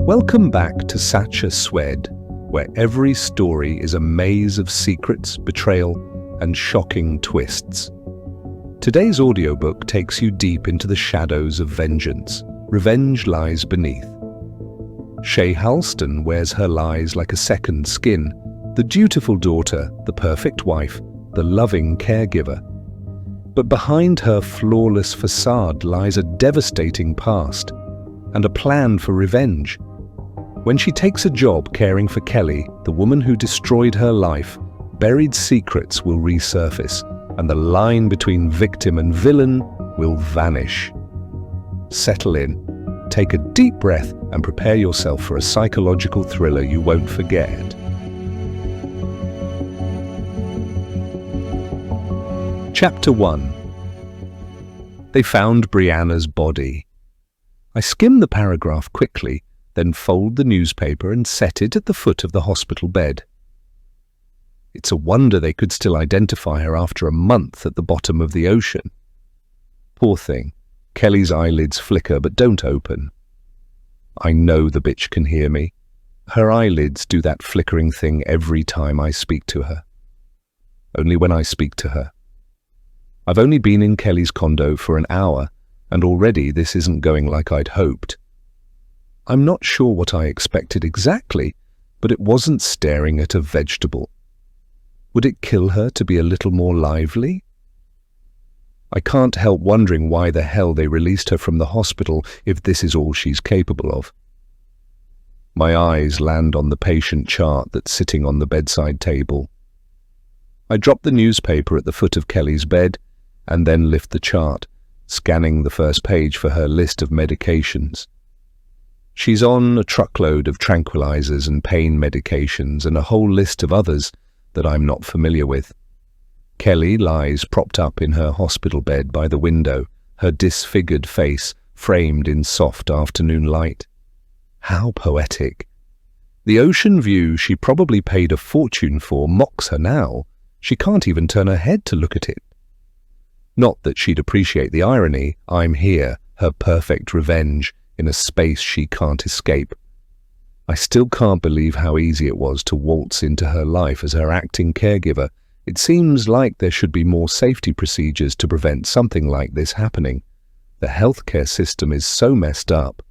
Welcome back to Sacha Szwed, where every story is a maze of secrets, betrayal, and shocking twists. Today's audiobook takes you deep into the shadows of vengeance. Revenge lies beneath. Shae Halston wears her lies like a second skin, the dutiful daughter, the perfect wife, the loving caregiver. But behind her flawless facade lies a devastating past and a plan for revenge. When she takes a job caring for Kelly, the woman who destroyed her life, buried secrets will resurface, and the line between victim and villain will vanish. Settle in, take a deep breath, and prepare yourself for a psychological thriller you won't forget. Chapter 1. They found Brianna's body. I skim the paragraph quickly, then fold the newspaper and set it at the foot of the hospital bed. It's a wonder they could still identify her after a month at the bottom of the ocean. Poor thing. Kelly's eyelids flicker but don't open. I know the bitch can hear me. Her eyelids do that flickering thing every time I speak to her. Only when I speak to her. I've only been in Kelly's condo for an hour, and already this isn't going like I'd hoped. I'm not sure what I expected exactly, but it wasn't staring at a vegetable. Would it kill her to be a little more lively? I can't help wondering why the hell they released her from the hospital if this is all she's capable of. My eyes land on the patient chart that's sitting on the bedside table. I drop the newspaper at the foot of Kelly's bed and then lift the chart, scanning the first page for her list of medications. She's on a truckload of tranquilizers and pain medications and a whole list of others that I'm not familiar with. Kelly lies propped up in her hospital bed by the window, her disfigured face framed in soft afternoon light. How poetic. The ocean view she probably paid a fortune for mocks her now. She can't even turn her head to look at it. Not that she'd appreciate the irony. I'm here, her perfect revenge, in a space she can't escape. I still can't believe how easy it was to waltz into her life as her acting caregiver. It seems like there should be more safety procedures to prevent something like this happening. The healthcare system is so messed up.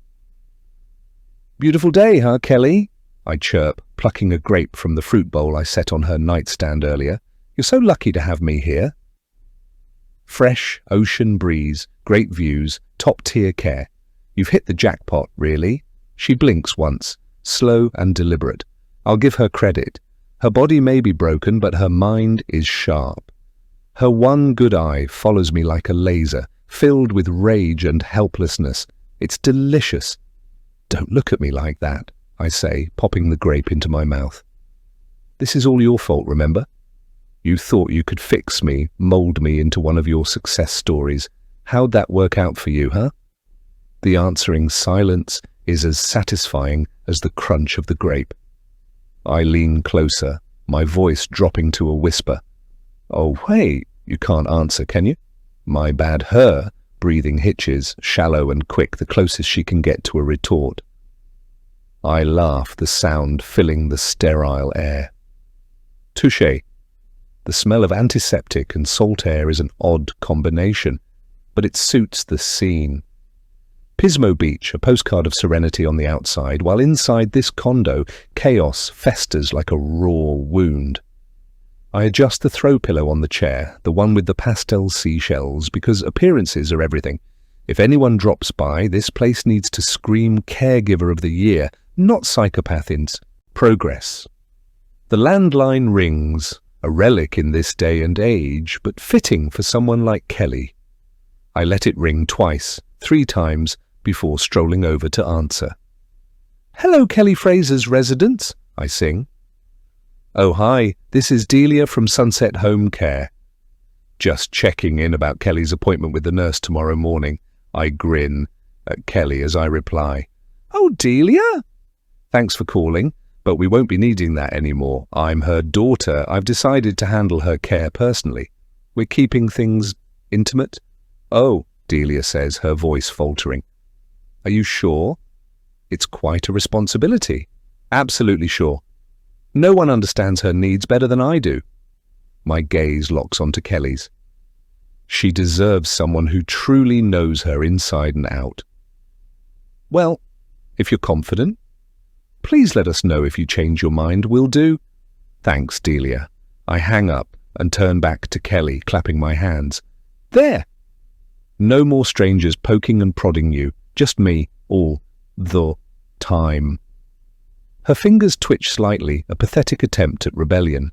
"Beautiful day, huh, Kelly?" I chirp, plucking a grape from the fruit bowl I set on her nightstand earlier. "You're so lucky to have me here." Fresh ocean breeze, great views, top-tier care. You've hit the jackpot, really. She blinks once, slow and deliberate. I'll give her credit. Her body may be broken, but her mind is sharp. Her one good eye follows me like a laser, filled with rage and helplessness. It's delicious. "Don't look at me like that," I say, popping the grape into my mouth. "This is all your fault, remember? You thought you could fix me, mold me into one of your success stories. How'd that work out for you, huh?" The answering silence is as satisfying as the crunch of the grape. I lean closer, my voice dropping to a whisper. "Oh, wait, you can't answer, can you?" My bad. Her breathing hitches, shallow and quick, the closest she can get to a retort. I laugh, the sound filling the sterile air. Touché. The smell of antiseptic and salt air is an odd combination, but it suits the scene. Pismo Beach, a postcard of serenity on the outside, while inside this condo, chaos festers like a raw wound. I adjust the throw pillow on the chair, the one with the pastel seashells, because appearances are everything. If anyone drops by, this place needs to scream caregiver of the year, not psychopath in progress. The landline rings, a relic in this day and age, but fitting for someone like Kelly. I let it ring twice, 3 times, before strolling over to answer. "Hello, Kelly Fraser's residence," I sing. "Oh, hi, this is Delia from Sunset Home Care." "Just checking in about Kelly's appointment with the nurse tomorrow morning." I grin at Kelly as I reply. "Oh, Delia? Thanks for calling, but we won't be needing that anymore. I'm her daughter. I've decided to handle her care personally. We're keeping things intimate." "Oh," Delia says, her voice faltering. "Are you sure?" It's quite a responsibility. Absolutely sure. No one understands her needs better than I do. My gaze locks onto Kelly's. She deserves someone who truly knows her inside and out. Well, if you're confident, please let us know if you change your mind. Will do. Thanks, Delia. I hang up and turn back to Kelly, clapping my hands. There! No more strangers poking and prodding you, just me, all the time. Her fingers twitch slightly, a pathetic attempt at rebellion.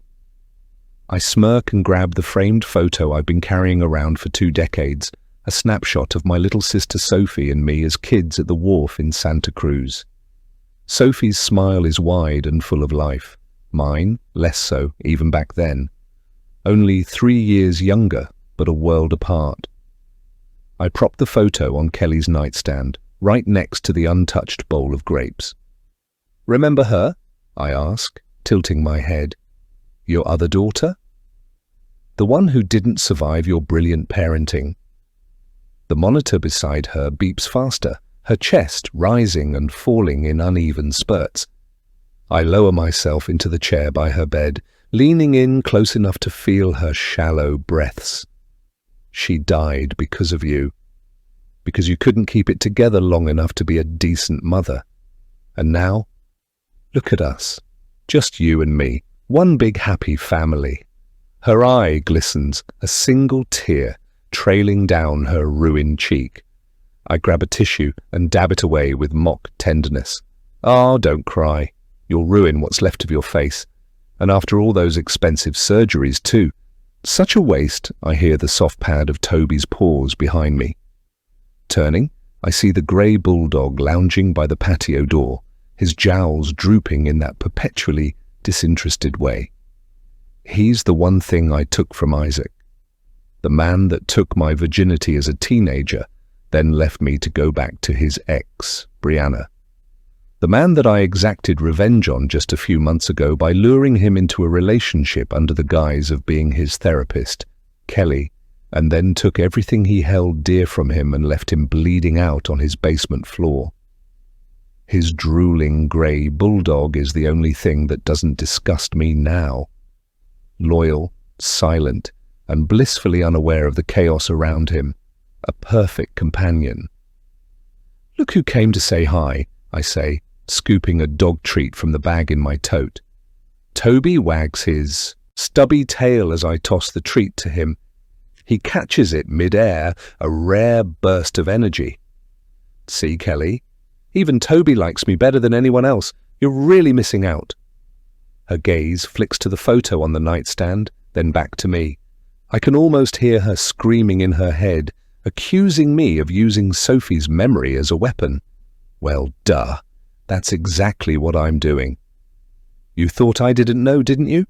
I smirk and grab the framed photo I've been carrying around for 2 decades, a snapshot of my little sister Sophie and me as kids at the wharf in Santa Cruz. Sophie's smile is wide and full of life. Mine, less so, even back then. Only 3 years younger, but a world apart. I prop the photo on Kelly's nightstand, right next to the untouched bowl of grapes. Remember her? I ask, tilting my head. Your other daughter? The one who didn't survive your brilliant parenting. The monitor beside her beeps faster, her chest rising and falling in uneven spurts. I lower myself into the chair by her bed, leaning in close enough to feel her shallow breaths. She died because of you. Because you couldn't keep it together long enough to be a decent mother. And now, look at us. Just you and me. One big happy family. Her eye glistens, a single tear trailing down her ruined cheek. I grab a tissue and dab it away with mock tenderness. Oh, don't cry. You'll ruin what's left of your face. And after all those expensive surgeries too. Such a waste. I hear the soft pad of Toby's paws behind me. Turning, I see the grey bulldog lounging by the patio door, his jowls drooping in that perpetually disinterested way. He's the one thing I took from Isaac. The man that took my virginity as a teenager, then left me to go back to his ex, Brianna. The man that I exacted revenge on just a few months ago by luring him into a relationship under the guise of being his therapist, Kelly, and then took everything he held dear from him and left him bleeding out on his basement floor. His drooling grey bulldog is the only thing that doesn't disgust me now. Loyal, silent, and blissfully unaware of the chaos around him. A perfect companion. Look who came to say hi, I say, scooping a dog treat from the bag in my tote. Toby wags his stubby tail as I toss the treat to him. He catches it mid-air, a rare burst of energy. See, Kelly? Even Toby likes me better than anyone else. You're really missing out. Her gaze flicks to the photo on the nightstand, then back to me. I can almost hear her screaming in her head, accusing me of using Sophie's memory as a weapon. Well, duh. That's exactly what I'm doing. You thought I didn't know, didn't you?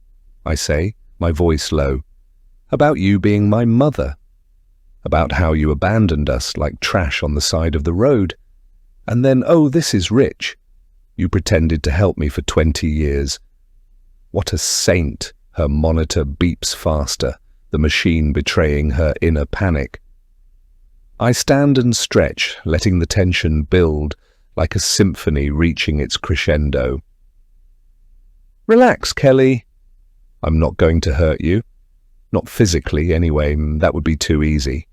I say, my voice low. About you being my mother. About how you abandoned us like trash on the side of the road. And then, oh, this is rich. You pretended to help me for 20 years. What a saint. Her monitor beeps faster, the machine betraying her inner panic. I stand and stretch, letting the tension build, like a symphony reaching its crescendo. Relax, Kelly. I'm not going to hurt you. Not physically, anyway. That would be too easy.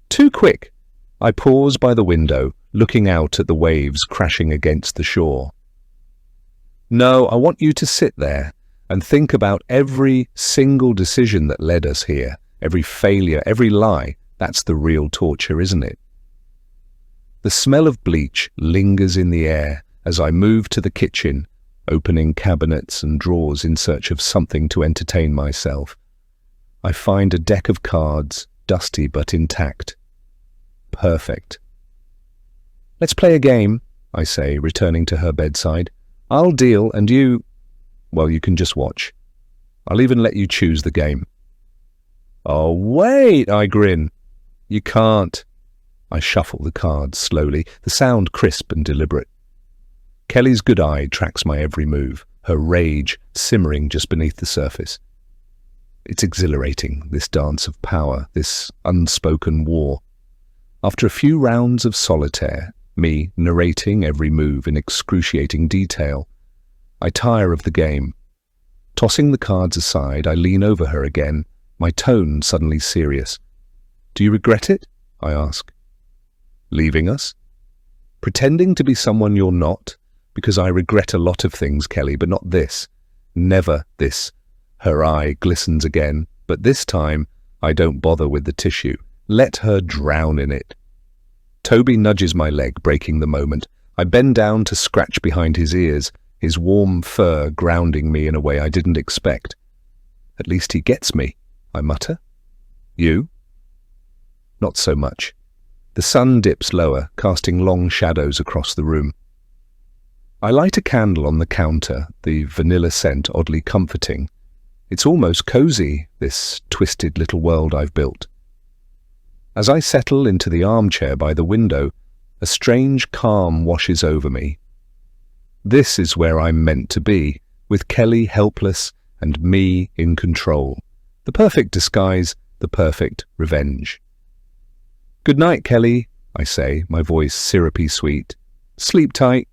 Too quick. I pause by the window, looking out at the waves crashing against the shore. No, I want you to sit there and think about every single decision that led us here, every failure, every lie. That's the real torture, isn't it? The smell of bleach lingers in the air as I move to the kitchen, opening cabinets and drawers in search of something to entertain myself. I find a deck of cards, dusty but intact. Perfect. Let's play a game, I say, returning to her bedside. I'll deal and you... well, you can just watch. I'll even let you choose the game. Oh, wait, I grin. You can't. I shuffle the cards slowly, the sound crisp and deliberate. Kelly's good eye tracks my every move, her rage simmering just beneath the surface. It's exhilarating, this dance of power, this unspoken war. After a few rounds of solitaire, me narrating every move in excruciating detail. I tire of the game. Tossing the cards aside, I lean over her again, my tone suddenly serious. "Do you regret it?" I ask. "Leaving us? Pretending to be someone you're not? Because I regret a lot of things, Kelly, but not this. Never this." Her eye glistens again, but this time I don't bother with the tissue. Let her drown in it. Toby nudges my leg, breaking the moment. I bend down to scratch behind his ears, his warm fur grounding me in a way I didn't expect. "At least he gets me," I mutter. "You?" "Not so much." The sun dips lower, casting long shadows across the room. I light a candle on the counter, the vanilla scent oddly comforting. It's almost cozy, this twisted little world I've built. As I settle into the armchair by the window, a strange calm washes over me. This is where I'm meant to be, with Kelly helpless and me in control. The perfect disguise, the perfect revenge. "Good night, Kelly," I say, my voice syrupy sweet. "Sleep tight."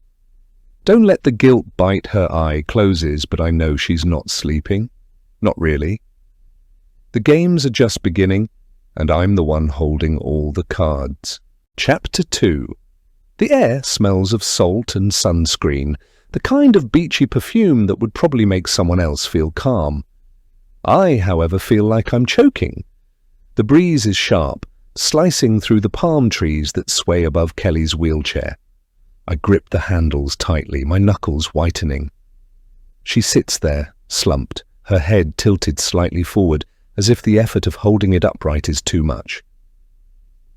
Don't let the guilt bite. Her eye closes, but I know she's not sleeping. Not really. The games are just beginning, and I'm the one holding all the cards. Chapter 2. The air smells of salt and sunscreen, the kind of beachy perfume that would probably make someone else feel calm. I, however, feel like I'm choking. The breeze is sharp, slicing through the palm trees that sway above Kelly's wheelchair. I grip the handles tightly, my knuckles whitening. She sits there, slumped, her head tilted slightly forward, as if the effort of holding it upright is too much.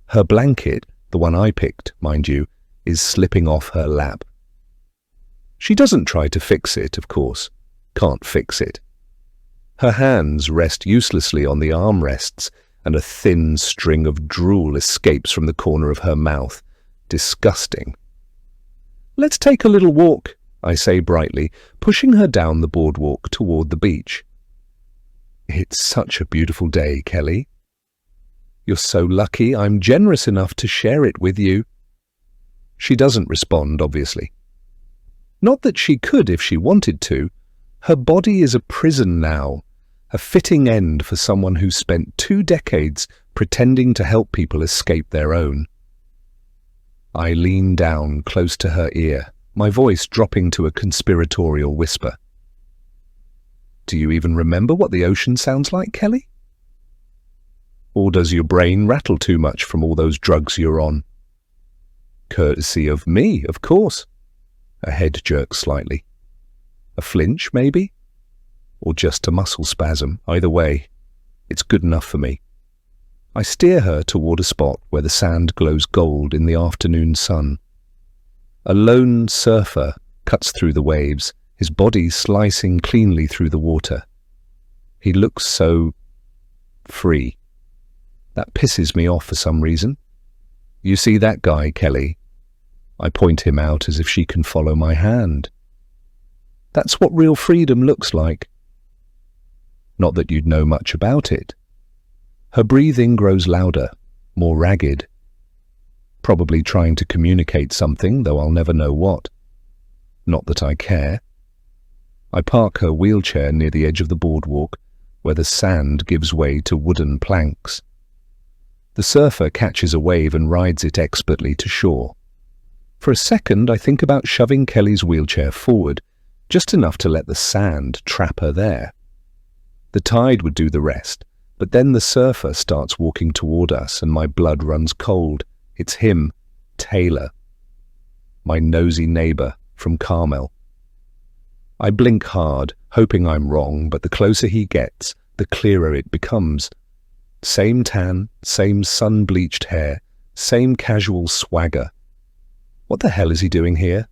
Her blanket, the one I picked, mind you, is slipping off her lap. She doesn't try to fix it, of course. Can't fix it. Her hands rest uselessly on the armrests, and a thin string of drool escapes from the corner of her mouth. Disgusting. "Let's take a little walk," I say brightly, pushing her down the boardwalk toward the beach. "It's such a beautiful day, Kelly." "You're so lucky. I'm generous enough to share it with you." She doesn't respond, obviously. Not that she could if she wanted to. Her body is a prison now, a fitting end for someone who spent 2 decades pretending to help people escape their own. I lean down close to her ear, my voice dropping to a conspiratorial whisper. "Do you even remember what the ocean sounds like, Kelly? Or does your brain rattle too much from all those drugs you're on?" "Courtesy of me, of course." Her head jerks slightly. A flinch, maybe? Or just a muscle spasm. Either way, it's good enough for me. I steer her toward a spot where the sand glows gold in the afternoon sun. A lone surfer cuts through the waves, his body slicing cleanly through the water. He looks so free. That pisses me off for some reason. "You see that guy, Kelly?" I point him out as if she can follow my hand. "That's what real freedom looks like." Not that you'd know much about it. Her breathing grows louder, more ragged. Probably trying to communicate something, though I'll never know what. Not that I care. I park her wheelchair near the edge of the boardwalk, where the sand gives way to wooden planks. The surfer catches a wave and rides it expertly to shore. For a second, I think about shoving Kelly's wheelchair forward, just enough to let the sand trap her there. The tide would do the rest, but then the surfer starts walking toward us and my blood runs cold. It's him, Taylor, my nosy neighbor from Carmel. I blink hard, hoping I'm wrong, but the closer he gets, the clearer it becomes. Same tan, same sun-bleached hair, same casual swagger. What the hell is he doing here?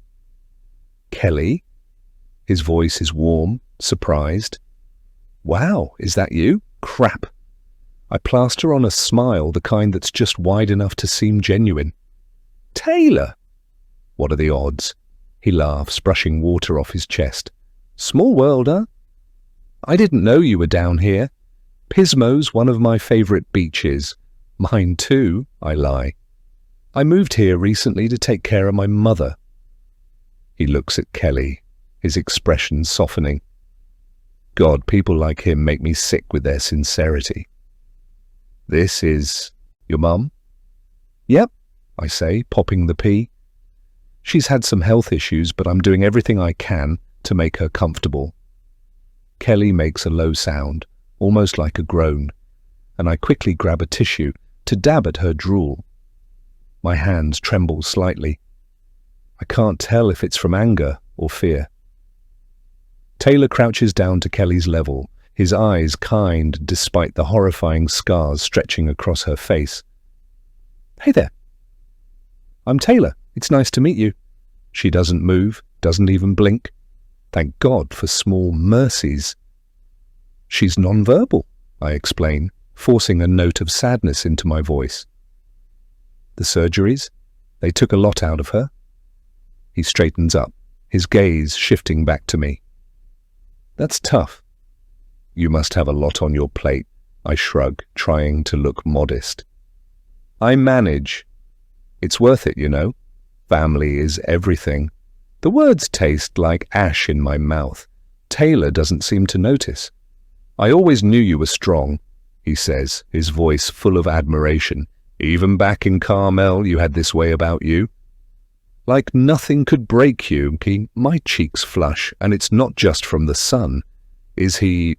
"Kelly?" His voice is warm, surprised. "Wow, is that you? Crap." I plaster on a smile, the kind that's just wide enough to seem genuine. "Taylor!" "What are the odds?" He laughs, brushing water off his chest. "Small world, huh? I didn't know you were down here. Pismo's one of my favorite beaches." "Mine too," I lie. I moved here recently to take care of my mother. He looks at Kelly, his expression softening. God, people like him make me sick with their sincerity. This is your mum? Yep, I say, popping the P. She's had some health issues, but I'm doing everything I can to make her comfortable. Kelly makes a low sound, almost like a groan, and I quickly grab a tissue to dab at her drool. My hands tremble slightly. I can't tell if it's from anger or fear. Taylor crouches down to Kelly's level, his eyes kind despite the horrifying scars stretching across her face. Hey there. I'm Taylor. It's nice to meet you. She doesn't move, doesn't even blink. Thank God for small mercies. She's nonverbal, I explain, forcing a note of sadness into my voice. The surgeries? They took a lot out of her. He straightens up, his gaze shifting back to me. That's tough. You must have a lot on your plate, I shrug, trying to look modest. I manage. It's worth it, you know. Family is everything. The words taste like ash in my mouth. Taylor doesn't seem to notice. I always knew you were strong, he says, his voice full of admiration. Even back in Carmel, you had this way about you. Like nothing could break you. My cheeks flush, and it's not just from the sun. Is he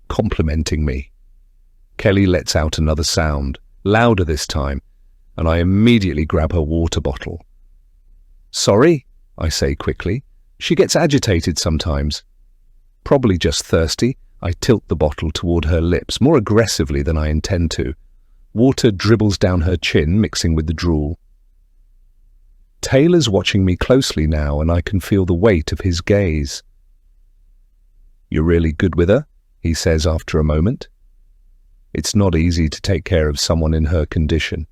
complimenting me? Kelly lets out another sound, louder this time, and I immediately grab her water bottle. Sorry, I say quickly. She gets agitated sometimes. Probably just thirsty. I tilt the bottle toward her lips, more aggressively than I intend to. Water dribbles down her chin, mixing with the drool. Taylor's watching me closely now, and I can feel the weight of his gaze. You're really good with her, he says after a moment. It's not easy to take care of someone in her condition.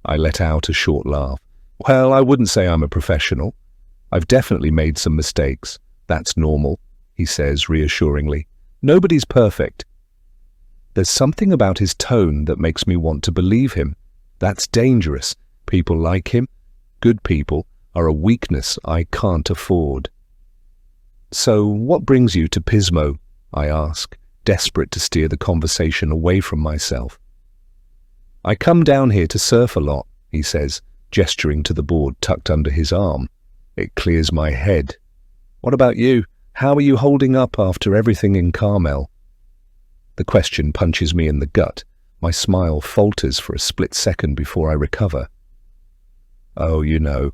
I let out a short laugh. Well, I wouldn't say I'm a professional. I've definitely made some mistakes. That's normal, he says reassuringly. Nobody's perfect. There's something about his tone that makes me want to believe him. That's dangerous. People like him, good people, are a weakness I can't afford. So what brings you to Pismo? I ask, desperate to steer the conversation away from myself. I come down here to surf a lot, he says, gesturing to the board tucked under his arm. It clears my head. What about you? How are you holding up after everything in Carmel? The question punches me in the gut. My smile falters for a split second before I recover. Oh, you know.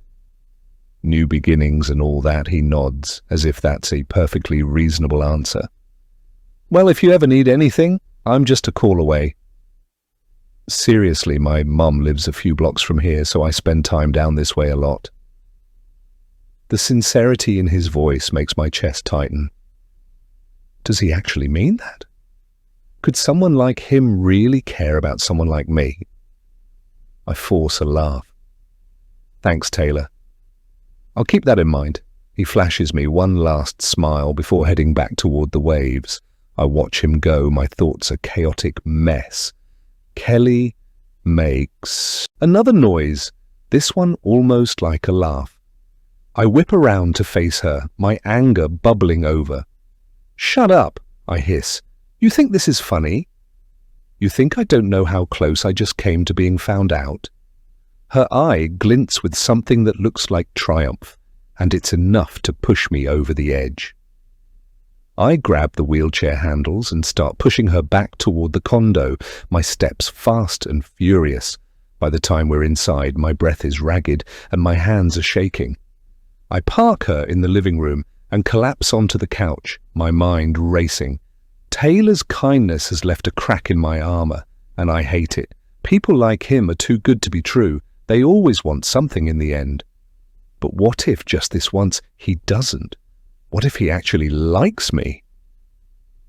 New beginnings and all that, he nods, as if that's a perfectly reasonable answer. Well, if you ever need anything, I'm just a call away. Seriously, my mum lives a few blocks from here, so I spend time down this way a lot. The sincerity in his voice makes my chest tighten. Does he actually mean that? Could someone like him really care about someone like me? I force a laugh. Thanks, Taylor. I'll keep that in mind. He flashes me one last smile before heading back toward the waves. I watch him go, my thoughts a chaotic mess. Kelly makes another noise, this one almost like a laugh. I whip around to face her, my anger bubbling over. Shut up, I hiss. You think this is funny? You think I don't know how close I just came to being found out? Her eye glints with something that looks like triumph, and it's enough to push me over the edge. I grab the wheelchair handles and start pushing her back toward the condo, my steps fast and furious. By the time we're inside, my breath is ragged and my hands are shaking. I park her in the living room and collapse onto the couch, my mind racing. Taylor's kindness has left a crack in my armor, and I hate it. People like him are too good to be true. They always want something in the end. But what if just this once he doesn't? What if he actually likes me?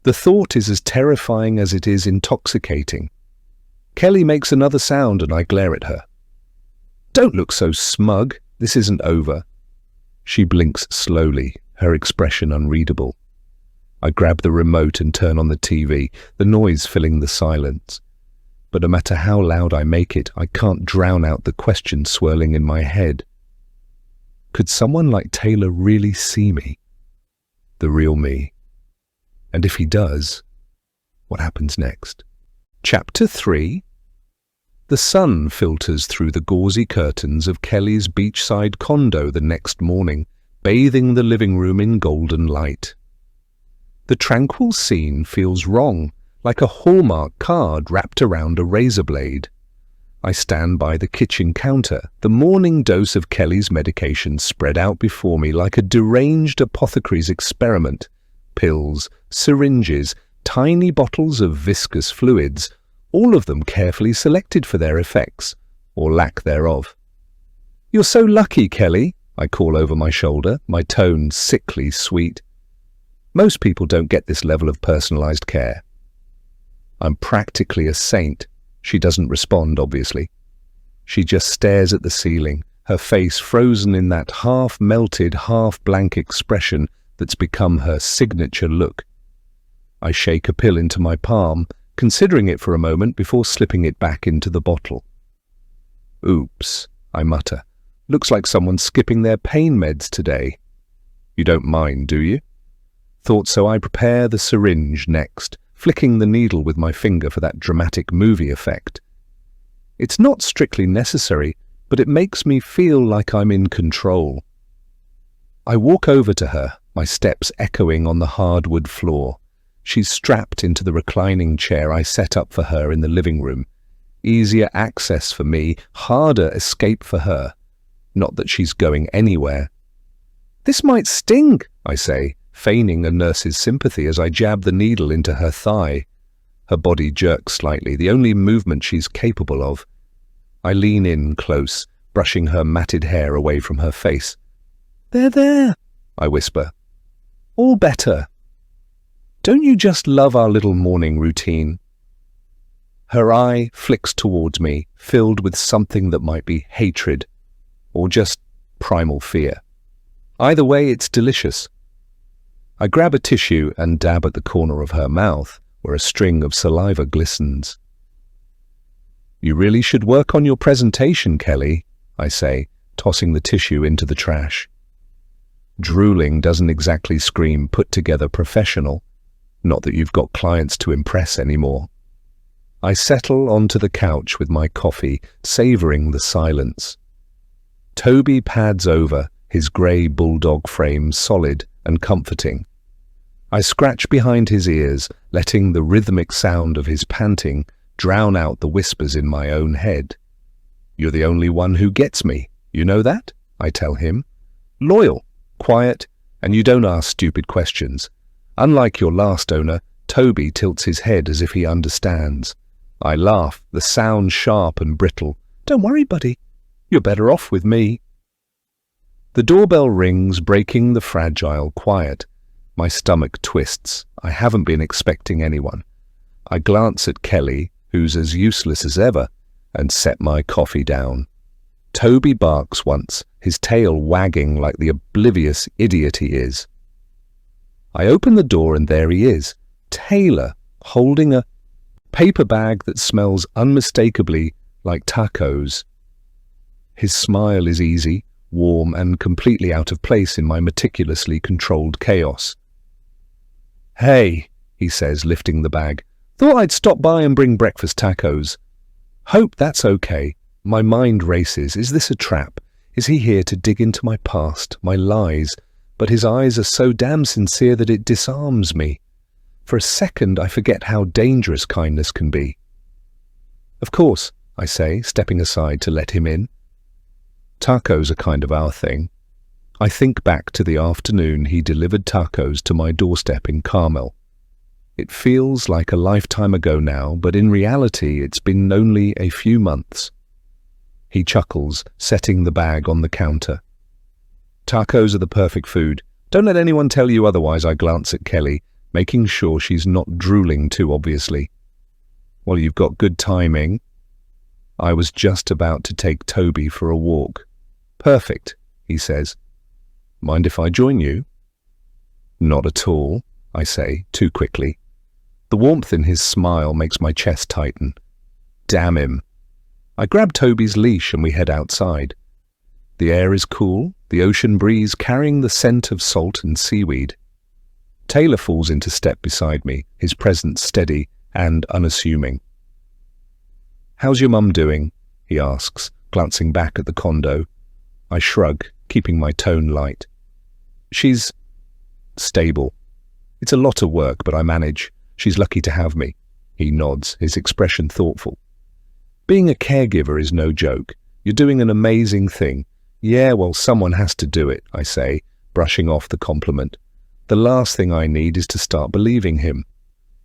The thought is as terrifying as it is intoxicating. Kelly makes another sound and I glare at her. Don't look so smug. This isn't over. She blinks slowly, her expression unreadable. I grab the remote and turn on the TV, the noise filling the silence. but no matter how loud I make it, I can't drown out the question swirling in my head. Could someone like Taylor really see me? The real me? And if he does, what happens next? Chapter 3. The sun filters through the gauzy curtains of Kelly's beachside condo the next morning, bathing the living room in golden light. The tranquil scene feels wrong, like a Hallmark card wrapped around a razor blade. I stand by the kitchen counter, the morning dose of Kelly's medication spread out before me like a deranged apothecary's experiment. Pills, syringes, tiny bottles of viscous fluids, all of them carefully selected for their effects, or lack thereof. "You're so lucky, Kelly," I call over my shoulder, my tone sickly sweet. Most people don't get this level of personalized care. I'm practically a saint. She doesn't respond, obviously. She just stares at the ceiling, her face frozen in that half-melted, half-blank expression that's become her signature look. I shake a pill into my palm, considering it for a moment before slipping it back into the bottle. "Oops," I mutter. "Looks like someone's skipping their pain meds today. You don't mind, do you?" Thought so. I prepare the syringe next, flicking the needle with my finger for that dramatic movie effect. It's not strictly necessary, but it makes me feel like I'm in control. I walk over to her, my steps echoing on the hardwood floor. She's strapped into the reclining chair I set up for her in the living room. Easier access for me, harder escape for her. Not that she's going anywhere. "This might sting," I say, feigning a nurse's sympathy as I jab the needle into her thigh. Her body jerks slightly, the only movement she's capable of. I lean in close, brushing her matted hair away from her face. There, I whisper. "All better. Don't you just love our little morning routine?" Her eye flicks towards me, filled with something that might be hatred, or just primal fear. Either way, it's delicious. I grab a tissue and dab at the corner of her mouth, where a string of saliva glistens. "You really should work on your presentation, Kelly," I say, tossing the tissue into the trash. Drooling doesn't exactly scream put-together professional. Not that you've got clients to impress anymore. I settle onto the couch with my coffee, savouring the silence. Toby pads over, his grey bulldog frame solid and comforting. I scratch behind his ears, letting the rhythmic sound of his panting drown out the whispers in my own head. "You're the only one who gets me, you know that?" I tell him. "Loyal, quiet, and you don't ask stupid questions. Unlike your last owner, Toby tilts his head as if he understands." I laugh, the sound sharp and brittle. "Don't worry, buddy. You're better off with me." The doorbell rings, breaking the fragile quiet. My stomach twists. I haven't been expecting anyone. I glance at Kelly, who's as useless as ever, and set my coffee down. Toby barks once, his tail wagging like the oblivious idiot he is. I open the door and there he is, Taylor, holding a paper bag that smells unmistakably like tacos. His smile is easy, warm, and completely out of place in my meticulously controlled chaos. "Hey," he says, lifting the bag. "Thought I'd stop by and bring breakfast tacos." Hope that's okay. My mind races. Is this a trap? Is he here to dig into my past, my lies? But his eyes are so damn sincere that it disarms me. For a second, I forget how dangerous kindness can be. "Of course," I say, stepping aside to let him in. Tacos are kind of our thing. I think back to the afternoon he delivered tacos to my doorstep in Carmel. It feels like a lifetime ago now, but in reality it's been only a few months. He chuckles, setting the bag on the counter. "Tacos are the perfect food. Don't let anyone tell you otherwise." I glance at Kelly, making sure she's not drooling too obviously. "Well, you've got good timing." I was just about to take Toby for a walk. "Perfect," he says. "Mind if I join you?" "Not at all," I say, too quickly. The warmth in his smile makes my chest tighten. Damn him. I grab Toby's leash and we head outside. The air is cool, the ocean breeze carrying the scent of salt and seaweed. Taylor falls into step beside me, his presence steady and unassuming. "How's your mum doing?" he asks, glancing back at the condo. I shrug, keeping my tone light. "She's stable. It's a lot of work, but I manage. She's lucky to have me." He nods, his expression thoughtful. "Being a caregiver is no joke. You're doing an amazing thing." "Yeah, well, someone has to do it," I say, brushing off the compliment. The last thing I need is to start believing him.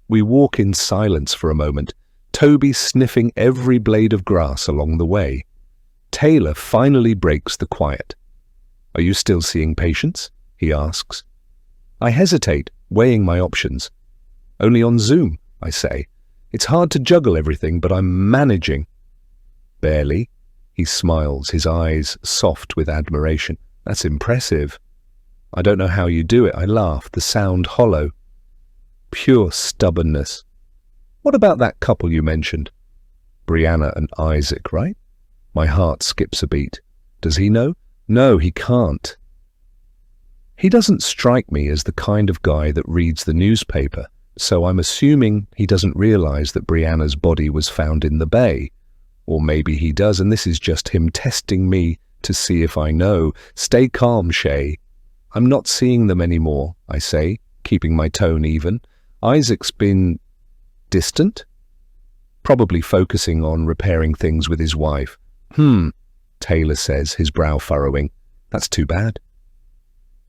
We walk in silence for a moment, Toby sniffing every blade of grass along the way. Taylor finally breaks the quiet. "Are you still seeing patients?" he asks. I hesitate, weighing my options. "Only on Zoom," I say. "It's hard to juggle everything, but I'm managing." "Barely." He smiles, his eyes soft with admiration. "That's impressive." "I don't know how you do it," I laugh, the sound hollow. "Pure stubbornness." "What about that couple you mentioned?" "Brianna and Isaac, right?" My heart skips a beat. Does he know? No, he can't. He doesn't strike me as the kind of guy that reads the newspaper, so I'm assuming he doesn't realize that Brianna's body was found in the bay. Or maybe he does, and this is just him testing me to see if I know. "Stay calm, Shae." "I'm not seeing them anymore," I say, keeping my tone even. "Isaac's been distant? Probably focusing on repairing things with his wife." Taylor says, his brow furrowing. "That's too bad."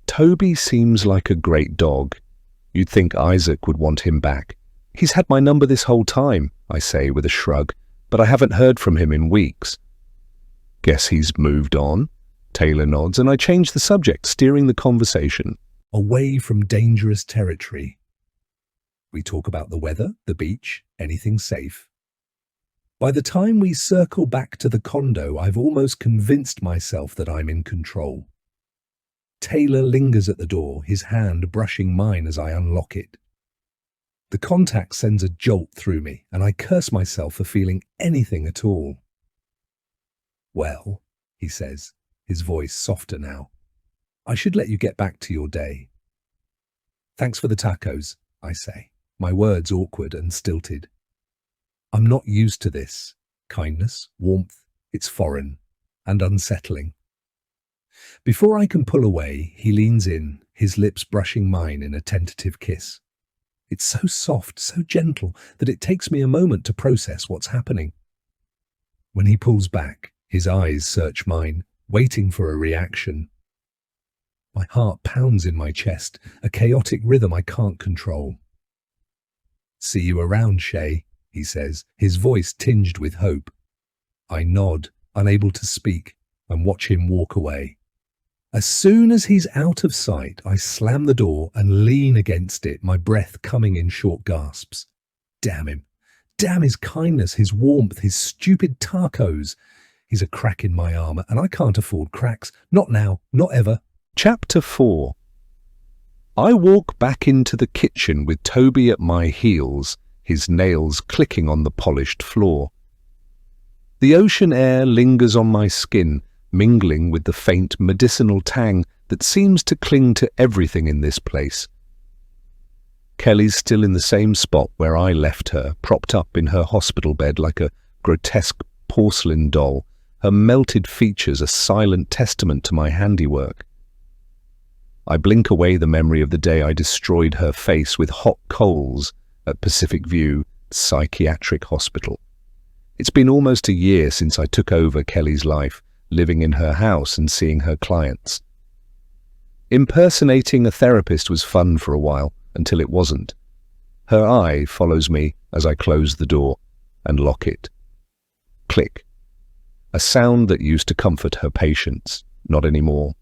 "Toby seems like a great dog. You'd think Isaac would want him back." "He's had my number this whole time," I say with a shrug, "but I haven't heard from him in weeks." "Guess he's moved on." Taylor nods, and I change the subject, steering the conversation away from dangerous territory. We talk about the weather, the beach, anything safe. By the time we circle back to the condo, I've almost convinced myself that I'm in control. Taylor lingers at the door, his hand brushing mine as I unlock it. The contact sends a jolt through me, and I curse myself for feeling anything at all. "Well," he says, his voice softer now, "I should let you get back to your day." "Thanks for the tacos," I say, my words awkward and stilted. I'm not used to this. Kindness, warmth, it's foreign and unsettling. Before I can pull away, he leans in, his lips brushing mine in a tentative kiss. It's so soft, so gentle, that it takes me a moment to process what's happening. When he pulls back, his eyes search mine, waiting for a reaction. My heart pounds in my chest, a chaotic rhythm I can't control. "See you around, Shae," he says, his voice tinged with hope. I nod, unable to speak, and watch him walk away. As soon as he's out of sight, I slam the door and lean against it, my breath coming in short gasps. Damn him. Damn his kindness, his warmth, his stupid tacos. He's a crack in my armour, and I can't afford cracks. Not now, not ever. Chapter 4. I walk back into the kitchen with Toby at my heels, his nails clicking on the polished floor. The ocean air lingers on my skin, mingling with the faint medicinal tang that seems to cling to everything in this place. Kelly's still in the same spot where I left her, propped up in her hospital bed like a grotesque porcelain doll, her melted features a silent testament to my handiwork. I blink away the memory of the day I destroyed her face with hot coals at Pacific View Psychiatric Hospital. It's been almost a year since I took over Kelly's life, living in her house and seeing her clients. Impersonating a therapist was fun for a while, until it wasn't. Her eye follows me as I close the door and lock it. Click. A sound that used to comfort her patients, not anymore.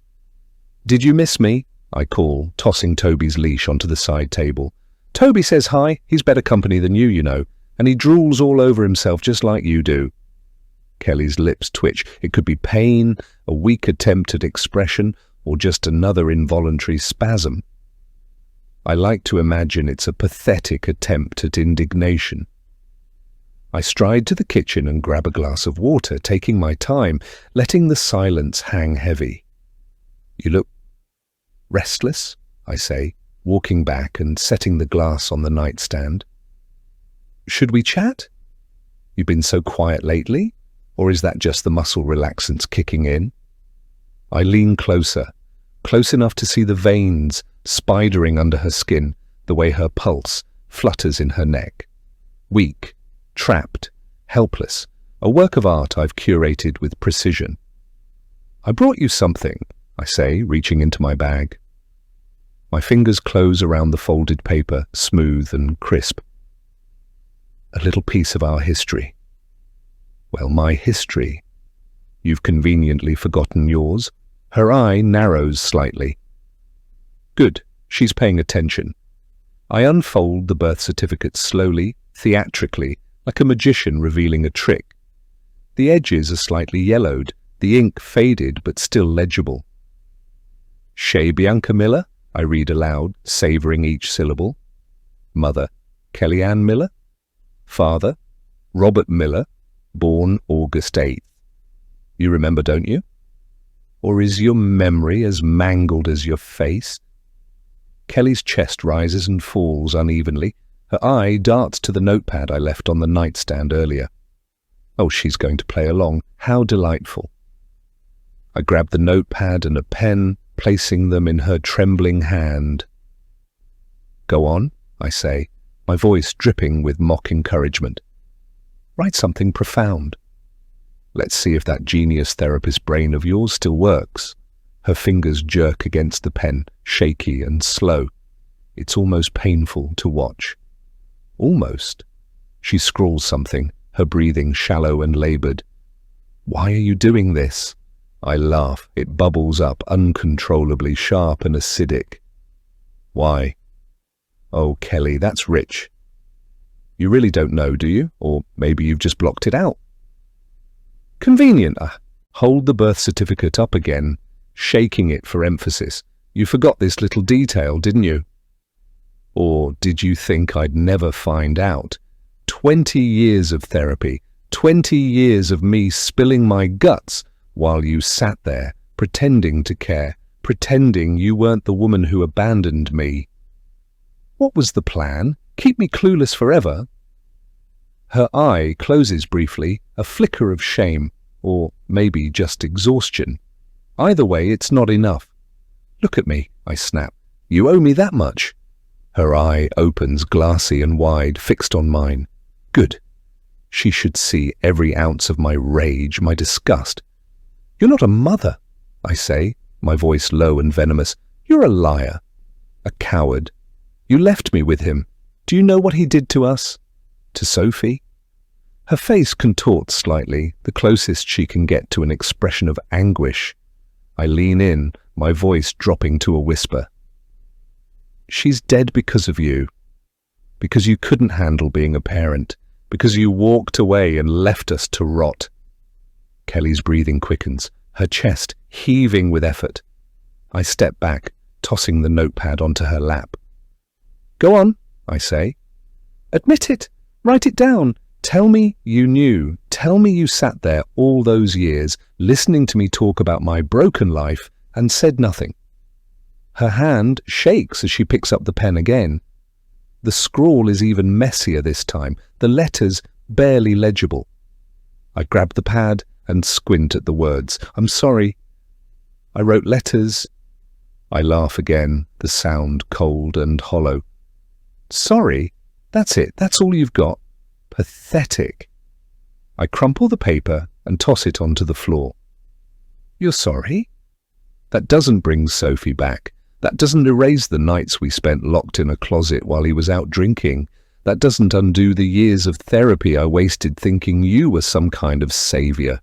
"Did you miss me?" I call, tossing Toby's leash onto the side table. "Toby says hi, he's better company than you know, and he drools all over himself just like you do." Kelly's lips twitch. It could be pain, a weak attempt at expression, or just another involuntary spasm. I like to imagine it's a pathetic attempt at indignation. I stride to the kitchen and grab a glass of water, taking my time, letting the silence hang heavy. "You look restless," I say, walking back and setting the glass on the nightstand. "Should we chat? You've been so quiet lately, or is that just the muscle relaxants kicking in?" I lean closer, close enough to see the veins spidering under her skin, the way her pulse flutters in her neck. Weak, trapped, helpless, a work of art I've curated with precision. "I brought you something," I say, reaching into my bag. My fingers close around the folded paper, smooth and crisp. "A little piece of our history." "Well, my history. You've conveniently forgotten yours." Her eye narrows slightly. Good, she's paying attention. I unfold the birth certificate slowly, theatrically, like a magician revealing a trick. The edges are slightly yellowed, the ink faded but still legible. "Shae Bianca Miller," I read aloud, savouring each syllable. "Mother, Kellyanne Miller. Father, Robert Miller, born August 8th. You remember, don't you? Or is your memory as mangled as your face?" Kelly's chest rises and falls unevenly. Her eye darts to the notepad I left on the nightstand earlier. Oh, she's going to play along. How delightful. I grab the notepad and a pen, placing them in her trembling hand. "Go on," I say, my voice dripping with mock encouragement. "Write something profound. Let's see if that genius therapist brain of yours still works." Her fingers jerk against the pen, shaky and slow. It's almost painful to watch. Almost. She scrawls something, her breathing shallow and laboured. "Why are you doing this?" I laugh. It bubbles up, uncontrollably sharp and acidic. "Why?" "Oh, Kelly, that's rich. You really don't know, do you? Or maybe you've just blocked it out." "Convenient." I hold the birth certificate up again, shaking it for emphasis. "You forgot this little detail, didn't you? Or did you think I'd never find out? 20 years of therapy, 20 years of me spilling my guts while you sat there, pretending to care, pretending you weren't the woman who abandoned me. What was the plan? Keep me clueless forever?" Her eye closes briefly, a flicker of shame, or maybe just exhaustion. Either way, it's not enough. "Look at me," I snap. "You owe me that much." Her eye opens glassy and wide, fixed on mine. Good. She should see every ounce of my rage, my disgust. "You're not a mother," I say, my voice low and venomous. "You're a liar. A coward. You left me with him. Do you know what he did to us? To Sophie?" Her face contorts slightly, the closest she can get to an expression of anguish. I lean in, my voice dropping to a whisper. "She's dead because of you. Because you couldn't handle being a parent. Because you walked away and left us to rot." Kelly's breathing quickens, her chest heaving with effort. I step back, tossing the notepad onto her lap. "Go on," I say. "Admit it. Write it down. Tell me you knew. Tell me you sat there all those years, listening to me talk about my broken life, and said nothing." Her hand shakes as she picks up the pen again. The scrawl is even messier this time, the letters barely legible. I grab the pad and squint at the words. "I'm sorry. I wrote letters." I laugh again, the sound cold and hollow. "Sorry? That's it? That's all you've got? Pathetic." I crumple the paper and toss it onto the floor. "You're sorry? That doesn't bring Sophie back. That doesn't erase the nights we spent locked in a closet while he was out drinking. That doesn't undo the years of therapy I wasted thinking you were some kind of saviour."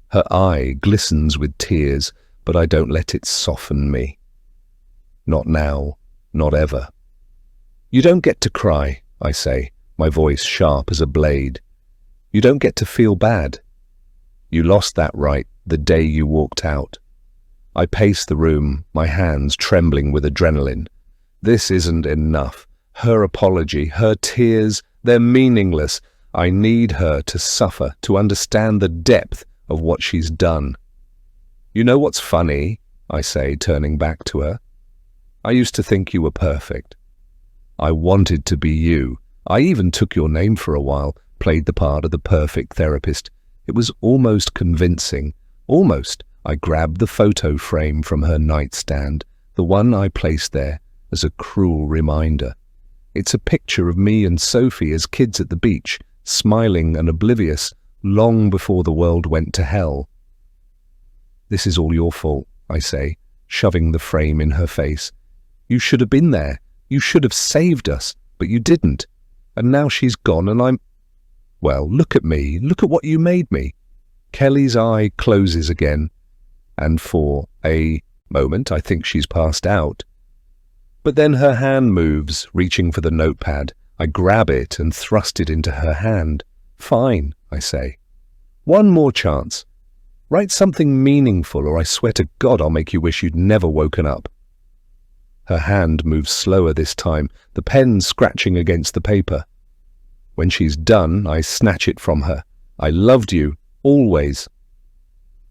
Her eye glistens with tears, but I don't let it soften me. Not now, not ever. "You don't get to cry," I say, my voice sharp as a blade. "You don't get to feel bad. You lost that right the day you walked out." I pace the room, my hands trembling with adrenaline. This isn't enough. Her apology, her tears, They're meaningless. I need her to suffer, to understand the depth of what she's done. You know what's funny? I say, turning back to her. I used to think you were perfect. I wanted to be you. I even took your name for a while, played the part of the perfect therapist. It was almost convincing. Almost. I grabbed the photo frame from her nightstand, the one I placed there as a cruel reminder. It's a picture of me and Sophie as kids at the beach, smiling and oblivious, long before the world went to hell. This is all your fault, I say, shoving the frame in her face. You should have been there. You should have saved us, but you didn't. And now she's gone and I'm... Well, look at me. Look at what you made me. Kelly's eye closes again, and for a moment I think she's passed out. But then her hand moves, reaching for the notepad. I grab it and thrust it into her hand. Fine, I say. One more chance. Write something meaningful, or I swear to God I'll make you wish you'd never woken up. Her hand moves slower this time, the pen scratching against the paper. When she's done, I snatch it from her. I loved you, always.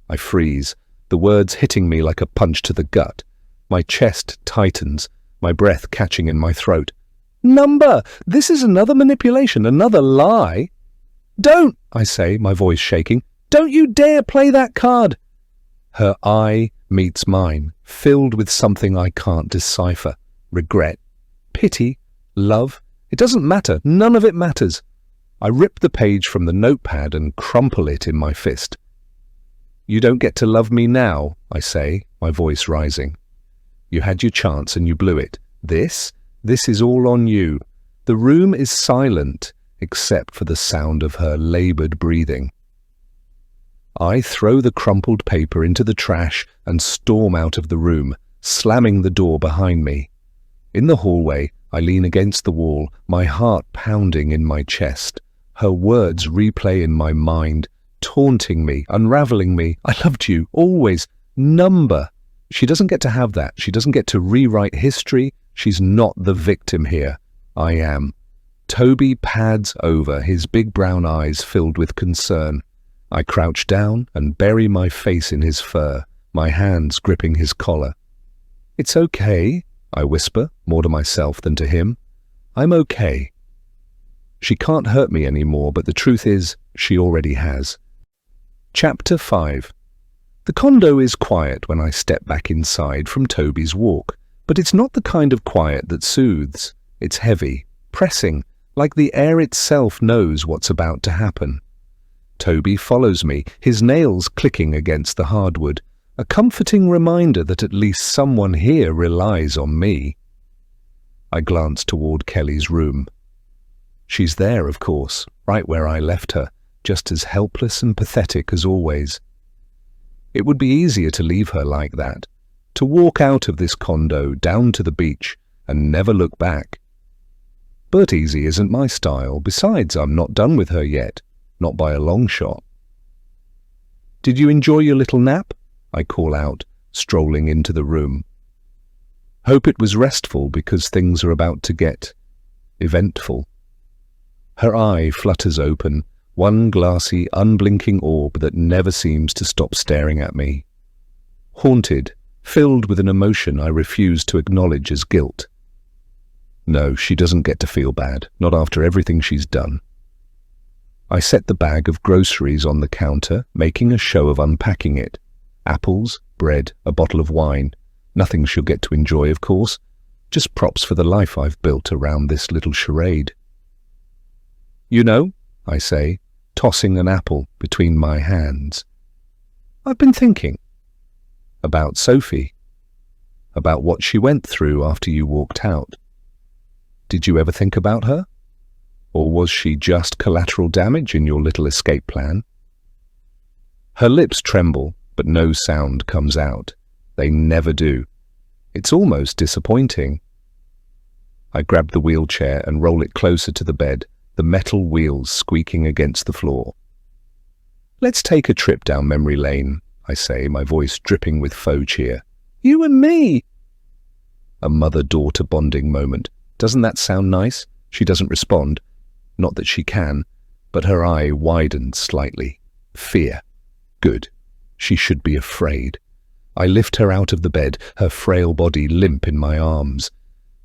I freeze, the words hitting me like a punch to the gut. My chest tightens, my breath catching in my throat. Number! This is another manipulation, another lie. Don't, I say, my voice shaking. Don't you dare play that card! Her eye meets mine, filled with something I can't decipher. Regret, pity, love. It doesn't matter. None of it matters. I rip the page from the notepad and crumple it in my fist. You don't get to love me now, I say, my voice rising. You had your chance and you blew it. This is all on you. The room is silent, except for the sound of her laboured breathing. I throw the crumpled paper into the trash and storm out of the room, slamming the door behind me. In the hallway, I lean against the wall, my heart pounding in my chest. Her words replay in my mind, taunting me, unraveling me. I loved you, always. Number. She doesn't get to have that. She doesn't get to rewrite history. She's not the victim here. I am. Toby pads over, his big brown eyes filled with concern. I crouch down and bury my face in his fur, my hands gripping his collar. It's okay, I whisper, more to myself than to him. I'm okay. She can't hurt me anymore, but the truth is, she already has. Chapter 5. The condo is quiet when I step back inside from Toby's walk, but it's not the kind of quiet that soothes. It's heavy, pressing, like the air itself knows what's about to happen. Toby follows me, his nails clicking against the hardwood, a comforting reminder that at least someone here relies on me. I glance toward Kelly's room. She's there, of course, right where I left her, just as helpless and pathetic as always. It would be easier to leave her like that, to walk out of this condo down to the beach and never look back. But easy isn't my style. Besides, I'm not done with her yet. Not by a long shot. Did you enjoy your little nap? I call out, strolling into the room. Hope it was restful because things are about to get eventful. Her eye flutters open, one glassy, unblinking orb that never seems to stop staring at me. Haunted, filled with an emotion I refuse to acknowledge as guilt. No, she doesn't get to feel bad, not after everything she's done. I set the bag of groceries on the counter, making a show of unpacking it. Apples, bread, a bottle of wine. Nothing she'll get to enjoy, of course. Just props for the life I've built around this little charade. You know, I say, tossing an apple between my hands. I've been thinking. About Sophie. About what she went through after you walked out. Did you ever think about her? Or was she just collateral damage in your little escape plan? Her lips tremble, but no sound comes out. They never do. It's almost disappointing. I grab the wheelchair and roll it closer to the bed, the metal wheels squeaking against the floor. Let's take a trip down memory lane, I say, my voice dripping with faux cheer. You and me! A mother-daughter bonding moment. Doesn't that sound nice? She doesn't respond. Not that she can, but her eye widened slightly. Fear. Good. She should be afraid. I lift her out of the bed, her frail body limp in my arms.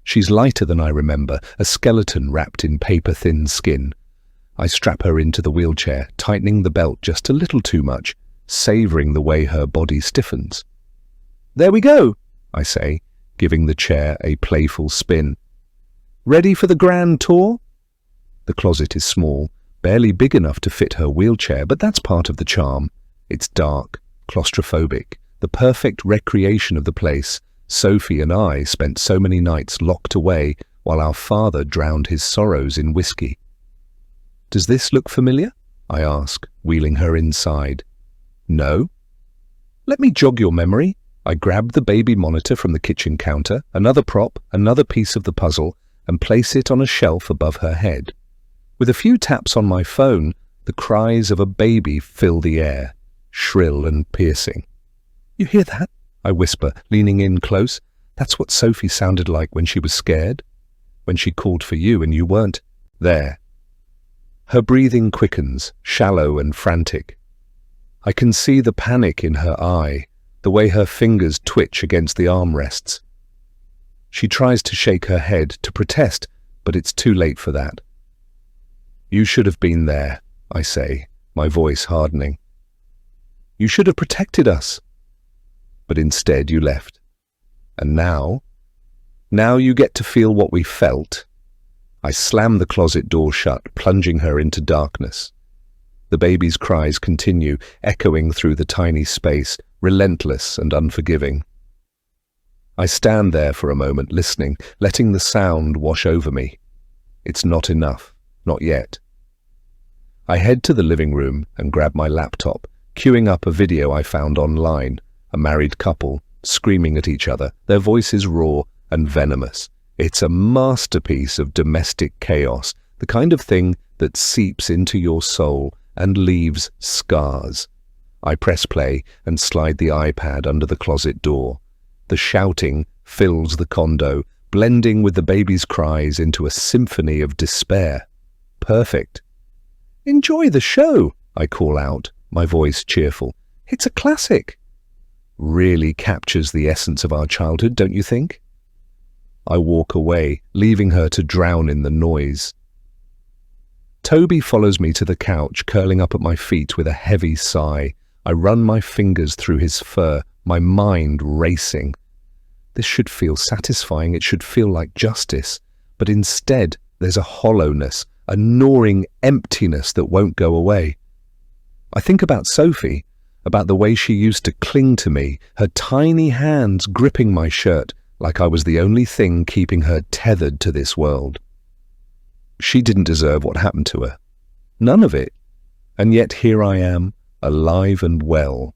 She's lighter than I remember, a skeleton wrapped in paper-thin skin. I strap her into the wheelchair, tightening the belt just a little too much, savouring the way her body stiffens. "There we go," I say, giving the chair a playful spin. "Ready for the grand tour?" The closet is small, barely big enough to fit her wheelchair, but that's part of the charm. It's dark, claustrophobic, the perfect recreation of the place. Sophie and I spent so many nights locked away while our father drowned his sorrows in whiskey. "Does this look familiar?" I ask, wheeling her inside. "No." "Let me jog your memory." I grab the baby monitor from the kitchen counter, another prop, another piece of the puzzle, and place it on a shelf above her head. With a few taps on my phone, the cries of a baby fill the air, shrill and piercing. "You hear that?" I whisper, leaning in close. "That's what Sophie sounded like when she was scared. When she called for you and you weren't there." Her breathing quickens, shallow and frantic. I can see the panic in her eye, the way her fingers twitch against the armrests. She tries to shake her head, to protest, but it's too late for that. "You should have been there," I say, my voice hardening. "You should have protected us. But instead you left. And now you get to feel what we felt." I slam the closet door shut, plunging her into darkness. The baby's cries continue, echoing through the tiny space, relentless and unforgiving. I stand there for a moment, listening, letting the sound wash over me. It's not enough, not yet. I head to the living room and grab my laptop, queuing up a video I found online. A married couple, screaming at each other, their voices raw and venomous. It's a masterpiece of domestic chaos, the kind of thing that seeps into your soul and leaves scars. I press play and slide the iPad under the closet door. The shouting fills the condo, blending with the baby's cries into a symphony of despair. Perfect. "Enjoy the show," I call out, my voice cheerful. "It's a classic." Really captures the essence of our childhood, don't you think? I walk away, leaving her to drown in the noise. Toby follows me to the couch, curling up at my feet with a heavy sigh. I run my fingers through his fur, my mind racing. This should feel satisfying, it should feel like justice, but instead there's a hollowness, a gnawing emptiness that won't go away. I think about Sophie, about the way she used to cling to me, her tiny hands gripping my shirt like I was the only thing keeping her tethered to this world. She didn't deserve what happened to her. None of it. And yet here I am, alive and well,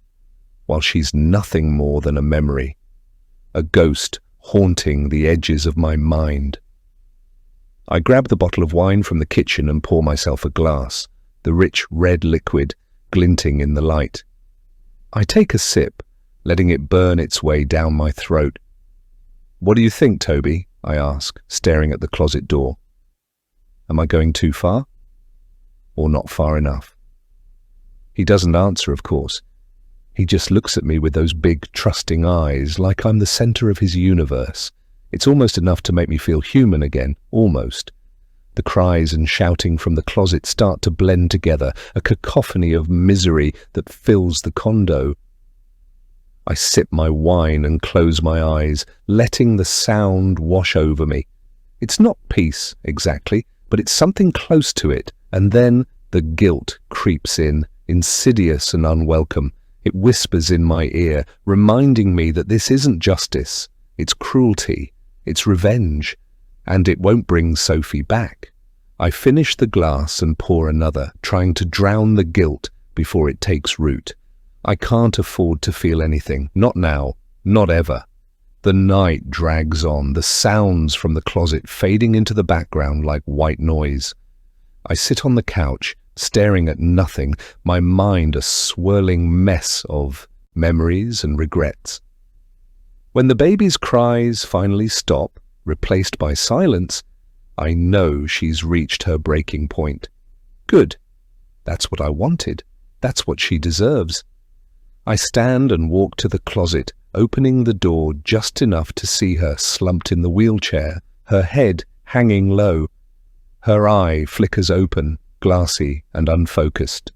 while she's nothing more than a memory, a ghost haunting the edges of my mind. I grab the bottle of wine from the kitchen and pour myself a glass, the rich red liquid glinting in the light. I take a sip, letting it burn its way down my throat. "What do you think, Toby?" I ask, staring at the closet door. Am I going too far? Or not far enough? He doesn't answer, of course. He just looks at me with those big, trusting eyes, like I'm the center of his universe. It's almost enough to make me feel human again, almost. The cries and shouting from the closet start to blend together, a cacophony of misery that fills the condo. I sip my wine and close my eyes, letting the sound wash over me. It's not peace, exactly, but it's something close to it, and then the guilt creeps in, insidious and unwelcome. It whispers in my ear, reminding me that this isn't justice, it's cruelty, it's revenge, and it won't bring Sophie back. I finish the glass and pour another, trying to drown the guilt before it takes root. I can't afford to feel anything, not now, not ever. The night drags on, the sounds from the closet fading into the background like white noise. I sit on the couch, staring at nothing, my mind a swirling mess of memories and regrets. When the baby's cries finally stop, replaced by silence, I know she's reached her breaking point. Good. That's what I wanted. That's what she deserves. I stand and walk to the closet, opening the door just enough to see her slumped in the wheelchair, her head hanging low. Her eye flickers open, glassy and unfocused.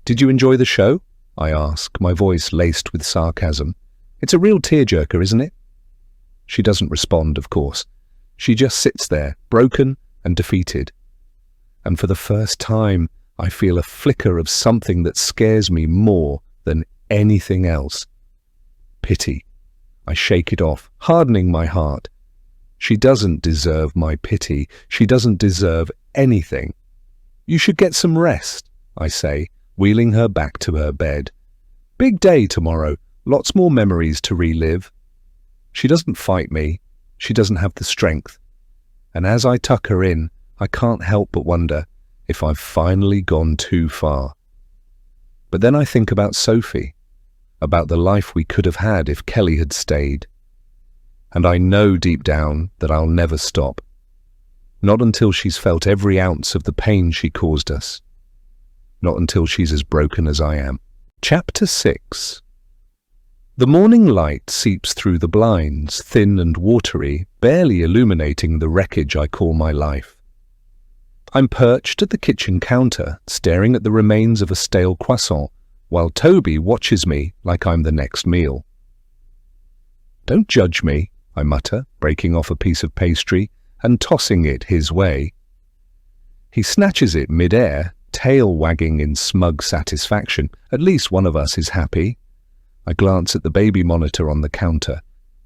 "Did you enjoy the show?" I ask, my voice laced with sarcasm. "It's a real tearjerker, isn't it?" She doesn't respond, of course. She just sits there, broken and defeated. And for the first time, I feel a flicker of something that scares me more than anything else. Pity. I shake it off, hardening my heart. She doesn't deserve my pity. She doesn't deserve anything. "You should get some rest," I say, wheeling her back to her bed. "Big day tomorrow, lots more memories to relive." She doesn't fight me. She doesn't have the strength. And as I tuck her in, I can't help but wonder if I've finally gone too far. But then I think about Sophie, about the life we could have had if Kelly had stayed. And I know deep down that I'll never stop. Not until she's felt every ounce of the pain she caused us. Not until she's as broken as I am. Chapter 6. The morning light seeps through the blinds, thin and watery, barely illuminating the wreckage I call my life. I'm perched at the kitchen counter, staring at the remains of a stale croissant, while Toby watches me like I'm the next meal. "Don't judge me," I mutter, breaking off a piece of pastry and tossing it his way. He snatches it mid-air, tail wagging in smug satisfaction. At least one of us is happy. I glance at the baby monitor on the counter.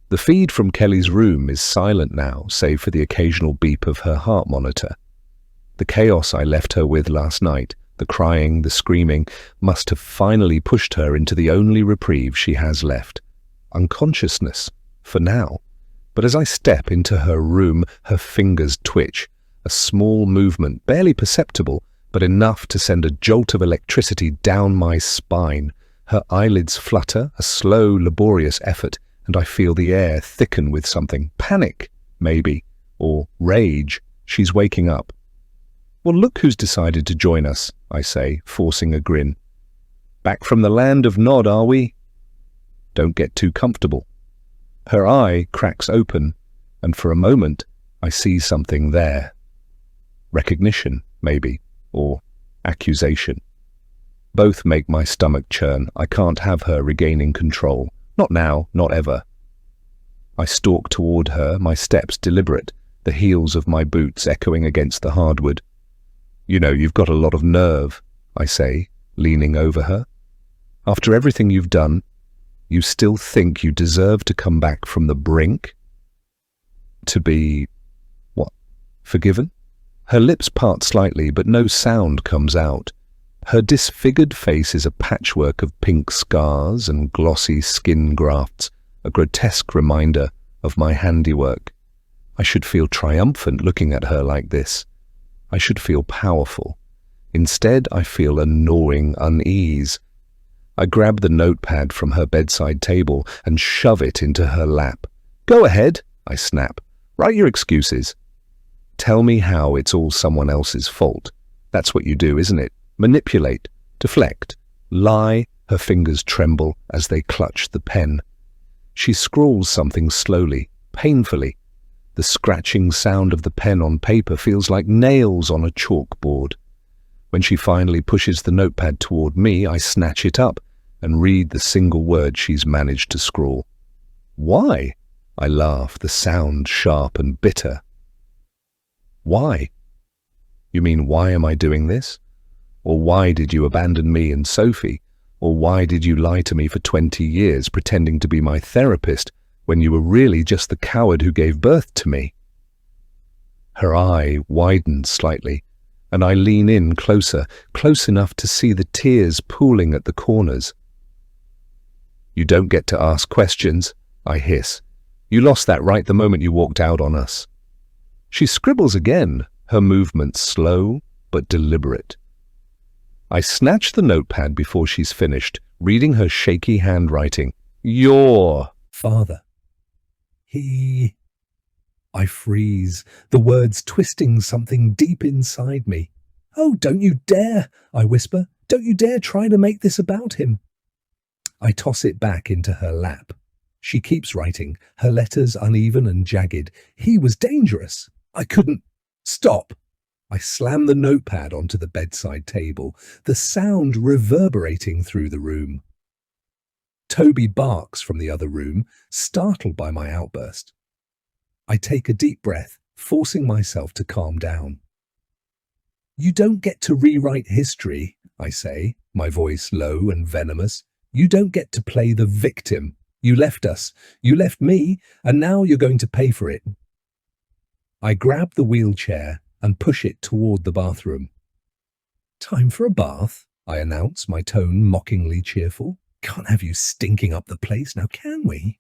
The feed from Kelly's room is silent now, save for the occasional beep of her heart monitor. The chaos I left her with last night, the crying, the screaming, must have finally pushed her into the only reprieve she has left. Unconsciousness, for now. But as I step into her room, her fingers twitch. A small movement, barely perceptible, but enough to send a jolt of electricity down my spine. Her eyelids flutter, a slow, laborious effort, and I feel the air thicken with something. Panic, maybe, or rage. She's waking up. "Well, look who's decided to join us," I say, forcing a grin. "Back from the land of Nod, are we?" Don't get too comfortable. Her eye cracks open, and for a moment I see something there. Recognition, maybe, or accusation. Both make my stomach churn. I can't have her regaining control. Not now, not ever. I stalk toward her, my steps deliberate, the heels of my boots echoing against the hardwood. "You know, you've got a lot of nerve," I say, leaning over her. "After everything you've done, you still think you deserve to come back from the brink? To be, what, forgiven?" Her lips part slightly, but no sound comes out. Her disfigured face is a patchwork of pink scars and glossy skin grafts, a grotesque reminder of my handiwork. I should feel triumphant looking at her like this. I should feel powerful. Instead, I feel a gnawing unease. I grab the notepad from her bedside table and shove it into her lap. "Go ahead," I snap. "Write your excuses. Tell me how it's all someone else's fault. That's what you do, isn't it? Manipulate, deflect, lie." Her fingers tremble as they clutch the pen. She scrawls something slowly, painfully. The scratching sound of the pen on paper feels like nails on a chalkboard. When she finally pushes the notepad toward me, I snatch it up and read the single word she's managed to scrawl. "Why?" I laugh, the sound sharp and bitter. "Why? You mean, why am I doing this? Or why did you abandon me and Sophie? Or why did you lie to me for 20 years pretending to be my therapist when you were really just the coward who gave birth to me?" Her eye widens slightly, and I lean in closer, close enough to see the tears pooling at the corners. "You don't get to ask questions," I hiss. "You lost that right the moment you walked out on us." She scribbles again, her movements slow but deliberate. I snatch the notepad before she's finished, reading her shaky handwriting. "Your father. He..." I freeze, the words twisting something deep inside me. "Oh, don't you dare," I whisper. "Don't you dare try to make this about him." I toss it back into her lap. She keeps writing, her letters uneven and jagged. "He was dangerous. I couldn't stop." I slam the notepad onto the bedside table, the sound reverberating through the room. Toby barks from the other room, startled by my outburst. I take a deep breath, forcing myself to calm down. "You don't get to rewrite history," I say, my voice low and venomous. "You don't get to play the victim. You left us, you left me, and now you're going to pay for it." I grab the wheelchair and push it toward the bathroom. "Time for a bath," I announce, my tone mockingly cheerful. "Can't have you stinking up the place now, can we?"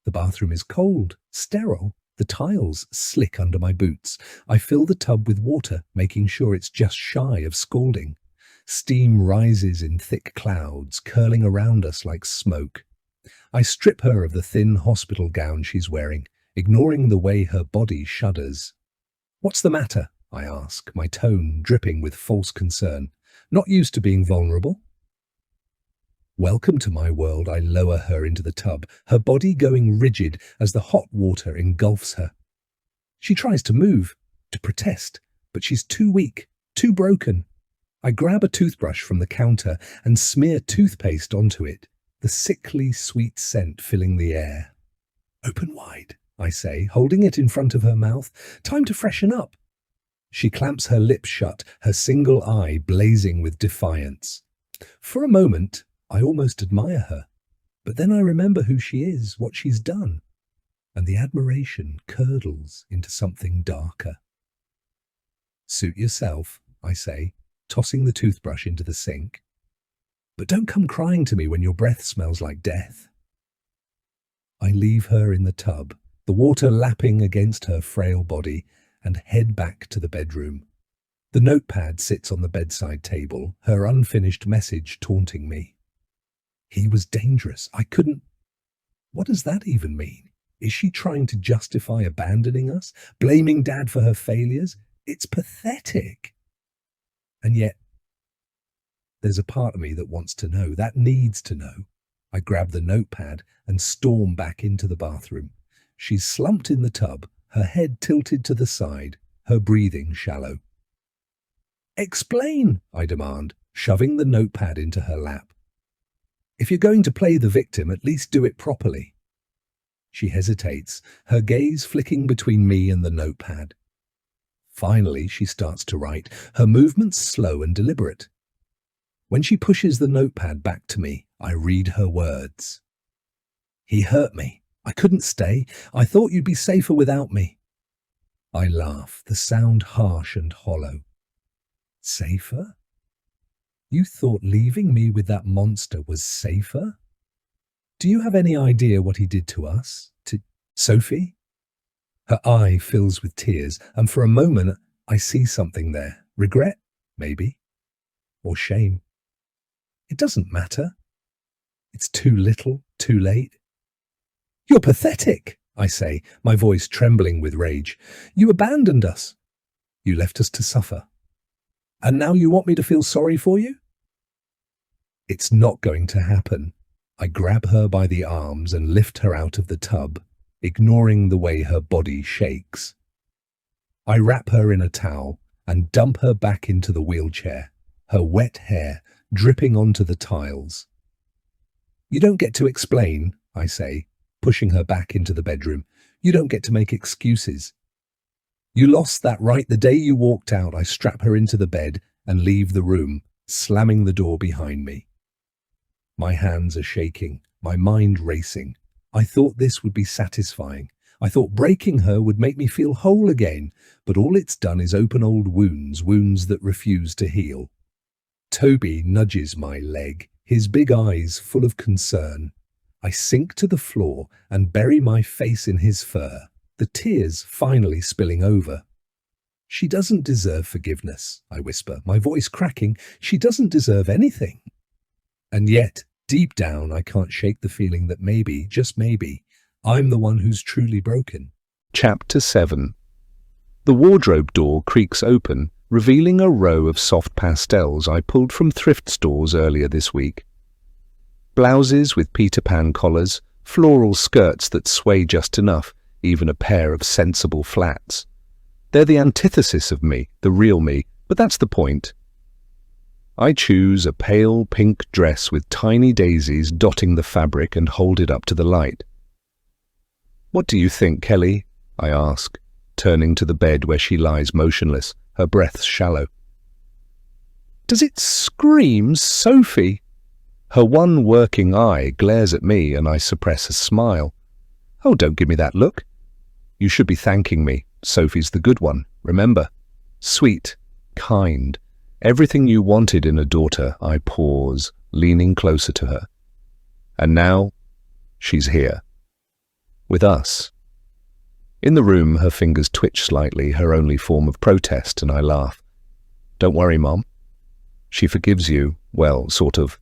The bathroom is cold, sterile, the tiles slick under my boots. I fill the tub with water, making sure it's just shy of scalding. Steam rises in thick clouds, curling around us like smoke. I strip her of the thin hospital gown she's wearing, ignoring the way her body shudders. "What's the matter?" I ask, my tone dripping with false concern. "Not used to being vulnerable?" Welcome to my world, I lower her into the tub, her body going rigid as the hot water engulfs her. She tries to move, to protest, but she's too weak, too broken. I grab a toothbrush from the counter and smear toothpaste onto it, the sickly sweet scent filling the air. "Open wide," I say, holding it in front of her mouth. "Time to freshen up." She clamps her lips shut, her single eye blazing with defiance. For a moment, I almost admire her, but then I remember who she is, what she's done, and the admiration curdles into something darker. "Suit yourself," I say, tossing the toothbrush into the sink. "But don't come crying to me when your breath smells like death." I leave her in the tub, the water lapping against her frail body, and head back to the bedroom. The notepad sits on the bedside table, her unfinished message taunting me. He was dangerous. I couldn't... What does that even mean? Is she trying to justify abandoning us? Blaming Dad for her failures? It's pathetic. And yet, there's a part of me that wants to know, that needs to know. I grab the notepad and storm back into the bathroom. She's slumped in the tub, her head tilted to the side, her breathing shallow. "Explain," I demand, shoving the notepad into her lap. "If you're going to play the victim, at least do it properly." She hesitates, her gaze flicking between me and the notepad. Finally, she starts to write, her movements slow and deliberate. When she pushes the notepad back to me, I read her words. "He hurt me. I couldn't stay. I thought you'd be safer without me." I laugh, the sound harsh and hollow. "Safer? You thought leaving me with that monster was safer? Do you have any idea what he did to us? To Sophie?" Her eye fills with tears, and for a moment I see something there. Regret, maybe. Or shame. It doesn't matter. It's too little, too late. "You're pathetic," I say, my voice trembling with rage. "You abandoned us. You left us to suffer. And now you want me to feel sorry for you?" It's not going to happen. I grab her by the arms and lift her out of the tub, ignoring the way her body shakes. I wrap her in a towel and dump her back into the wheelchair, her wet hair dripping onto the tiles. "You don't get to explain," I say, pushing her back into the bedroom. "You don't get to make excuses. You lost that right the day you walked out." I strap her into the bed and leave the room, slamming the door behind me. My hands are shaking, my mind racing. I thought this would be satisfying. I thought breaking her would make me feel whole again, but all it's done is open old wounds, wounds that refuse to heal. Toby nudges my leg, his big eyes full of concern. I sink to the floor and bury my face in his fur, the tears finally spilling over. "She doesn't deserve forgiveness," I whisper, my voice cracking. "She doesn't deserve anything." And yet, deep down, I can't shake the feeling that maybe, just maybe, I'm the one who's truly broken. Chapter 7. The wardrobe door creaks open, revealing a row of soft pastels I pulled from thrift stores earlier this week. Blouses with Peter Pan collars, floral skirts that sway just enough, even a pair of sensible flats. They're the antithesis of me, the real me, but that's the point. I choose a pale pink dress with tiny daisies dotting the fabric and hold it up to the light. "What do you think, Kelly?" I ask, turning to the bed where she lies motionless, her breath shallow. "Does it scream Sophie?" Her one working eye glares at me and I suppress a smile. "Oh, don't give me that look. You should be thanking me. Sophie's the good one, remember? Sweet, kind, everything you wanted in a daughter." I pause, leaning closer to her. And now, she's here. With us. In the room, her fingers twitch slightly, her only form of protest, and I laugh. "Don't worry, Mom. She forgives you, well, sort of."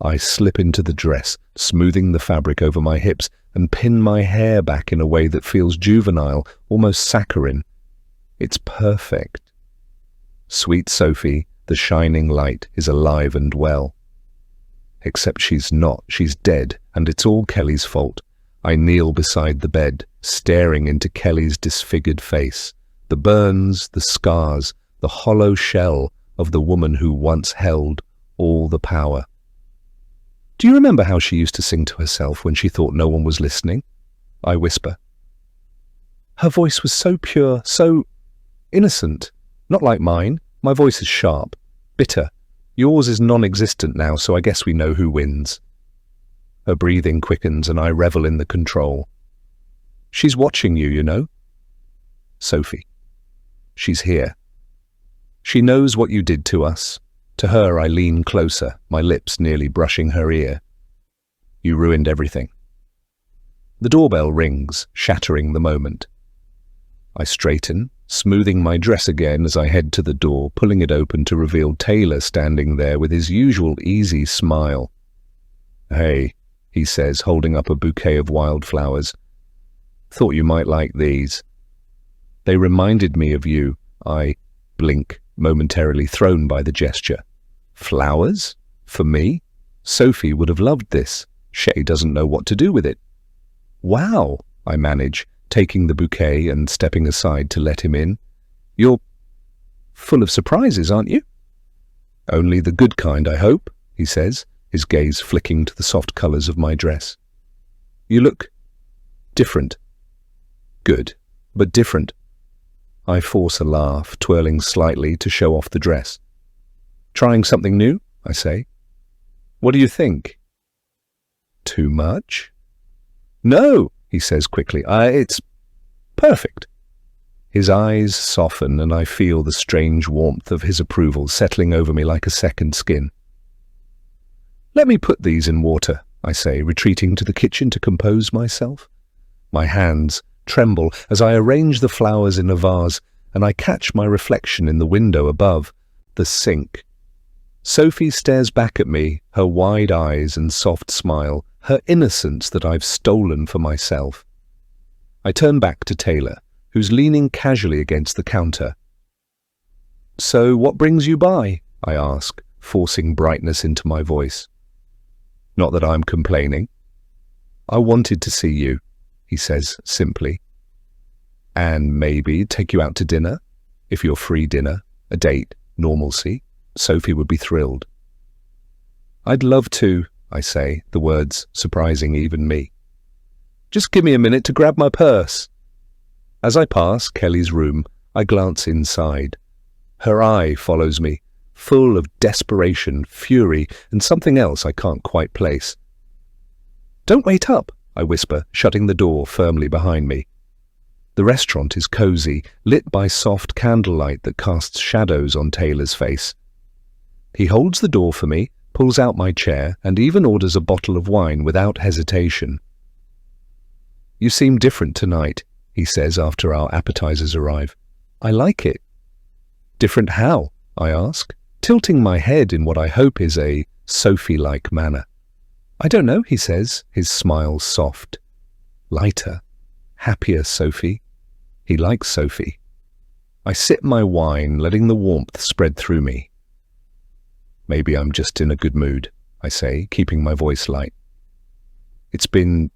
I slip into the dress, smoothing the fabric over my hips, and pin my hair back in a way that feels juvenile, almost saccharine. It's perfect. Sweet Sophie, the shining light, is alive and well. Except she's not. She's dead, and it's all Kelly's fault. I kneel beside the bed, staring into Kelly's disfigured face, the burns, the scars, the hollow shell of the woman who once held all the power. "Do you remember how she used to sing to herself when she thought no one was listening?" I whisper. "Her voice was so pure, so innocent. Not like mine. My voice is sharp, bitter. Yours is non-existent now, so I guess we know who wins." Her breathing quickens and I revel in the control. "She's watching you, you know. Sophie. She's here. She knows what you did to us." To her I lean closer, my lips nearly brushing her ear. "You ruined everything." The doorbell rings, shattering the moment. I straighten, smoothing my dress again as I head to the door, pulling it open to reveal Taylor standing there with his usual easy smile. "Hey," he says, holding up a bouquet of wildflowers. "Thought you might like these." They reminded me of you. I blink, momentarily thrown by the gesture. "Flowers? For me? Sophie would have loved this. Shae doesn't know what to do with it." "Wow," I manage, taking the bouquet and stepping aside to let him in. "You're full of surprises, aren't you?" "Only the good kind, I hope," he says, his gaze flicking to the soft colours of my dress. "You look different." "Good, but different." I force a laugh, twirling slightly to show off the dress. "Trying something new?" I say. "What do you think?" "Too much?" "No," he says quickly. It's perfect." His eyes soften and I feel the strange warmth of his approval settling over me like a second skin. "Let me put these in water," I say, retreating to the kitchen to compose myself. My hands tremble as I arrange the flowers in a vase, and I catch my reflection in the window above, the sink. Sophie stares back at me, her wide eyes and soft smile, her innocence that I've stolen for myself. I turn back to Taylor, who's leaning casually against the counter. "So what brings you by?" I ask, forcing brightness into my voice. "Not that I'm complaining." "I wanted to see you," he says simply. "And maybe take you out to dinner? If you're free dinner, a date, normalcy, Sophie would be thrilled." "I'd love to," I say, the words surprising even me. "Just give me a minute to grab my purse." As I pass Kelly's room, I glance inside. Her eye follows me, full of desperation, fury, and something else I can't quite place. "Don't wait up," I whisper, shutting the door firmly behind me. The restaurant is cozy, lit by soft candlelight that casts shadows on Taylor's face. He holds the door for me, pulls out my chair, and even orders a bottle of wine without hesitation. "You seem different tonight," he says after our appetizers arrive. "I like it." "Different how?" I ask, tilting my head in what I hope is a Sophie-like manner. "I don't know," he says, his smile soft. "Lighter. Happier Sophie. He likes Sophie. I sip my wine, letting the warmth spread through me. Maybe I'm just in a good mood, I say, keeping my voice light. It's been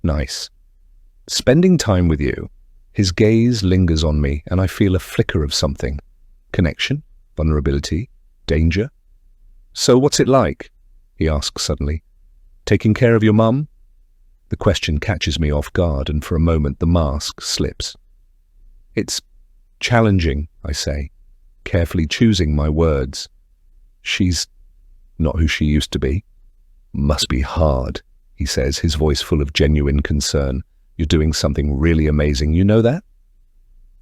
nice. Spending time with you. His gaze lingers on me, and I feel a flicker of something. Connection, vulnerability, danger. So what's it like? He asks suddenly. Taking care of your mum? The question catches me off guard, and for a moment the mask slips. It's challenging, I say, carefully choosing my words. She's not who she used to be. Must be hard, he says, his voice full of genuine concern. You're doing something really amazing, you know that?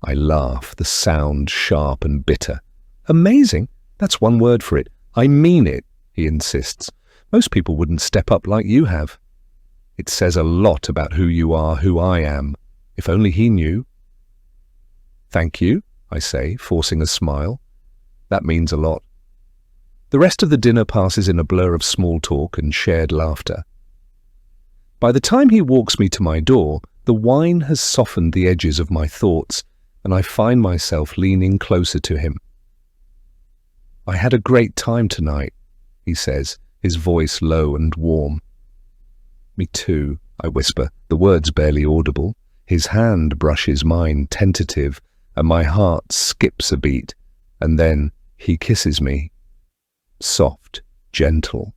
I laugh, the sound sharp and bitter. Amazing? That's one word for it. I mean it, he insists. Most people wouldn't step up like you have. It says a lot about who you are, who I am. If only he knew. Thank you, I say, forcing a smile. That means a lot. The rest of the dinner passes in a blur of small talk and shared laughter. By the time he walks me to my door, the wine has softened the edges of my thoughts, and I find myself leaning closer to him. I had a great time tonight, he says, his voice low and warm. Me too, I whisper, the words barely audible. His hand brushes mine, tentative, and my heart skips a beat, and then he kisses me. Soft, gentle.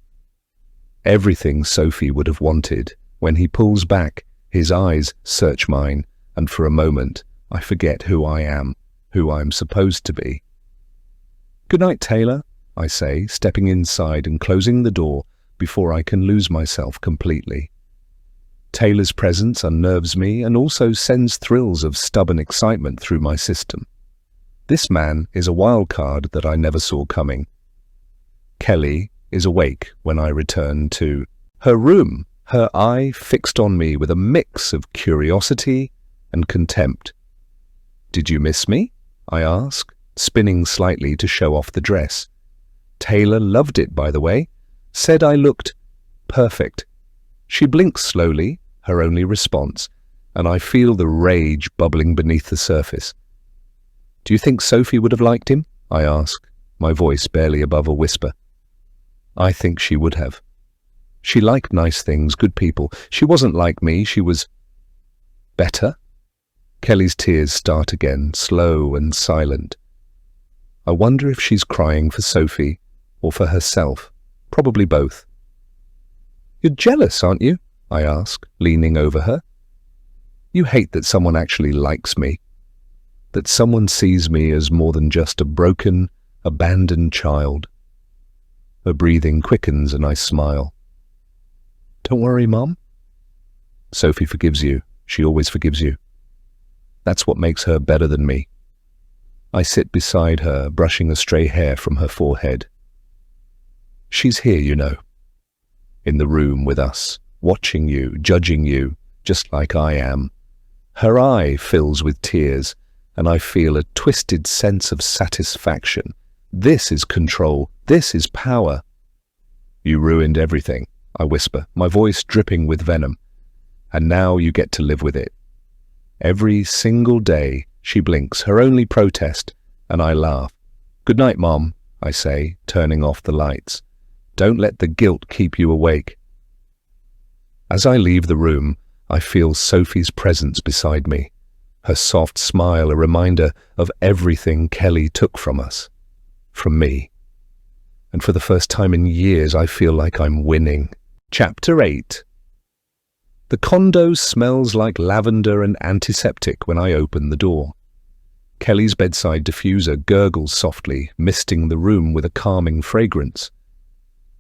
Everything Sophie would have wanted. When he pulls back, his eyes search mine, and for a moment I forget who I am, who I'm supposed to be. Good night, Taylor, I say, stepping inside and closing the door before I can lose myself completely. Taylor's presence unnerves me and also sends thrills of stubborn excitement through my system. This man is a wild card that I never saw coming. Kelly is awake when I return to her room, her eye fixed on me with a mix of curiosity and contempt. Did you miss me? I ask, spinning slightly to show off the dress. Taylor loved it, by the way, said I looked perfect. She blinks slowly, her only response, and I feel the rage bubbling beneath the surface. Do you think Sophie would have liked him? I ask, my voice barely above a whisper. I think she would have. She liked nice things, good people. She wasn't like me, she was better. Kelly's tears start again, slow and silent. I wonder if she's crying for Sophie or for herself. Probably both. You're jealous, aren't you? I ask, leaning over her. You hate that someone actually likes me, that someone sees me as more than just a broken, abandoned child. Her breathing quickens and I smile. Don't worry, Mum. Sophie forgives you. She always forgives you. That's what makes her better than me. I sit beside her, brushing a stray hair from her forehead. She's here, you know, in the room with us, watching you, judging you, just like I am. Her eye fills with tears, and I feel a twisted sense of satisfaction. This is control. This is power. You ruined everything, I whisper, my voice dripping with venom. And now you get to live with it. Every single day, she blinks, her only protest, and I laugh. Good night, Mom, I say, turning off the lights. Don't let the guilt keep you awake. As I leave the room, I feel Sophie's presence beside me, her soft smile a reminder of everything Kelly took from us, from me. And for the first time in years, I feel like I'm winning. Chapter 8. The condo smells like lavender and antiseptic when I open the door. Kelly's bedside diffuser gurgles softly, misting the room with a calming fragrance.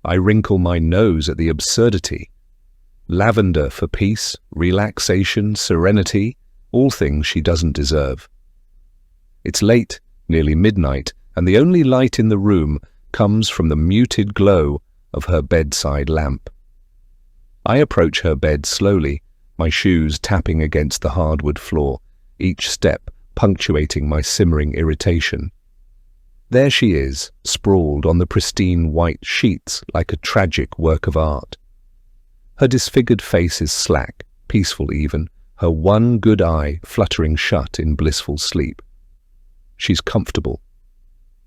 I wrinkle my nose at the absurdity. Lavender for peace, relaxation, serenity, all things she doesn't deserve. It's late, nearly midnight, and the only light in the room comes from the muted glow of her bedside lamp. I approach her bed slowly, my shoes tapping against the hardwood floor, each step punctuating my simmering irritation. There she is, sprawled on the pristine white sheets like a tragic work of art. Her disfigured face is slack, peaceful even, her one good eye fluttering shut in blissful sleep. She's comfortable.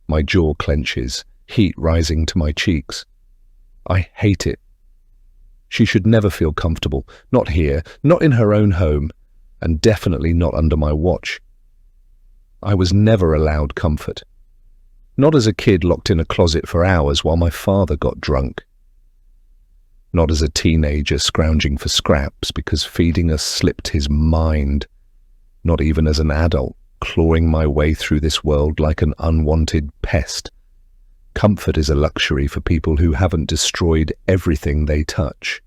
My jaw clenches, heat rising to my cheeks. I hate it. She should never feel comfortable, not here, not in her own home, and definitely not under my watch. I was never allowed comfort. Not as a kid locked in a closet for hours while my father got drunk. Not as a teenager scrounging for scraps because feeding us slipped his mind. Not even as an adult clawing my way through this world like an unwanted pest. Comfort is a luxury for people who haven't destroyed everything they touch.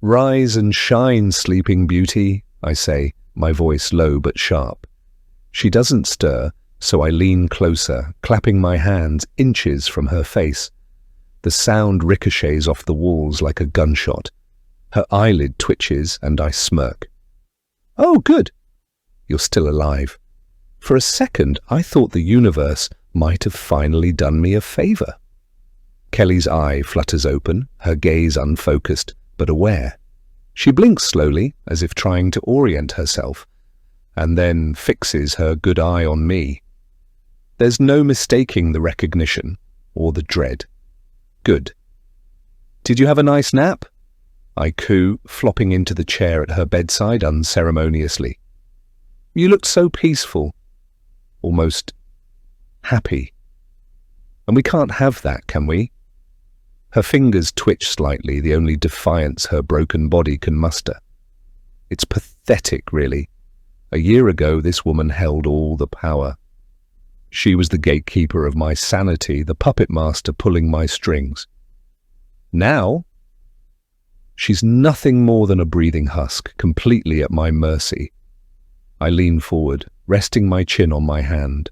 Rise and shine, sleeping beauty, I say, my voice low but sharp. She doesn't stir, so I lean closer, clapping my hands inches from her face. The sound ricochets off the walls like a gunshot. Her eyelid twitches and I smirk. Oh, good. You're still alive. For a second, I thought the universe might have finally done me a favor. Kelly's eye flutters open, her gaze unfocused, but aware. She blinks slowly, as if trying to orient herself, and then fixes her good eye on me. There's no mistaking the recognition or the dread. Good. Did you have a nice nap? I coo, flopping into the chair at her bedside unceremoniously. You looked so peaceful, almost happy. And we can't have that, can we? Her fingers twitch slightly, the only defiance her broken body can muster. It's pathetic, really. A year ago, this woman held all the power. She was the gatekeeper of my sanity, the puppet master pulling my strings. Now, she's nothing more than a breathing husk, completely at my mercy. I lean forward, resting my chin on my hand.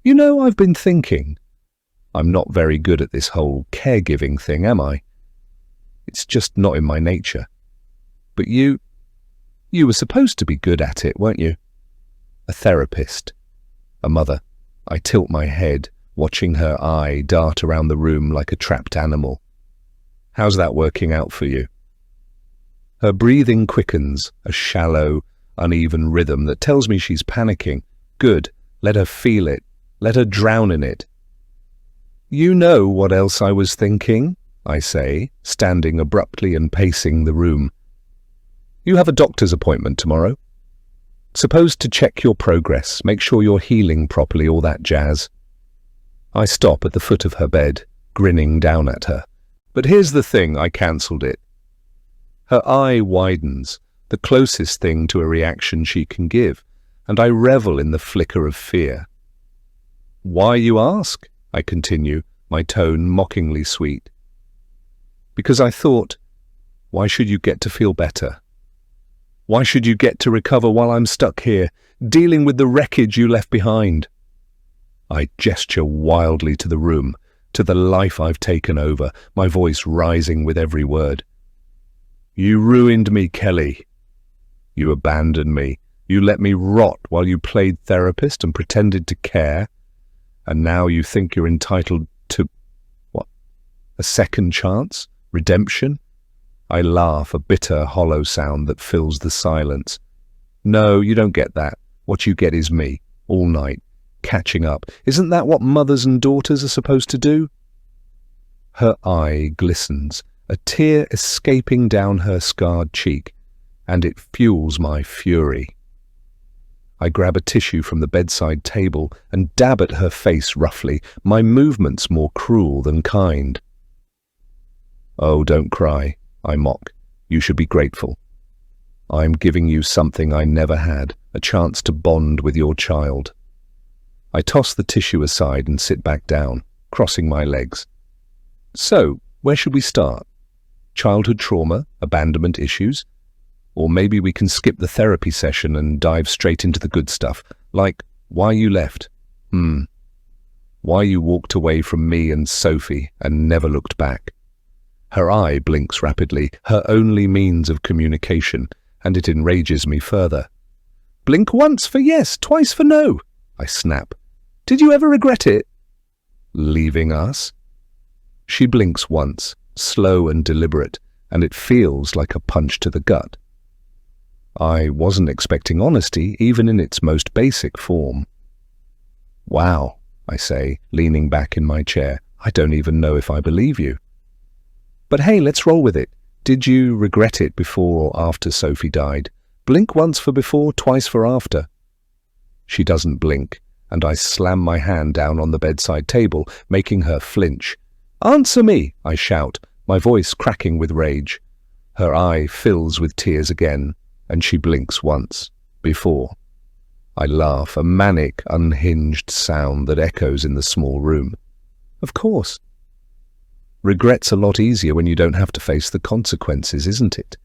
You know, I've been thinking. I'm not very good at this whole caregiving thing, am I? It's just not in my nature. But you were supposed to be good at it, weren't you? A therapist. A mother. I tilt my head, watching her eye dart around the room like a trapped animal. How's that working out for you? Her breathing quickens, a shallow, uneven rhythm that tells me she's panicking. Good. Let her feel it. Let her drown in it. You know what else I was thinking, I say, standing abruptly and pacing the room. You have a doctor's appointment tomorrow. Supposed to check your progress, make sure you're healing properly, all that jazz. I stop at the foot of her bed, grinning down at her. But here's the thing, I cancelled it. Her eye widens, the closest thing to a reaction she can give, and I revel in the flicker of fear. Why, you ask? I continue, my tone mockingly sweet. Because I thought, why should you get to feel better? Why should you get to recover while I'm stuck here, dealing with the wreckage you left behind? I gesture wildly to the room, to the life I've taken over, my voice rising with every word. You ruined me, Kelly. You abandoned me. You let me rot while you played therapist and pretended to care. And now you think you're entitled to, what, a second chance? Redemption? I laugh, a bitter, hollow sound that fills the silence. No, you don't get that. What you get is me, all night, catching up. Isn't that what mothers and daughters are supposed to do? Her eye glistens, a tear escaping down her scarred cheek, and it fuels my fury. I grab a tissue from the bedside table and dab at her face roughly, my movements more cruel than kind. Oh, don't cry, I mock. You should be grateful. I'm giving you something I never had, a chance to bond with your child. I toss the tissue aside and sit back down, crossing my legs. So, where should we start? Childhood trauma, abandonment issues? Or maybe we can skip the therapy session and dive straight into the good stuff, like why you left. Why you walked away from me and Sophie and never looked back. Her eye blinks rapidly, her only means of communication, and it enrages me further. Blink once for yes, twice for no, I snap. Did you ever regret it? Leaving us? She blinks once, slow and deliberate, and it feels like a punch to the gut. I wasn't expecting honesty, even in its most basic form. "Wow," I say, leaning back in my chair. "I don't even know if I believe you. But hey, let's roll with it. Did you regret it before or after Sophie died? Blink once for before, twice for after." She doesn't blink, and I slam my hand down on the bedside table, making her flinch. "Answer me!" I shout, my voice cracking with rage. Her eye fills with tears again, and she blinks once. Before. I laugh, a manic, unhinged sound that echoes in the small room. "Of course. Regret's a lot easier when you don't have to face the consequences, isn't it?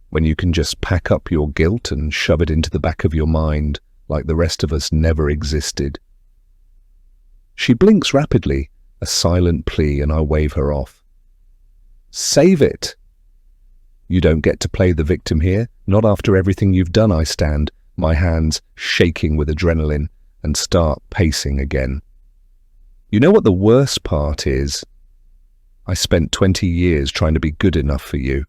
When you can just pack up your guilt and shove it into the back of your mind, like the rest of us never existed." She blinks rapidly, a silent plea, and I wave her off. "Save it!" "You don't get to play the victim here, not after everything you've done," I stand, my hands shaking with adrenaline, and start pacing again. "You know what the worst part is? I spent 20 years trying to be good enough for you,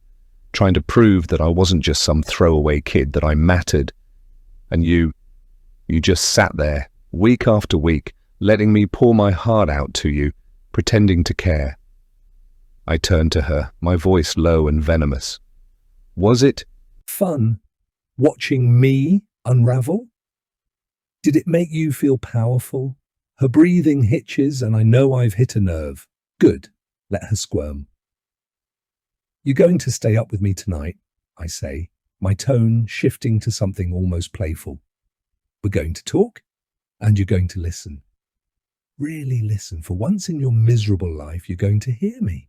trying to prove that I wasn't just some throwaway kid, that I mattered. And you just sat there, week after week, letting me pour my heart out to you, pretending to care." I turn to her, my voice low and venomous. "Was it fun watching me unravel? Did it make you feel powerful? Her breathing hitches, and I know I've hit a nerve. Good, let her squirm." "You going to stay up with me tonight?" I say, my tone shifting to something almost playful. "We're going to talk, and you're going to listen. Really listen. For once in your miserable life, you're going to hear me."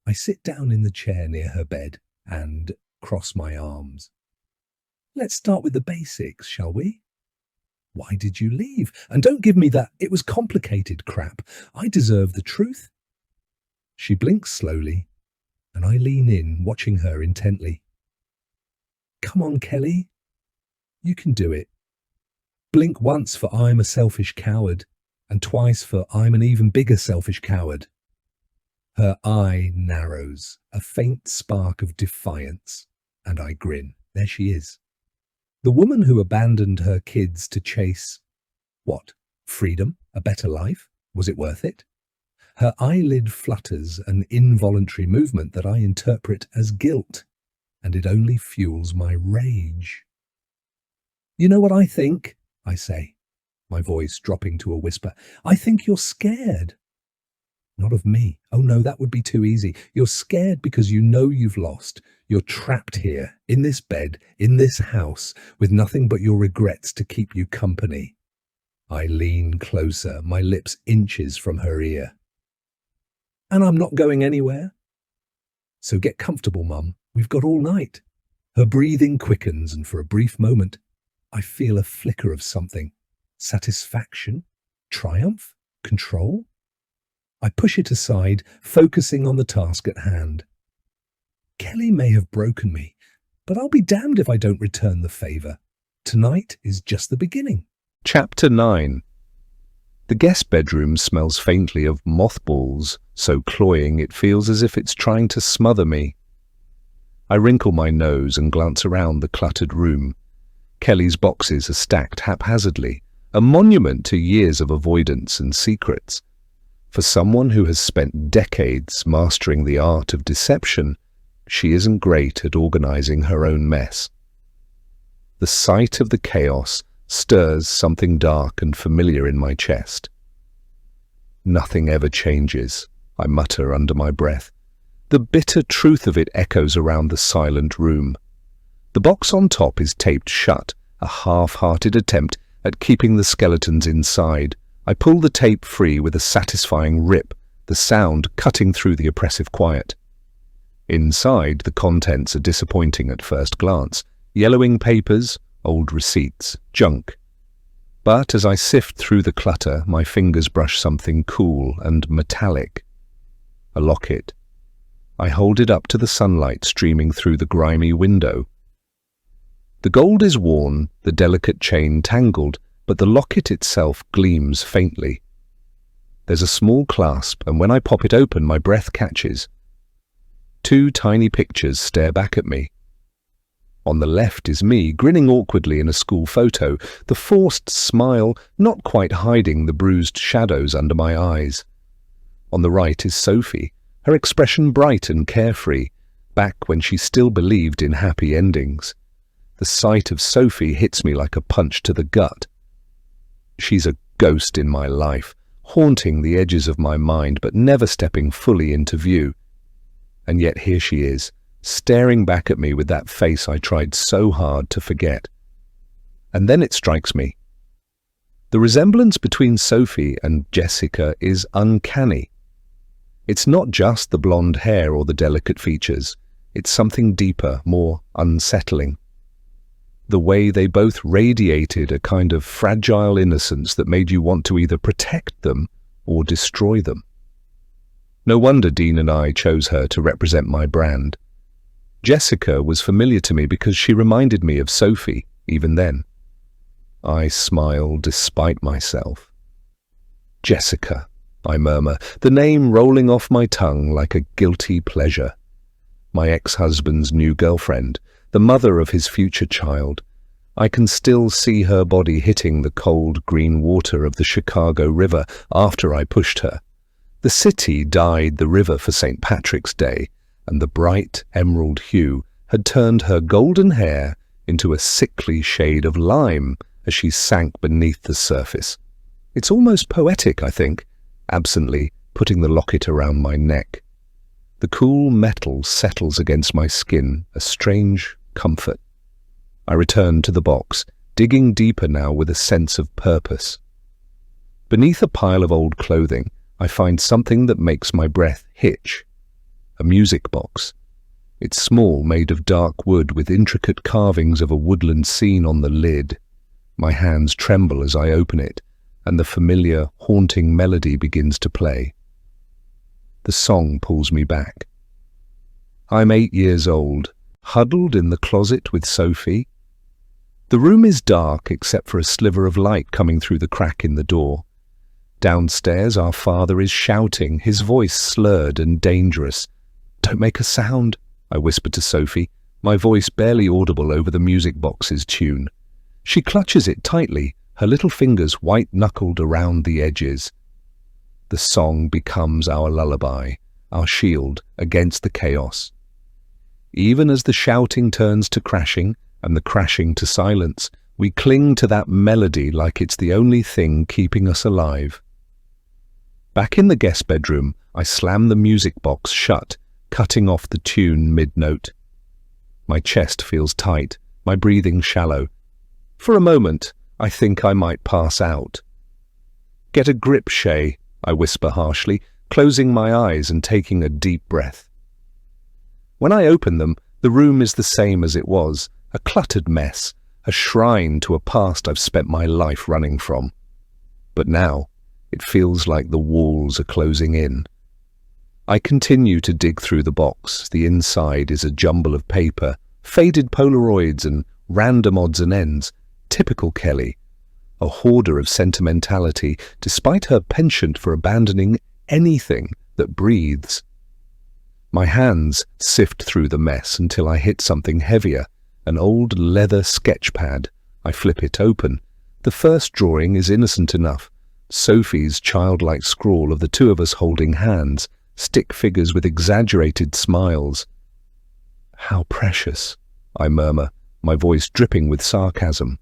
I sit down in the chair near her bed and cross my arms. "Let's start with the basics, shall we? Why did you leave? And don't give me that 'it was complicated' crap. I deserve the truth." She blinks slowly, and I lean in, watching her intently. "Come on, Kelly. You can do it. Blink once for 'I'm a selfish coward,' and twice for 'I'm an even bigger selfish coward.'" Her eye narrows, a faint spark of defiance, and I grin. There she is. The woman who abandoned her kids to chase, what? Freedom? A better life? Was it worth it? Her eyelid flutters, an involuntary movement that I interpret as guilt, and it only fuels my rage. "You know what I think?" I say, my voice dropping to a whisper. "I think you're scared." "Not of me. Oh no, that would be too easy. You're scared because you know you've lost. You're trapped here, in this bed, in this house, with nothing but your regrets to keep you company." I lean closer, my lips inches from her ear. "And I'm not going anywhere. So get comfortable, Mum. We've got all night." Her breathing quickens, and for a brief moment, I feel a flicker of something. Satisfaction? Triumph? Control? I push it aside, focusing on the task at hand. Kelly may have broken me, but I'll be damned if I don't return the favour. Tonight is just the beginning. Chapter 9. The guest bedroom smells faintly of mothballs, so cloying it feels as if it's trying to smother me. I wrinkle my nose and glance around the cluttered room. Kelly's boxes are stacked haphazardly, a monument to years of avoidance and secrets. For someone who has spent decades mastering the art of deception, she isn't great at organizing her own mess. The sight of the chaos stirs something dark and familiar in my chest. "Nothing ever changes," I mutter under my breath. The bitter truth of it echoes around the silent room. The box on top is taped shut, a half-hearted attempt at keeping the skeletons inside. I pull the tape free with a satisfying rip, the sound cutting through the oppressive quiet. Inside, the contents are disappointing at first glance. Yellowing papers, old receipts, junk. But as I sift through the clutter, my fingers brush something cool and metallic. A locket. I hold it up to the sunlight streaming through the grimy window. The gold is worn, the delicate chain tangled, but the locket itself gleams faintly. There's a small clasp, and when I pop it open, my breath catches. Two tiny pictures stare back at me. On the left is me, grinning awkwardly in a school photo, the forced smile not quite hiding the bruised shadows under my eyes. On the right is Sophie, her expression bright and carefree, back when she still believed in happy endings. The sight of Sophie hits me like a punch to the gut. She's a ghost in my life, haunting the edges of my mind but never stepping fully into view. And yet here she is, staring back at me with that face I tried so hard to forget. And then it strikes me. The resemblance between Sophie and Jessica is uncanny. It's not just the blonde hair or the delicate features. It's something deeper, more unsettling. The way they both radiated a kind of fragile innocence that made you want to either protect them or destroy them. No wonder Dean and I chose her to represent my brand. Jessica was familiar to me because she reminded me of Sophie, even then. I smiled despite myself. Jessica, I murmur, the name rolling off my tongue like a guilty pleasure. My ex-husband's new girlfriend, the mother of his future child. I can still see her body hitting the cold green water of the Chicago River after I pushed her. The city dyed the river for St. Patrick's Day, and the bright emerald hue had turned her golden hair into a sickly shade of lime as she sank beneath the surface. It's almost poetic, I think, absently putting the locket around my neck. The cool metal settles against my skin, a strange comfort. I return to the box, digging deeper now with a sense of purpose. Beneath a pile of old clothing, I find something that makes my breath hitch. A music box. It's small, made of dark wood with intricate carvings of a woodland scene on the lid. My hands tremble as I open it, and the familiar, haunting melody begins to play. The song pulls me back. I'm 8 years old, huddled in the closet with Sophie. The room is dark except for a sliver of light coming through the crack in the door. Downstairs, our father is shouting, his voice slurred and dangerous. "Don't make a sound," I whisper to Sophie, my voice barely audible over the music box's tune. She clutches it tightly, her little fingers white-knuckled around the edges. The song becomes our lullaby, our shield against the chaos. Even as the shouting turns to crashing and the crashing to silence, we cling to that melody like it's the only thing keeping us alive. Back in the guest bedroom, I slam the music box shut, cutting off the tune mid-note. My chest feels tight, my breathing shallow. For a moment, I think I might pass out. "Get a grip, Shae," I whisper harshly, closing my eyes and taking a deep breath. When I open them, the room is the same as it was, a cluttered mess, a shrine to a past I've spent my life running from. But now, it feels like the walls are closing in. I continue to dig through the box. The inside is a jumble of paper, faded Polaroids and random odds and ends. Typical Kelly, a hoarder of sentimentality, despite her penchant for abandoning anything that breathes. My hands sift through the mess until I hit something heavier, an old leather sketch pad. I flip it open. The first drawing is innocent enough. Sophie's childlike scrawl of the two of us holding hands, stick figures with exaggerated smiles. "How precious," I murmur, my voice dripping with sarcasm.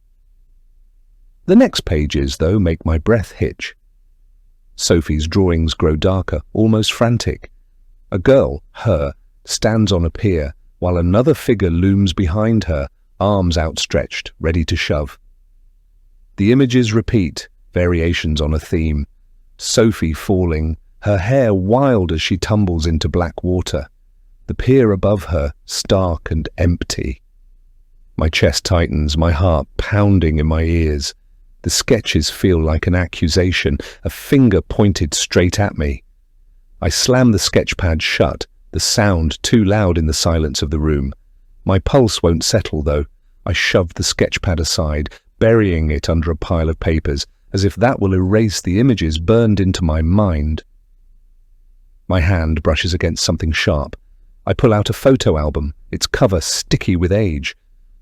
The next pages, though, make my breath hitch. Sophie's drawings grow darker, almost frantic. A girl, her, stands on a pier, while another figure looms behind her, arms outstretched, ready to shove. The images repeat, variations on a theme. Sophie falling, her hair wild as she tumbles into black water. The pier above her, stark and empty. My chest tightens, my heart pounding in my ears. The sketches feel like an accusation, a finger pointed straight at me. I slam the sketchpad shut, the sound too loud in the silence of the room. My pulse won't settle, though. I shove the sketchpad aside, burying it under a pile of papers, as if that will erase the images burned into my mind. My hand brushes against something sharp. I pull out a photo album, its cover sticky with age.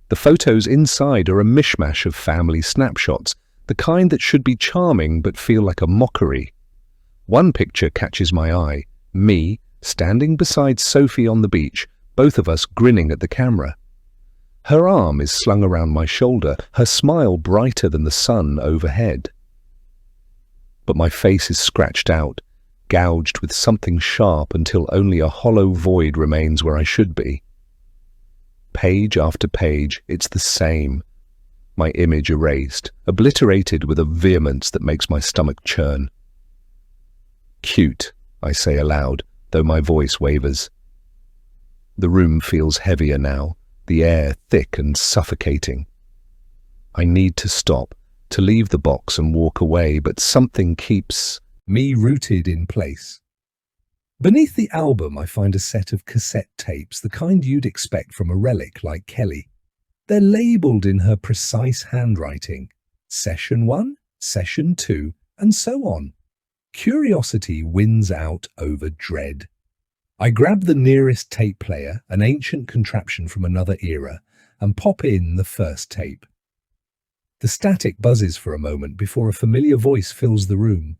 The photos inside are a mishmash of family snapshots, the kind that should be charming but feel like a mockery. One picture catches my eye, me, standing beside Sophie on the beach, both of us grinning at the camera. Her arm is slung around my shoulder, her smile brighter than the sun overhead. But my face is scratched out, gouged with something sharp until only a hollow void remains where I should be. Page after page, it's the same. My image erased, obliterated with a vehemence that makes my stomach churn. Cute, I say aloud, though my voice wavers. The room feels heavier now, the air thick and suffocating. I need to stop, to leave the box and walk away, but something keeps me rooted in place. Beneath the album, I find a set of cassette tapes, the kind you'd expect from a relic like Kelly. They're labelled in her precise handwriting. Session 1, Session 2, and so on. Curiosity wins out over dread. I grab the nearest tape player, an ancient contraption from another era, and pop in the first tape. The static buzzes for a moment before a familiar voice fills the room.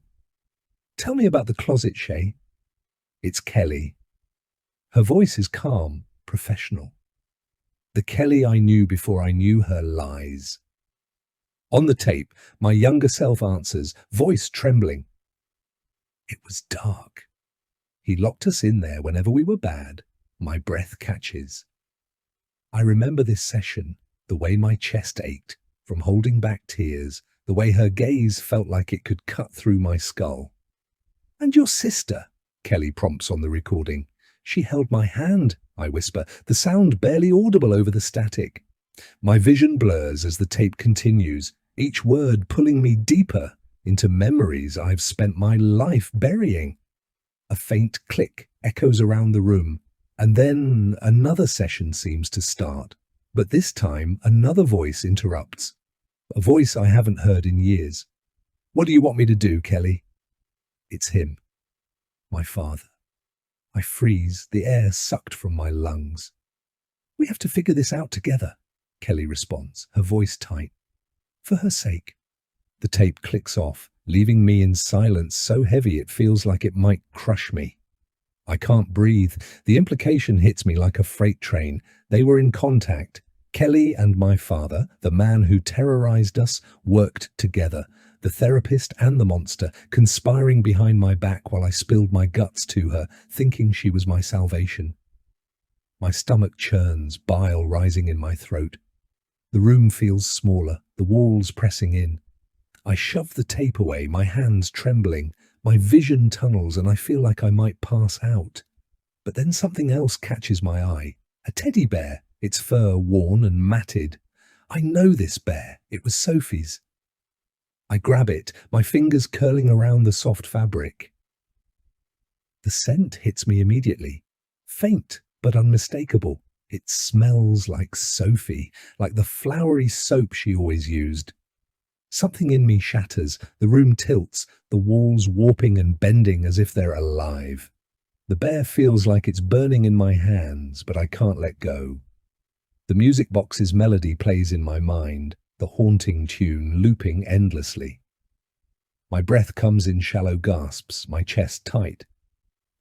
"Tell me about the closet, Shae." It's Kelly. Her voice is calm, professional. The Kelly I knew before I knew her lies. On the tape, my younger self answers, voice trembling. "It was dark. He locked us in there whenever we were bad." My breath catches. I remember this session, the way my chest ached from holding back tears, the way her gaze felt like it could cut through my skull. "And your sister?" Kelly prompts on the recording. "She held my hand," I whisper, the sound barely audible over the static. My vision blurs as the tape continues, each word pulling me deeper into memories I've spent my life burying. A faint click echoes around the room, and then another session seems to start. But this time, another voice interrupts. A voice I haven't heard in years. "What do you want me to do, Kelly?" It's him. My father. I freeze, the air sucked from my lungs. "We have to figure this out together," Kelly responds, her voice tight. "For her sake." The tape clicks off, leaving me in silence so heavy it feels like it might crush me. I can't breathe. The implication hits me like a freight train. They were in contact. Kelly and my father, the man who terrorized us, worked together. The therapist and the monster, conspiring behind my back while I spilled my guts to her, thinking she was my salvation. My stomach churns, bile rising in my throat. The room feels smaller, the walls pressing in. I shove the tape away, my hands trembling. My vision tunnels and I feel like I might pass out. But then something else catches my eye. A teddy bear, its fur worn and matted. I know this bear. It was Sophie's. I grab it, my fingers curling around the soft fabric. The scent hits me immediately. Faint, but unmistakable. It smells like Sophie, like the flowery soap she always used. Something in me shatters, the room tilts, the walls warping and bending as if they're alive. The bear feels like it's burning in my hands, but I can't let go. The music box's melody plays in my mind, the haunting tune looping endlessly. My breath comes in shallow gasps, my chest tight.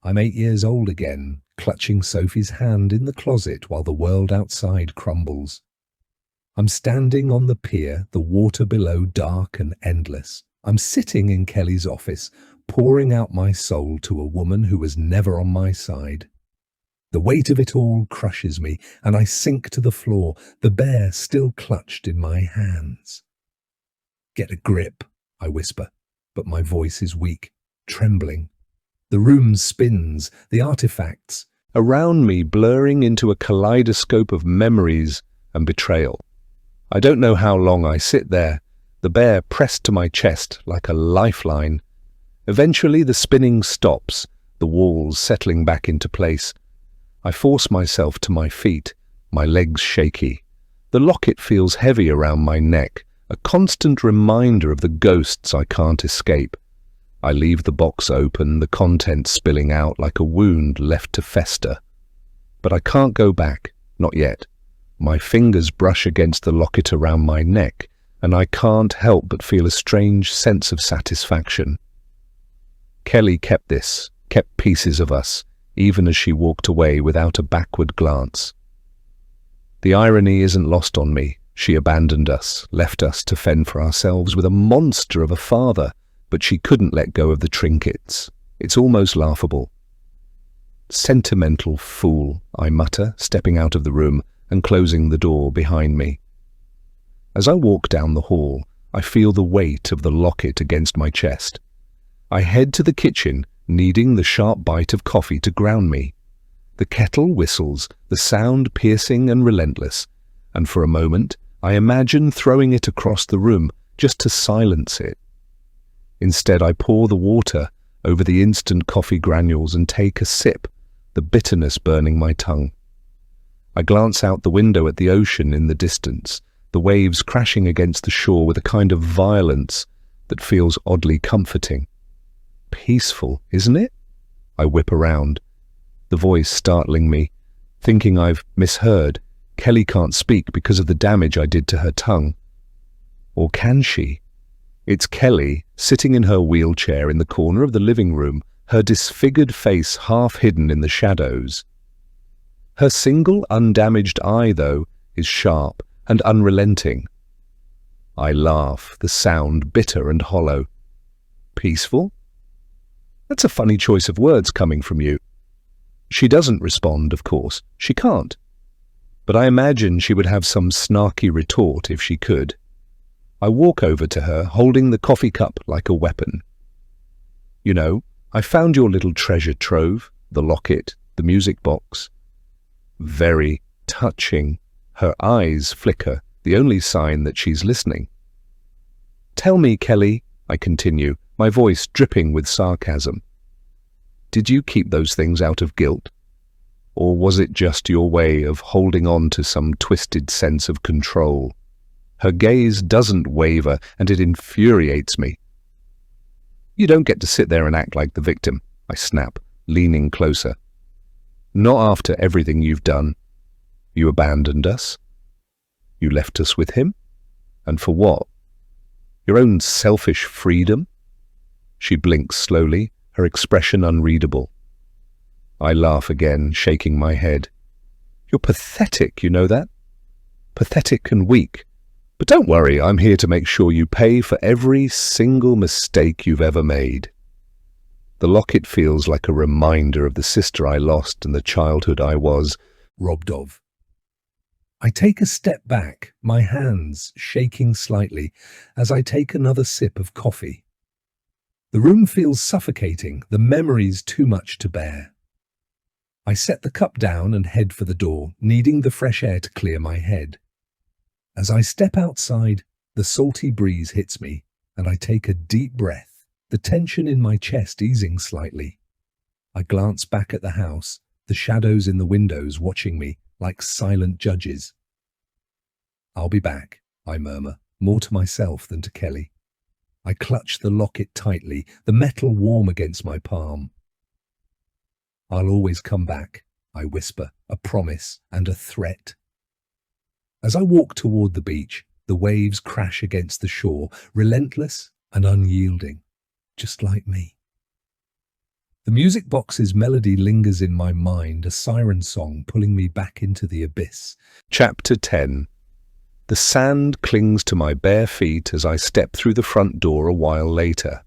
I'm 8 years old again, clutching Sophie's hand in the closet while the world outside crumbles. I'm standing on the pier, the water below dark and endless. I'm sitting in Kelly's office, pouring out my soul to a woman who was never on my side. The weight of it all crushes me, and I sink to the floor, the bear still clutched in my hands. "Get a grip," I whisper, but my voice is weak, trembling. The room spins, the artifacts around me blurring into a kaleidoscope of memories and betrayal. I don't know how long I sit there, the bear pressed to my chest like a lifeline. Eventually the spinning stops, the walls settling back into place. I force myself to my feet, my legs shaky. The locket feels heavy around my neck, a constant reminder of the ghosts I can't escape. I leave the box open, the contents spilling out like a wound left to fester. But I can't go back, not yet. My fingers brush against the locket around my neck, and I can't help but feel a strange sense of satisfaction. Kelly kept pieces of us, even as she walked away without a backward glance. The irony isn't lost on me. She abandoned us, left us to fend for ourselves with a monster of a father, but she couldn't let go of the trinkets. It's almost laughable. "Sentimental fool," I mutter, stepping out of the room and closing the door behind me. As I walk down the hall, I feel the weight of the locket against my chest. I head to the kitchen, needing the sharp bite of coffee to ground me. The kettle whistles, the sound piercing and relentless, and for a moment I imagine throwing it across the room just to silence it. Instead, I pour the water over the instant coffee granules and take a sip, the bitterness burning my tongue. I glance out the window at the ocean in the distance, the waves crashing against the shore with a kind of violence that feels oddly comforting. Peaceful, isn't it? I whip around, the voice startling me, thinking I've misheard. Kelly can't speak because of the damage I did to her tongue. Or can she? It's Kelly, sitting in her wheelchair in the corner of the living room, her disfigured face half hidden in the shadows. Her single undamaged eye, though, is sharp and unrelenting. I laugh, the sound bitter and hollow. Peaceful? That's a funny choice of words coming from you. She doesn't respond, of course. She can't. But I imagine she would have some snarky retort if she could. I walk over to her, holding the coffee cup like a weapon. "You know, I found your little treasure trove, the locket, the music box." Very touching. Her eyes flicker, the only sign that she's listening. "Tell me, Kelly," I continue, my voice dripping with sarcasm. "Did you keep those things out of guilt? Or was it just your way of holding on to some twisted sense of control?" Her gaze doesn't waver, and it infuriates me. "You don't get to sit there and act like the victim," I snap, leaning closer. "Not after everything you've done. You abandoned us. You left us with him. And for what? Your own selfish freedom?" She blinks slowly, her expression unreadable. I laugh again, shaking my head. "You're pathetic, you know that? Pathetic and weak. But don't worry, I'm here to make sure you pay for every single mistake you've ever made." The locket feels like a reminder of the sister I lost and the childhood I was robbed of. I take a step back, my hands shaking slightly as I take another sip of coffee. The room feels suffocating, the memories too much to bear. I set the cup down and head for the door, needing the fresh air to clear my head. As I step outside, the salty breeze hits me, and I take a deep breath, the tension in my chest easing slightly. I glance back at the house, the shadows in the windows watching me like silent judges. "I'll be back," I murmur, more to myself than to Kelly. I clutch the locket tightly, the metal warm against my palm. "I'll always come back," I whisper, a promise and a threat. As I walk toward the beach, the waves crash against the shore, relentless and unyielding, just like me. The music box's melody lingers in my mind, a siren song pulling me back into the abyss. Chapter 10. The sand clings to my bare feet as I step through the front door a while later.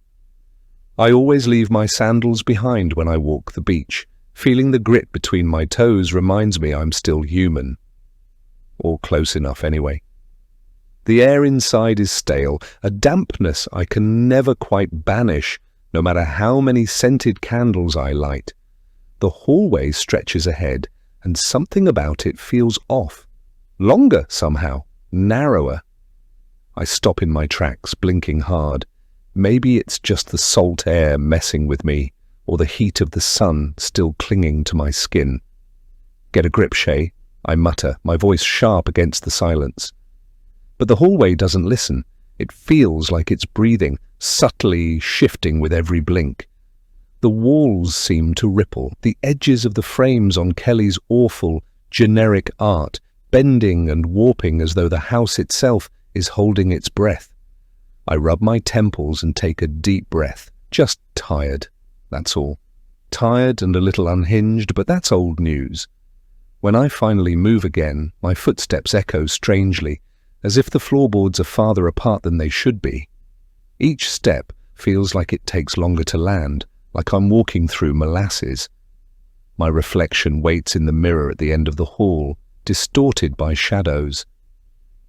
I always leave my sandals behind when I walk the beach. Feeling the grit between my toes reminds me I'm still human. Or close enough anyway. The air inside is stale, a dampness I can never quite banish, no matter how many scented candles I light. The hallway stretches ahead, and something about it feels off. Longer somehow, narrower. I stop in my tracks, blinking hard. Maybe it's just the salt air messing with me, or the heat of the sun still clinging to my skin. "Get a grip, Shae," I mutter, my voice sharp against the silence. But the hallway doesn't listen. It feels like it's breathing, subtly shifting with every blink. The walls seem to ripple, the edges of the frames on Kelly's awful, generic art bending and warping as though the house itself is holding its breath. I rub my temples and take a deep breath. Just tired, that's all. Tired and a little unhinged, but that's old news. When I finally move again, my footsteps echo strangely, as if the floorboards are farther apart than they should be. Each step feels like it takes longer to land, like I'm walking through molasses. My reflection waits in the mirror at the end of the hall, distorted by shadows.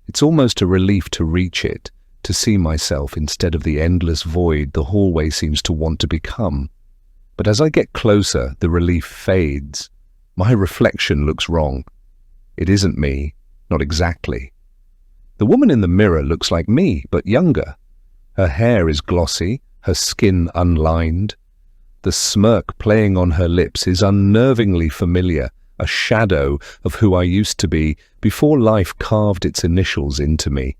It's almost a relief to reach it, to see myself instead of the endless void the hallway seems to want to become. But as I get closer, the relief fades. My reflection looks wrong. It isn't me, not exactly. The woman in the mirror looks like me, but younger. Her hair is glossy, her skin unlined. The smirk playing on her lips is unnervingly familiar, a shadow of who I used to be before life carved its initials into me.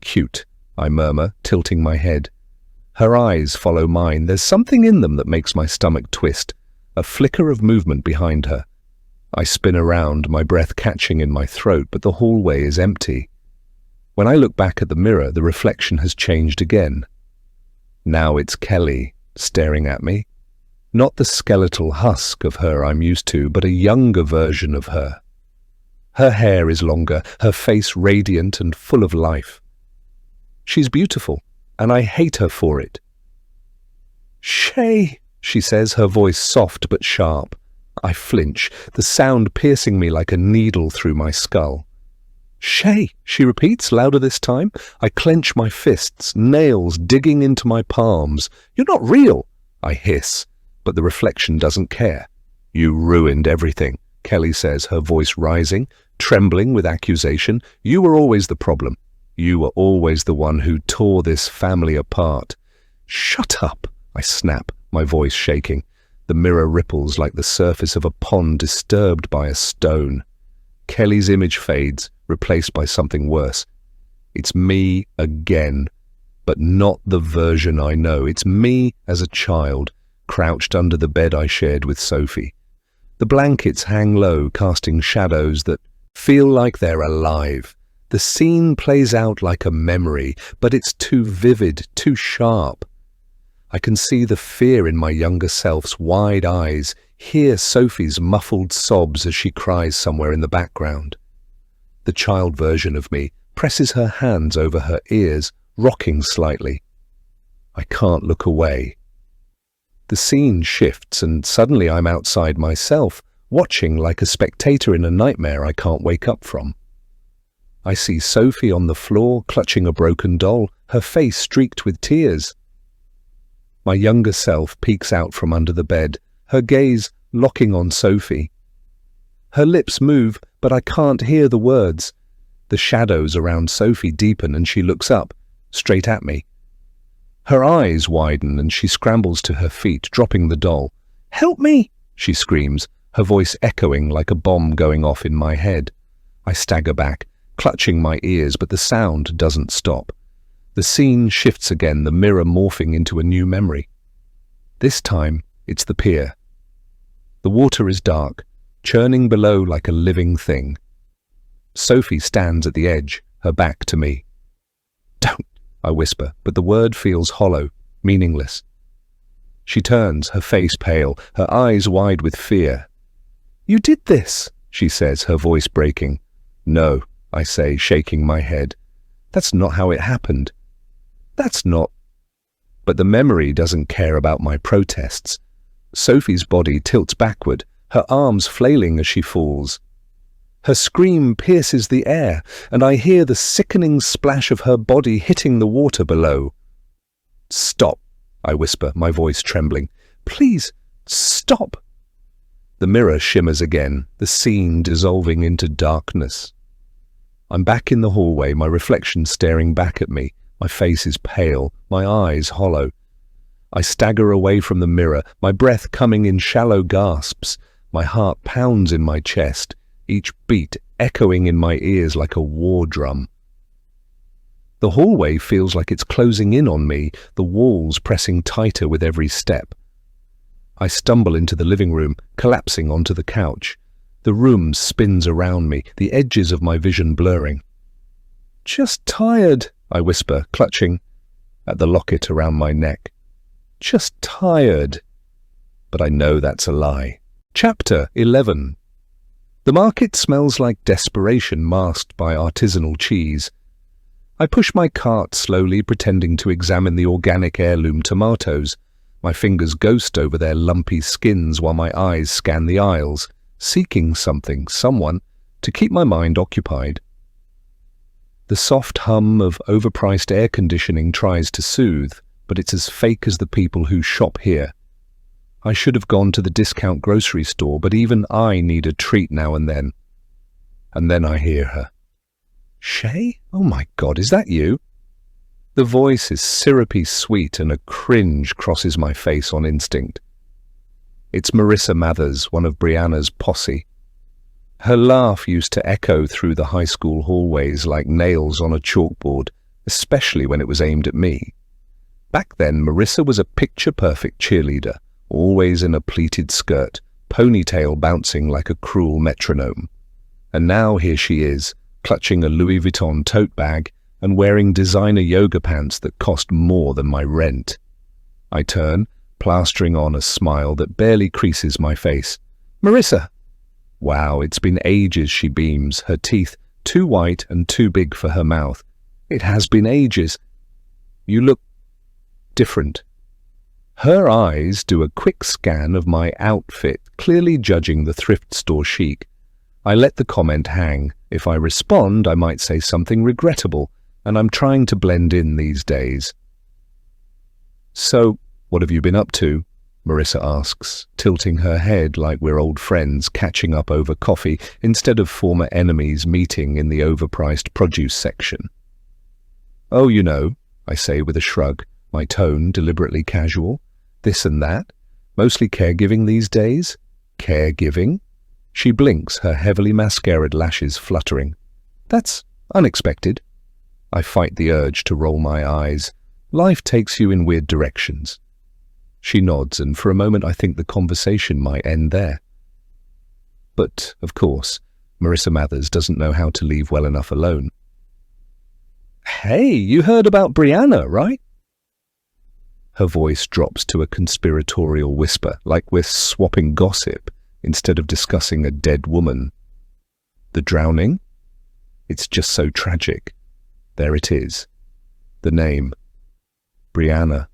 Cute, I murmur, tilting my head. Her eyes follow mine. There's something in them that makes my stomach twist, a flicker of movement behind her. I spin around, my breath catching in my throat, but the hallway is empty. When I look back at the mirror, the reflection has changed again. Now it's Kelly, staring at me. Not the skeletal husk of her I'm used to, but a younger version of her. Her hair is longer, her face radiant and full of life. She's beautiful, and I hate her for it. "Shae," she says, her voice soft but sharp. I flinch, the sound piercing me like a needle through my skull. "Shae," she repeats, louder this time. I clench my fists, nails digging into my palms. "You're not real," I hiss, but the reflection doesn't care. "You ruined everything," Kelly says, her voice rising, trembling with accusation. "You were always the problem. You were always the one who tore this family apart." "Shut up," I snap, my voice shaking. The mirror ripples like the surface of a pond disturbed by a stone. Kelly's image fades, replaced by something worse. It's me again, but not the version I know. It's me as a child, crouched under the bed I shared with Sophie. The blankets hang low, casting shadows that feel like they're alive. The scene plays out like a memory, but it's too vivid, too sharp. I can see the fear in my younger self's wide eyes, hear Sophie's muffled sobs as she cries somewhere in the background. The child version of me presses her hands over her ears, rocking slightly. I can't look away. The scene shifts and suddenly I'm outside myself, watching like a spectator in a nightmare I can't wake up from. I see Sophie on the floor, clutching a broken doll, her face streaked with tears. My younger self peeks out from under the bed, her gaze locking on Sophie. Her lips move, but I can't hear the words. The shadows around Sophie deepen and she looks up, straight at me. Her eyes widen and she scrambles to her feet, dropping the doll. "Help me!" she screams, her voice echoing like a bomb going off in my head. I stagger back, clutching my ears, but the sound doesn't stop. The scene shifts again, the mirror morphing into a new memory. This time, it's the pier. The water is dark, churning below like a living thing. Sophie stands at the edge, her back to me. "Don't," I whisper, but the word feels hollow, meaningless. She turns, her face pale, her eyes wide with fear. "You did this," she says, her voice breaking. "No," I say, shaking my head. "That's not how it happened. That's not..." But the memory doesn't care about my protests. Sophie's body tilts backward, her arms flailing as she falls. Her scream pierces the air, and I hear the sickening splash of her body hitting the water below. "Stop," I whisper, my voice trembling. "Please, stop." The mirror shimmers again, the scene dissolving into darkness. I'm back in the hallway, my reflection staring back at me. My face is pale, my eyes hollow. I stagger away from the mirror, my breath coming in shallow gasps. My heart pounds in my chest, each beat echoing in my ears like a war drum. The hallway feels like it's closing in on me, the walls pressing tighter with every step. I stumble into the living room, collapsing onto the couch. The room spins around me, the edges of my vision blurring. "Just tired," I whisper, clutching at the locket around my neck. "Just tired." But I know that's a lie. Chapter 11. The market smells like desperation masked by artisanal cheese. I push my cart slowly, pretending to examine the organic heirloom tomatoes. My fingers ghost over their lumpy skins while my eyes scan the aisles, seeking something, someone, to keep my mind occupied. The soft hum of overpriced air conditioning tries to soothe, but it's as fake as the people who shop here. I should have gone to the discount grocery store, but even I need a treat now and then. And then I hear her. "Shae? Oh my God, is that you?" The voice is syrupy sweet and a cringe crosses my face on instinct. It's Marissa Mathers, one of Brianna's posse. Her laugh used to echo through the high school hallways like nails on a chalkboard, especially when it was aimed at me. Back then, Marissa was a picture-perfect cheerleader, always in a pleated skirt, ponytail bouncing like a cruel metronome. And now here she is, clutching a Louis Vuitton tote bag and wearing designer yoga pants that cost more than my rent. I turn, plastering on a smile that barely creases my face. "Marissa!" Wow, it's been ages, she beams, her teeth too white and too big for her mouth. "It has been ages. You look different." Her eyes do a quick scan of my outfit, clearly judging the thrift store chic. I let the comment hang. If I respond, I might say something regrettable, and I'm trying to blend in these days. "So, what have you been up to?" Marissa asks, tilting her head like we're old friends catching up over coffee instead of former enemies meeting in the overpriced produce section. "Oh, you know," I say with a shrug, my tone deliberately casual. "This and that. Mostly caregiving these days." "Caregiving?" She blinks, her heavily mascaraed lashes fluttering. "That's unexpected." I fight the urge to roll my eyes. Life takes you in weird directions. She nods, and for a moment I think the conversation might end there. But, of course, Marissa Mathers doesn't know how to leave well enough alone. "Hey, you heard about Brianna, right?" Her voice drops to a conspiratorial whisper, like we're swapping gossip instead of discussing a dead woman. "The drowning? It's just so tragic." There it is. The name. Brianna.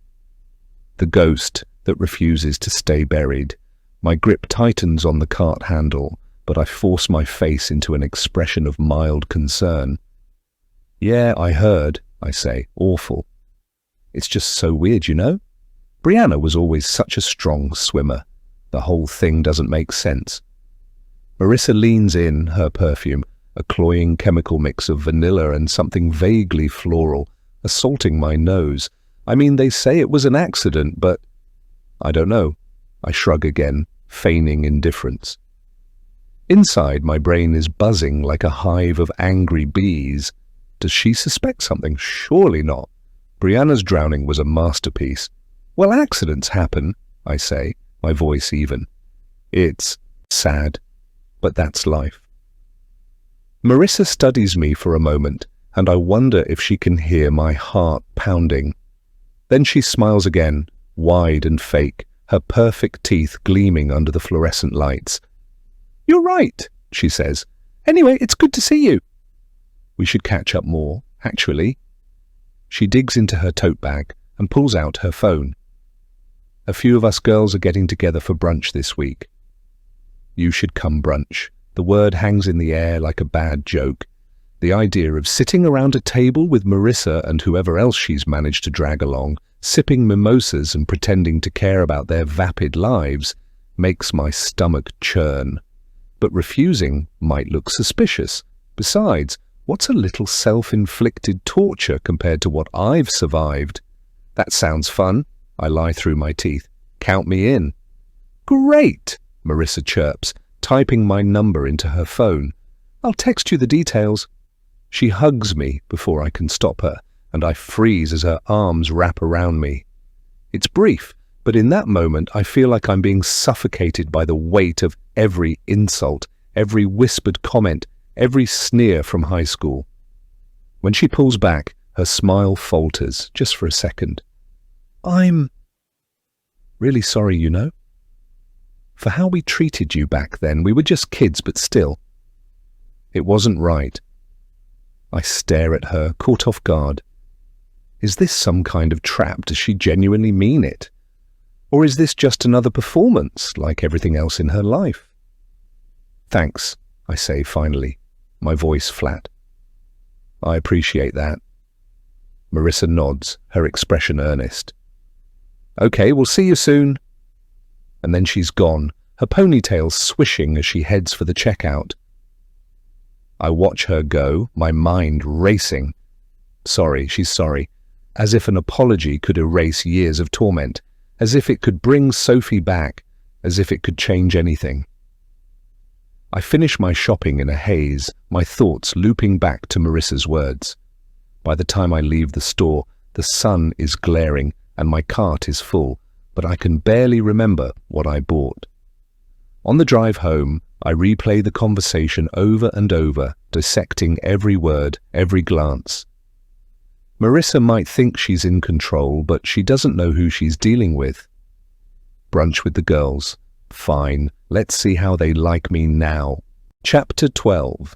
The ghost that refuses to stay buried. My grip tightens on the cart handle, but I force my face into an expression of mild concern. "Yeah, I heard," I say. "Awful. It's just so weird, you know? Brianna was always such a strong swimmer. The whole thing doesn't make sense." Marissa leans in, her perfume, a cloying chemical mix of vanilla and something vaguely floral, assaulting my nose. I mean, they say it was an accident, but I don't know. I shrug again, feigning indifference. Inside, my brain is buzzing like a hive of angry bees. Does she suspect something? Surely not. Brianna's drowning was a masterpiece. "Well, accidents happen," I say, my voice even. "It's sad, but that's life." Marissa studies me for a moment, and I wonder if she can hear my heart pounding. Then she smiles again, wide and fake, her perfect teeth gleaming under the fluorescent lights. "You're right," she says. "Anyway, it's good to see you." "We should catch up more, actually." She digs into her tote bag and pulls out her phone. "A few of us girls are getting together for brunch this week." You should come brunch. The word hangs in the air like a bad joke. The idea of sitting around a table with Marissa and whoever else she's managed to drag along, sipping mimosas and pretending to care about their vapid lives, makes my stomach churn. But refusing might look suspicious. Besides, what's a little self-inflicted torture compared to what I've survived? "That sounds fun," I lie through my teeth. "Count me in." "Great," Marissa chirps, typing my number into her phone. "I'll text you the details." She hugs me before I can stop her, and I freeze as her arms wrap around me. It's brief, but in that moment I feel like I'm being suffocated by the weight of every insult, every whispered comment, every sneer from high school. When she pulls back, her smile falters, just for a second. I'm really sorry, you know. For how we treated you back then. We were just kids, but still. It wasn't right. I stare at her, caught off guard. Is this some kind of trap? Does she genuinely mean it? Or is this just another performance, like everything else in her life? Thanks, I say finally, my voice flat. I appreciate that. Marissa nods, her expression earnest. Okay, we'll see you soon. And then she's gone, her ponytail swishing as she heads for the checkout. I watch her go, my mind racing. Sorry, she's sorry. As if an apology could erase years of torment, as if it could bring Sophie back, as if it could change anything. I finish my shopping in a haze, my thoughts looping back to Marissa's words. By the time I leave the store, the sun is glaring and my cart is full, but I can barely remember what I bought. On the drive home, I replay the conversation over and over, dissecting every word, every glance. Marissa might think she's in control, but she doesn't know who she's dealing with. Brunch with the girls. Fine, let's see how they like me now. Chapter 12.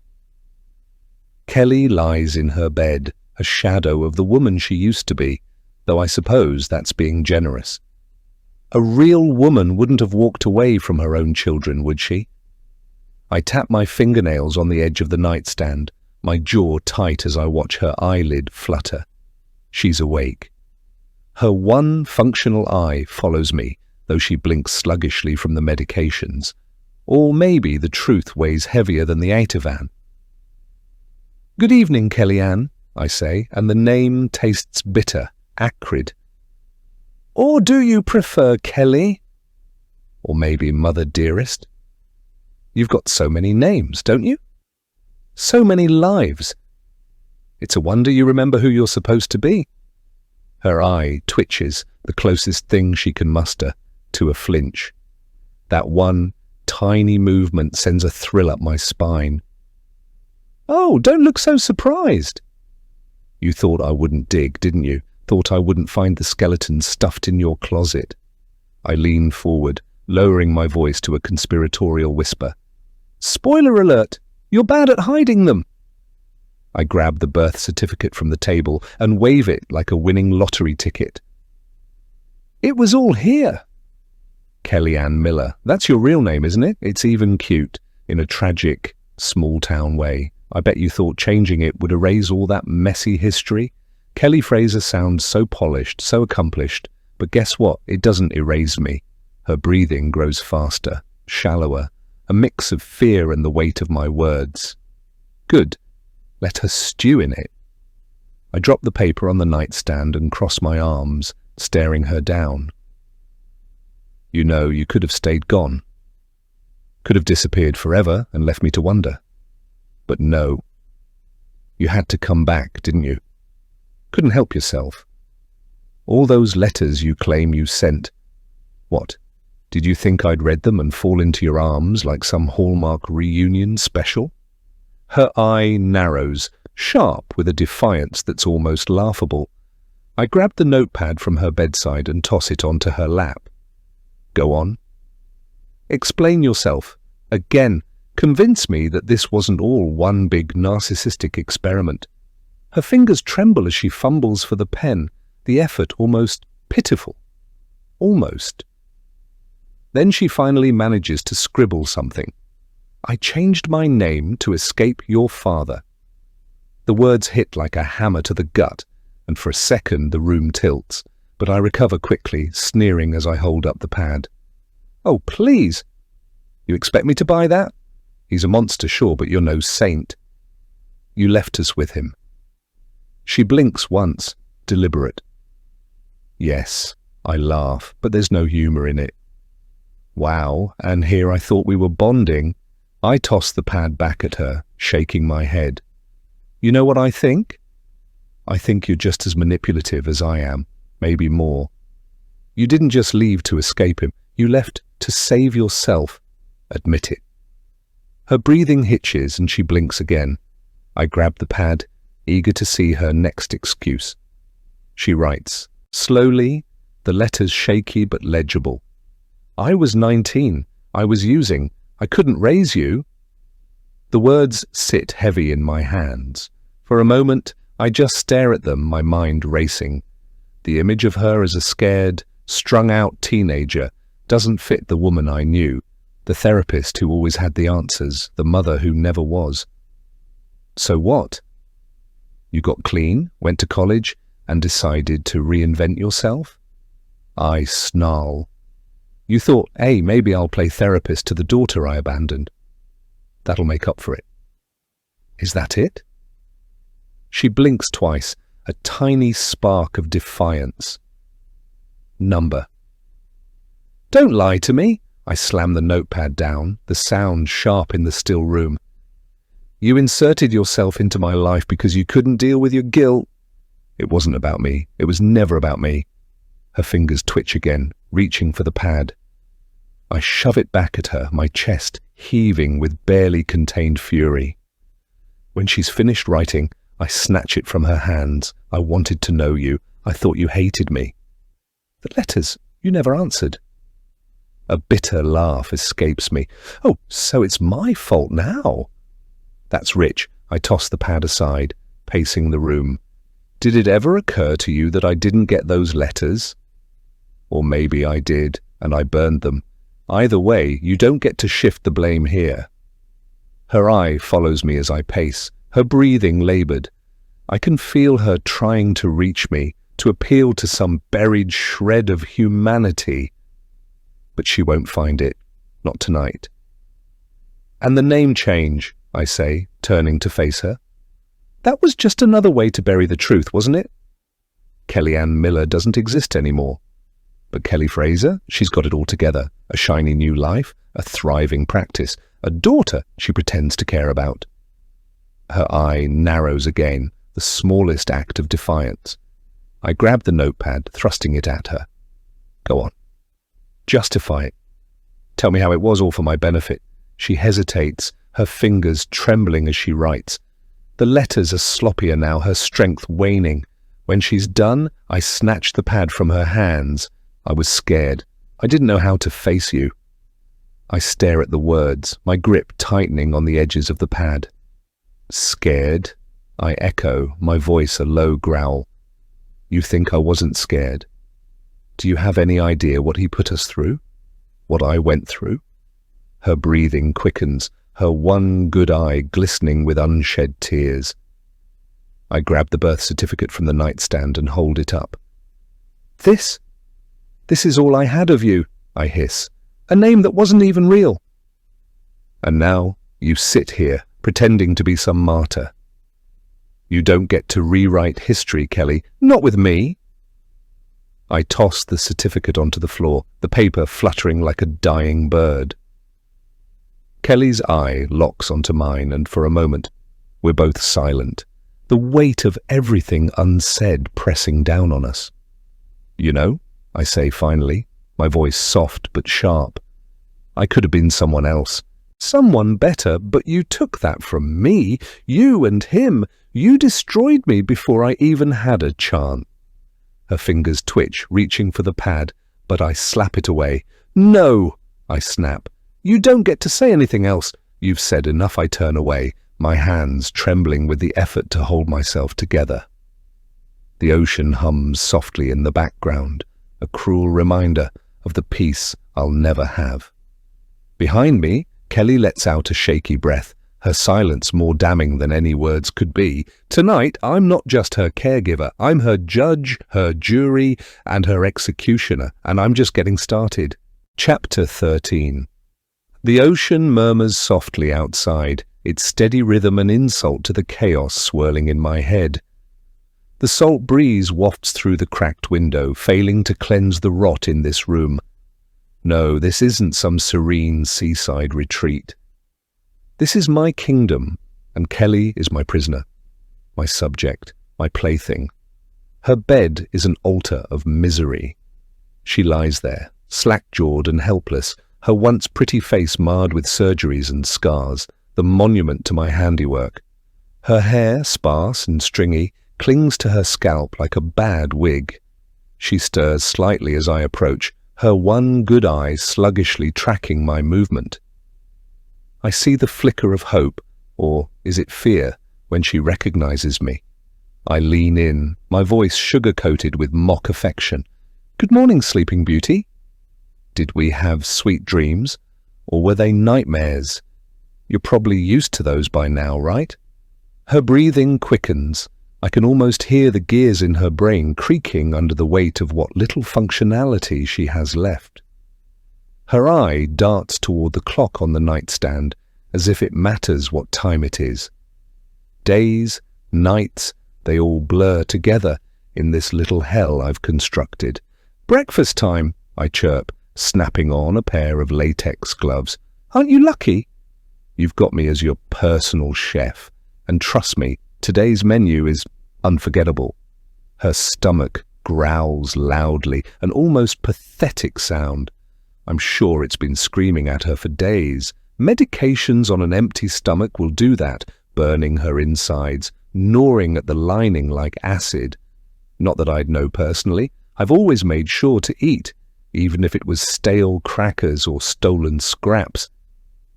Kelly lies in her bed, a shadow of the woman she used to be, though I suppose that's being generous. A real woman wouldn't have walked away from her own children, would she? I tap my fingernails on the edge of the nightstand, my jaw tight as I watch her eyelid flutter. She's awake. Her one functional eye follows me, though she blinks sluggishly from the medications. Or maybe the truth weighs heavier than the Ativan. Good evening, Kellyanne, I say, and the name tastes bitter, acrid. Or do you prefer Kelly? Or maybe Mother Dearest? You've got so many names, don't you? So many lives. It's a wonder you remember who you're supposed to be. Her eye twitches, the closest thing she can muster, to a flinch. That one tiny movement sends a thrill up my spine. Oh, don't look so surprised. You thought I wouldn't dig, didn't you? Thought I wouldn't find the skeleton stuffed in your closet. I lean forward, lowering my voice to a conspiratorial whisper. Spoiler alert! You're bad at hiding them. I grab the birth certificate from the table and wave it like a winning lottery ticket. It was all here. Kellyanne Miller. That's your real name, isn't it? It's even cute, in a tragic, small-town way. I bet you thought changing it would erase all that messy history. Kelly Fraser sounds so polished, so accomplished, but guess what? It doesn't erase me. Her breathing grows faster, shallower, a mix of fear and the weight of my words. Good. Let her stew in it. I drop the paper on the nightstand and cross my arms, staring her down. You know, you could have stayed gone. Could have disappeared forever and left me to wonder. But no. You had to come back, didn't you? Couldn't help yourself. All those letters you claim you sent. What? Did you think I'd read them and fall into your arms like some Hallmark reunion special? Her eye narrows, sharp with a defiance that's almost laughable. I grab the notepad from her bedside and toss it onto her lap. Go on. Explain yourself. Again, convince me that this wasn't all one big narcissistic experiment. Her fingers tremble as she fumbles for the pen, the effort almost pitiful. Almost. Then she finally manages to scribble something. I changed my name to escape your father. The words hit like a hammer to the gut, and for a second the room tilts, but I recover quickly, sneering as I hold up the pad. Oh, please! You expect me to buy that? He's a monster, sure, but you're no saint. You left us with him. She blinks once, deliberate. Yes, I laugh, but there's no humour in it. Wow, and here I thought we were bonding. I toss the pad back at her, shaking my head. You know what I think? I think you're just as manipulative as I am, maybe more. You didn't just leave to escape him, you left to save yourself. Admit it. Her breathing hitches and she blinks again. I grab the pad, eager to see her next excuse. She writes, slowly, the letters shaky but legible. I was 19. I was using. I couldn't raise you. The words sit heavy in my hands. For a moment, I just stare at them, my mind racing. The image of her as a scared, strung-out teenager doesn't fit the woman I knew, the therapist who always had the answers, the mother who never was. So what? You got clean, went to college, and decided to reinvent yourself? I snarl. You thought, hey, maybe I'll play therapist to the daughter I abandoned. That'll make up for it. Is that it? She blinks twice, a tiny spark of defiance. Number. Don't lie to me. I slam the notepad down, the sound sharp in the still room. You inserted yourself into my life because you couldn't deal with your guilt. It wasn't about me. It was never about me. Her fingers twitch again, reaching for the pad. I shove it back at her, my chest heaving with barely contained fury. When she's finished writing, I snatch it from her hands. I wanted to know you. I thought you hated me. The letters, you never answered. A bitter laugh escapes me. Oh, so it's my fault now. That's rich. I toss the pad aside, pacing the room. Did it ever occur to you that I didn't get those letters? Or maybe I did, and I burned them. Either way, you don't get to shift the blame here. Her eye follows me as I pace, her breathing labored. I can feel her trying to reach me, to appeal to some buried shred of humanity. But she won't find it, not tonight. And the name change, I say, turning to face her. That was just another way to bury the truth, wasn't it? Kellyanne Miller doesn't exist anymore. But Kelly Fraser, she's got it all together. A shiny new life, a thriving practice, a daughter she pretends to care about. Her eye narrows again, the smallest act of defiance. I grab the notepad, thrusting it at her. Go on. Justify it. Tell me how it was all for my benefit. She hesitates, her fingers trembling as she writes. The letters are sloppier now, her strength waning. When she's done, I snatch the pad from her hands. I was scared. I didn't know how to face you. I stare at the words, my grip tightening on the edges of the pad. Scared? I echo, my voice a low growl. You think I wasn't scared? Do you have any idea what he put us through? What I went through? Her breathing quickens, her one good eye glistening with unshed tears. I grab the birth certificate from the nightstand and hold it up. This is all I had of you, I hiss. A name that wasn't even real. And now you sit here, pretending to be some martyr. You don't get to rewrite history, Kelly. Not with me. I toss the certificate onto the floor, the paper fluttering like a dying bird. Kelly's eye locks onto mine, and for a moment, we're both silent, the weight of everything unsaid pressing down on us. You know, I say finally, my voice soft but sharp. I could have been someone else, someone better, but you took that from me, you and him. You destroyed me before I even had a chance. Her fingers twitch, reaching for the pad, but I slap it away. No, I snap. You don't get to say anything else. You've said enough. I turn away, my hands trembling with the effort to hold myself together. The ocean hums softly in the background, a cruel reminder of the peace I'll never have. Behind me, Kelly lets out a shaky breath, her silence more damning than any words could be. Tonight, I'm not just her caregiver. I'm her judge, her jury, and her executioner, and I'm just getting started. Chapter 13. The ocean murmurs softly outside, its steady rhythm an insult to the chaos swirling in my head. The salt breeze wafts through the cracked window, failing to cleanse the rot in this room. No, this isn't some serene seaside retreat. This is my kingdom, and Kelly is my prisoner, my subject, my plaything. Her bed is an altar of misery. She lies there, slack-jawed and helpless, her once pretty face marred with surgeries and scars, the monument to my handiwork. Her hair, sparse and stringy, clings to her scalp like a bad wig. She stirs slightly as I approach, her one good eye sluggishly tracking my movement. I see the flicker of hope, or is it fear, when she recognizes me. I lean in, my voice sugar-coated with mock affection. "Good morning, Sleeping Beauty." Did we have sweet dreams, or were they nightmares? You're probably used to those by now, right? Her breathing quickens. I can almost hear the gears in her brain creaking under the weight of what little functionality she has left. Her eye darts toward the clock on the nightstand, as if it matters what time it is. Days, nights, they all blur together in this little hell I've constructed. "Breakfast time," I chirp, snapping on a pair of latex gloves. "Aren't you lucky?" You've got me as your personal chef, and trust me, today's menu is unforgettable. Her stomach growls loudly, an almost pathetic sound. I'm sure it's been screaming at her for days. Medications on an empty stomach will do that, burning her insides, gnawing at the lining like acid. Not that I'd know personally. I've always made sure to eat, even if it was stale crackers or stolen scraps.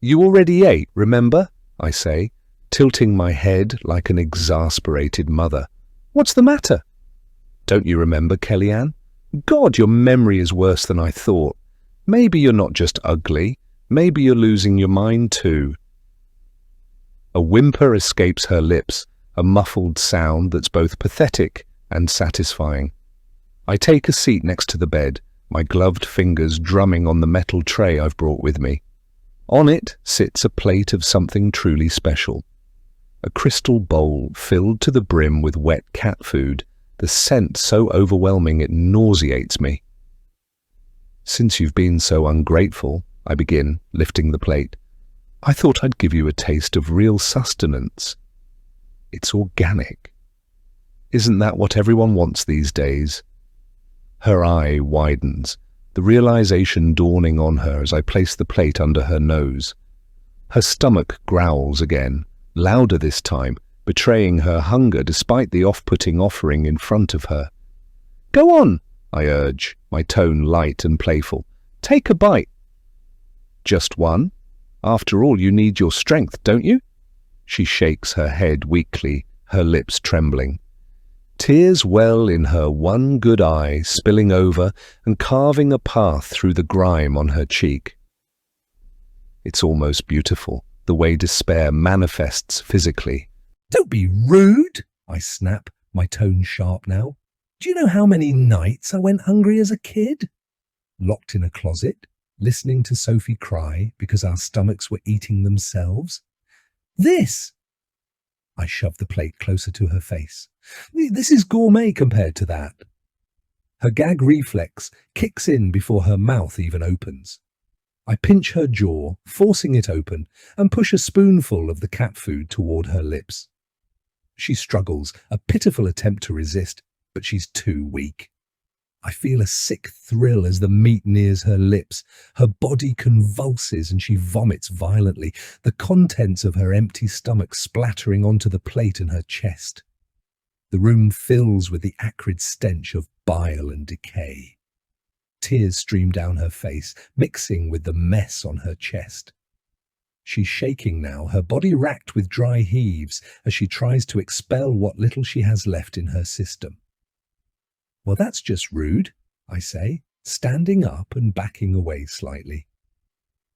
"You already ate, remember?" I say, tilting my head like an exasperated mother. "What's the matter?" "Don't you remember, Kellyanne? God, your memory is worse than I thought. Maybe you're not just ugly. Maybe you're losing your mind too." A whimper escapes her lips, a muffled sound that's both pathetic and satisfying. I take a seat next to the bed, my gloved fingers drumming on the metal tray I've brought with me. On it sits a plate of something truly special. A crystal bowl filled to the brim with wet cat food, the scent so overwhelming it nauseates me. "Since you've been so ungrateful," I begin, lifting the plate, "I thought I'd give you a taste of real sustenance. It's organic. Isn't that what everyone wants these days?" Her eye widens, the realization dawning on her as I place the plate under her nose. Her stomach growls again, louder this time, betraying her hunger despite the off-putting offering in front of her. "Go on," I urge, my tone light and playful. "Take a bite." "Just one? After all, you need your strength, don't you?" She shakes her head weakly, her lips trembling. Tears well in her one good eye, spilling over and carving a path through the grime on her cheek. It's almost beautiful, the way despair manifests physically. "Don't be rude," I snap, my tone sharp now. "Do you know how many nights I went hungry as a kid? Locked in a closet, listening to Sophie cry because our stomachs were eating themselves. This!" I shove the plate closer to her face. "This is gourmet compared to that." Her gag reflex kicks in before her mouth even opens. I pinch her jaw, forcing it open, and push a spoonful of the cat food toward her lips. She struggles, a pitiful attempt to resist, but she's too weak. I feel a sick thrill as the meat nears her lips. Her body convulses and she vomits violently, the contents of her empty stomach splattering onto the plate in her chest. The room fills with the acrid stench of bile and decay. Tears stream down her face, mixing with the mess on her chest. She's shaking now, her body racked with dry heaves as she tries to expel what little she has left in her system. "Well, that's just rude," I say, standing up and backing away slightly.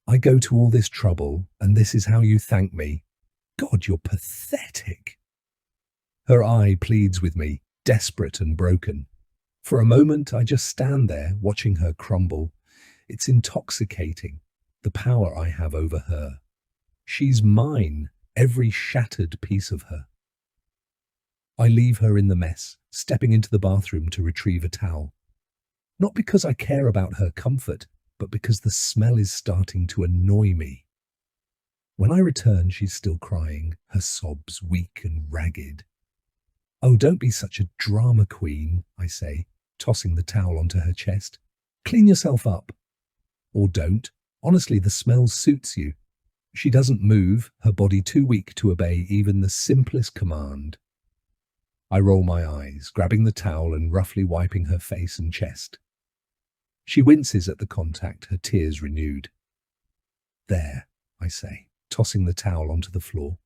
"I go to all this trouble, and this is how you thank me. God, you're pathetic." Her eye pleads with me, desperate and broken. For a moment, I just stand there, watching her crumble. It's intoxicating, the power I have over her. She's mine, every shattered piece of her. I leave her in the mess, stepping into the bathroom to retrieve a towel. Not because I care about her comfort, but because the smell is starting to annoy me. When I return, she's still crying, her sobs weak and ragged. "Oh, don't be such a drama queen," I say, tossing the towel onto her chest. "Clean yourself up. Or don't. Honestly, the smell suits you. She doesn't move, her body too weak to obey even the simplest command. I roll my eyes, grabbing the towel and roughly wiping her face and chest. She winces at the contact, her tears renewed. "There," I say, tossing the towel onto the floor.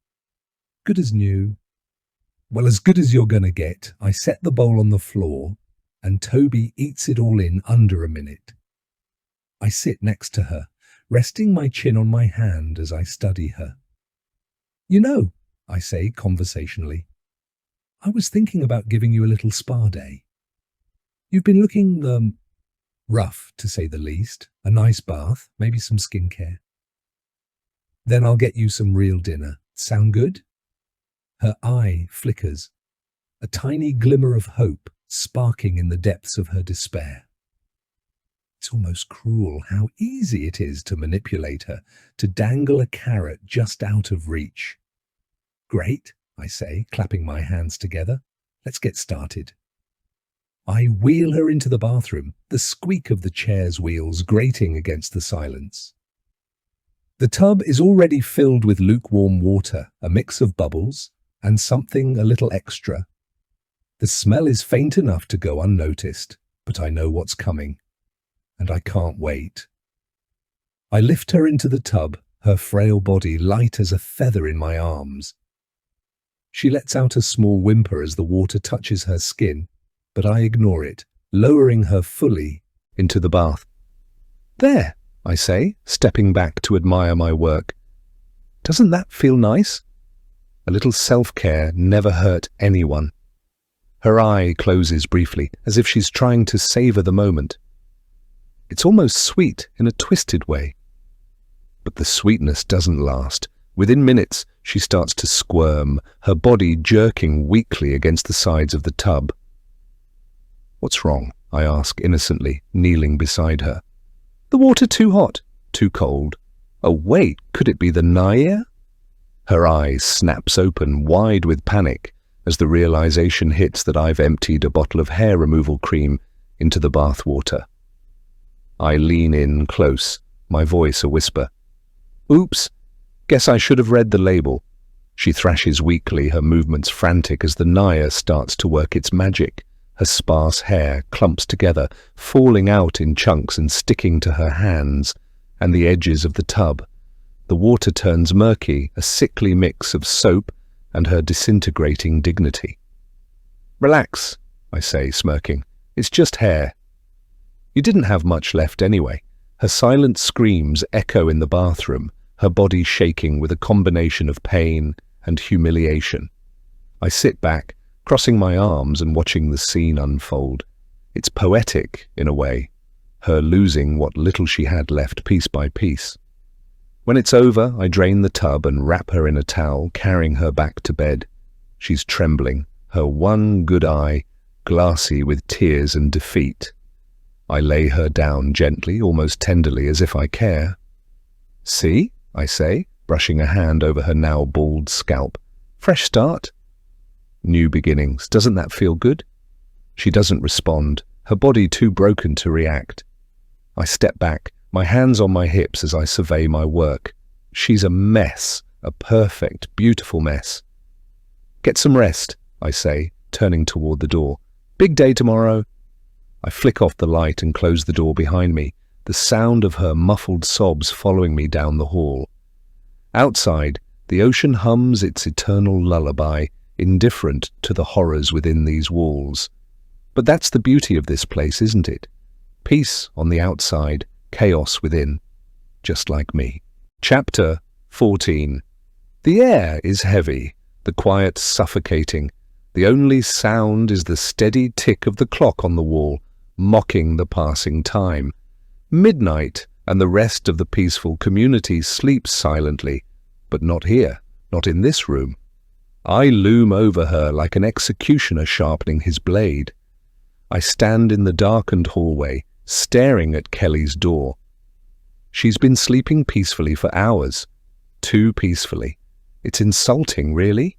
"Good as new." "Well, as good as you're gonna get." I set the bowl on the floor, and Toby eats it all in under a minute. I sit next to her, resting my chin on my hand as I study her. "You know," I say conversationally, "I was thinking about giving you a little spa day. You've been looking, rough, to say the least. A nice bath, maybe some skincare. Then I'll get you some real dinner. Sound good?" Her eye flickers, a tiny glimmer of hope sparking in the depths of her despair. It's almost cruel how easy it is to manipulate her, to dangle a carrot just out of reach. "Great," I say, clapping my hands together. "Let's get started." I wheel her into the bathroom, the squeak of the chair's wheels grating against the silence. The tub is already filled with lukewarm water, a mix of bubbles, and something a little extra. The smell is faint enough to go unnoticed, but I know what's coming, and I can't wait. I lift her into the tub, her frail body light as a feather in my arms. She lets out a small whimper as the water touches her skin, but I ignore it, lowering her fully into the bath. "There," I say, stepping back to admire my work. "Doesn't that feel nice?" A little self-care never hurt anyone. Her eye closes briefly, as if she's trying to savor the moment. It's almost sweet in a twisted way. But the sweetness doesn't last. Within minutes, she starts to squirm, her body jerking weakly against the sides of the tub. "What's wrong?" I ask innocently, kneeling beside her. "The water too hot, too cold. Oh wait, could it be the Naya?" Her eyes snaps open, wide with panic, as the realization hits that I've emptied a bottle of hair removal cream into the bath water. I lean in close, my voice a whisper. "Oops, guess I should have read the label." She thrashes weakly, her movements frantic as the Naya starts to work its magic. Her sparse hair clumps together, falling out in chunks and sticking to her hands and the edges of the tub. The water turns murky, a sickly mix of soap and her disintegrating dignity. "Relax," I say, smirking. "It's just hair." You didn't have much left anyway. Her silent screams echo in the bathroom, her body shaking with a combination of pain and humiliation. I sit back, crossing my arms and watching the scene unfold. It's poetic, in a way, her losing what little she had left piece by piece. When it's over, I drain the tub and wrap her in a towel, carrying her back to bed. She's trembling, her one good eye glassy with tears and defeat. I lay her down gently, almost tenderly, as if I care. "See?" I say, brushing a hand over her now bald scalp. "Fresh start." New beginnings. Doesn't that feel good? She doesn't respond, her body too broken to react. I step back, my hands on my hips as I survey my work. She's a mess, a perfect, beautiful mess. "Get some rest," I say, turning toward the door. "Big day tomorrow." I flick off the light and close the door behind me, the sound of her muffled sobs following me down the hall. Outside, the ocean hums its eternal lullaby, indifferent to the horrors within these walls. But that's the beauty of this place, isn't it? Peace on the outside, chaos within, just like me. Chapter 14. The air is heavy, the quiet suffocating. The only sound is the steady tick of the clock on the wall, mocking the passing time. Midnight, and the rest of the peaceful community sleeps silently, but not here, not in this room. I loom over her like an executioner sharpening his blade. I stand in the darkened hallway, staring at Kelly's door. She's been sleeping peacefully for hours. Too peacefully. It's insulting, really.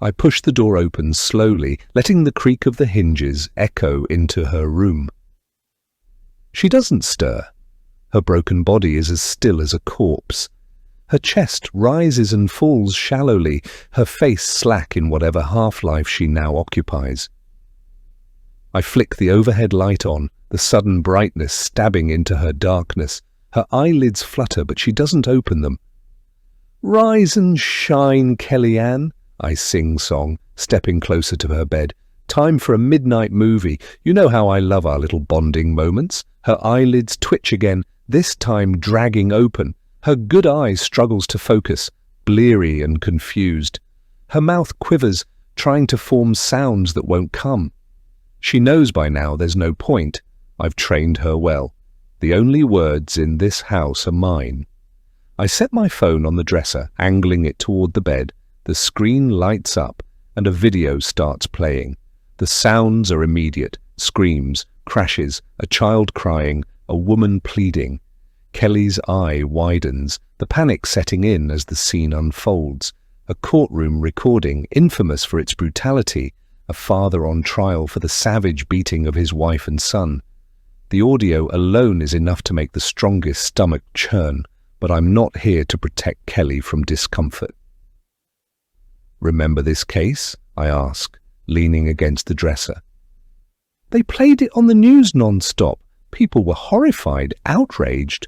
I push the door open slowly, letting the creak of the hinges echo into her room. She doesn't stir. Her broken body is as still as a corpse. Her chest rises and falls shallowly, her face slack in whatever half-life she now occupies. I flick the overhead light on, the sudden brightness stabbing into her darkness. Her eyelids flutter, but she doesn't open them. "Rise and shine, Kellyanne," I sing-song, stepping closer to her bed. "Time for a midnight movie. You know how I love our little bonding moments." Her eyelids twitch again, this time dragging open. Her good eye struggles to focus, bleary and confused. Her mouth quivers, trying to form sounds that won't come. She knows by now there's no point. I've trained her well. The only words in this house are mine. I set my phone on the dresser, angling it toward the bed. The screen lights up, and a video starts playing. The sounds are immediate. Screams, crashes, a child crying, a woman pleading. Kelly's eye widens, the panic setting in as the scene unfolds. A courtroom recording, infamous for its brutality, a father on trial for the savage beating of his wife and son. The audio alone is enough to make the strongest stomach churn, but I'm not here to protect Kelly from discomfort. "Remember this case?" I ask, leaning against the dresser. "They played it on the news non-stop. People were horrified, outraged.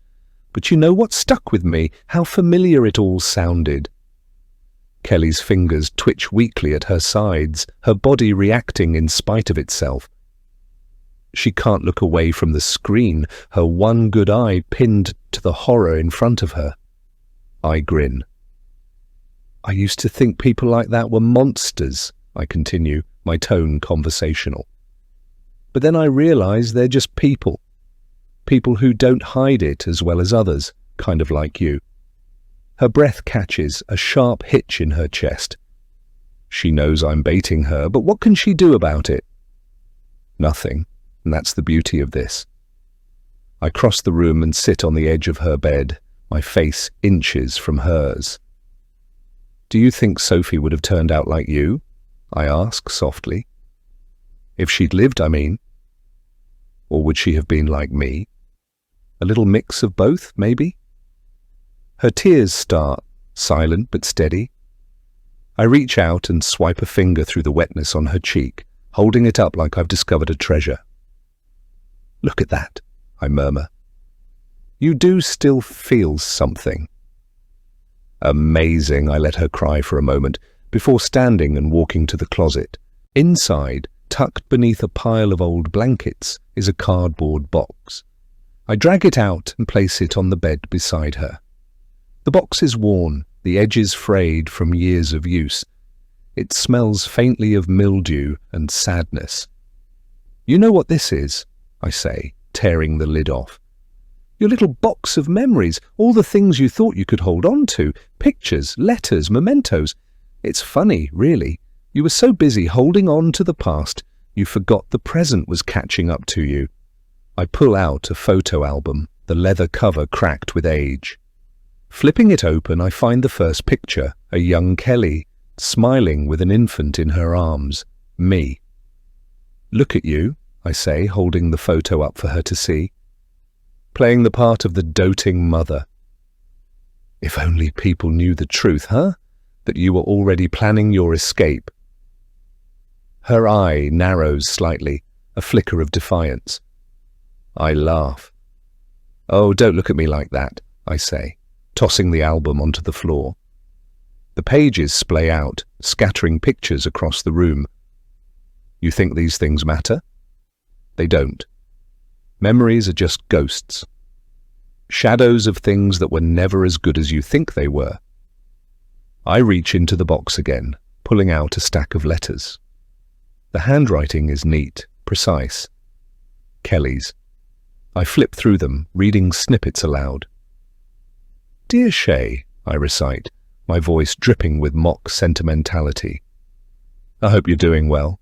But you know what stuck with me? How familiar it all sounded." Kelly's fingers twitch weakly at her sides, her body reacting in spite of itself. She can't look away from the screen, her one good eye pinned to the horror in front of her. I grin. "I used to think people like that were monsters," I continue, my tone conversational. "But then I realize they're just people. People who don't hide it as well as others, kind of like you." Her breath catches, a sharp hitch in her chest. She knows I'm baiting her, but what can she do about it? Nothing, and that's the beauty of this. I cross the room and sit on the edge of her bed, my face inches from hers. "Do you think Sophie would have turned out like you?" I ask softly. "If she'd lived, I mean. Or would she have been like me? A little mix of both, maybe?" Her tears start, silent but steady. I reach out and swipe a finger through the wetness on her cheek, holding it up like I've discovered a treasure. "Look at that," I murmur. "You do still feel something." "Amazing," I let her cry for a moment, before standing and walking to the closet. Inside, tucked beneath a pile of old blankets, is a cardboard box. I drag it out and place it on the bed beside her. The box is worn, the edges frayed from years of use. It smells faintly of mildew and sadness. "You know what this is?" I say, tearing the lid off. "Your little box of memories, all the things you thought you could hold on to, pictures, letters, mementos. It's funny, really. You were so busy holding on to the past, you forgot the present was catching up to you." I pull out a photo album, the leather cover cracked with age. Flipping it open, I find the first picture, a young Kelly, smiling with an infant in her arms, me. "Look at you," I say, holding the photo up for her to see. "Playing the part of the doting mother. If only people knew the truth, huh? That you were already planning your escape." Her eye narrows slightly, a flicker of defiance. I laugh. "Oh, don't look at me like that," I say, tossing the album onto the floor. The pages splay out, scattering pictures across the room. "You think these things matter?" They don't. Memories are just ghosts. Shadows of things that were never as good as you think they were. I reach into the box again, pulling out a stack of letters. The handwriting is neat, precise. Kelly's. I flip through them, reading snippets aloud. "Dear Shae," I recite, my voice dripping with mock sentimentality. "I hope you're doing well.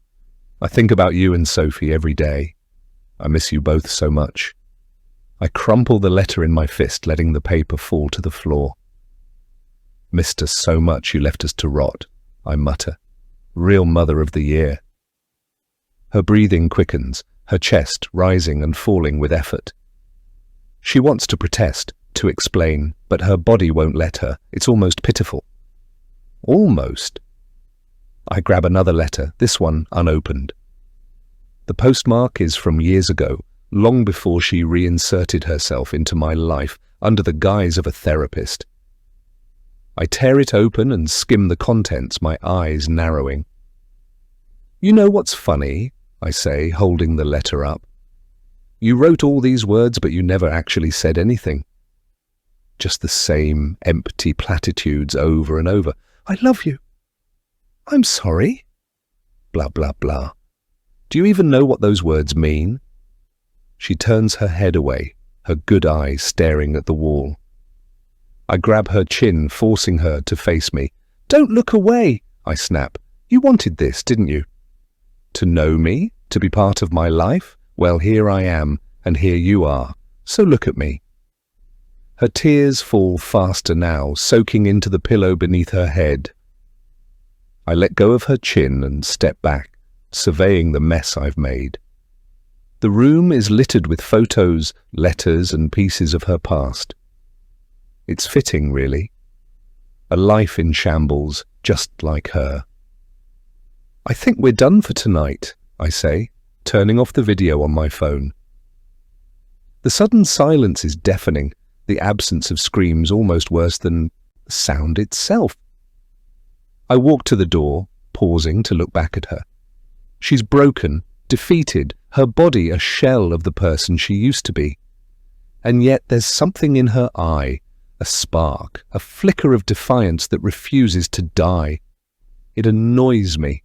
I think about you and Sophie every day. I miss you both so much." I crumple the letter in my fist, letting the paper fall to the floor. "Missed us so much you left us to rot," I mutter. "Real mother of the year." Her breathing quickens, her chest rising and falling with effort. She wants to protest, to explain, but her body won't let her. It's almost pitiful. Almost. I grab another letter, this one unopened. The postmark is from years ago, long before she reinserted herself into my life under the guise of a therapist. I tear it open and skim the contents, my eyes narrowing. "You know what's funny?" I say, holding the letter up. "You wrote all these words, but you never actually said anything. Just the same empty platitudes over and over. I love you. I'm sorry. Blah, blah, blah. Do you even know what those words mean?" She turns her head away, her good eye staring at the wall. I grab her chin, forcing her to face me. "Don't look away," I snap. "You wanted this, didn't you? To know me? To be part of my life? Well, here I am, and here you are. So look at me." Her tears fall faster now, soaking into the pillow beneath her head. I let go of her chin and step back, surveying the mess I've made. The room is littered with photos, letters, and pieces of her past. It's fitting, really. A life in shambles, just like her. "I think we're done for tonight," I say, turning off the video on my phone. The sudden silence is deafening, the absence of screams almost worse than the sound itself. I walk to the door, pausing to look back at her. She's broken, defeated, her body a shell of the person she used to be. And yet there's something in her eye, a spark, a flicker of defiance that refuses to die. It annoys me.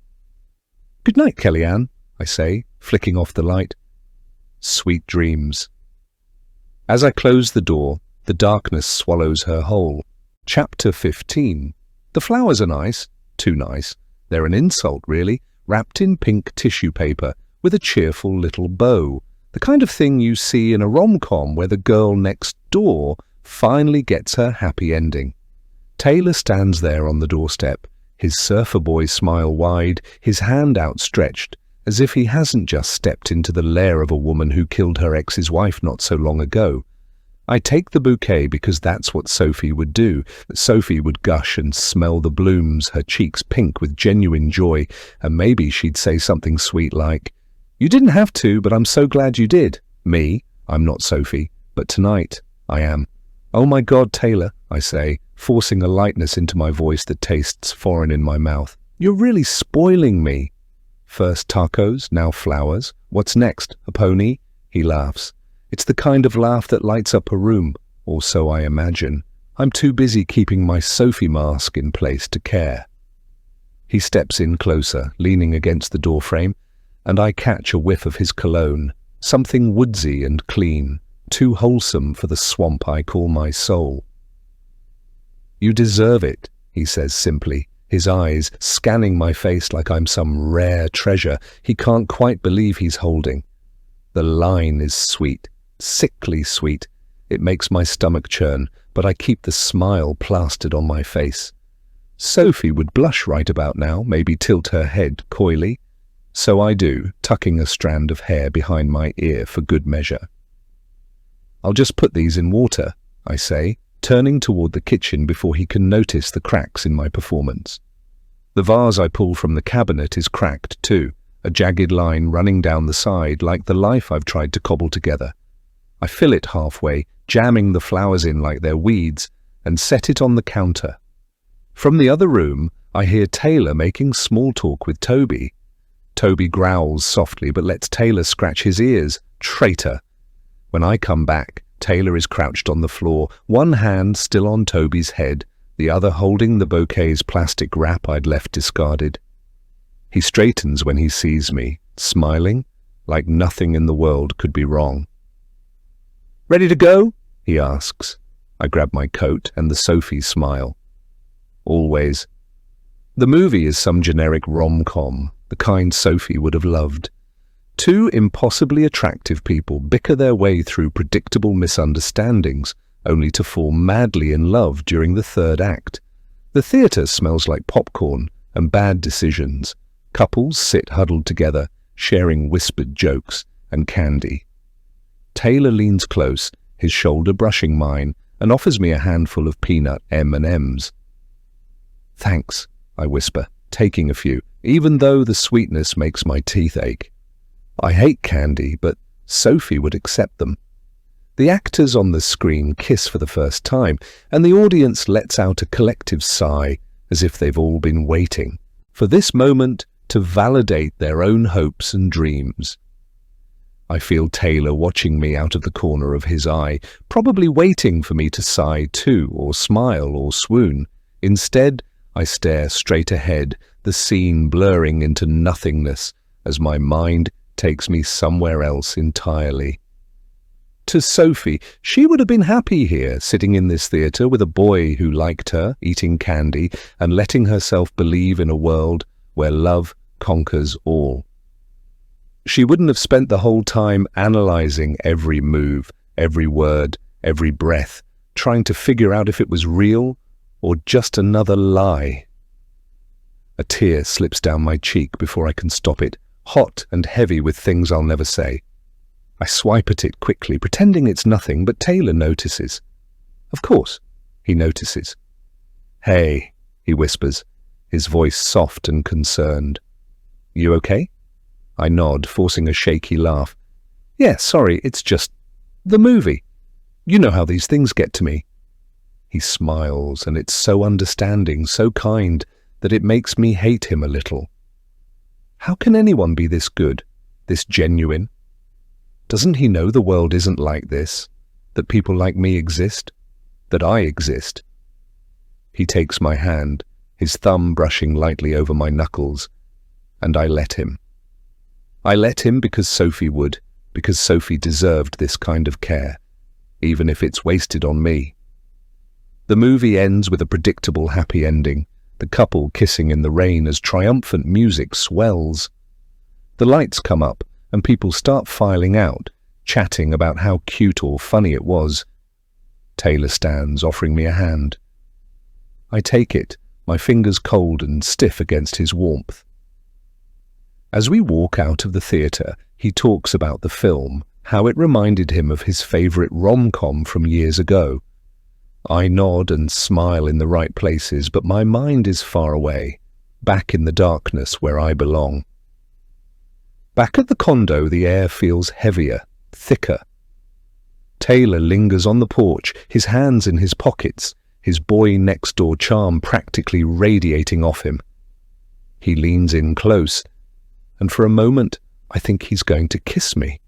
"Good night, Kellyanne," I say, flicking off the light. "Sweet dreams." As I close the door, the darkness swallows her whole. Chapter 15. The flowers are nice. Too nice. They're an insult, really, wrapped in pink tissue paper with a cheerful little bow. The kind of thing you see in a rom-com where the girl next door finally gets her happy ending. Taylor stands there on the doorstep, his surfer boy smile wide, his hand outstretched, as if he hasn't just stepped into the lair of a woman who killed her ex's wife not so long ago. I take the bouquet because that's what Sophie would do. Sophie would gush and smell the blooms, her cheeks pink with genuine joy, and maybe she'd say something sweet like, "You didn't have to, but I'm so glad you did." Me, I'm not Sophie, but tonight I am. "Oh my God, Taylor," I say, forcing a lightness into my voice that tastes foreign in my mouth. "You're really spoiling me." "First tacos, now flowers. What's next? A pony?" He laughs. It's the kind of laugh that lights up a room, or so I imagine. I'm too busy keeping my Sophie mask in place to care. He steps in closer, leaning against the doorframe, and I catch a whiff of his cologne, something woodsy and clean, too wholesome for the swamp I call my soul. "You deserve it," he says simply, his eyes scanning my face like I'm some rare treasure he can't quite believe he's holding. The line is sweet. Sickly sweet. It makes my stomach churn, but I keep the smile plastered on my face. Sophie would blush right about now, maybe tilt her head coyly. So I do, tucking a strand of hair behind my ear for good measure. "I'll just put these in water," I say, turning toward the kitchen before he can notice the cracks in my performance. The vase I pull from the cabinet is cracked too, a jagged line running down the side like the life I've tried to cobble together. I fill it halfway, jamming the flowers in like they're weeds, and set it on the counter. From the other room, I hear Taylor making small talk with Toby. Toby growls softly but lets Taylor scratch his ears. Traitor! When I come back, Taylor is crouched on the floor, one hand still on Toby's head, the other holding the bouquet's plastic wrap I'd left discarded. He straightens when he sees me, smiling, like nothing in the world could be wrong. "Ready to go?" he asks. I grab my coat and the Sophie smile. Always. The movie is some generic rom-com, the kind Sophie would have loved. Two impossibly attractive people bicker their way through predictable misunderstandings, only to fall madly in love during the third act. The theatre smells like popcorn and bad decisions. Couples sit huddled together, sharing whispered jokes and candy. Taylor leans close, his shoulder brushing mine, and offers me a handful of peanut M&Ms. "Thanks," I whisper, taking a few, even though the sweetness makes my teeth ache. I hate candy, but Sophie would accept them. The actors on the screen kiss for the first time, and the audience lets out a collective sigh, as if they've all been waiting for this moment to validate their own hopes and dreams. I feel Taylor watching me out of the corner of his eye, probably waiting for me to sigh too, or smile, or swoon. Instead, I stare straight ahead, the scene blurring into nothingness as my mind takes me somewhere else entirely. To Sophie, she would have been happy here, sitting in this theatre with a boy who liked her, eating candy, and letting herself believe in a world where love conquers all. She wouldn't have spent the whole time analysing every move, every word, every breath, trying to figure out if it was real or just another lie. A tear slips down my cheek before I can stop it, hot and heavy with things I'll never say. I swipe at it quickly, pretending it's nothing, but Taylor notices. Of course, he notices. "Hey," he whispers, his voice soft and concerned. "You okay?" I nod, forcing a shaky laugh. "Yeah, sorry, it's just the movie. You know how these things get to me." He smiles, and it's so understanding, so kind, that it makes me hate him a little. How can anyone be this good, this genuine? Doesn't he know the world isn't like this, that people like me exist, that I exist? He takes my hand, his thumb brushing lightly over my knuckles, and I let him. I let him because Sophie would, because Sophie deserved this kind of care, even if it's wasted on me. The movie ends with a predictable happy ending, the couple kissing in the rain as triumphant music swells. The lights come up, and people start filing out, chatting about how cute or funny it was. Taylor stands, offering me a hand. I take it, my fingers cold and stiff against his warmth. As we walk out of the theatre, he talks about the film, how it reminded him of his favourite rom-com from years ago. I nod and smile in the right places, but my mind is far away, back in the darkness where I belong. Back at the condo, the air feels heavier, thicker. Taylor lingers on the porch, his hands in his pockets, his boy-next-door charm practically radiating off him. He leans in close, and for a moment I think he's going to kiss me.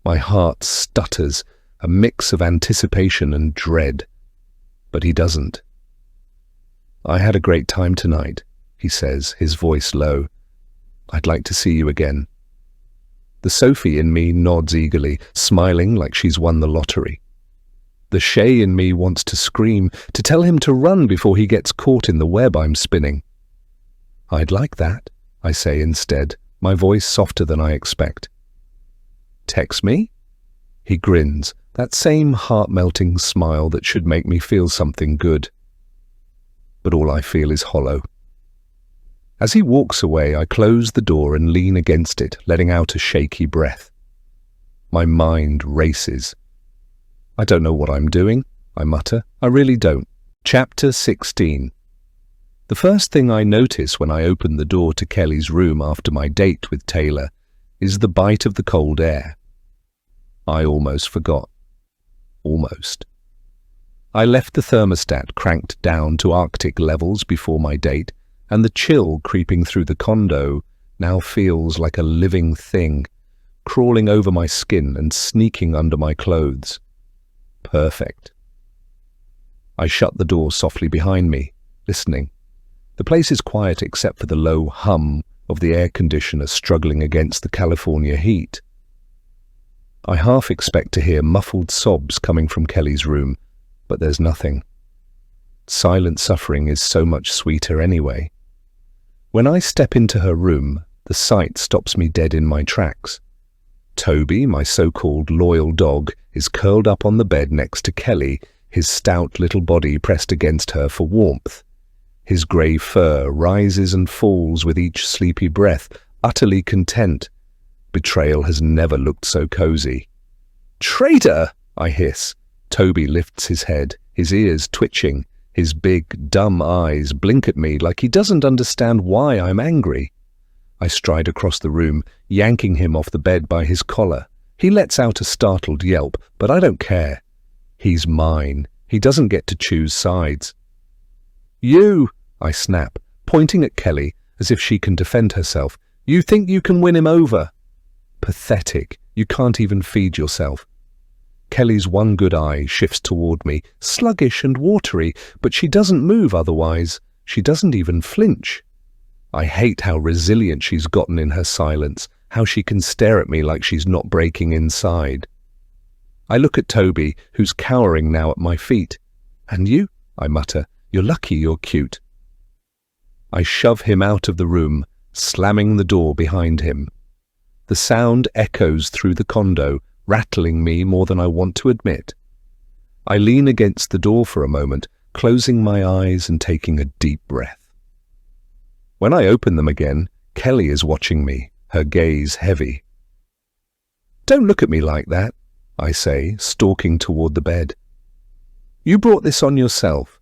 My heart stutters, a mix of anticipation and dread, but he doesn't. "I had a great time tonight," he says, his voice low. "I'd like to see you again." The Sophie in me nods eagerly, smiling like she's won the lottery. The Shae in me wants to scream, to tell him to run before he gets caught in the web I'm spinning. "I'd like that," I say instead, my voice softer than I expect. "Text me?" He grins, that same heart-melting smile that should make me feel something good. But all I feel is hollow. As he walks away, I close the door and lean against it, letting out a shaky breath. My mind races. "I don't know what I'm doing," I mutter. "I really don't." Chapter 16. The first thing I notice when I open the door to Kelly's room after my date with Taylor is the bite of the cold air. I almost forgot. Almost. I left the thermostat cranked down to Arctic levels before my date, and the chill creeping through the condo now feels like a living thing, crawling over my skin and sneaking under my clothes. Perfect. I shut the door softly behind me, listening. The place is quiet except for the low hum of the air conditioner struggling against the California heat. I half expect to hear muffled sobs coming from Kelly's room, but there's nothing. Silent suffering is so much sweeter anyway. When I step into her room, the sight stops me dead in my tracks. Toby, my so-called loyal dog, is curled up on the bed next to Kelly, his stout little body pressed against her for warmth. His grey fur rises and falls with each sleepy breath, utterly content. Betrayal has never looked so cozy. "Traitor!" I hiss, Toby lifts his head, his ears twitching. His big, dumb eyes blink at me like he doesn't understand why I'm angry. I stride across the room, yanking him off the bed by his collar. He lets out a startled yelp, but I don't care. He's mine. He doesn't get to choose sides. You, I snap, pointing at Kelly as if she can defend herself. You think you can win him over? Pathetic. You can't even feed yourself. Kelly's one good eye shifts toward me, sluggish and watery, but she doesn't move otherwise. She doesn't even flinch. I hate how resilient she's gotten in her silence, how she can stare at me like she's not breaking inside. I look at Toby, who's cowering now at my feet. And you, I mutter, you're lucky you're cute. I shove him out of the room, slamming the door behind him. The sound echoes through the condo, rattling me more than I want to admit. I lean against the door for a moment, closing my eyes and taking a deep breath. When I open them again, Kelly is watching me, her gaze heavy. Don't look at me like that, I say, stalking toward the bed. You brought this on yourself.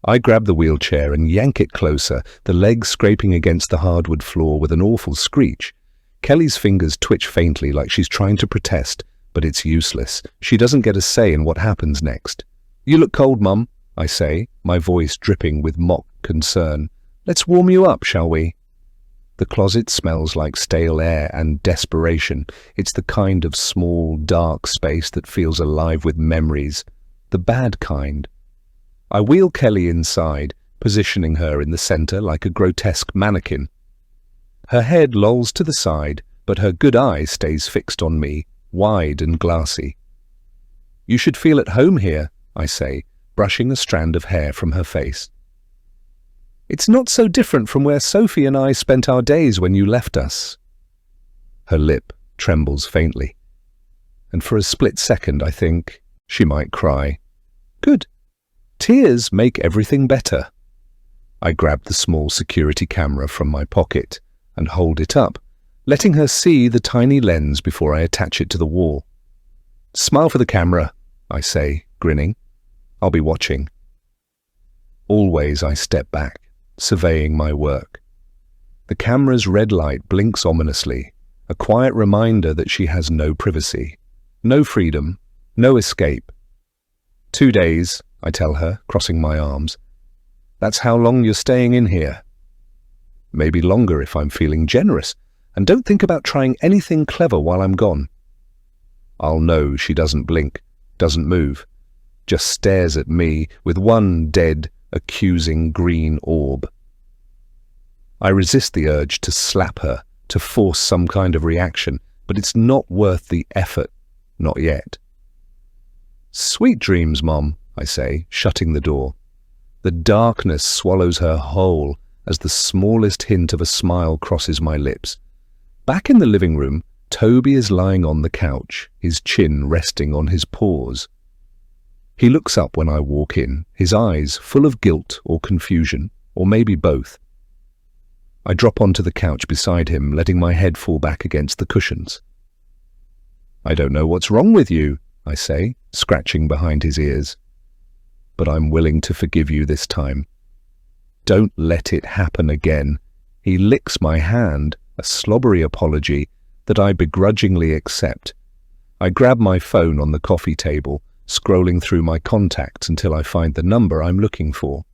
I grab the wheelchair and yank it closer, the legs scraping against the hardwood floor with an awful screech. Kelly's fingers twitch faintly like she's trying to protest, but it's useless. She doesn't get a say in what happens next. You look cold, Mum, I say, my voice dripping with mock concern. Let's warm you up, shall we? The closet smells like stale air and desperation. It's the kind of small, dark space that feels alive with memories. The bad kind. I wheel Kelly inside, positioning her in the center like a grotesque mannequin. Her head lolls to the side, but her good eye stays fixed on me, wide and glassy. You should feel at home here, I say, brushing a strand of hair from her face. It's not so different from where Sophie and I spent our days when you left us. Her lip trembles faintly, and for a split second I think she might cry. Good. Tears make everything better. I grab the small security camera from my pocket and hold it up, letting her see the tiny lens before I attach it to the wall. Smile for the camera, I say, grinning. I'll be watching. Always I step back, surveying my work. The camera's red light blinks ominously, a quiet reminder that she has no privacy, no freedom, no escape. 2 days, I tell her, crossing my arms. That's how long you're staying in here. Maybe longer if I'm feeling generous, and don't think about trying anything clever while I'm gone. I'll know she doesn't blink, doesn't move, just stares at me with one dead, accusing green orb. I resist the urge to slap her, to force some kind of reaction, but it's not worth the effort, not yet. Sweet dreams, Mom, I say, shutting the door. The darkness swallows her whole as the smallest hint of a smile crosses my lips. Back in the living room, Toby is lying on the couch, his chin resting on his paws. He looks up when I walk in, his eyes full of guilt or confusion, or maybe both. I drop onto the couch beside him, letting my head fall back against the cushions. I don't know what's wrong with you, I say, scratching behind his ears. But I'm willing to forgive you this time. Don't let it happen again. He licks my hand, a slobbery apology that I begrudgingly accept. I grab my phone on the coffee table, scrolling through my contacts until I find the number I'm looking for.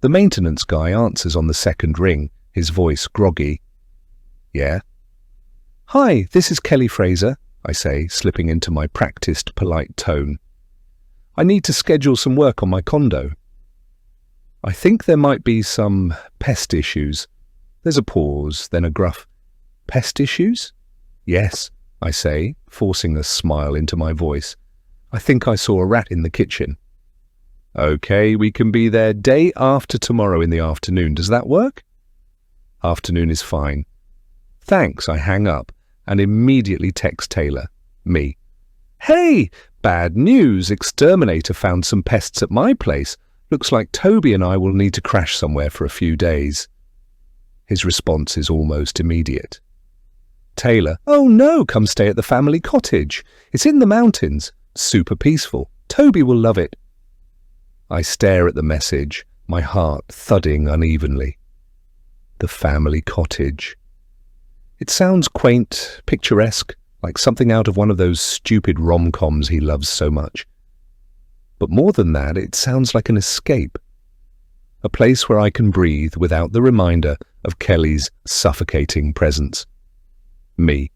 The maintenance guy answers on the second ring, his voice groggy. Yeah? Hi, this is Kelly Fraser, I say, slipping into my practiced, polite tone. I need to schedule some work on my condo. I think there might be some pest issues. There's a pause, then a gruff, Pest issues? Yes, I say, forcing a smile into my voice. I think I saw a rat in the kitchen. Okay, we can be there day after tomorrow in the afternoon. Does that work? Afternoon is fine. Thanks, I hang up and immediately text Taylor, me. Hey, bad news. Exterminator found some pests at my place. Looks like Toby and I will need to crash somewhere for a few days. His response is almost immediate. Taylor, oh no, come stay at the family cottage. It's in the mountains. Super peaceful. Toby will love it. I stare at the message, my heart thudding unevenly. The family cottage. It sounds quaint, picturesque, like something out of one of those stupid rom-coms he loves so much. But more than that, it sounds like an escape. A place where I can breathe without the reminder of Kelly's suffocating presence. Me.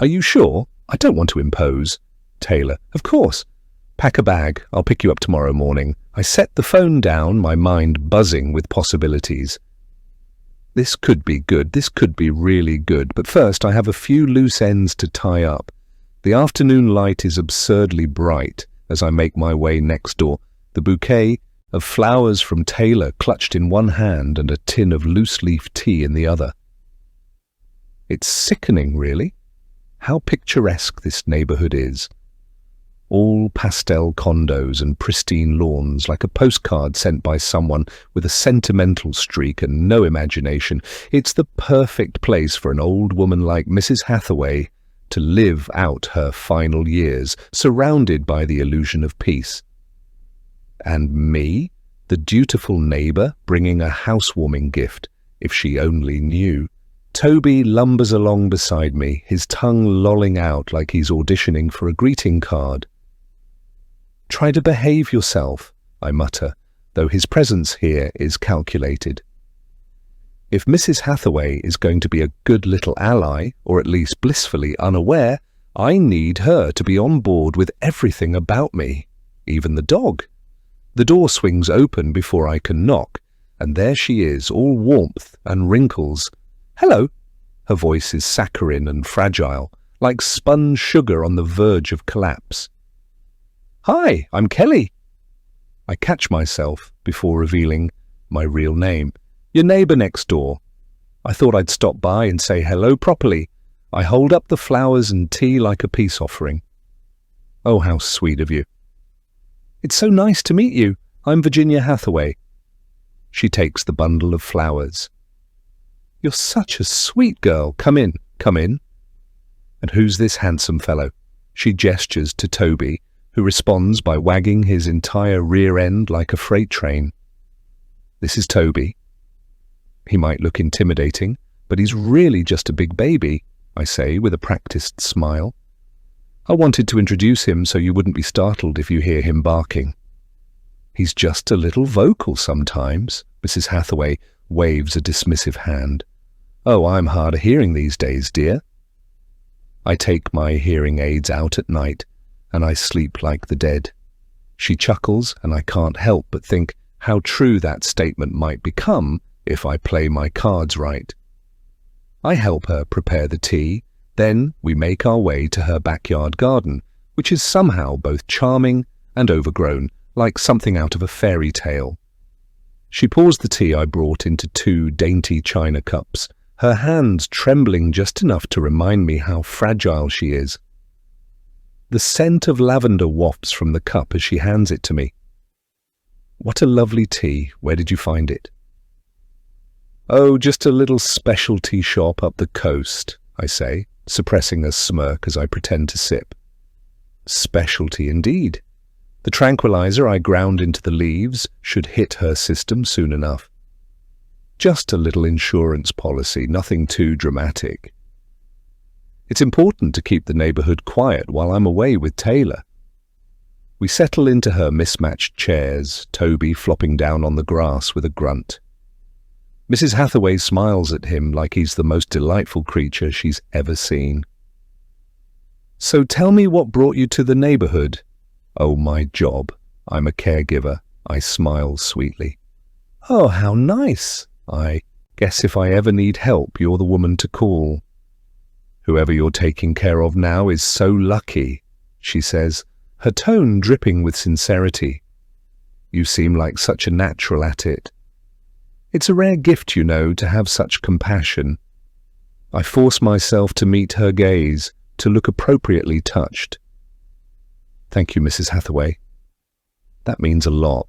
Are you sure? I don't want to impose. Taylor. Of course. Pack a bag. I'll pick you up tomorrow morning. I set the phone down, my mind buzzing with possibilities. This could be good. This could be really good. But first, I have a few loose ends to tie up. The afternoon light is absurdly bright as I make my way next door, the bouquet of flowers from Taylor clutched in one hand and a tin of loose-leaf tea in the other. It's sickening, really, how picturesque this neighborhood is. All pastel condos and pristine lawns, like a postcard sent by someone with a sentimental streak and no imagination. It's the perfect place for an old woman like Mrs. Hathaway to live out her final years, surrounded by the illusion of peace. And me, the dutiful neighbor, bringing a housewarming gift, if she only knew. Toby lumbers along beside me, his tongue lolling out like he's auditioning for a greeting card. Try to behave yourself, I mutter, though his presence here is calculated. If Mrs. Hathaway is going to be a good little ally, or at least blissfully unaware, I need her to be on board with everything about me, even the dog. The door swings open before I can knock, and there she is, all warmth and wrinkles. Hello. Her voice is saccharine and fragile, like spun sugar on the verge of collapse. Hi, I'm Kelly. I catch myself before revealing my real name. Your neighbor next door. I thought I'd stop by and say hello properly. I hold up the flowers and tea like a peace offering. Oh, how sweet of you. It's so nice to meet you. I'm Virginia Hathaway. She takes the bundle of flowers. You're such a sweet girl. Come in, come in. And who's this handsome fellow? She gestures to Toby, who responds by wagging his entire rear end like a freight train. This is Toby. He might look intimidating, but he's really just a big baby, I say with a practiced smile. I wanted to introduce him so you wouldn't be startled if you hear him barking. He's just a little vocal sometimes. Mrs. Hathaway waves a dismissive hand. Oh, I'm hard of hearing these days, dear. I take my hearing aids out at night, and I sleep like the dead. She chuckles, and I can't help but think how true that statement might become if I play my cards right. I help her prepare the tea, then we make our way to her backyard garden, which is somehow both charming and overgrown, like something out of a fairy tale. She pours the tea I brought into 2 dainty china cups, her hands trembling just enough to remind me how fragile she is. The scent of lavender wafts from the cup as she hands it to me. What a lovely tea. Where did you find it? Oh, just a little specialty shop up the coast, I say, suppressing a smirk as I pretend to sip. Specialty indeed. The tranquilizer I ground into the leaves should hit her system soon enough. Just a little insurance policy, nothing too dramatic. It's important to keep the neighborhood quiet while I'm away with Taylor. We settle into her mismatched chairs, Toby flopping down on the grass with a grunt. Mrs. Hathaway smiles at him like he's the most delightful creature she's ever seen. So tell me what brought you to the neighborhood. Oh, my job. I'm a caregiver. I smile sweetly. Oh, how nice. I guess if I ever need help, you're the woman to call. Whoever you're taking care of now is so lucky, she says, her tone dripping with sincerity. You seem like such a natural at it. It's a rare gift, you know, to have such compassion. I force myself to meet her gaze, to look appropriately touched. Thank you, Mrs. Hathaway. That means a lot.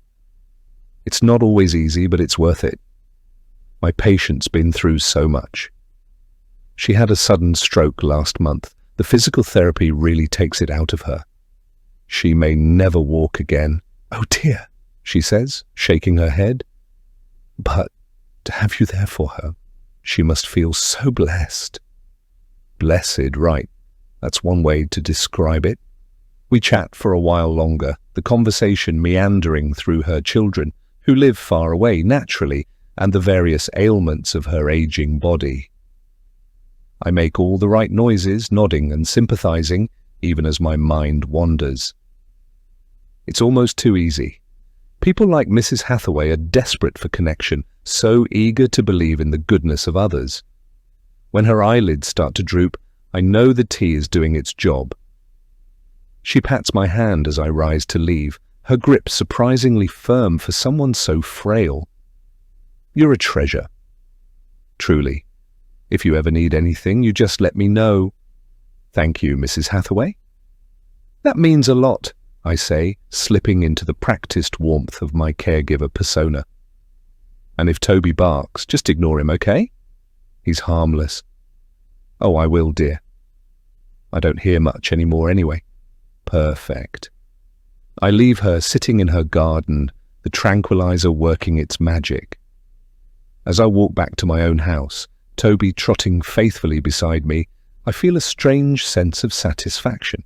It's not always easy, but it's worth it. My patient's been through so much. She had a sudden stroke last month. The physical therapy really takes it out of her. She may never walk again. Oh dear, she says, shaking her head. But to have you there for her, she must feel so blessed. Blessed, right. That's one way to describe it. We chat for a while longer, the conversation meandering through her children, who live far away naturally, and the various ailments of her aging body. I make all the right noises, nodding and sympathizing, even as my mind wanders. It's almost too easy. People like Mrs. Hathaway are desperate for connection, so eager to believe in the goodness of others. When her eyelids start to droop, I know the tea is doing its job. She pats my hand as I rise to leave, her grip surprisingly firm for someone so frail. You're a treasure. Truly. If you ever need anything, you just let me know. Thank you, Mrs. Hathaway. That means a lot, I say, slipping into the practiced warmth of my caregiver persona. And if Toby barks, just ignore him, okay? He's harmless. Oh, I will, dear. I don't hear much anymore anyway. Perfect. I leave her sitting in her garden, the tranquilizer working its magic. As I walk back to my own house, Toby trotting faithfully beside me, I feel a strange sense of satisfaction.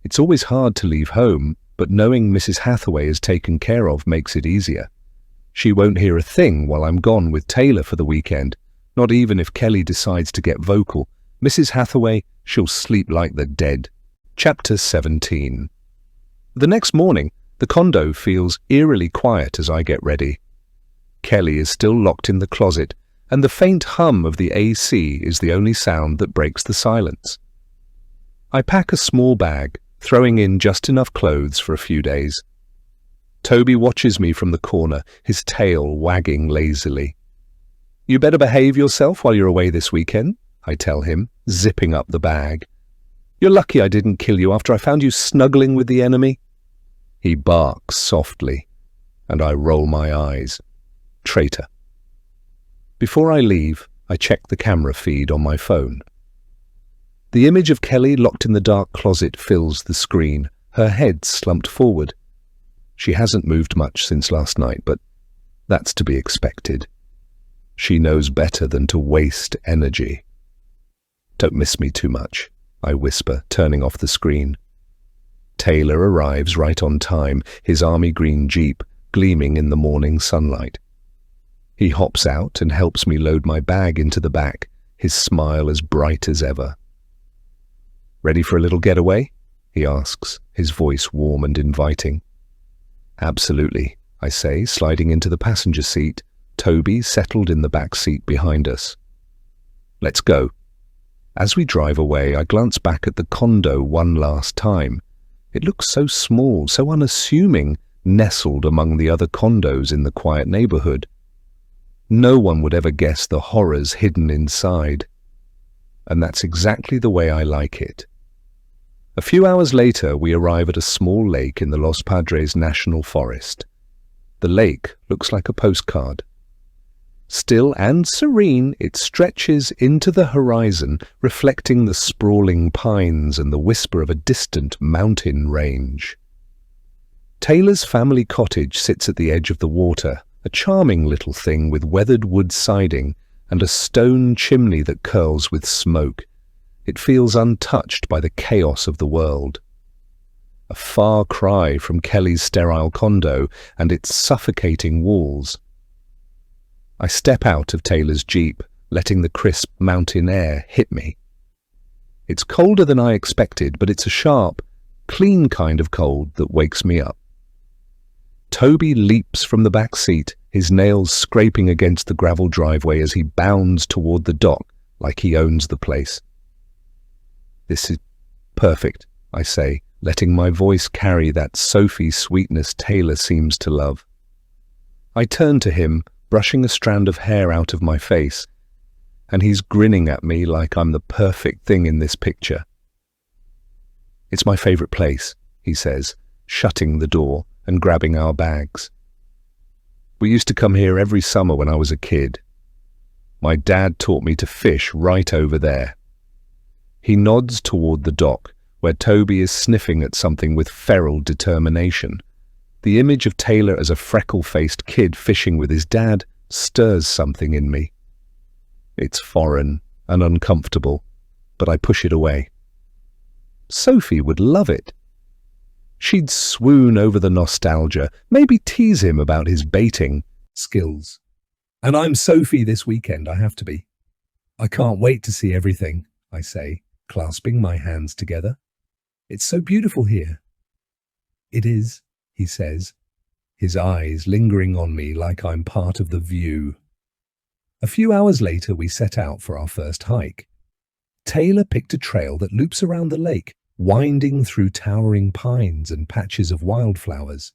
It's always hard to leave home, but knowing Mrs. Hathaway is taken care of makes it easier. She won't hear a thing while I'm gone with Taylor for the weekend, not even if Kelly decides to get vocal. Mrs. Hathaway, she'll sleep like the dead. Chapter 17. The next morning, the condo feels eerily quiet as I get ready. Kelly is still locked in the closet, and the faint hum of the AC is the only sound that breaks the silence. I pack a small bag, throwing in just enough clothes for a few days. Toby watches me from the corner, his tail wagging lazily. You better behave yourself while you're away this weekend, I tell him, zipping up the bag. You're lucky I didn't kill you after I found you snuggling with the enemy. He barks softly, and I roll my eyes. Traitor. Before I leave, I check the camera feed on my phone. The image of Kelly locked in the dark closet fills the screen, her head slumped forward. She hasn't moved much since last night, but that's to be expected. She knows better than to waste energy. Don't miss me too much, I whisper, turning off the screen. Taylor arrives right on time, his army green Jeep gleaming in the morning sunlight. He hops out and helps me load my bag into the back, his smile as bright as ever. Ready for a little getaway? He asks, his voice warm and inviting. Absolutely, I say, sliding into the passenger seat, Toby settled in the back seat behind us. Let's go. As we drive away, I glance back at the condo one last time. It looks so small, so unassuming, nestled among the other condos in the quiet neighborhood. No one would ever guess the horrors hidden inside. And that's exactly the way I like it. A few hours later, we arrive at a small lake in the Los Padres National Forest. The lake looks like a postcard. Still and serene, it stretches into the horizon, reflecting the sprawling pines and the whisper of a distant mountain range. Taylor's family cottage sits at the edge of the water, a charming little thing with weathered wood siding and a stone chimney that curls with smoke. It feels untouched by the chaos of the world. A far cry from Kelly's sterile condo and its suffocating walls. I step out of Taylor's Jeep, letting the crisp mountain air hit me. It's colder than I expected, but it's a sharp, clean kind of cold that wakes me up. Toby leaps from the back seat, his nails scraping against the gravel driveway as he bounds toward the dock like he owns the place. This is perfect, I say, letting my voice carry that Sophie sweetness Taylor seems to love. I turn to him, brushing a strand of hair out of my face, and he's grinning at me like I'm the perfect thing in this picture. It's my favorite place, he says, shutting the door and grabbing our bags. We used to come here every summer when I was a kid. My dad taught me to fish right over there. He nods toward the dock, where Toby is sniffing at something with feral determination. The image of Taylor as a freckle-faced kid fishing with his dad stirs something in me. It's foreign and uncomfortable, but I push it away. Sophie would love it. She'd swoon over the nostalgia, maybe tease him about his baiting skills. And I'm Sophie this weekend, I have to be. I can't wait to see everything, I say, clasping my hands together. It's so beautiful here. It is, he says, his eyes lingering on me like I'm part of the view. A few hours later, we set out for our first hike. Taylor picked a trail that loops around the lake, winding through towering pines and patches of wildflowers.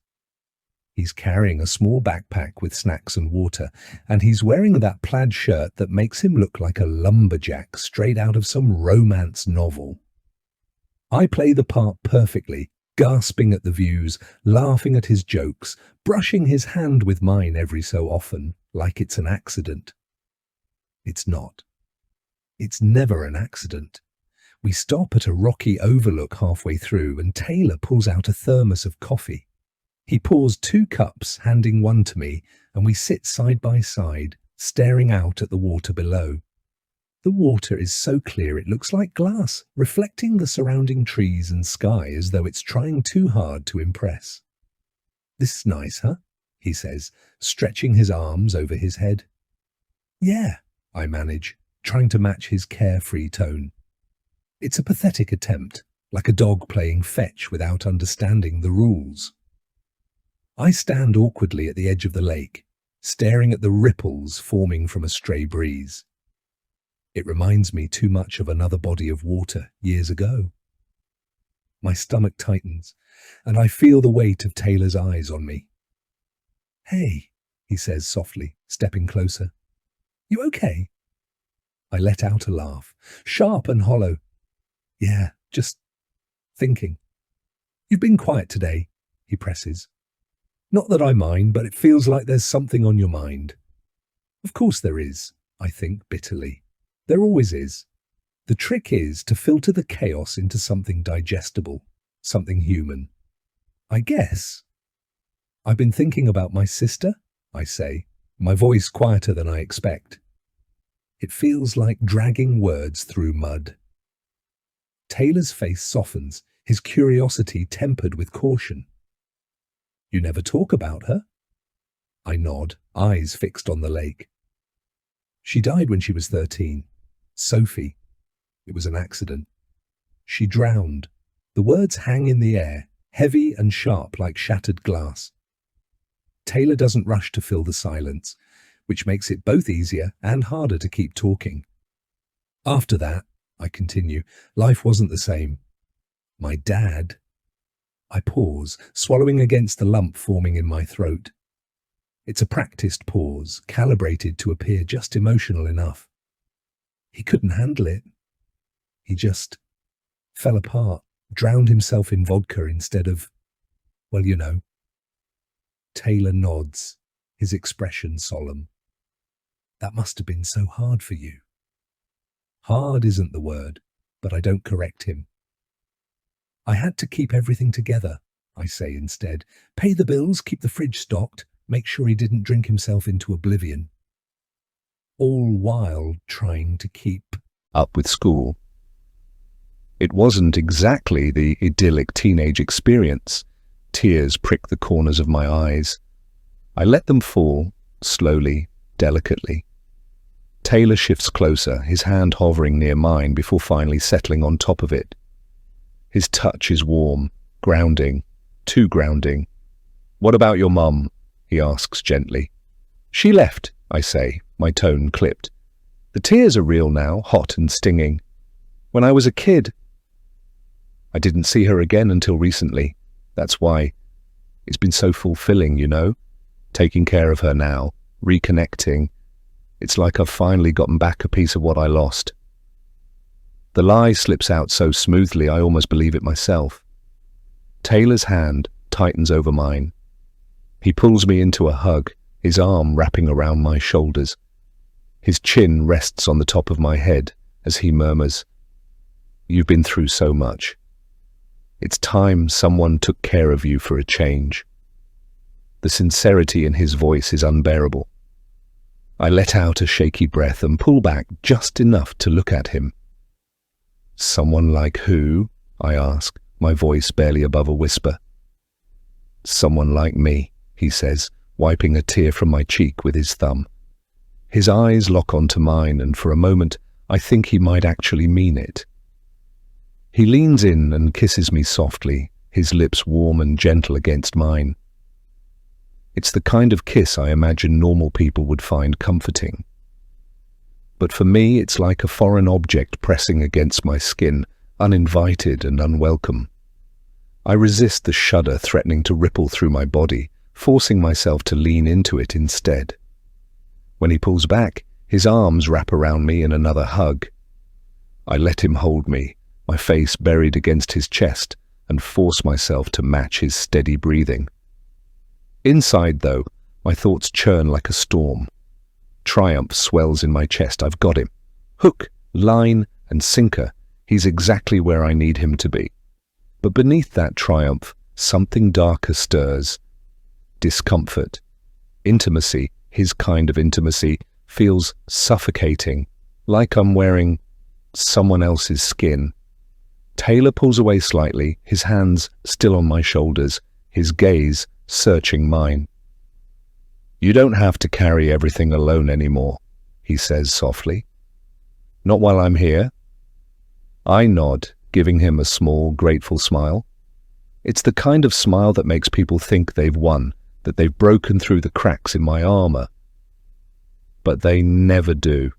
He's carrying a small backpack with snacks and water, and he's wearing that plaid shirt that makes him look like a lumberjack straight out of some romance novel. I play the part perfectly, gasping at the views, laughing at his jokes, brushing his hand with mine every so often, like it's an accident. It's not. It's never an accident. We stop at a rocky overlook halfway through, and Taylor pulls out a thermos of coffee. He pours 2 cups, handing one to me, and we sit side by side, staring out at the water below. The water is so clear it looks like glass, reflecting the surrounding trees and sky as though it's trying too hard to impress. "This is nice, huh?" he says, stretching his arms over his head. "Yeah," I manage, trying to match his carefree tone. It's a pathetic attempt, like a dog playing fetch without understanding the rules. I stand awkwardly at the edge of the lake, staring at the ripples forming from a stray breeze. It reminds me too much of another body of water years ago. My stomach tightens, and I feel the weight of Taylor's eyes on me. "Hey," he says softly, stepping closer. "You okay?" I let out a laugh, sharp and hollow. "Yeah, just thinking." "You've been quiet today," he presses. "Not that I mind, but it feels like there's something on your mind." "Of course there is," I think bitterly. "There always is. The trick is to filter the chaos into something digestible, something human. I guess. I've been thinking about my sister," I say, my voice quieter than I expect. It feels like dragging words through mud. Taylor's face softens, his curiosity tempered with caution. "You never talk about her?" I nod, eyes fixed on the lake. "She died when she was 13. Sophie. It was an accident. She drowned." The words hang in the air, heavy and sharp like shattered glass. Taylor doesn't rush to fill the silence, which makes it both easier and harder to keep talking. "After that," I continue, "life wasn't the same. My dad..." I pause, swallowing against the lump forming in my throat. It's a practiced pause, calibrated to appear just emotional enough. He couldn't handle it. He just fell apart, drowned himself in vodka instead of, well, you know. Taylor nods, his expression solemn. "That must have been so hard for you." Hard isn't the word, but I don't correct him. "I had to keep everything together," I say instead. "Pay the bills, keep the fridge stocked, make sure he didn't drink himself into oblivion." All while trying to keep up with school. It wasn't exactly the idyllic teenage experience. Tears prick the corners of my eyes. I let them fall, slowly, delicately. Taylor shifts closer, his hand hovering near mine before finally settling on top of it. His touch is warm, grounding, too grounding. "What about your mum?" he asks gently. "She left," I say, my tone clipped. "The tears are real now, hot and stinging. When I was a kid, I didn't see her again until recently. That's why it's been so fulfilling, you know, taking care of her now, reconnecting. It's like I've finally gotten back a piece of what I lost." The lie slips out so smoothly I almost believe it myself. Taylor's hand tightens over mine. He pulls me into a hug, his arm wrapping around my shoulders. His chin rests on the top of my head as he murmurs, "You've been through so much. It's time someone took care of you for a change." The sincerity in his voice is unbearable. I let out a shaky breath and pull back just enough to look at him. "Someone like who?" I ask, my voice barely above a whisper. "Someone like me," he says, wiping a tear from my cheek with his thumb. His eyes lock onto mine, and for a moment I think he might actually mean it. He leans in and kisses me softly, his lips warm and gentle against mine. It's the kind of kiss I imagine normal people would find comforting. But for me, it's like a foreign object pressing against my skin, uninvited and unwelcome. I resist the shudder threatening to ripple through my body, forcing myself to lean into it instead. When he pulls back, his arms wrap around me in another hug. I let him hold me, my face buried against his chest, and force myself to match his steady breathing. Inside, though, my thoughts churn like a storm. Triumph swells in my chest. I've got him. Hook, line, and sinker. He's exactly where I need him to be. But beneath that triumph, something darker stirs. Discomfort. Intimacy, his kind of intimacy, feels suffocating, like I'm wearing someone else's skin. Taylor pulls away slightly, his hands still on my shoulders, his gaze searching mine. "You don't have to carry everything alone anymore," he says softly. "Not while I'm here." I nod, giving him a small, grateful smile. It's the kind of smile that makes people think they've won, that they've broken through the cracks in my armor. But they never do.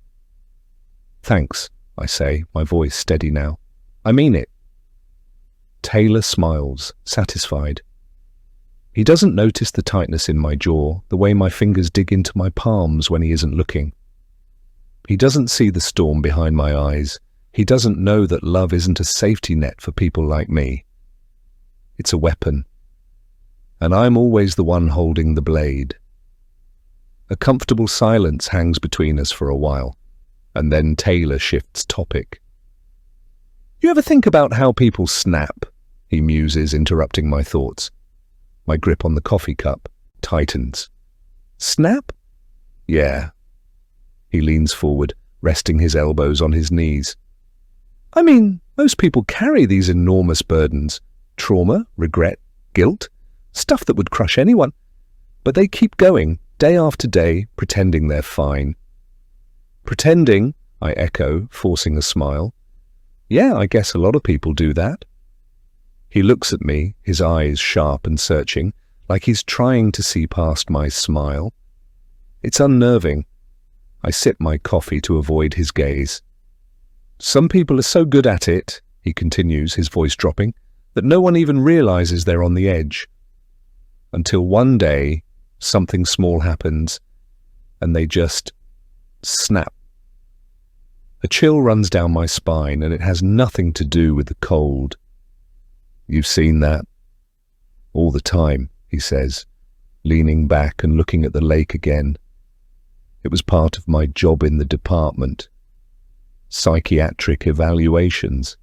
"Thanks," I say, my voice steady now. "I mean it." Taylor smiles, satisfied. He doesn't notice the tightness in my jaw, the way my fingers dig into my palms when he isn't looking. He doesn't see the storm behind my eyes. He doesn't know that love isn't a safety net for people like me. It's a weapon. And I'm always the one holding the blade. A comfortable silence hangs between us for a while, and then Taylor shifts topic. "You ever think about how people snap?" he muses, interrupting my thoughts. My grip on the coffee cup tightens. "Snap?" "Yeah." He leans forward, resting his elbows on his knees. "I mean, most people carry these enormous burdens. Trauma, regret, guilt, stuff that would crush anyone. But they keep going, day after day, pretending they're fine." "Pretending?" I echo, forcing a smile. "Yeah, I guess a lot of people do that." He looks at me, his eyes sharp and searching, like he's trying to see past my smile. It's unnerving. I sip my coffee to avoid his gaze. "Some people are so good at it," he continues, his voice dropping, "that no one even realizes they're on the edge. Until one day, something small happens, and they just snap." A chill runs down my spine, and it has nothing to do with the cold. "You've seen that?" "All the time," he says, leaning back and looking at the lake again. "It was part of my job in the department. Psychiatric evaluations.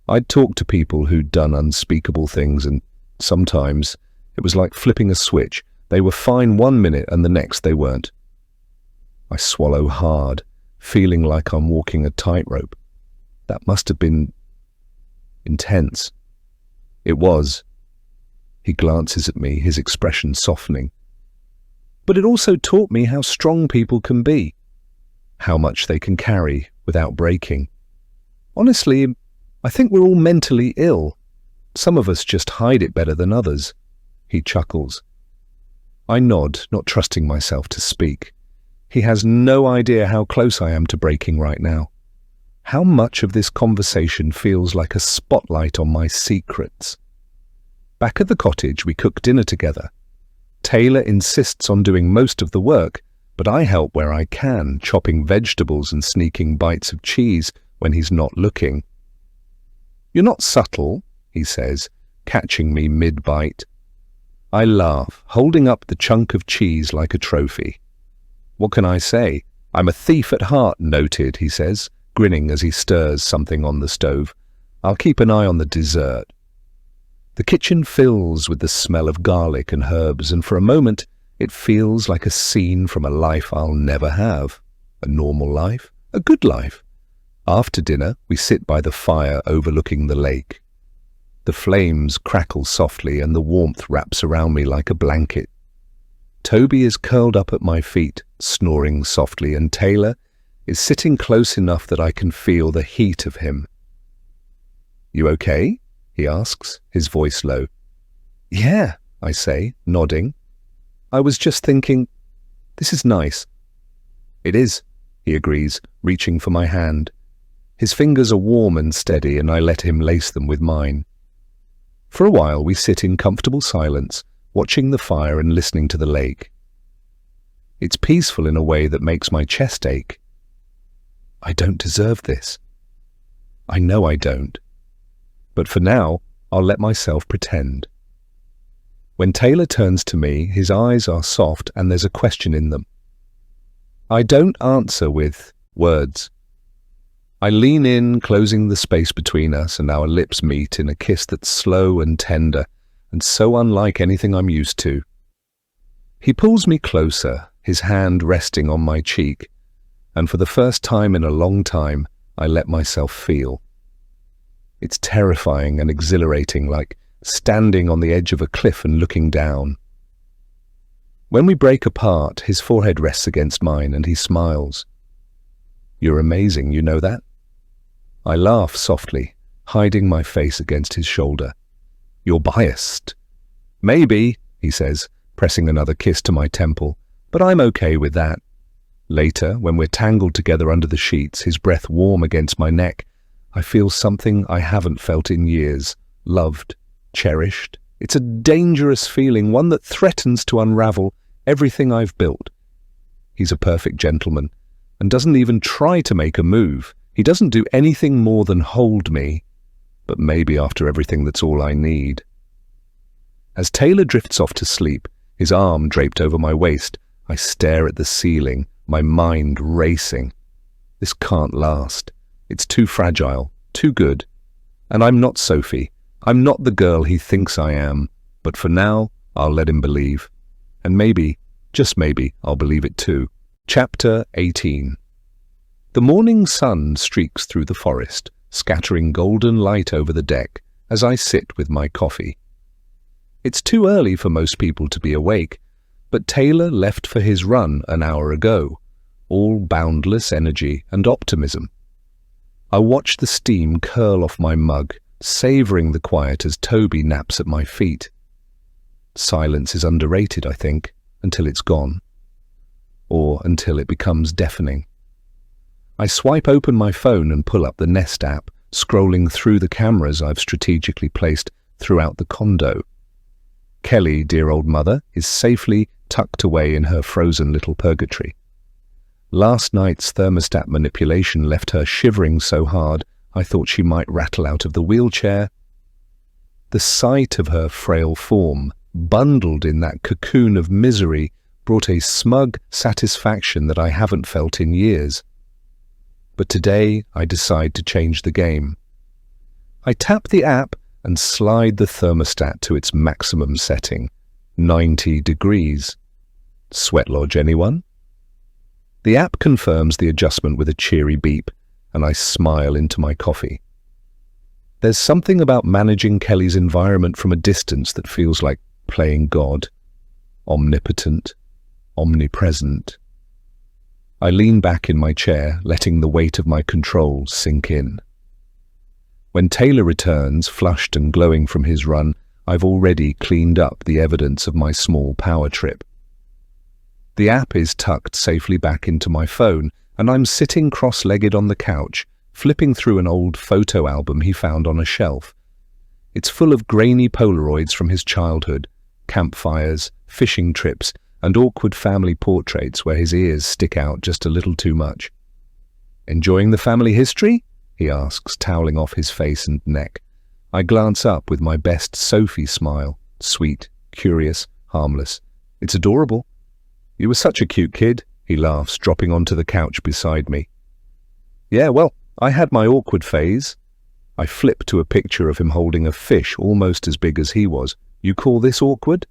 I'd talk to people who'd done unspeakable things, and sometimes it was like flipping a switch. They were fine one minute and the next they weren't. I swallow hard, feeling like I'm walking a tightrope. That must have been intense. It was. He glances at me, his expression softening. But it also taught me how strong people can be, how much they can carry without breaking. Honestly, I think we're all mentally ill. Some of us just hide it better than others." He chuckles. I nod, not trusting myself to speak. He has no idea how close I am to breaking right now. How much of this conversation feels like a spotlight on my secrets. Back at the cottage, we cook dinner together. Taylor insists on doing most of the work, but I help where I can, chopping vegetables and sneaking bites of cheese when he's not looking. "You're not subtle," he says, catching me mid-bite. I laugh, holding up the chunk of cheese like a trophy. "What can I say? I'm a thief at heart, noted," he says, grinning as he stirs something on the stove. "I'll keep an eye on the dessert." The kitchen fills with the smell of garlic and herbs, and for a moment it feels like a scene from a life I'll never have. A normal life, a good life. After dinner, we sit by the fire overlooking the lake. The flames crackle softly and the warmth wraps around me like a blanket. Toby is curled up at my feet, snoring softly, and Taylor is sitting close enough that I can feel the heat of him. "You okay?" he asks, his voice low. "Yeah," I say, nodding. "I was just thinking, this is nice." "It is," he agrees, reaching for my hand. His fingers are warm and steady, and I let him lace them with mine. For a while we sit in comfortable silence, watching the fire and listening to the lake. It's peaceful in a way that makes my chest ache. I don't deserve this. I know I don't. But for now, I'll let myself pretend. When Taylor turns to me, his eyes are soft and there's a question in them. I don't answer with words. I lean in, closing the space between us, and our lips meet in a kiss that's slow and tender, and so unlike anything I'm used to. He pulls me closer, his hand resting on my cheek, and for the first time in a long time, I let myself feel. It's terrifying and exhilarating, like standing on the edge of a cliff and looking down. When we break apart, his forehead rests against mine and he smiles. "You're amazing, you know that?" I laugh softly, hiding my face against his shoulder. "You're biased." "Maybe," he says, pressing another kiss to my temple, "but I'm okay with that." Later, when we're tangled together under the sheets, his breath warm against my neck, I feel something I haven't felt in years, loved, cherished. It's a dangerous feeling, one that threatens to unravel everything I've built. He's a perfect gentleman and doesn't even try to make a move. He doesn't do anything more than hold me, but maybe after everything that's all I need. As Taylor drifts off to sleep, his arm draped over my waist, I stare at the ceiling, my mind racing. This can't last. It's too fragile, too good. And I'm not Sophie. I'm not the girl he thinks I am. But for now, I'll let him believe. And maybe, just maybe, I'll believe it too. Chapter 18. The morning sun streaks through the forest, scattering golden light over the deck as I sit with my coffee. It's too early for most people to be awake, but Taylor left for his run an hour ago, all boundless energy and optimism. I watch the steam curl off my mug, savouring the quiet as Toby naps at my feet. Silence is underrated, I think, until it's gone. Or until it becomes deafening. I swipe open my phone and pull up the Nest app, scrolling through the cameras I've strategically placed throughout the condo. Kelly, dear old mother, is safely tucked away in her frozen little purgatory. Last night's thermostat manipulation left her shivering so hard I thought she might rattle out of the wheelchair. The sight of her frail form, bundled in that cocoon of misery, brought a smug satisfaction that I haven't felt in years. But today I decide to change the game. I tap the app and slide the thermostat to its maximum setting, 90 degrees. Sweat lodge, anyone? The app confirms the adjustment with a cheery beep, and I smile into my coffee. There's something about managing Kelly's environment from a distance that feels like playing God. Omnipotent, omnipresent. I lean back in my chair, letting the weight of my control sink in. When Taylor returns, flushed and glowing from his run, I've already cleaned up the evidence of my small power trip. The app is tucked safely back into my phone, and I'm sitting cross-legged on the couch, flipping through an old photo album he found on a shelf. It's full of grainy Polaroids from his childhood, campfires, fishing trips, and awkward family portraits where his ears stick out just a little too much. "Enjoying the family history?" he asks, toweling off his face and neck. I glance up with my best Sophie smile, sweet, curious, harmless. "It's adorable." "You were such a cute kid," he laughs, dropping onto the couch beside me. "Yeah, well, I had my awkward phase. I flip to a picture of him holding a fish almost as big as he was. "You call this awkward?"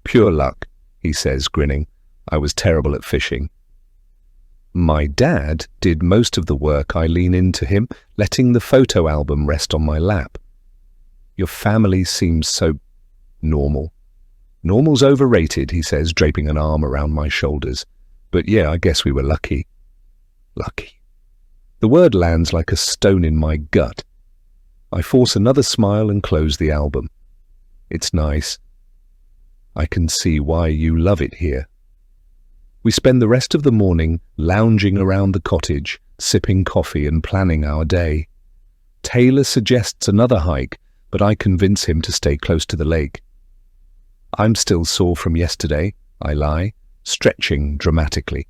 "Pure luck," he says, grinning. "I was terrible at fishing." My dad did most of the work. I lean into him, letting the photo album rest on my lap. "Your family seems so normal." "Normal's overrated," he says, draping an arm around my shoulders. "But yeah, I guess we were lucky." Lucky. The word lands like a stone in my gut. I force another smile and close the album. "It's nice. I can see why you love it here." We spend the rest of the morning lounging around the cottage, sipping coffee and planning our day. Taylor suggests another hike, but I convince him to stay close to the lake. "I'm still sore from yesterday," I lie, stretching dramatically.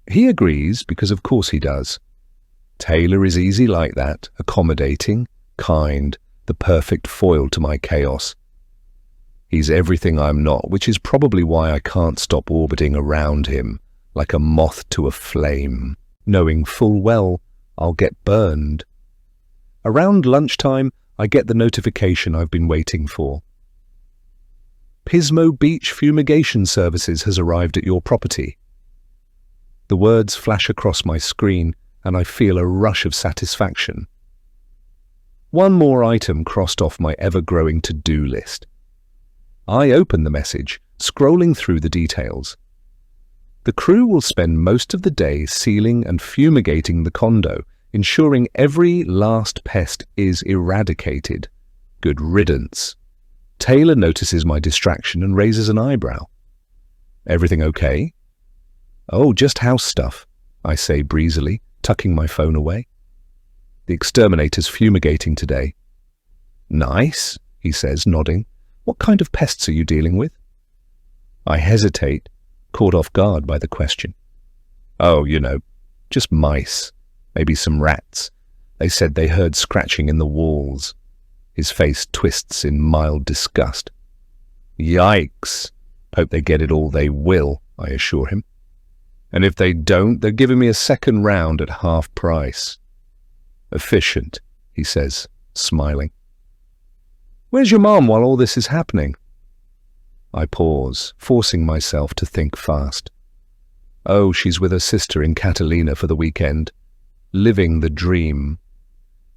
He agrees, because of course he does. Taylor is easy like that, accommodating, kind, the perfect foil to my chaos. He's everything I'm not, which is probably why I can't stop orbiting around him, like a moth to a flame, knowing full well I'll get burned. Around lunchtime, I get the notification I've been waiting for. "Pismo Beach Fumigation Services has arrived at your property." The words flash across my screen, and I feel a rush of satisfaction. One more item crossed off my ever-growing to-do list. I open the message, scrolling through the details. The crew will spend most of the day sealing and fumigating the condo, ensuring every last pest is eradicated. Good riddance. Taylor notices my distraction and raises an eyebrow. "Everything okay?" "Oh, just house stuff," I say breezily, tucking my phone away. "The exterminator's fumigating today." "Nice," he says, nodding. "What kind of pests are you dealing with?" I hesitate, caught off guard by the question. "Oh, just mice. Maybe some rats. They said they heard scratching in the walls." His face twists in mild disgust. "Yikes. Hope they get it all they will," I assure him. "And if they don't, they're giving me a second round at half price." "Efficient," he says, smiling. "Where's your mom while all this is happening?" I pause, forcing myself to think fast. "Oh, she's with her sister in Catalina for the weekend. Living the dream."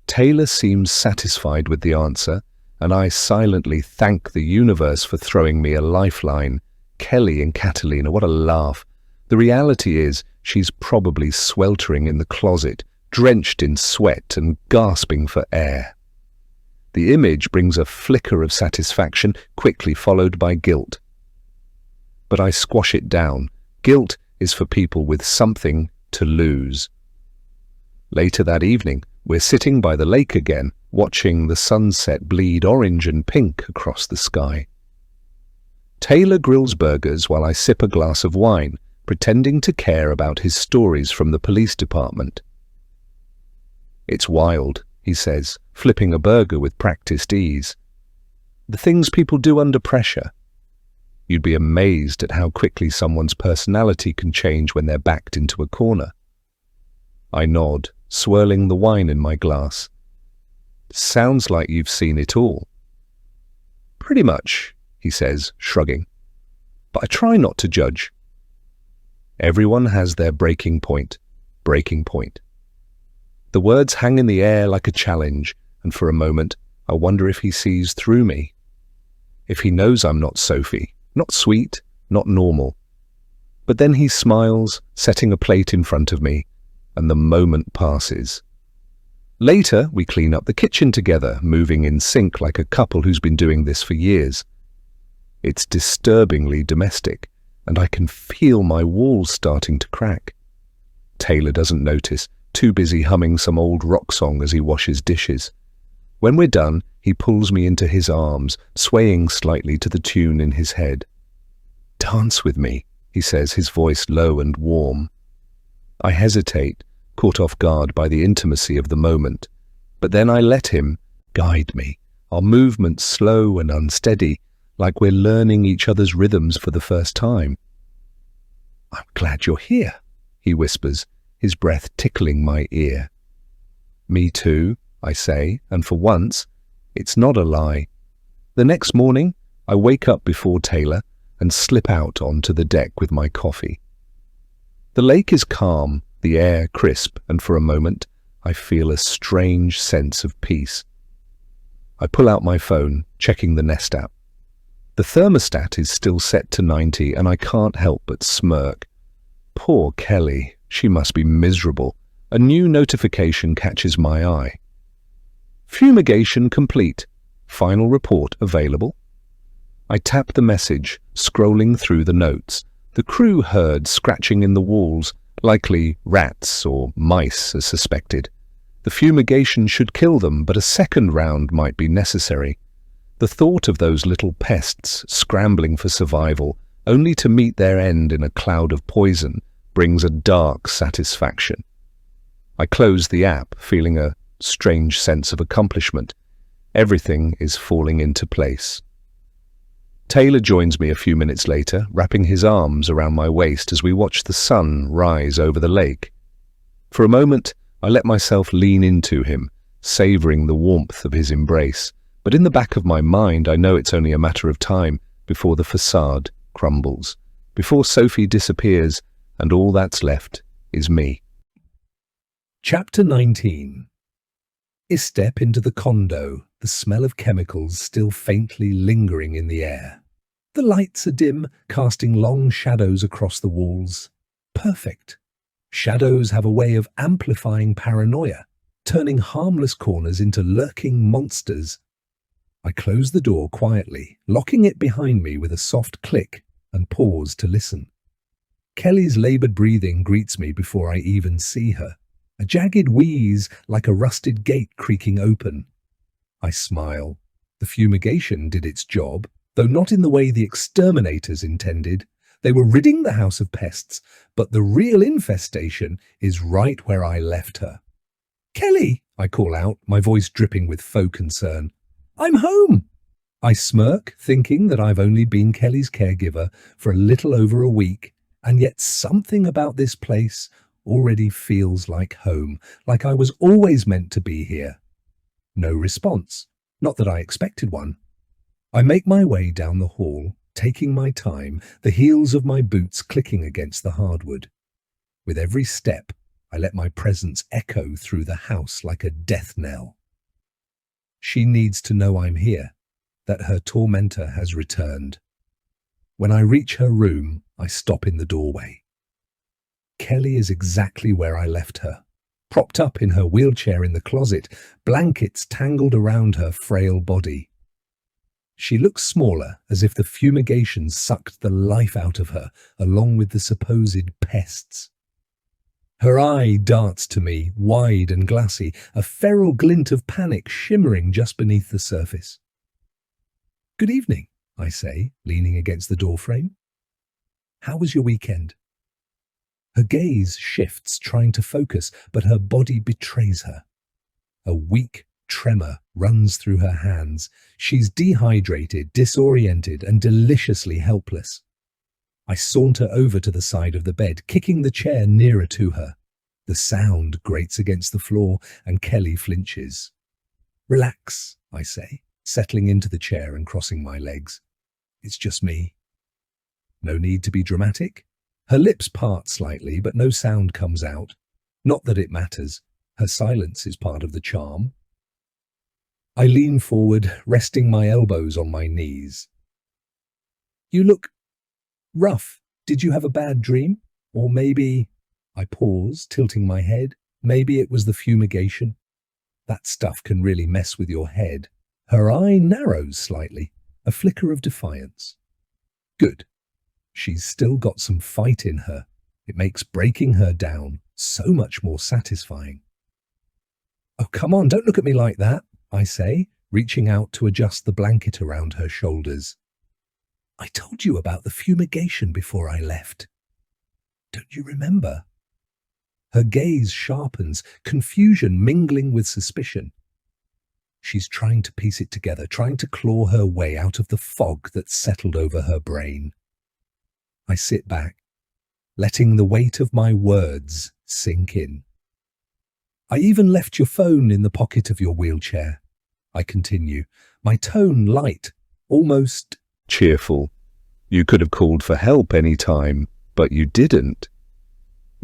Taylor seems satisfied with the answer, and I silently thank the universe for throwing me a lifeline. Kelly in Catalina, what a laugh. The reality is, she's probably sweltering in the closet, drenched in sweat and gasping for air. The image brings a flicker of satisfaction, quickly followed by guilt. But I squash it down. Guilt is for people with something to lose. Later that evening, we're sitting by the lake again, watching the sunset bleed orange and pink across the sky. Taylor grills burgers while I sip a glass of wine, pretending to care about his stories from the police department. "It's wild," he says, flipping a burger with practiced ease. "The things people do under pressure. You'd be amazed at how quickly someone's personality can change when they're backed into a corner." I nod, swirling the wine in my glass. "Sounds like you've seen it all." "Pretty much," he says, shrugging. "But I try not to judge." Everyone has their breaking point. Breaking point. The words hang in the air like a challenge, and for a moment, I wonder if he sees through me. If he knows I'm not Sophie, not sweet, not normal. But then he smiles, setting a plate in front of me, and the moment passes. Later, we clean up the kitchen together, moving in sync like a couple who's been doing this for years. It's disturbingly domestic, and I can feel my walls starting to crack. Taylor doesn't notice, too busy humming some old rock song as he washes dishes. When we're done, he pulls me into his arms, swaying slightly to the tune in his head. "Dance with me," he says, his voice low and warm. I hesitate, caught off guard by the intimacy of the moment, but then I let him guide me, our movements slow and unsteady, like we're learning each other's rhythms for the first time. "I'm glad you're here," he whispers, his breath tickling my ear. "Me too," I say, and for once, it's not a lie. The next morning, I wake up before Taylor and slip out onto the deck with my coffee. The lake is calm, the air crisp, and for a moment, I feel a strange sense of peace. I pull out my phone, checking the Nest app. The thermostat is still set to 90, and I can't help but smirk. Poor Kelly, she must be miserable. A new notification catches my eye. Fumigation complete. Final report available. I tap the message, scrolling through the notes. The crew heard scratching in the walls, likely rats or mice as suspected. The fumigation should kill them, but a second round might be necessary. The thought of those little pests scrambling for survival, only to meet their end in a cloud of poison, brings a dark satisfaction. I close the app, feeling a strange sense of accomplishment. Everything is falling into place. Taylor joins me a few minutes later, wrapping his arms around my waist as we watch the sun rise over the lake. For a moment, I let myself lean into him, savouring the warmth of his embrace. But in the back of my mind, I know it's only a matter of time before the facade crumbles, before Sophie disappears, and all that's left is me. Chapter 19. I step into the condo, the smell of chemicals still faintly lingering in the air. The lights are dim, casting long shadows across the walls. Perfect. Shadows have a way of amplifying paranoia, turning harmless corners into lurking monsters. I close the door quietly, locking it behind me with a soft click, and pause to listen. Kelly's laboured breathing greets me before I even see her. A jagged wheeze like a rusted gate creaking open. I smile. The fumigation did its job, though not in the way the exterminators intended. They were ridding the house of pests, but the real infestation is right where I left her. "Kelly!" I call out, my voice dripping with faux concern. "I'm home!" I smirk, thinking that I've only been Kelly's caregiver for a little over a week, and yet something about this place already feels like home, like I was always meant to be here. No response, not that I expected one. I make my way down the hall, taking my time, the heels of my boots clicking against the hardwood. With every step, I let my presence echo through the house like a death knell. She needs to know I'm here, that her tormentor has returned. When I reach her room, I stop in the doorway. Kelly is exactly where I left her, propped up in her wheelchair in the closet, blankets tangled around her frail body. She looks smaller, as if the fumigation sucked the life out of her, along with the supposed pests. Her eye darts to me, wide and glassy, a feral glint of panic shimmering just beneath the surface. "Good evening," I say, leaning against the doorframe. "How was your weekend?" Her gaze shifts, trying to focus, but her body betrays her. A weak tremor runs through her hands. She's dehydrated, disoriented, and deliciously helpless. I saunter over to the side of the bed, kicking the chair nearer to her. The sound grates against the floor, and Kelly flinches. "Relax," I say, settling into the chair and crossing my legs. "It's just me." No need to be dramatic. Her lips part slightly, but no sound comes out. Not that it matters. Her silence is part of the charm. I lean forward, resting my elbows on my knees. "You look rough. Did you have a bad dream? Or maybe—" I pause, tilting my head. "Maybe it was the fumigation. That stuff can really mess with your head." Her eye narrows slightly, a flicker of defiance. Good. She's still got some fight in her. It makes breaking her down so much more satisfying. "Oh, come on, don't look at me like that," I say, reaching out to adjust the blanket around her shoulders. "I told you about the fumigation before I left. Don't you remember?" Her gaze sharpens, confusion mingling with suspicion. She's trying to piece it together, trying to claw her way out of the fog that settled over her brain. I sit back, letting the weight of my words sink in. I even left your phone in the pocket of your wheelchair. I continue, my tone light, almost cheerful. You could have called for help any time, but you didn't.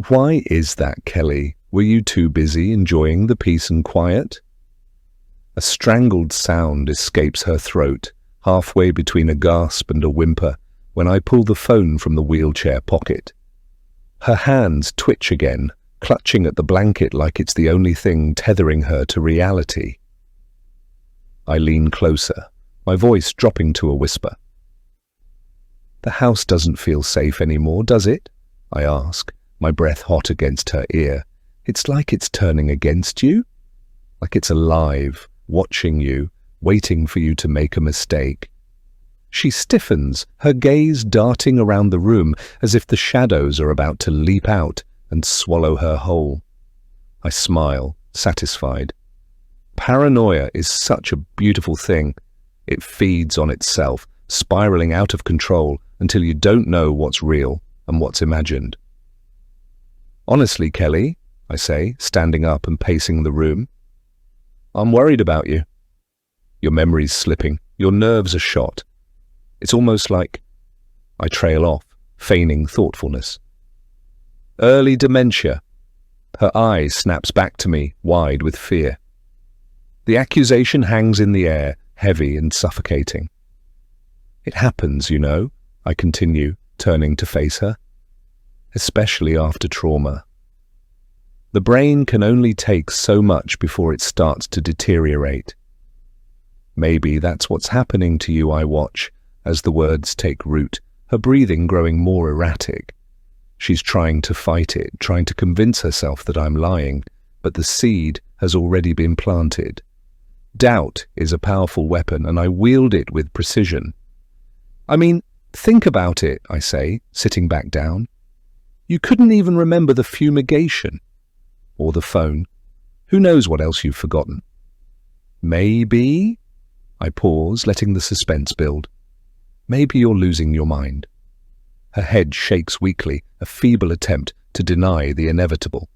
Why is that, Kelly? Were you too busy enjoying the peace and quiet? A strangled sound escapes her throat, halfway between a gasp and a whimper, when I pull the phone from the wheelchair pocket. Her hands twitch again, clutching at the blanket like it's the only thing tethering her to reality. I lean closer, my voice dropping to a whisper. The house doesn't feel safe anymore, does it? I ask, my breath hot against her ear. It's like it's turning against you? Like it's alive, watching you, waiting for you to make a mistake. She stiffens, her gaze darting around the room as if the shadows are about to leap out and swallow her whole. I smile, satisfied. Paranoia is such a beautiful thing. It feeds on itself, spiraling out of control until you don't know what's real and what's imagined. Honestly, Kelly, I say, standing up and pacing the room, I'm worried about you. Your memory's slipping, your nerves are shot. It's almost like I trail off, feigning thoughtfulness. Early dementia. Her eye snaps back to me, wide with fear. The accusation hangs in the air, heavy and suffocating. It happens, you know, I continue, turning to face her. Especially after trauma. The brain can only take so much before it starts to deteriorate. Maybe that's what's happening to you, I watch, as the words take root, her breathing growing more erratic. She's trying to fight it, trying to convince herself that I'm lying, but the seed has already been planted. Doubt is a powerful weapon, and I wield it with precision. I mean, think about it, I say, sitting back down. You couldn't even remember the fumigation. Or the phone. Who knows what else you've forgotten? Maybe? I pause, letting the suspense build. Maybe you're losing your mind. Her head shakes weakly, a feeble attempt to deny the inevitable.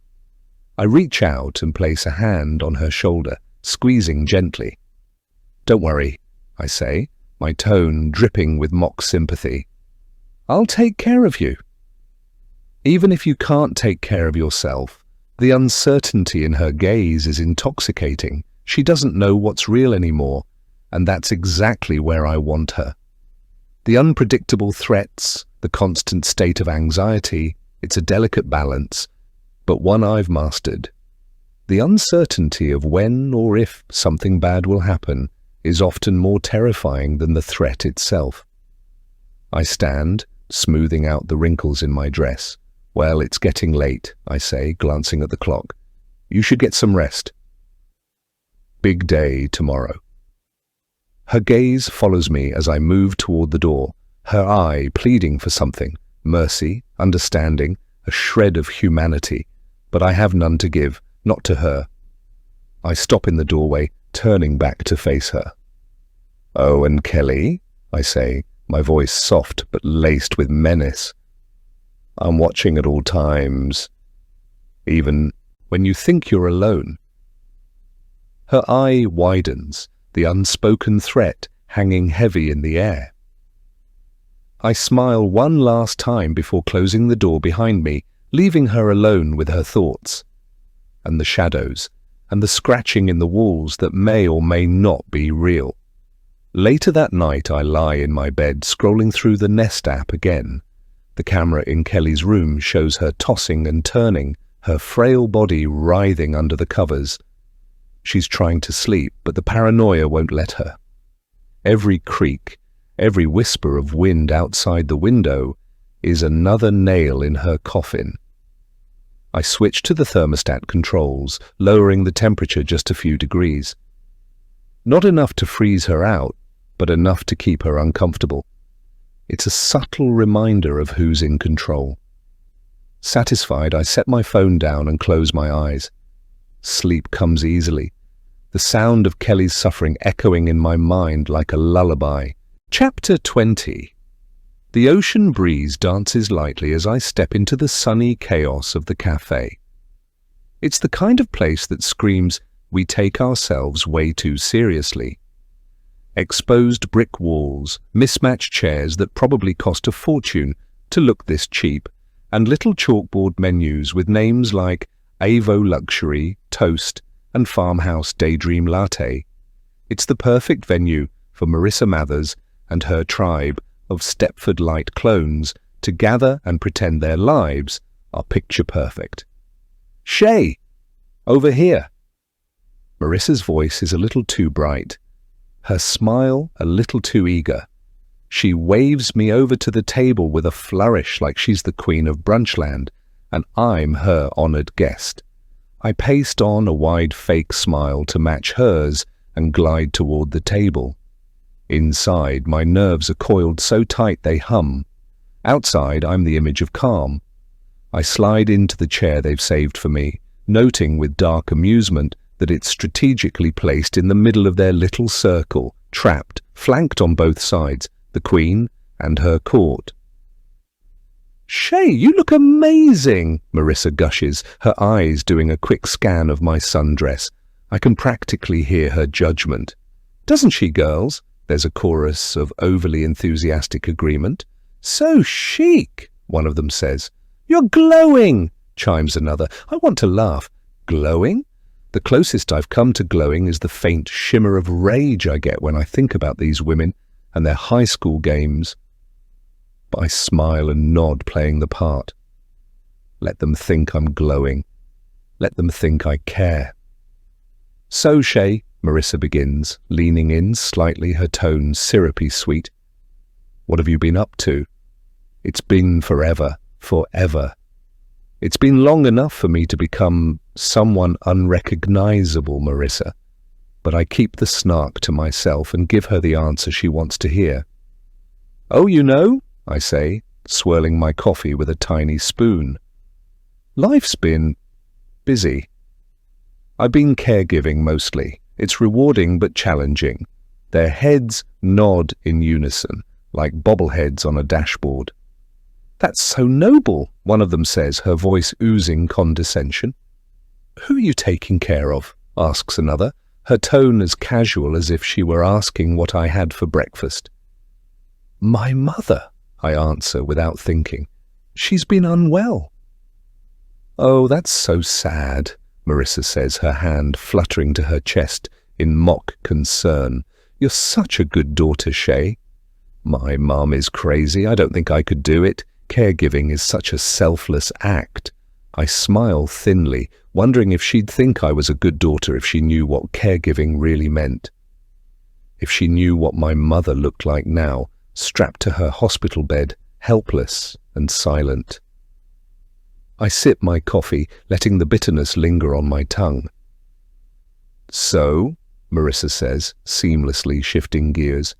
I reach out and place a hand on her shoulder, squeezing gently. Don't worry, I say, my tone dripping with mock sympathy. I'll take care of you. Even if you can't take care of yourself, the uncertainty in her gaze is intoxicating. She doesn't know what's real anymore, and that's exactly where I want her. The unpredictable threats, the constant state of anxiety, it's a delicate balance, but one I've mastered. The uncertainty of when or if something bad will happen is often more terrifying than the threat itself. I stand, smoothing out the wrinkles in my dress. Well, it's getting late, I say, glancing at the clock. You should get some rest. Big day tomorrow. Her gaze follows me as I move toward the door, her eye pleading for something, mercy, understanding, a shred of humanity, but I have none to give, not to her. I stop in the doorway, turning back to face her. Oh, and Kelly, I say, my voice soft but laced with menace. I'm watching at all times, even when you think you're alone. Her eye widens, the unspoken threat hanging heavy in the air. I smile one last time before closing the door behind me, leaving her alone with her thoughts, and the shadows, and the scratching in the walls that may or may not be real. Later that night I lie in my bed scrolling through the Nest app again. The camera in Kelly's room shows her tossing and turning, her frail body writhing under the covers. She's trying to sleep, but the paranoia won't let her. Every creak, every whisper of wind outside the window is another nail in her coffin. I switch to the thermostat controls, lowering the temperature just a few degrees. Not enough to freeze her out, but enough to keep her uncomfortable. It's a subtle reminder of who's in control. Satisfied, I set my phone down and close my eyes. Sleep comes easily, the sound of Kelly's suffering echoing in my mind like a lullaby. Chapter 20. The ocean breeze dances lightly as I step into the sunny chaos of the cafe. It's the kind of place that screams, we take ourselves way too seriously. Exposed brick walls, mismatched chairs that probably cost a fortune to look this cheap, and little chalkboard menus with names like Avo Luxury, Toast, and Farmhouse Daydream Latte. It's the perfect venue for Marissa Mathers and her tribe of Stepford Light clones to gather and pretend their lives are picture perfect. Shae, over here. Marissa's voice is a little too bright, her smile a little too eager. She waves me over to the table with a flourish like she's the queen of Brunchland, and I'm her honoured guest. I paste on a wide fake smile to match hers and glide toward the table. Inside, my nerves are coiled so tight they hum. Outside, I'm the image of calm. I slide into the chair they've saved for me, noting with dark amusement that it's strategically placed in the middle of their little circle, trapped, flanked on both sides, the Queen and her court. "Shae, you look amazing," Marissa gushes, her eyes doing a quick scan of my sundress. I can practically hear her judgment. "Doesn't she, girls?" There's a chorus of overly enthusiastic agreement. "So chic," one of them says. "You're glowing," chimes another. I want to laugh. Glowing? The closest I've come to glowing is the faint shimmer of rage I get when I think about these women and their high school games. But I smile and nod, playing the part. Let them think I'm glowing. Let them think I care. "So, Shae," Marissa begins, leaning in slightly, her tone syrupy sweet. "What have you been up to?" It's been forever. It's been long enough for me to become someone unrecognizable, Marissa. But I keep the snark to myself and give her the answer she wants to hear. "Oh, you know," I say, swirling my coffee with a tiny spoon. "Life's been busy. I've been caregiving mostly. It's rewarding but challenging." Their heads nod in unison, like bobbleheads on a dashboard. "That's so noble," one of them says, her voice oozing condescension. "Who are you taking care of?" asks another, her tone as casual as if she were asking what I had for breakfast. "My mother," I answer without thinking. "She's been unwell." "Oh, that's so sad," Marissa says, her hand fluttering to her chest in mock concern. "You're such a good daughter, Shae." "My mum is crazy. I don't think I could do it. Caregiving is such a selfless act." I smile thinly, wondering if she'd think I was a good daughter if she knew what caregiving really meant. If she knew what my mother looked like now, strapped to her hospital bed, helpless and silent. I sip my coffee, letting the bitterness linger on my tongue. "So," Marissa says, seamlessly shifting gears,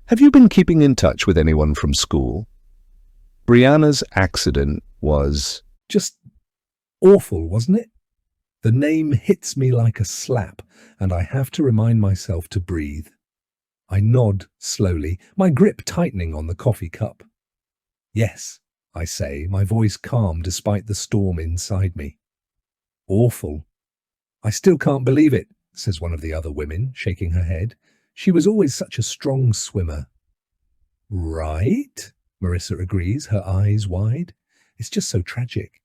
"have you been keeping in touch with anyone from school?" Brianna's accident was just awful, wasn't it? The name hits me like a slap, and I have to remind myself to breathe. I nod slowly, my grip tightening on the coffee cup. "Yes," I say, my voice calm despite the storm inside me. "Awful." "I still can't believe it," says one of the other women, shaking her head. "She was always such a strong swimmer." "Right," Marissa agrees, her eyes wide. "It's just so tragic.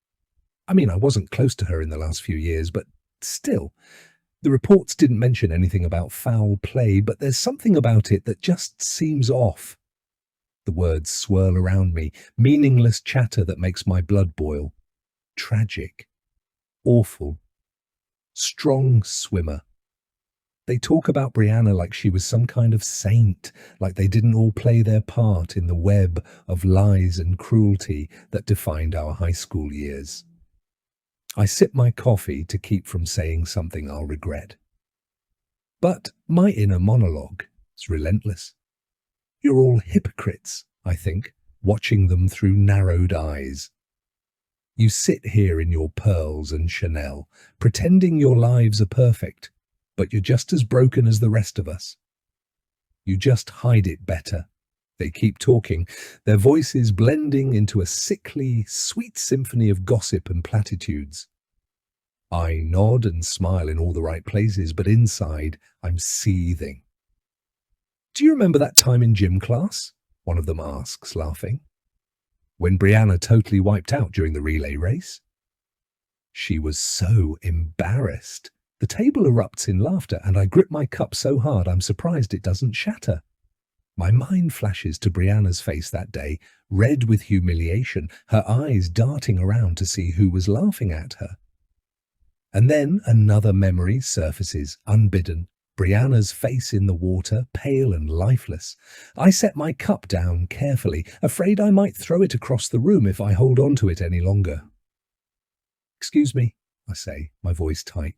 I mean, I wasn't close to her in the last few years, but still. The reports didn't mention anything about foul play, but there's something about it that just seems off." The words swirl around me, meaningless chatter that makes my blood boil. Tragic. Awful. Strong swimmer. They talk about Brianna like she was some kind of saint, like they didn't all play their part in the web of lies and cruelty that defined our high school years. I sip my coffee to keep from saying something I'll regret. But my inner monologue is relentless. "You're all hypocrites," I think, watching them through narrowed eyes. You sit here in your pearls and Chanel, pretending your lives are perfect, but you're just as broken as the rest of us. You just hide it better. They keep talking, their voices blending into a sickly, sweet symphony of gossip and platitudes. I nod and smile in all the right places, but inside, I'm seething. Do you remember that time in gym class? One of them asks, laughing. When Brianna totally wiped out during the relay race? She was so embarrassed. The table erupts in laughter, and I grip my cup so hard I'm surprised it doesn't shatter. My mind flashes to Brianna's face that day, red with humiliation, her eyes darting around to see who was laughing at her. And then another memory surfaces, unbidden. Brianna's face in the water, pale and lifeless. I set my cup down carefully, afraid I might throw it across the room if I hold on to it any longer. "Excuse me," I say, my voice tight.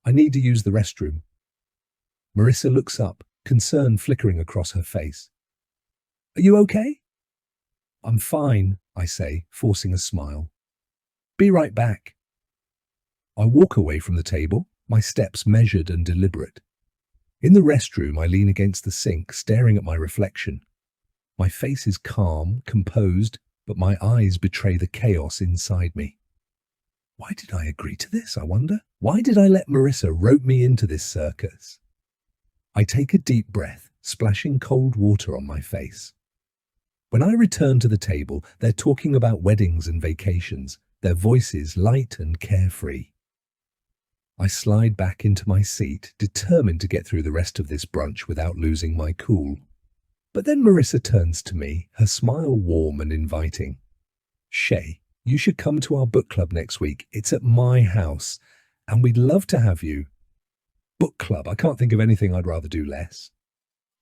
"I need to use the restroom." Marissa looks up, concern flickering across her face. "Are you okay?" "I'm fine," I say, forcing a smile. "Be right back." I walk away from the table, my steps measured and deliberate. In the restroom, I lean against the sink, staring at my reflection. My face is calm, composed, but my eyes betray the chaos inside me. Why did I agree to this, I wonder? Why did I let Marissa rope me into this circus? I take a deep breath, splashing cold water on my face. When I return to the table, they're talking about weddings and vacations, their voices light and carefree. I slide back into my seat, determined to get through the rest of this brunch without losing my cool. But then Marissa turns to me, her smile warm and inviting. "Shae, you should come to our book club next week. It's at my house, and we'd love to have you." Book club, I can't think of anything I'd rather do less.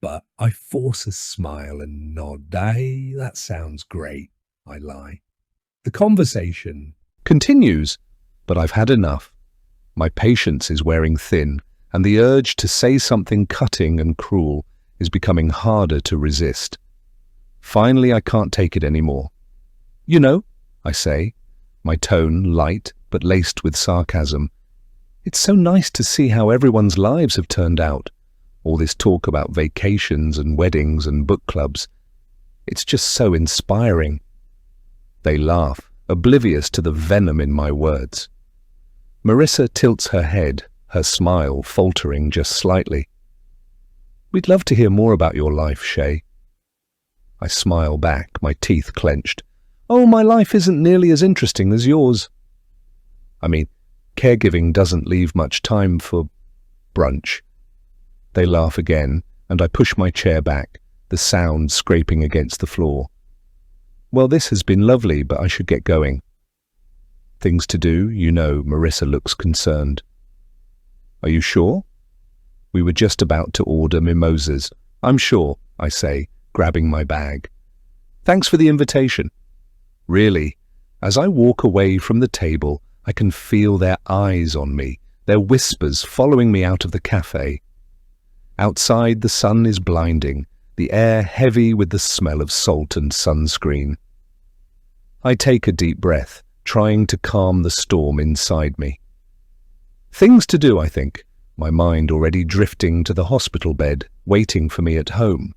But I force a smile and nod. That sounds great, I lie. The conversation continues, but I've had enough. My patience is wearing thin, and the urge to say something cutting and cruel is becoming harder to resist. Finally, I can't take it anymore. "You know," I say, my tone light but laced with sarcasm, "it's so nice to see how everyone's lives have turned out. All this talk about vacations and weddings and book clubs. It's just so inspiring." They laugh, oblivious to the venom in my words. Marissa tilts her head, her smile faltering just slightly. "We'd love to hear more about your life, Shae." I smile back, my teeth clenched. "Oh, my life isn't nearly as interesting as yours." I mean, caregiving doesn't leave much time for brunch. They laugh again, and I push my chair back, the sound scraping against the floor. "Well, this has been lovely, but I should get going." "Things to do, you know," Marissa looks concerned. "Are you sure?" "We were just about to order mimosas." "I'm sure," I say, grabbing my bag. "Thanks for the invitation." Really, as I walk away from the table, I can feel their eyes on me, their whispers following me out of the cafe. Outside, the sun is blinding, the air heavy with the smell of salt and sunscreen. I take a deep breath, trying to calm the storm inside me. Things to do, I think, my mind already drifting to the hospital bed, waiting for me at home.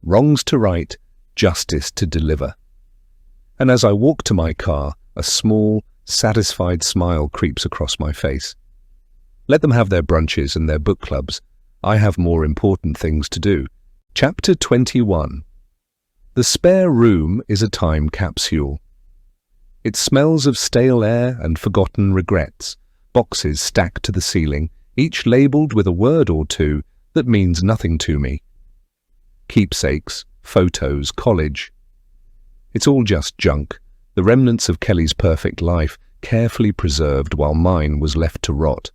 Wrongs to right, justice to deliver. And as I walk to my car, a small, satisfied smile creeps across my face. Let them have their brunches and their book clubs. I have more important things to do. Chapter 21. The spare room is a time capsule. It smells of stale air and forgotten regrets, boxes stacked to the ceiling, each labelled with a word or two that means nothing to me. Keepsakes, photos, college. It's all just junk, the remnants of Kelly's perfect life, carefully preserved while mine was left to rot.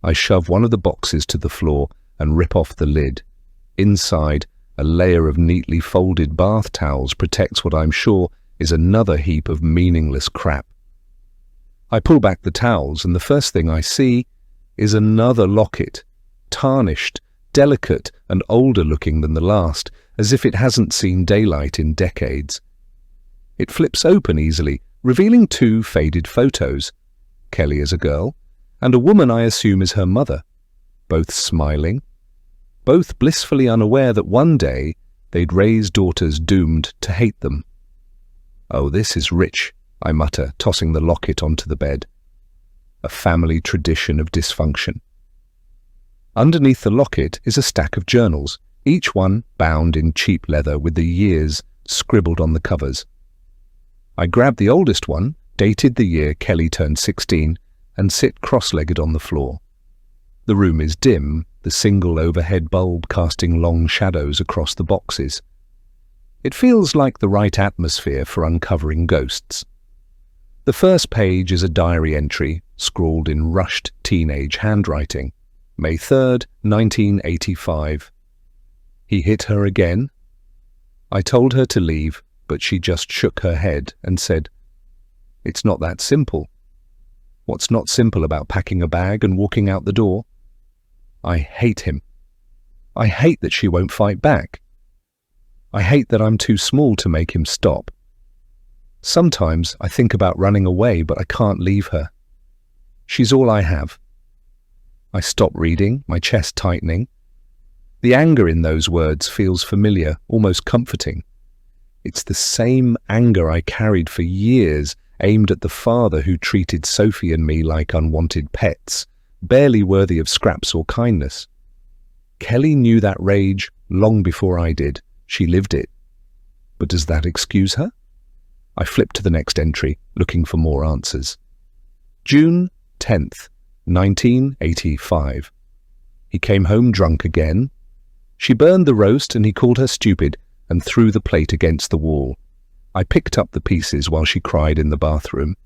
I shove one of the boxes to the floor and rip off the lid. Inside, a layer of neatly folded bath towels protects what I'm sure is another heap of meaningless crap. I pull back the towels, and the first thing I see is another locket, tarnished, delicate and older looking than the last, as if it hasn't seen daylight in decades. It flips open easily, revealing two faded photos, Kelly as a girl, and a woman I assume is her mother, both smiling, both blissfully unaware that one day they'd raise daughters doomed to hate them. "Oh, this is rich," I mutter, tossing the locket onto the bed. a family tradition of dysfunction. Underneath the locket is a stack of journals, each one bound in cheap leather with the years scribbled on the covers. I grabbed the oldest one, dated the year Kelly turned 16, and sit cross-legged on the floor. The room is dim, the single overhead bulb casting long shadows across the boxes. It feels like the right atmosphere for uncovering ghosts. The first page is a diary entry, scrawled in rushed teenage handwriting. May 3rd, 1985. He hit her again. I told her to leave, but she just shook her head and said, "It's not that simple." What's not simple about packing a bag and walking out the door? I hate him. I hate that she won't fight back. I hate that I'm too small to make him stop. Sometimes I think about running away, but I can't leave her. She's all I have. I stop reading, my chest tightening. The anger in those words feels familiar, almost comforting. It's the same anger I carried for years, aimed at the father who treated Sophie and me like unwanted pets, barely worthy of scraps or kindness. Kelly knew that rage long before I did. She lived it. But does that excuse her? I flipped to the next entry, looking for more answers. June 10th, 1985. He came home drunk again. She burned the roast and he called her stupid and threw the plate against the wall. I picked up the pieces while she cried in the bathroom.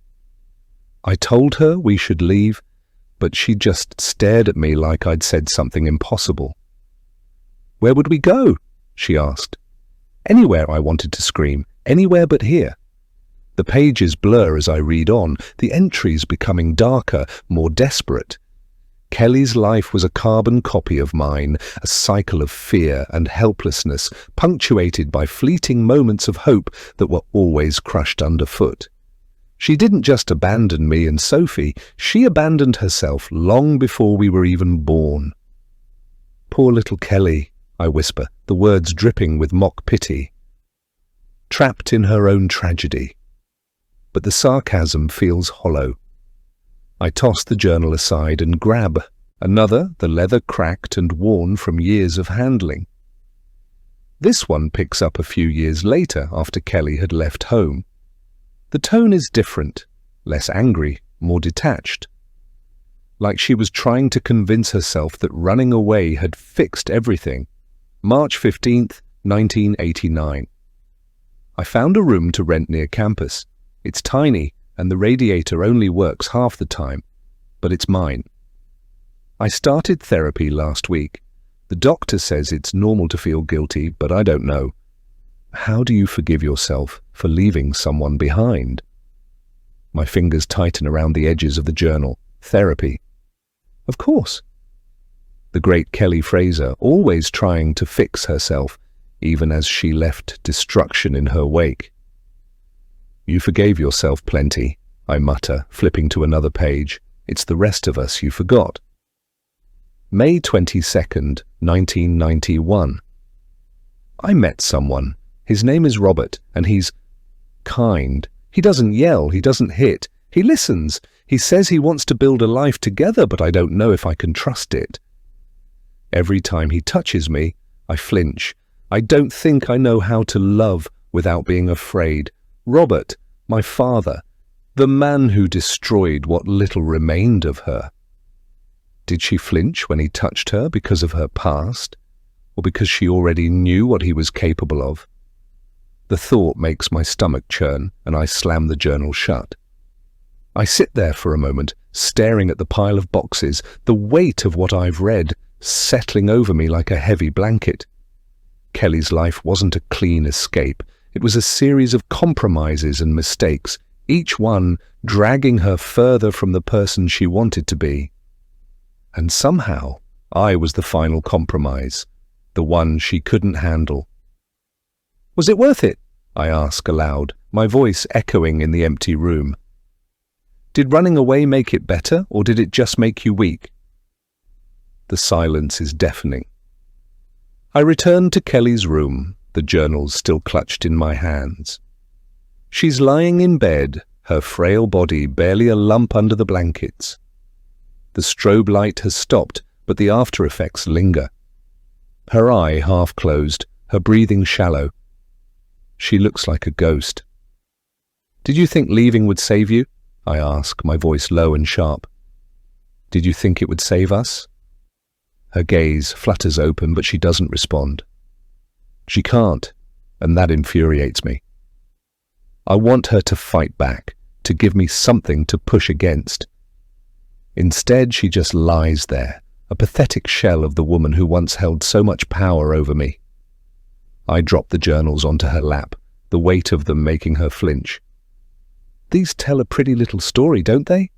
I told her we should leave, but she just stared at me like I'd said something impossible. "Where would we go?" she asked. "Anywhere," I wanted to scream. "Anywhere but here." The pages blur as I read on, the entries becoming darker, more desperate. Kelly's life was a carbon copy of mine, a cycle of fear and helplessness, punctuated by fleeting moments of hope that were always crushed underfoot. She didn't just abandon me and Sophie, she abandoned herself long before we were even born. "Poor little Kelly," I whisper, the words dripping with mock pity. Trapped in her own tragedy. But the sarcasm feels hollow. I toss the journal aside and grab another, the leather cracked and worn from years of handling. This one picks up a few years later after Kelly had left home. The tone is different, less angry, more detached. Like she was trying to convince herself that running away had fixed everything. March 15th, 1989. I found a room to rent near campus. It's tiny, and the radiator only works half the time, but it's mine. I started therapy last week. The doctor says it's normal to feel guilty, but I don't know. How do you forgive yourself for leaving someone behind? My fingers tighten around the edges of the journal. Therapy. Of course. The great Kelly Fraser, always trying to fix herself, even as she left destruction in her wake. You forgave yourself plenty, I mutter, flipping to another page. It's the rest of us you forgot. May 22nd, 1991. I met someone. His name is Robert, and he's kind. He doesn't yell, he doesn't hit. He listens. He says he wants to build a life together, but I don't know if I can trust it. Every time he touches me, I flinch. I don't think I know how to love without being afraid. Robert, my father, the man who destroyed what little remained of her. Did she flinch when he touched her because of her past, or because she already knew what he was capable of? The thought makes my stomach churn, and I slam the journal shut. I sit there for a moment, staring at the pile of boxes, the weight of what I've read settling over me like a heavy blanket. Kelly's life wasn't a clean escape. It was a series of compromises and mistakes, each one dragging her further from the person she wanted to be. And somehow, I was the final compromise, the one she couldn't handle. Was it worth it? I ask aloud, my voice echoing in the empty room. Did running away make it better, or did it just make you weak? The silence is deafening. I return to Kelly's room, the journals still clutched in my hands. She's lying in bed, her frail body barely a lump under the blankets. The strobe light has stopped, but the after effects linger. Her eye half closed, her breathing shallow. She looks like a ghost. "Did you think leaving would save you?" I ask, my voice low and sharp. "Did you think it would save us?" Her gaze flutters open, but she doesn't respond. She can't, and that infuriates me. I want her to fight back, to give me something to push against. Instead, she just lies there, a pathetic shell of the woman who once held so much power over me. I drop the journals onto her lap, the weight of them making her flinch. "These tell a pretty little story, don't they?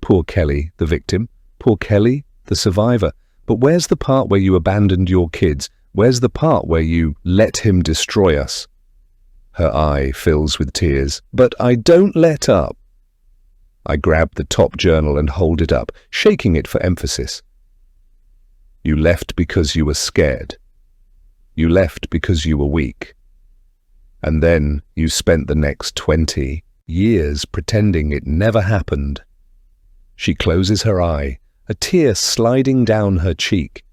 Poor Kelly, the victim. Poor Kelly, the survivor. But where's the part where you abandoned your kids? Where's the part where you let him destroy us?" Her eye fills with tears. "But I don't let up." I grab the top journal and hold it up, shaking it for emphasis. "You left because you were scared. You left because you were weak. And then you spent the next 20 years pretending it never happened." She closes her eye, a tear sliding down her cheek.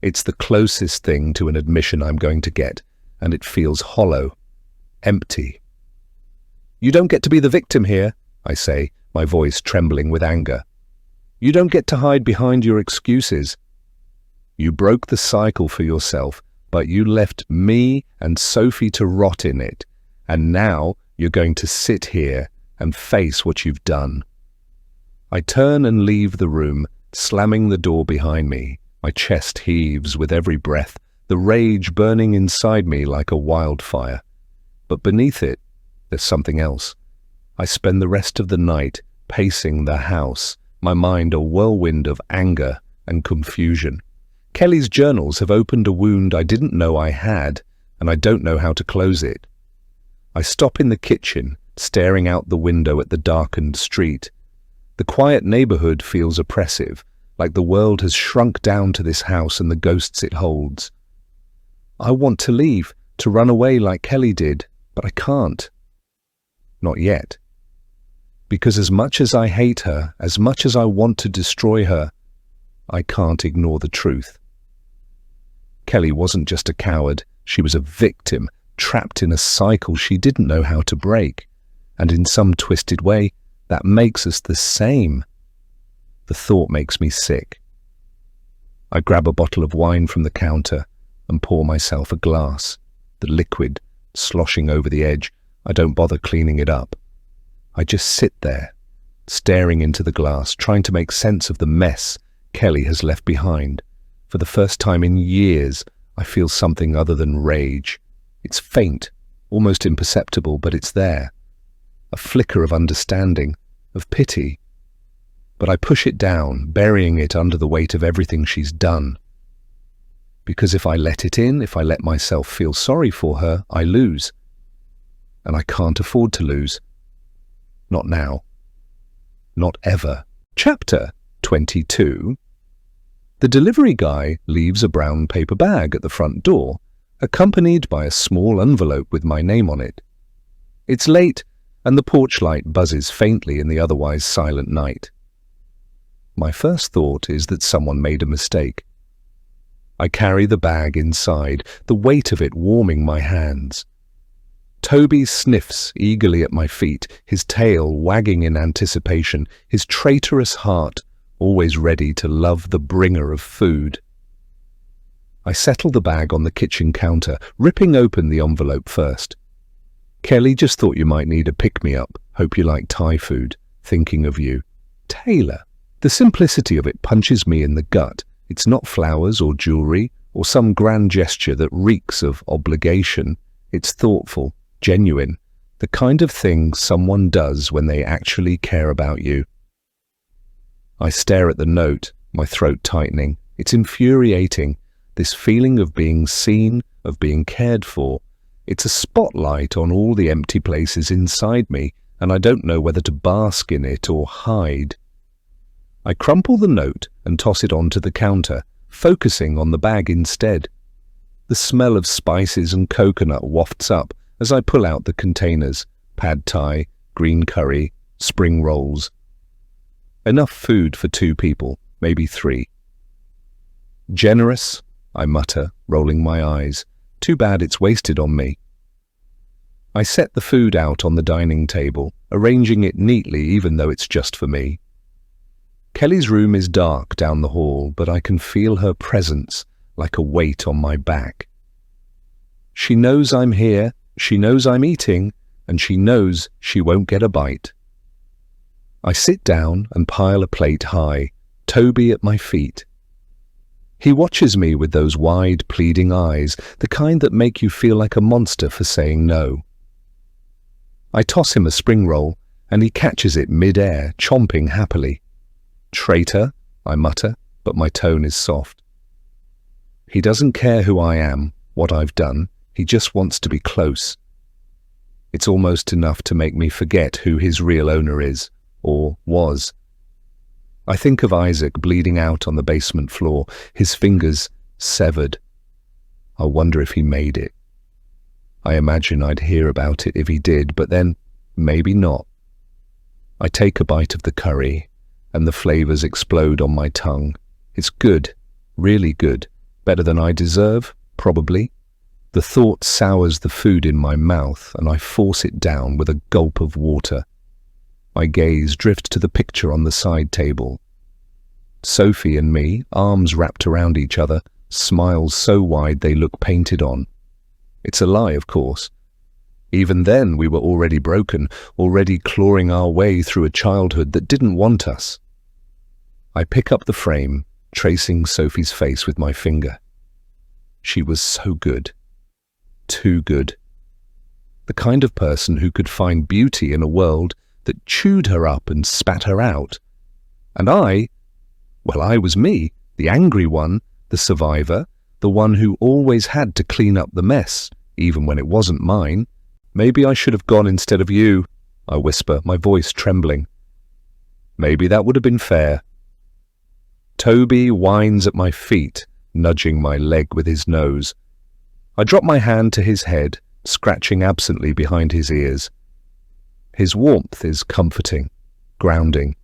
It's the closest thing to an admission I'm going to get, and it feels hollow, empty. "You don't get to be the victim here," I say, my voice trembling with anger. "You don't get to hide behind your excuses. You broke the cycle for yourself, but you left me and Sophie to rot in it, and now you're going to sit here and face what you've done." I turn and leave the room, slamming the door behind me. My chest heaves with every breath, the rage burning inside me like a wildfire. But beneath it, there's something else. I spend the rest of the night pacing the house, my mind a whirlwind of anger and confusion. Kelly's journals have opened a wound I didn't know I had, and I don't know how to close it. I stop in the kitchen, staring out the window at the darkened street. The quiet neighborhood feels oppressive, like the world has shrunk down to this house and the ghosts it holds. I want to leave, to run away like Kelly did, but I can't. Not yet. Because as much as I hate her, as much as I want to destroy her, I can't ignore the truth. Kelly wasn't just a coward, she was a victim, trapped in a cycle she didn't know how to break. And in some twisted way, that makes us the same. The thought makes me sick. I grab a bottle of wine from the counter and pour myself a glass, the liquid sloshing over the edge. I don't bother cleaning it up. I just sit there, staring into the glass, trying to make sense of the mess Kelly has left behind. For the first time in years, I feel something other than rage. It's faint, almost imperceptible, but it's there. A flicker of understanding, of pity. But I push it down, burying it under the weight of everything she's done. Because if I let it in, if I let myself feel sorry for her, I lose. And I can't afford to lose. Not now. Not ever. Chapter 22. The delivery guy leaves a brown paper bag at the front door, accompanied by a small envelope with my name on it. It's late, and the porch light buzzes faintly in the otherwise silent night. My first thought is that someone made a mistake. I carry the bag inside, the weight of it warming my hands. Toby sniffs eagerly at my feet, his tail wagging in anticipation, his traitorous heart always ready to love the bringer of food. I settle the bag on the kitchen counter, ripping open the envelope first. "Kelly, just thought you might need a pick-me-up. Hope you like Thai food. Thinking of you. Taylor." The simplicity of it punches me in the gut. It's not flowers or jewelry or some grand gesture that reeks of obligation. It's thoughtful, genuine, the kind of thing someone does when they actually care about you. I stare at the note, my throat tightening. It's infuriating, this feeling of being seen, of being cared for. It's a spotlight on all the empty places inside me, and I don't know whether to bask in it or hide. I crumple the note and toss it onto the counter, focusing on the bag instead. The smell of spices and coconut wafts up as I pull out the containers: pad thai, green curry, spring rolls. Enough food for 2 people, maybe 3. Generous, I mutter, rolling my eyes. Too bad it's wasted on me. I set the food out on the dining table, arranging it neatly even though it's just for me. Kelly's room is dark down the hall, but I can feel her presence like a weight on my back. She knows I'm here, she knows I'm eating, and she knows she won't get a bite. I sit down and pile a plate high, Toby at my feet. He watches me with those wide, pleading eyes, the kind that make you feel like a monster for saying no. I toss him a spring roll, and he catches it mid-air, chomping happily. Traitor, I mutter, but my tone is soft. He doesn't care who I am, what I've done, he just wants to be close. It's almost enough to make me forget who his real owner is, or was. I think of Isaac bleeding out on the basement floor, his fingers severed. I wonder if he made it. I imagine I'd hear about it if he did, but then maybe not. I take a bite of the curry, and the flavors explode on my tongue. It's good, really good, better than I deserve, probably. The thought sours the food in my mouth, and I force it down with a gulp of water. My gaze drifts to the picture on the side table. Sophie and me, arms wrapped around each other, smiles so wide they look painted on. It's a lie, of course. Even then we were already broken, already clawing our way through a childhood that didn't want us. I pick up the frame, tracing Sophie's face with my finger. She was so good. Too good. The kind of person who could find beauty in a world that chewed her up and spat her out. And I was me, the angry one, the survivor, the one who always had to clean up the mess, even when it wasn't mine. Maybe I should have gone instead of you, I whisper, my voice trembling. Maybe that would have been fair. Toby whines at my feet, nudging my leg with his nose. I drop my hand to his head, scratching absently behind his ears. His warmth is comforting, grounding.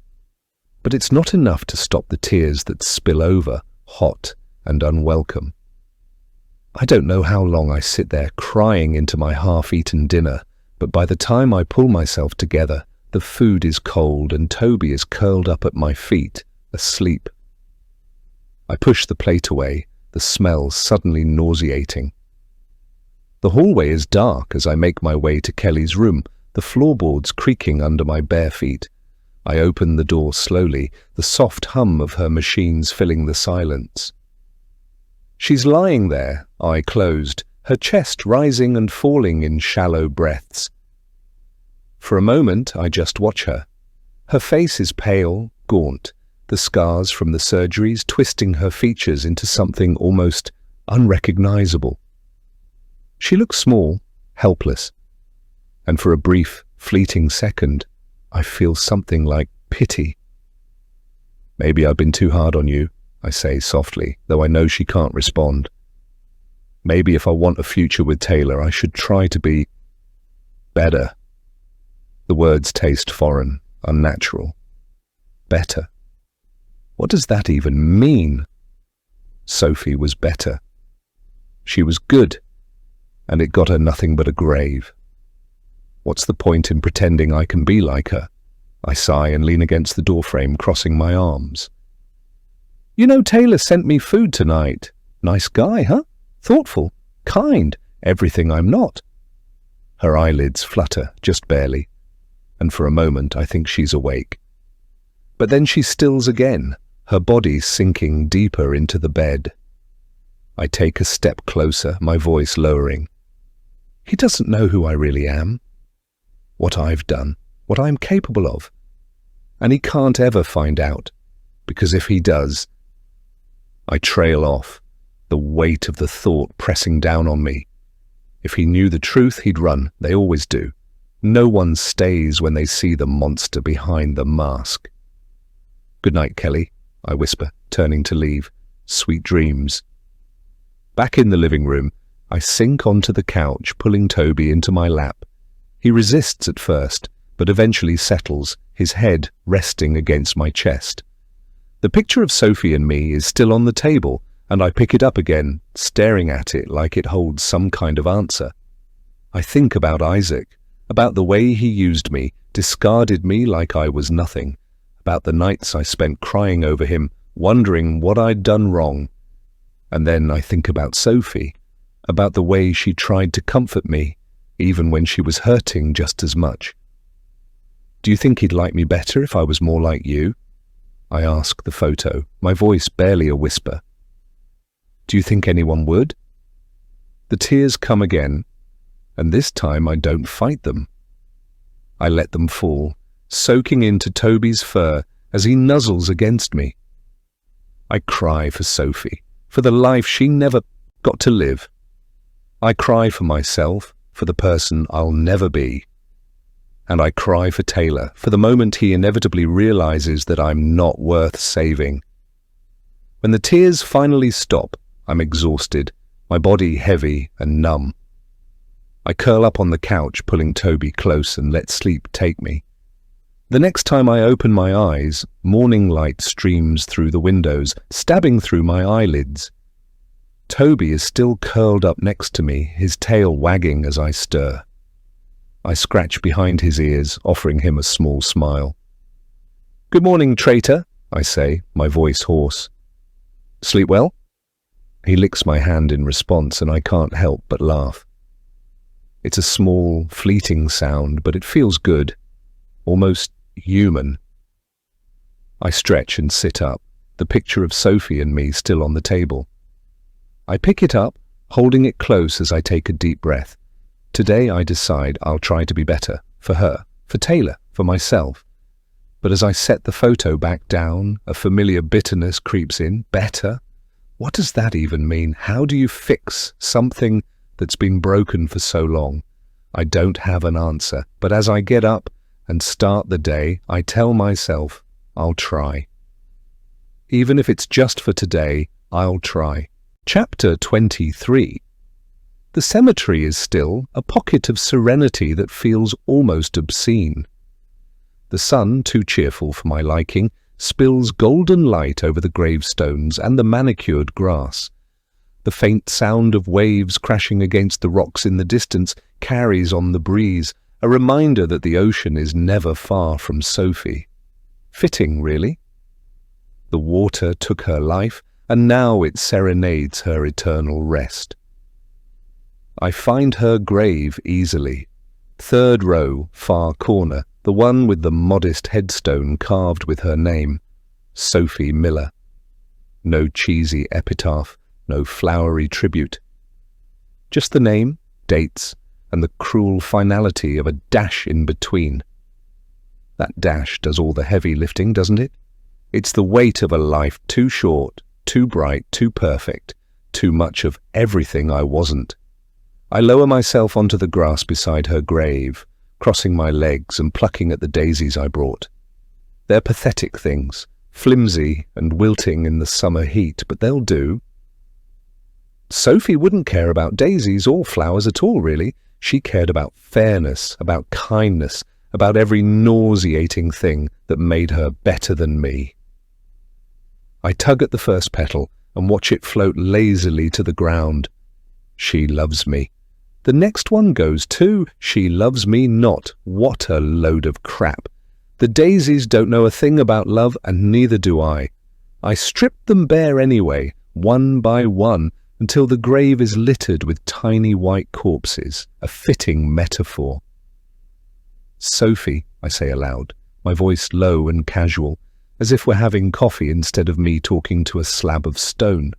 But it's not enough to stop the tears that spill over, hot and unwelcome. I don't know how long I sit there crying into my half-eaten dinner, but by the time I pull myself together, the food is cold and Toby is curled up at my feet, asleep. I push the plate away, the smell suddenly nauseating. The hallway is dark as I make my way to Kelly's room, the floorboards creaking under my bare feet. I open the door slowly, the soft hum of her machines filling the silence. She's lying there, eye closed, her chest rising and falling in shallow breaths. For a moment, I just watch her. Her face is pale, gaunt, the scars from the surgeries twisting her features into something almost unrecognizable. She looks small, helpless, and for a brief, fleeting second, I feel something like pity. Maybe I've been too hard on you, I say softly, though I know she can't respond. Maybe if I want a future with Taylor, I should try to be better. The words taste foreign, unnatural. Better. What does that even mean? Sophie was better. She was good, and it got her nothing but a grave. What's the point in pretending I can be like her? I sigh and lean against the doorframe, crossing my arms. You know, Taylor sent me food tonight. Nice guy, huh? Thoughtful, kind, everything I'm not. Her eyelids flutter, just barely, and for a moment I think she's awake. But then she stills again, her body sinking deeper into the bed. I take a step closer, my voice lowering. He doesn't know who I really am, what I've done, what I'm capable of. And he can't ever find out, because if he does, I trail off, the weight of the thought pressing down on me. If he knew the truth, he'd run. They always do. No one stays when they see the monster behind the mask. Good night, Kelly, I whisper, turning to leave. Sweet dreams. Back in the living room, I sink onto the couch, pulling Toby into my lap. He resists at first, but eventually settles, his head resting against my chest. The picture of Sophie and me is still on the table, and I pick it up again, staring at it like it holds some kind of answer. I think about Isaac, about the way he used me, discarded me like I was nothing, about the nights I spent crying over him, wondering what I'd done wrong. And then I think about Sophie, about the way she tried to comfort me, even when she was hurting just as much. "Do you think he'd like me better if I was more like you?" I ask the photo, my voice barely a whisper. "Do you think anyone would?" The tears come again, and this time I don't fight them. I let them fall, soaking into Toby's fur as he nuzzles against me. I cry for Sophie, for the life she never got to live. I cry for myself, for the person I'll never be. And I cry for Taylor, for the moment he inevitably realizes that I'm not worth saving. When the tears finally stop, I'm exhausted, my body heavy and numb. I curl up on the couch, pulling Toby close and let sleep take me. The next time I open my eyes, morning light streams through the windows, stabbing through my eyelids. Toby is still curled up next to me, his tail wagging as I stir. I scratch behind his ears, offering him a small smile. "Good morning, traitor," I say, my voice hoarse. "Sleep well?" He licks my hand in response, and I can't help but laugh. It's a small, fleeting sound, but it feels good, almost human. I stretch and sit up, the picture of Sophie and me still on the table. I pick it up, holding it close as I take a deep breath. Today I decide I'll try to be better, for her, for Taylor, for myself. But as I set the photo back down, a familiar bitterness creeps in. Better? What does that even mean? How do you fix something that's been broken for so long? I don't have an answer, but as I get up and start the day, I tell myself I'll try. Even if it's just for today, I'll try. Chapter 23. The cemetery is still a pocket of serenity that feels almost obscene. The sun, too cheerful for my liking, spills golden light over the gravestones and the manicured grass. The faint sound of waves crashing against the rocks in the distance carries on the breeze, a reminder that the ocean is never far from Sophie. Fitting, really. The water took her life, and now it serenades her eternal rest. I find her grave easily. Third row, far corner, the one with the modest headstone carved with her name, Sophie Miller. No cheesy epitaph, no flowery tribute. Just the name, dates, and the cruel finality of a dash in between. That dash does all the heavy lifting, doesn't it? It's the weight of a life too short, too bright, too perfect, too much of everything I wasn't. I lower myself onto the grass beside her grave, crossing my legs and plucking at the daisies I brought. They're pathetic things, flimsy and wilting in the summer heat, but they'll do. Sophie wouldn't care about daisies or flowers at all, really. She cared about fairness, about kindness, about every nauseating thing that made her better than me. I tug at the first petal and watch it float lazily to the ground. She loves me. The next one goes too. She loves me not. What a load of crap. The daisies don't know a thing about love, and neither do I. I strip them bare anyway, one by one, until the grave is littered with tiny white corpses, a fitting metaphor. "Sophie," I say aloud, my voice low and casual, as if we're having coffee instead of me talking to a slab of stone.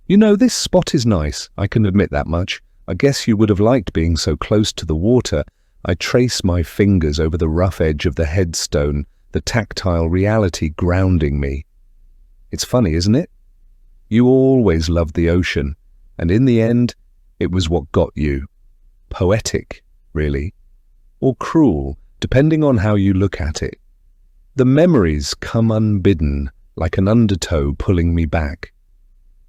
"You know, this spot is nice, I can admit that much. I guess you would have liked being so close to the water." I trace my fingers over the rough edge of the headstone, the tactile reality grounding me. It's funny, isn't it? You always loved the ocean, and in the end, it was what got you. Poetic, really, or cruel, depending on how you look at it. The memories come unbidden, like an undertow pulling me back.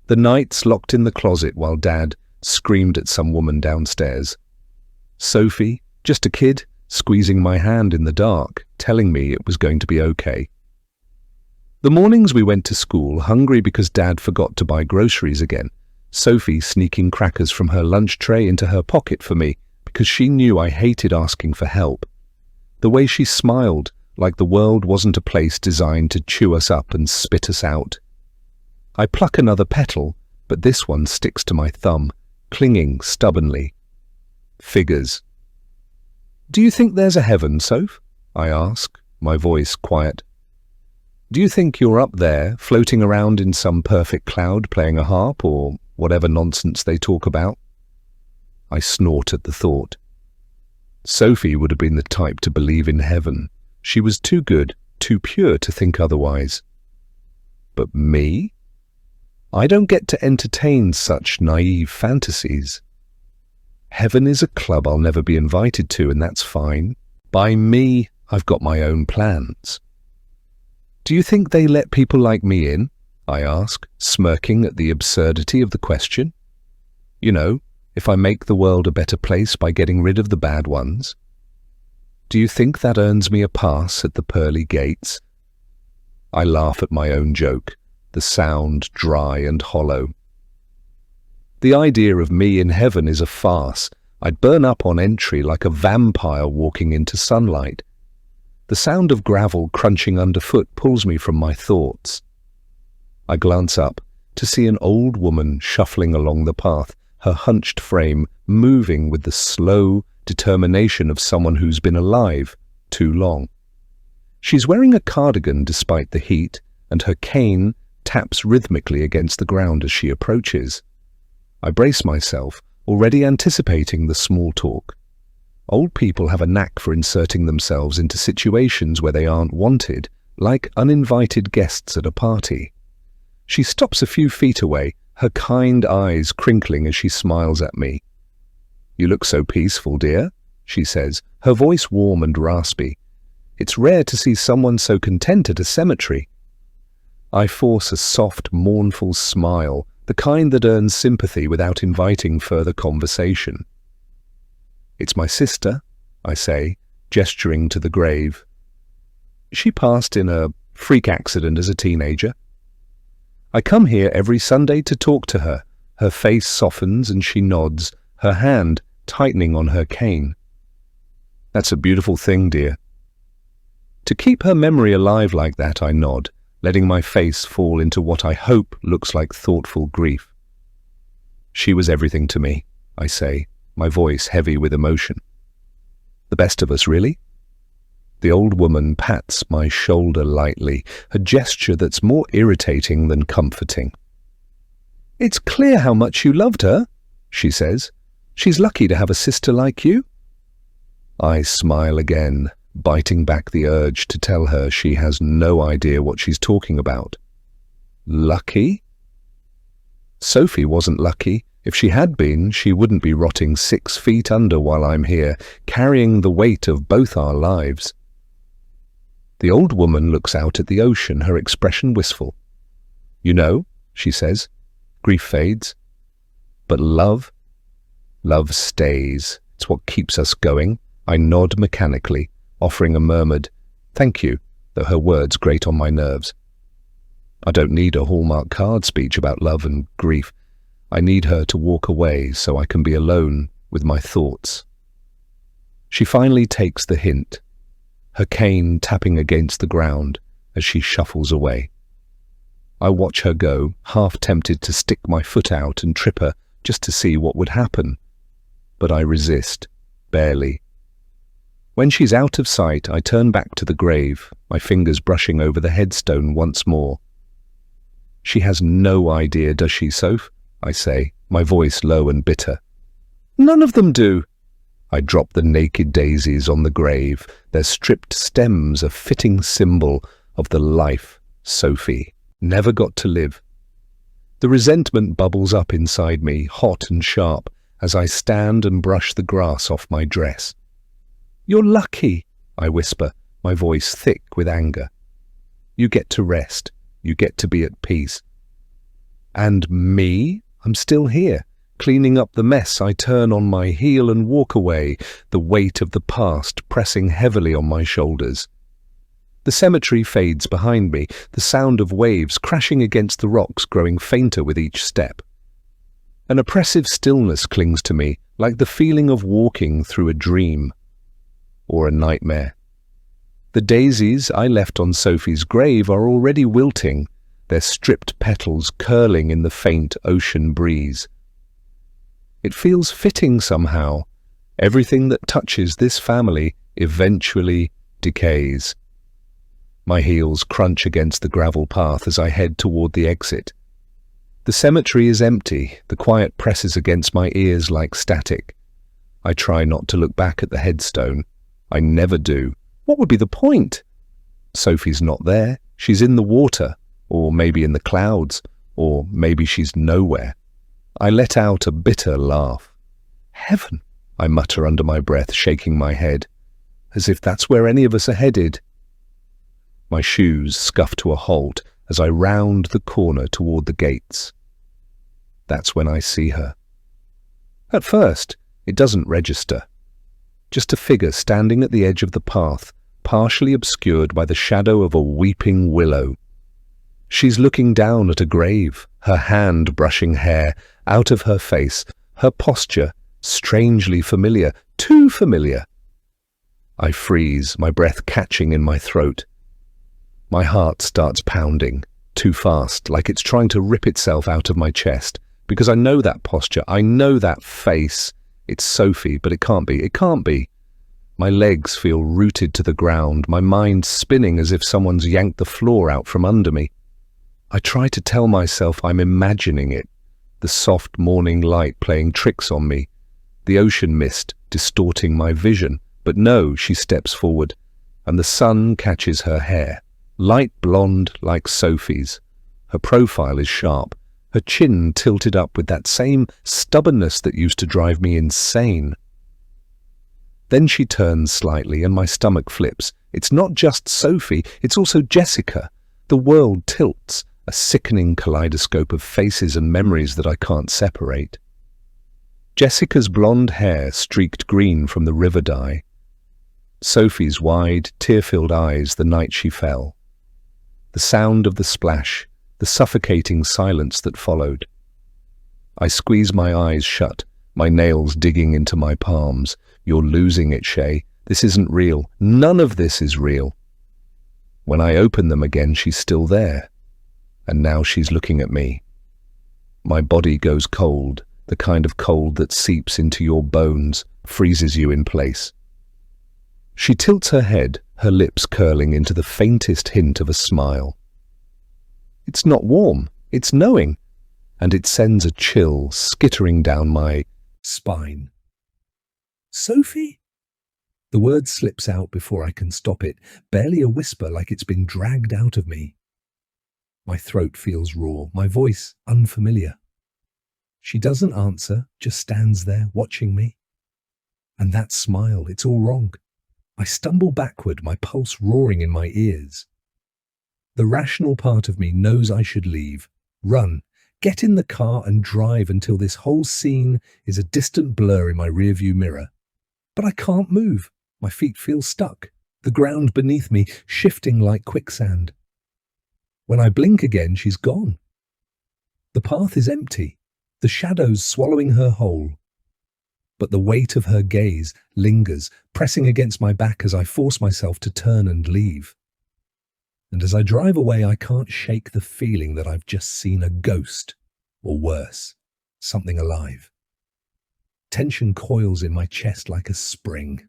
The nights locked in the closet while Dad screamed at some woman downstairs. Sophie, just a kid, squeezing my hand in the dark, telling me it was going to be okay. The mornings we went to school, hungry because Dad forgot to buy groceries again, Sophie sneaking crackers from her lunch tray into her pocket for me because she knew I hated asking for help. The way she smiled, like the world wasn't a place designed to chew us up and spit us out. I pluck another petal, but this one sticks to my thumb, clinging stubbornly. Figures. "Do you think there's a heaven, Soph?" I ask, my voice quiet. "Do you think you're up there, floating around in some perfect cloud playing a harp or whatever nonsense they talk about?" I snort at the thought. Sophie would have been the type to believe in heaven. She was too good, too pure to think otherwise. But me? I don't get to entertain such naive fantasies. Heaven is a club I'll never be invited to, and that's fine. By me, I've got my own plans. "Do you think they let people like me in?" I ask, smirking at the absurdity of the question. "You know, if I make the world a better place by getting rid of the bad ones. Do you think that earns me a pass at the pearly gates?" I laugh at my own joke, the sound dry and hollow. The idea of me in heaven is a farce. I'd burn up on entry like a vampire walking into sunlight. The sound of gravel crunching underfoot pulls me from my thoughts. I glance up to see an old woman shuffling along the path, her hunched frame moving with the slow determination of someone who's been alive too long. She's wearing a cardigan despite the heat, and her cane taps rhythmically against the ground as she approaches. I brace myself, already anticipating the small talk. Old people have a knack for inserting themselves into situations where they aren't wanted, like uninvited guests at a party. She stops a few feet away, her kind eyes crinkling as she smiles at me. "You look so peaceful, dear," she says, her voice warm and raspy. "It's rare to see someone so content at a cemetery." I force a soft, mournful smile, the kind that earns sympathy without inviting further conversation. "It's my sister," I say, gesturing to the grave. "She passed in a freak accident as a teenager. I come here every Sunday to talk to her. Her face softens and she nods, her hand tightening on her cane. That's a beautiful thing, dear." To keep her memory alive like that, I nod, letting my face fall into what I hope looks like thoughtful grief. "She was everything to me," I say, my voice heavy with emotion. "The best of us, really?" The old woman pats my shoulder lightly, a gesture that's more irritating than comforting. "It's clear how much you loved her," she says. "She's lucky to have a sister like you." I smile again, biting back the urge to tell her she has no idea what she's talking about. Lucky? Sophie wasn't lucky. If she had been, she wouldn't be rotting 6 feet under while I'm here, carrying the weight of both our lives. The old woman looks out at the ocean, her expression wistful. "You know," she says, "grief fades. But love stays. It's what keeps us going." I nod mechanically, offering a murmured "thank you," though her words grate on my nerves. I don't need a Hallmark card speech about love and grief. I need her to walk away so I can be alone with my thoughts. She finally takes the hint, her cane tapping against the ground as she shuffles away. I watch her go, half tempted to stick my foot out and trip her just to see what would happen. But I resist, barely. When she's out of sight, I turn back to the grave, my fingers brushing over the headstone once more. "She has no idea, does she, Soph?" I say, my voice low and bitter. "None of them do." I drop the naked daisies on the grave, their stripped stems a fitting symbol of the life Sophie never got to live. The resentment bubbles up inside me, hot and sharp, as I stand and brush the grass off my dress. "You're lucky," I whisper, my voice thick with anger. "You get to rest. You get to be at peace." "And me? I'm still here, Cleaning up the mess, I turn on my heel and walk away, the weight of the past pressing heavily on my shoulders. The cemetery fades behind me, the sound of waves crashing against the rocks growing fainter with each step. An oppressive stillness clings to me, like the feeling of walking through a dream or a nightmare. The daisies I left on Sophie's grave are already wilting, their stripped petals curling in the faint ocean breeze. It feels fitting somehow. Everything that touches this family eventually decays. My heels crunch against the gravel path as I head toward the exit. The cemetery is empty, the quiet presses against my ears like static. I try not to look back at the headstone. I never do. What would be the point? Sophie's not there. She's in the water, or maybe in the clouds, or maybe she's nowhere. I let out a bitter laugh. Heaven, I mutter under my breath, shaking my head, as if that's where any of us are headed. My shoes scuff to a halt as I round the corner toward the gates. That's when I see her. At first, it doesn't register. Just a figure standing at the edge of the path, partially obscured by the shadow of a weeping willow. She's looking down at a grave, her hand brushing hair out of her face, her posture strangely familiar, too familiar. I freeze, my breath catching in my throat. My heart starts pounding, too fast, like it's trying to rip itself out of my chest, because I know that posture, I know that face. It's Sophie, but it can't be, it can't be. My legs feel rooted to the ground, my mind spinning as if someone's yanked the floor out from under me. I try to tell myself I'm imagining it, the soft morning light playing tricks on me, the ocean mist distorting my vision, but no, she steps forward, and the sun catches her hair. Light blonde like Sophie's. Her profile is sharp, her chin tilted up with that same stubbornness that used to drive me insane. Then she turns slightly and my stomach flips. It's not just Sophie, it's also Jessica. The world tilts, a sickening kaleidoscope of faces and memories that I can't separate. Jessica's blonde hair streaked green from the river dye. Sophie's wide, tear-filled eyes the night she fell. The sound of the splash, the suffocating silence that followed. I squeeze my eyes shut, my nails digging into my palms. You're losing it, Shae. This isn't real. None of this is real. When I open them again, she's still there. And now she's looking at me. My body goes cold, the kind of cold that seeps into your bones, freezes you in place. She tilts her head, her lips curling into the faintest hint of a smile. It's not warm, it's knowing, and it sends a chill skittering down my spine. Sophie? The word slips out before I can stop it, barely a whisper like it's been dragged out of me. My throat feels raw, my voice unfamiliar. She doesn't answer, just stands there watching me. And that smile, it's all wrong. I stumble backward, my pulse roaring in my ears. The rational part of me knows I should leave, run, get in the car and drive until this whole scene is a distant blur in my rearview mirror. But I can't move. My feet feel stuck, the ground beneath me shifting like quicksand. When I blink again, she's gone. The path is empty, the shadows swallowing her whole. But the weight of her gaze lingers, pressing against my back as I force myself to turn and leave. And as I drive away, I can't shake the feeling that I've just seen a ghost, or worse, something alive. Tension coils in my chest like a spring.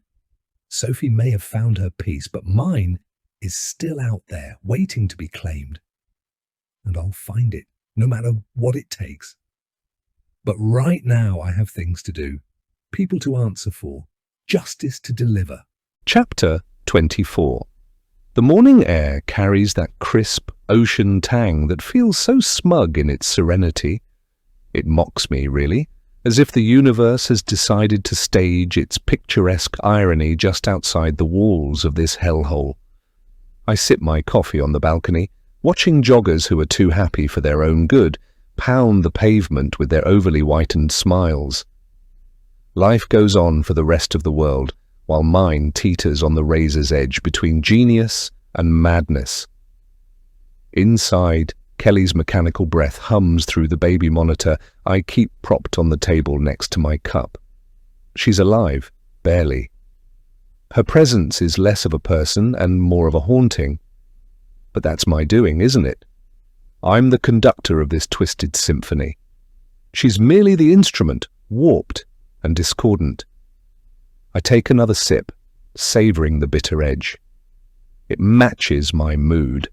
Sophie may have found her peace, but mine is still out there, waiting to be claimed. And I'll find it, no matter what it takes. But right now I have things to do. People to answer for, justice to deliver. Chapter 24. The morning air carries that crisp ocean tang that feels so smug in its serenity. It mocks me, really, as if the universe has decided to stage its picturesque irony just outside the walls of this hellhole. I sip my coffee on the balcony, watching joggers who are too happy for their own good, pound the pavement with their overly whitened smiles. Life goes on for the rest of the world, while mine teeters on the razor's edge between genius and madness. Inside, Kelly's mechanical breath hums through the baby monitor I keep propped on the table next to my cup. She's alive, barely. Her presence is less of a person and more of a haunting. But that's my doing, isn't it? I'm the conductor of this twisted symphony. She's merely the instrument, warped and discordant. I take another sip, savoring the bitter edge. It matches my mood.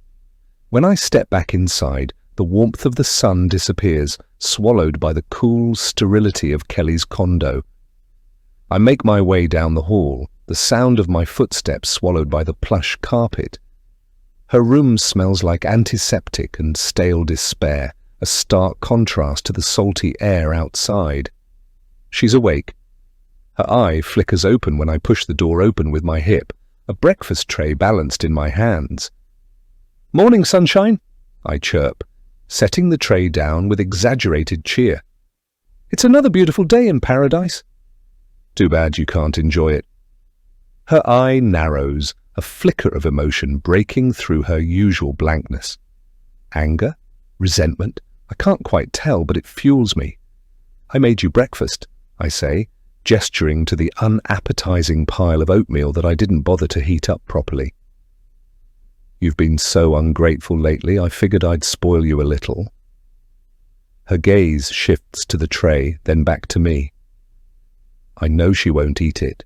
When I step back inside, the warmth of the sun disappears, swallowed by the cool sterility of Kelly's condo. I make my way down the hall, the sound of my footsteps swallowed by the plush carpet. Her room smells like antiseptic and stale despair, a stark contrast to the salty air outside. She's awake. Her eye flickers open when I push the door open with my hip, a breakfast tray balanced in my hands. "Morning, sunshine," I chirp, setting the tray down with exaggerated cheer. "It's another beautiful day in paradise." "Too bad you can't enjoy it." Her eye narrows, a flicker of emotion breaking through her usual blankness. Anger? Resentment? I can't quite tell, but it fuels me. "I made you breakfast," I say, gesturing to the unappetizing pile of oatmeal that I didn't bother to heat up properly. "You've been so ungrateful lately, I figured I'd spoil you a little." Her gaze shifts to the tray, then back to me. I know she won't eat it.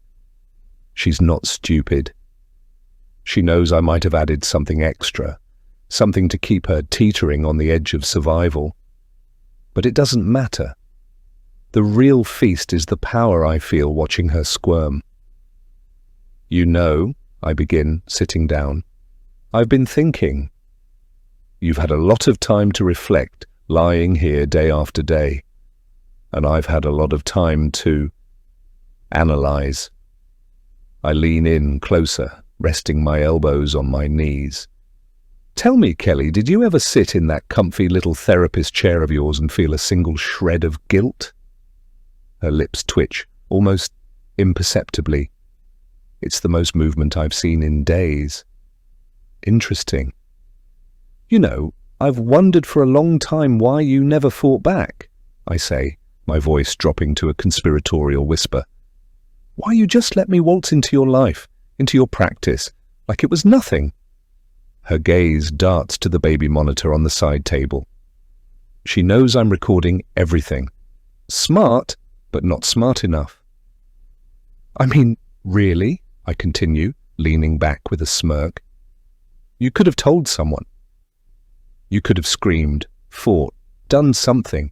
She's not stupid. She knows I might have added something extra, something to keep her teetering on the edge of survival. But it doesn't matter. The real feast is the power I feel watching her squirm. "You know," I begin, sitting down, "I've been thinking. You've had a lot of time to reflect, lying here day after day. And I've had a lot of time to analyze." I lean in closer, resting my elbows on my knees. "Tell me, Kelly, did you ever sit in that comfy little therapist chair of yours and feel a single shred of guilt?" Her lips twitch, almost imperceptibly. It's the most movement I've seen in days. "Interesting. You know, I've wondered for a long time why you never fought back," I say, my voice dropping to a conspiratorial whisper. "Why you just let me waltz into your life, into your practice, like it was nothing." Her gaze darts to the baby monitor on the side table. She knows I'm recording everything. Smart, but not smart enough. "I mean, really?" I continue, leaning back with a smirk. "You could have told someone. You could have screamed, fought, done something.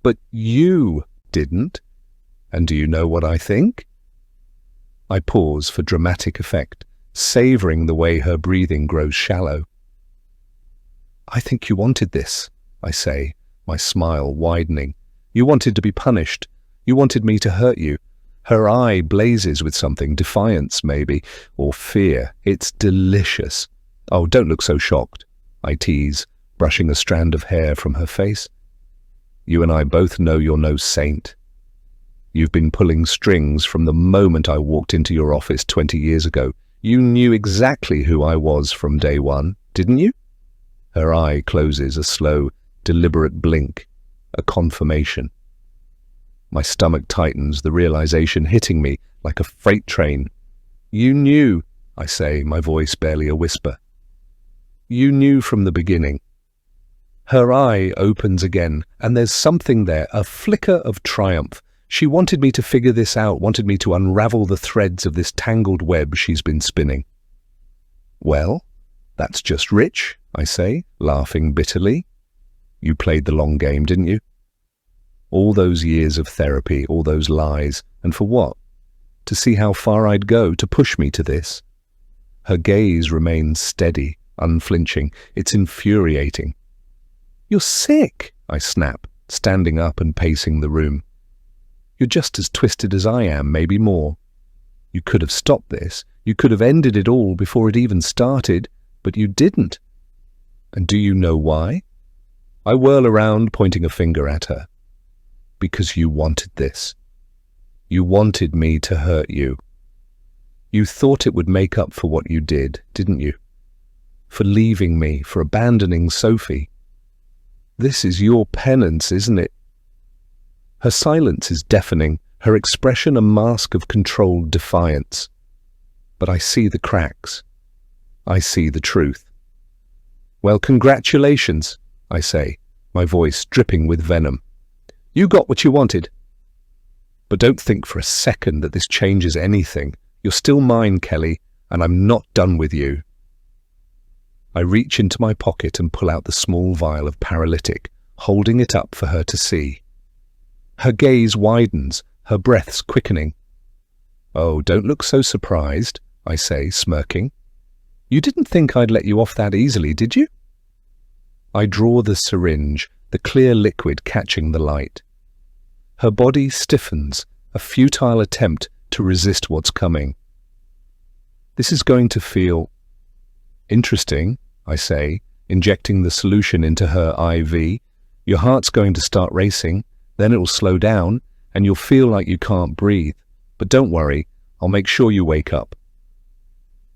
But you didn't. And do you know what I think?" I pause for dramatic effect, savoring the way her breathing grows shallow. "I think you wanted this," I say, my smile widening. "You wanted to be punished. You wanted me to hurt you." Her eye blazes with something, defiance maybe, or fear. It's delicious. "Oh, don't look so shocked," I tease, brushing a strand of hair from her face. "You and I both know you're no saint. You've been pulling strings from the moment I walked into your office 20 years ago. You knew exactly who I was from day one, didn't you?" Her eye closes, a slow, deliberate blink, a confirmation. My stomach tightens, the realization hitting me like a freight train. "You knew," I say, my voice barely a whisper. "You knew from the beginning." Her eye opens again, and there's something there, a flicker of triumph. She wanted me to figure this out, wanted me to unravel the threads of this tangled web she's been spinning. "Well, that's just rich," I say, laughing bitterly. "You played the long game, didn't you? All those years of therapy, all those lies, and for what? To see how far I'd go, to push me to this." Her gaze remains steady, unflinching. It's infuriating. "You're sick," I snap, standing up and pacing the room. "You're just as twisted as I am, maybe more. You could have stopped this. You could have ended it all before it even started, but you didn't. And do you know why? I whirl around, pointing a finger at her. Because you wanted this. You wanted me to hurt you. You thought it would make up for what you did, didn't you? For leaving me, for abandoning Sophie. This is your penance, isn't it? Her silence is deafening, her expression a mask of controlled defiance. But I see the cracks. I see the truth. Well, congratulations, I say, my voice dripping with venom. You got what you wanted. But don't think for a second that this changes anything. You're still mine, Kelly, and I'm not done with you. I reach into my pocket and pull out the small vial of paralytic, holding it up for her to see. Her gaze widens, her breaths quickening. Oh, don't look so surprised, I say, smirking. You didn't think I'd let you off that easily, did you? I draw the syringe, the clear liquid catching the light. Her body stiffens, a futile attempt to resist what's coming. This is going to feel interesting, I say, injecting the solution into her IV. Your heart's going to start racing, then it'll slow down, and you'll feel like you can't breathe. But don't worry, I'll make sure you wake up.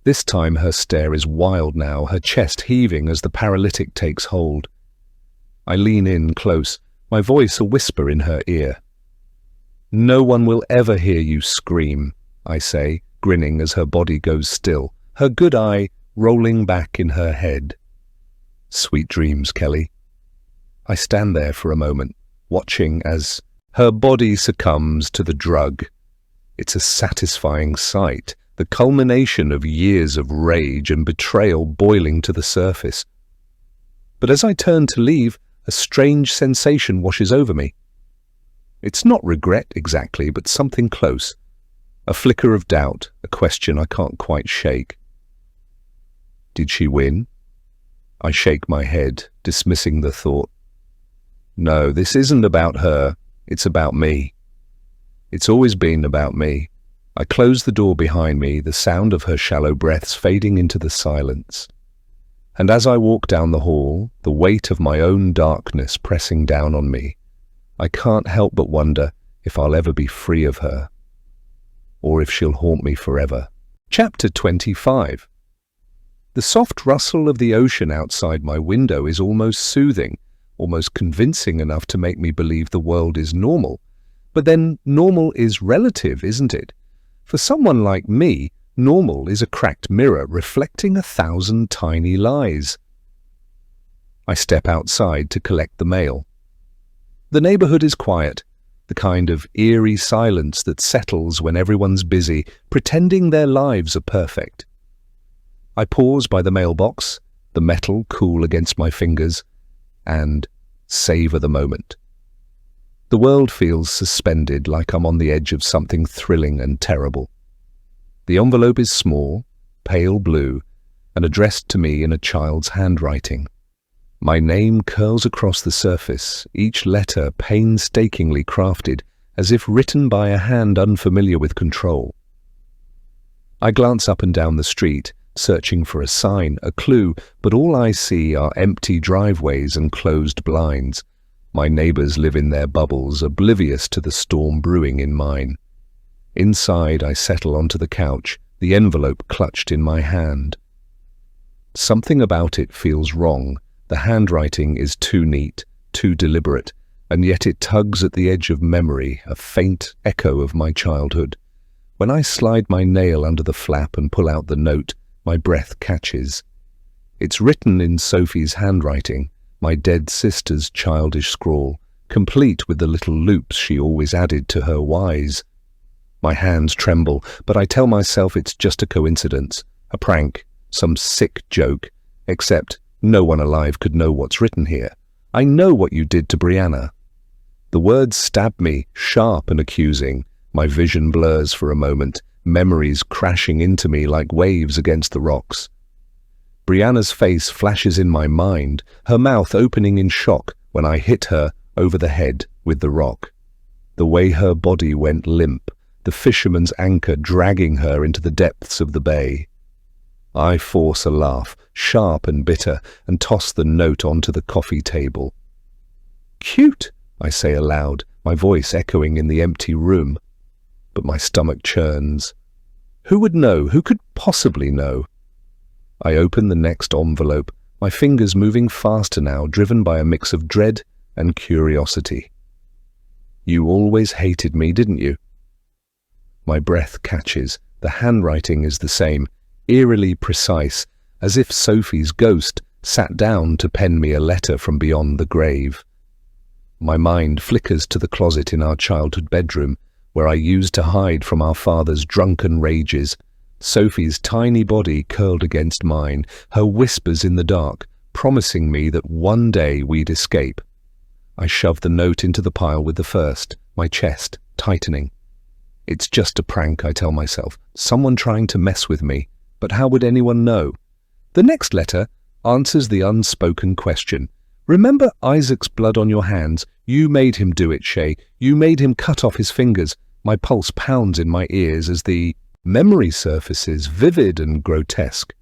This time her stare is wild now, her chest heaving as the paralytic takes hold. I lean in close, my voice a whisper in her ear. No one will ever hear you scream, I say, grinning as her body goes still, her good eye rolling back in her head. Sweet dreams, Kelly. I stand there for a moment, watching as her body succumbs to the drug. It's a satisfying sight, the culmination of years of rage and betrayal boiling to the surface. But as I turn to leave, a strange sensation washes over me. It's not regret exactly, but something close. A flicker of doubt, a question I can't quite shake. Did she win? I shake my head, dismissing the thought. No, this isn't about her. It's about me. It's always been about me. I close the door behind me, the sound of her shallow breaths fading into the silence. And as I walk down the hall, the weight of my own darkness pressing down on me, I can't help but wonder if I'll ever be free of her, or if she'll haunt me forever. Chapter 25. The soft rustle of the ocean outside my window is almost soothing, almost convincing enough to make me believe the world is normal. But then normal is relative, isn't it? For someone like me, normal is a cracked mirror reflecting 1,000 tiny lies. I step outside to collect the mail. The neighborhood is quiet, the kind of eerie silence that settles when everyone's busy, pretending their lives are perfect. I pause by the mailbox, the metal cool against my fingers, and savor the moment. The world feels suspended, like I'm on the edge of something thrilling and terrible. The envelope is small, pale blue, and addressed to me in a child's handwriting. My name curls across the surface, each letter painstakingly crafted, as if written by a hand unfamiliar with control. I glance up and down the street, searching for a sign, a clue, but all I see are empty driveways and closed blinds. My neighbors live in their bubbles, oblivious to the storm brewing in mine. Inside, I settle onto the couch, the envelope clutched in my hand. Something about it feels wrong. The handwriting is too neat, too deliberate, and yet it tugs at the edge of memory, a faint echo of my childhood. When I slide my nail under the flap and pull out the note, my breath catches. It's written in Sophie's handwriting, my dead sister's childish scrawl, complete with the little loops she always added to her whys. My hands tremble, but I tell myself it's just a coincidence, a prank, some sick joke, except no one alive could know what's written here. I know what you did to Brianna. The words stab me, sharp and accusing. My vision blurs for a moment, memories crashing into me like waves against the rocks. Brianna's face flashes in my mind, her mouth opening in shock when I hit her over the head with the rock. The way her body went limp, the fisherman's anchor dragging her into the depths of the bay. I force a laugh, sharp and bitter, and toss the note onto the coffee table. Cute, I say aloud, my voice echoing in the empty room. But my stomach churns. Who would know? Who could possibly know? I open the next envelope, my fingers moving faster now, driven by a mix of dread and curiosity. You always hated me, didn't you? My breath catches. The handwriting is the same, eerily precise, as if Sophie's ghost sat down to pen me a letter from beyond the grave. My mind flickers to the closet in our childhood bedroom, where I used to hide from our father's drunken rages. Sophie's tiny body curled against mine, her whispers in the dark, promising me that one day we'd escape. I shove the note into the pile with the first, my chest tightening. It's just a prank, I tell myself, someone trying to mess with me, but how would anyone know? The next letter answers the unspoken question. Remember Isaac's blood on your hands? You made him do it, Shae. You made him cut off his fingers. My pulse pounds in my ears as the memory surfaces, vivid and grotesque.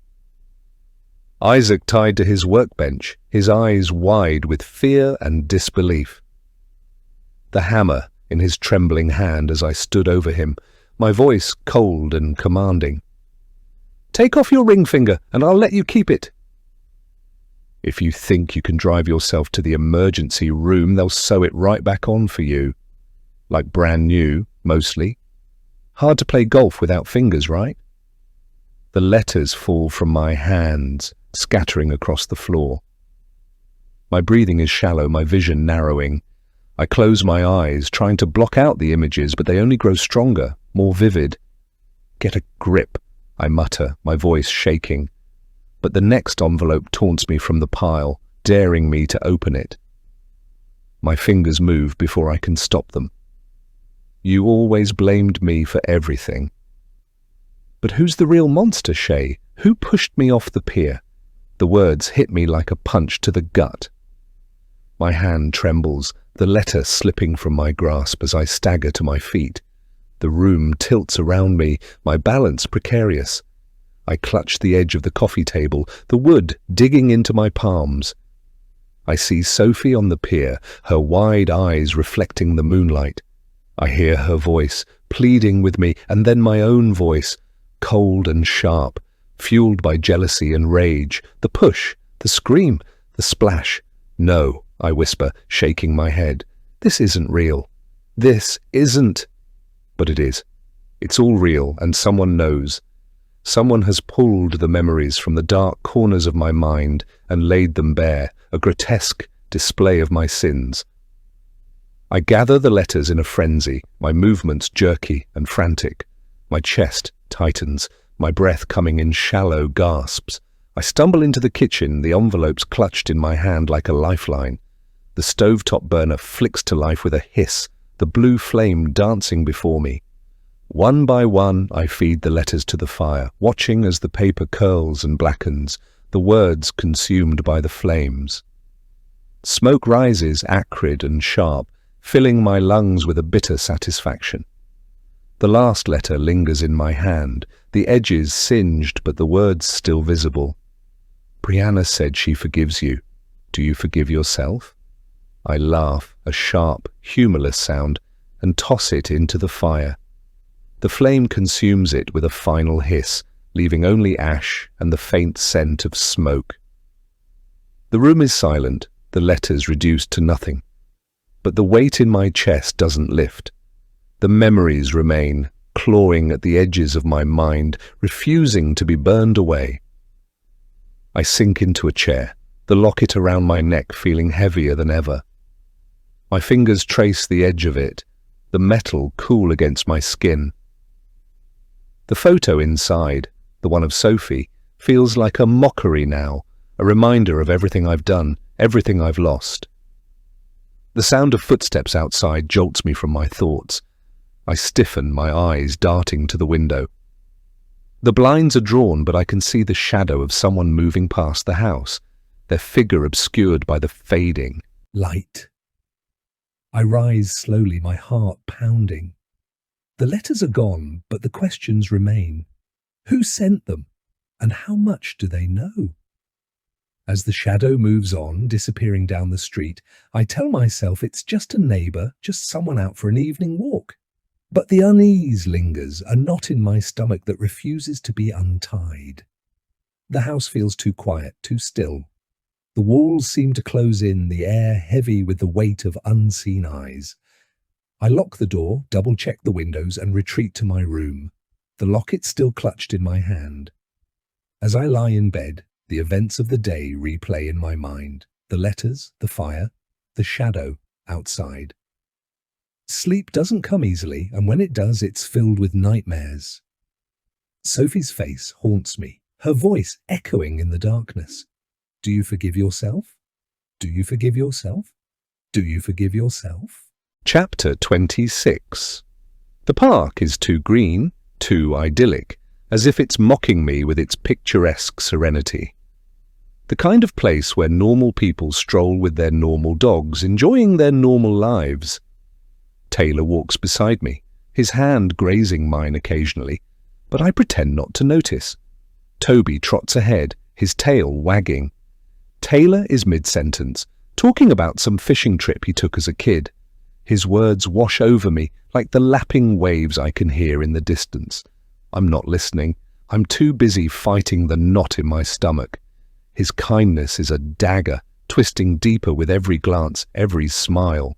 Isaac tied to his workbench, his eyes wide with fear and disbelief. The hammer in his trembling hand as I stood over him, my voice cold and commanding. Take off your ring finger and I'll let you keep it. If you think you can drive yourself to the emergency room, they'll sew it right back on for you. Like brand new, mostly. Hard to play golf without fingers, right? The letters fall from my hands, scattering across the floor. My breathing is shallow, my vision narrowing. I close my eyes, trying to block out the images, but they only grow stronger, more vivid. Get a grip, I mutter, my voice shaking. But the next envelope taunts me from the pile, daring me to open it. My fingers move before I can stop them. You always blamed me for everything. But who's the real monster, Shae? Who pushed me off the pier? The words hit me like a punch to the gut. My hand trembles, the letter slipping from my grasp as I stagger to my feet. The room tilts around me, my balance precarious. I clutch the edge of the coffee table, the wood digging into my palms. I see Sophie on the pier, her wide eyes reflecting the moonlight. I hear her voice, pleading with me, and then my own voice, cold and sharp, fueled by jealousy and rage. The push, the scream, the splash. No, I whisper, shaking my head. This isn't real. This isn't. But it is. It's all real, and someone knows. Someone has pulled the memories from the dark corners of my mind and laid them bare, a grotesque display of my sins. I gather the letters in a frenzy, my movements jerky and frantic. My chest tightens, my breath coming in shallow gasps. I stumble into the kitchen, the envelopes clutched in my hand like a lifeline. The stovetop burner flicks to life with a hiss, the blue flame dancing before me. One by one, I feed the letters to the fire, watching as the paper curls and blackens, the words consumed by the flames. Smoke rises acrid and sharp, filling my lungs with a bitter satisfaction. The last letter lingers in my hand, the edges singed but the words still visible. Brianna said she forgives you. Do you forgive yourself? I laugh, a sharp, humorless sound, and toss it into the fire. The flame consumes it with a final hiss, leaving only ash and the faint scent of smoke. The room is silent, the letters reduced to nothing. But the weight in my chest doesn't lift. The memories remain, clawing at the edges of my mind, refusing to be burned away. I sink into a chair, the locket around my neck feeling heavier than ever. My fingers trace the edge of it, the metal cool against my skin. The photo inside, the one of Sophie, feels like a mockery now, a reminder of everything I've done, everything I've lost. The sound of footsteps outside jolts me from my thoughts. I stiffen, my eyes darting to the window. The blinds are drawn, but I can see the shadow of someone moving past the house, their figure obscured by the fading light. I rise slowly, my heart pounding. The letters are gone, but the questions remain. Who sent them? And how much do they know? As the shadow moves on, disappearing down the street, I tell myself it's just a neighbour, just someone out for an evening walk. But the unease lingers, a knot in my stomach that refuses to be untied. The house feels too quiet, too still. The walls seem to close in, the air heavy with the weight of unseen eyes. I lock the door, double-check the windows, and retreat to my room, the locket still clutched in my hand. As I lie in bed, the events of the day replay in my mind, the letters, the fire, the shadow outside. Sleep doesn't come easily, and when it does, it's filled with nightmares. Sophie's face haunts me, her voice echoing in the darkness. Do you forgive yourself? Do you forgive yourself? Do you forgive yourself? Chapter 26. The park is too green, too idyllic, as if it's mocking me with its picturesque serenity. The kind of place where normal people stroll with their normal dogs, enjoying their normal lives. Taylor walks beside me, his hand grazing mine occasionally, but I pretend not to notice. Toby trots ahead, his tail wagging. Taylor is mid-sentence, talking about some fishing trip he took as a kid. His words wash over me like the lapping waves I can hear in the distance. I'm not listening. I'm too busy fighting the knot in my stomach. His kindness is a dagger, twisting deeper with every glance, every smile.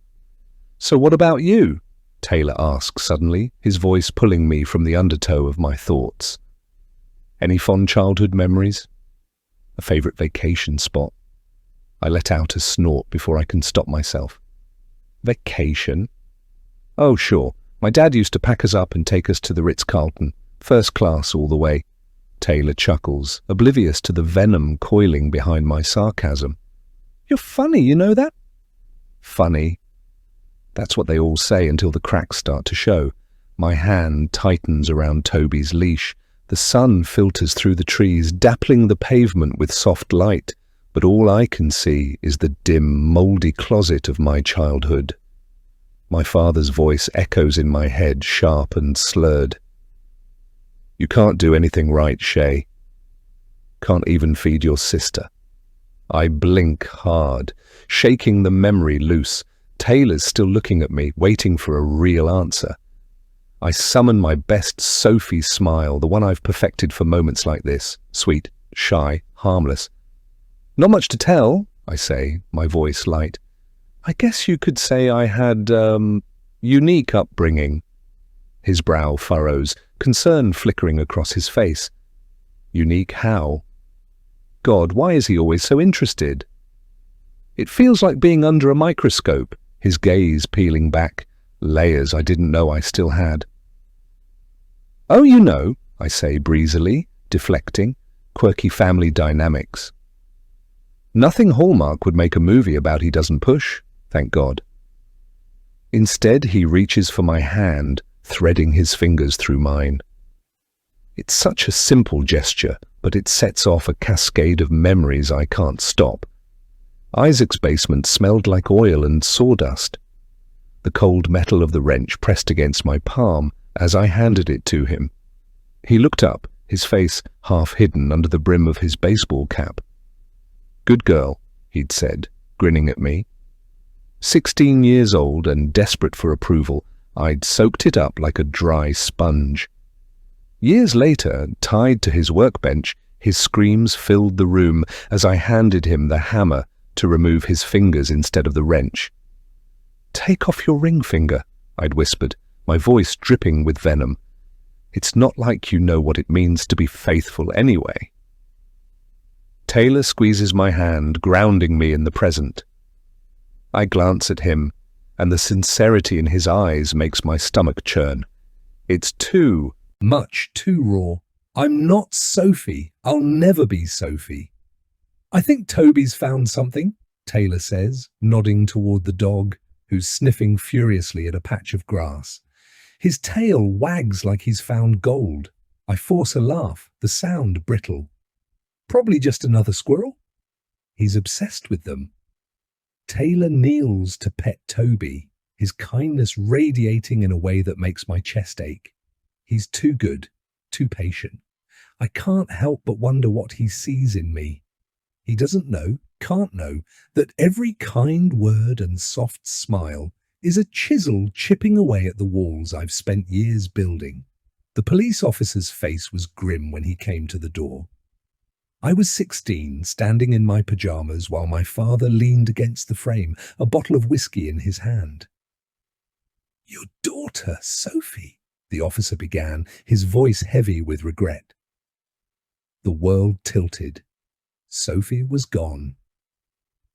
"So what about you?" Taylor asks suddenly, his voice pulling me from the undertow of my thoughts. Any fond childhood memories? A favourite vacation spot? I let out a snort before I can stop myself. Vacation? Oh, sure. My dad used to pack us up and take us to the Ritz-Carlton, first class all the way. Taylor chuckles, oblivious to the venom coiling behind my sarcasm. You're funny, you know that? Funny. That's what they all say until the cracks start to show. My hand tightens around Toby's leash. The sun filters through the trees, dappling the pavement with soft light, but all I can see is the dim, mouldy closet of my childhood. My father's voice echoes in my head, sharp and slurred. You can't do anything right, Shae. Can't even feed your sister. I blink hard, shaking the memory loose. Taylor's still looking at me, waiting for a real answer. I summon my best Sophie smile, the one I've perfected for moments like this. Sweet, shy, harmless. Not much to tell, I say, my voice light. I guess you could say I had, unique upbringing. His brow furrows, concern flickering across his face. Unique how? God, why is he always so interested? It feels like being under a microscope, his gaze peeling back, layers I didn't know I still had. Oh, you know, I say breezily, deflecting, quirky family dynamics. Nothing Hallmark would make a movie about he doesn't push, thank God. Instead, he reaches for my hand, threading his fingers through mine. It's such a simple gesture, but it sets off a cascade of memories I can't stop. Isaac's basement smelled like oil and sawdust. The cold metal of the wrench pressed against my palm as I handed it to him. He looked up, his face half hidden under the brim of his baseball cap. Good girl, he'd said, grinning at me. 16 years old and desperate for approval, I'd soaked it up like a dry sponge. Years later, tied to his workbench, his screams filled the room as I handed him the hammer to remove his fingers instead of the wrench. Take off your ring finger, I'd whispered, my voice dripping with venom. It's not like you know what it means to be faithful anyway. Taylor squeezes my hand, grounding me in the present. I glance at him, and the sincerity in his eyes makes my stomach churn. It's too much, too raw. I'm not Sophie. I'll never be Sophie. I think Toby's found something, Taylor says, nodding toward the dog, who's sniffing furiously at a patch of grass. His tail wags like he's found gold. I force a laugh, the sound brittle. Probably just another squirrel. He's obsessed with them. Taylor kneels to pet Toby, his kindness radiating in a way that makes my chest ache. He's too good, too patient. I can't help but wonder what he sees in me. He doesn't know, can't know, that every kind word and soft smile is a chisel chipping away at the walls I've spent years building. The police officer's face was grim when he came to the door. I was 16, standing in my pajamas while my father leaned against the frame, a bottle of whiskey in his hand. "Your daughter, Sophie," the officer began, his voice heavy with regret. The world tilted. Sophie was gone.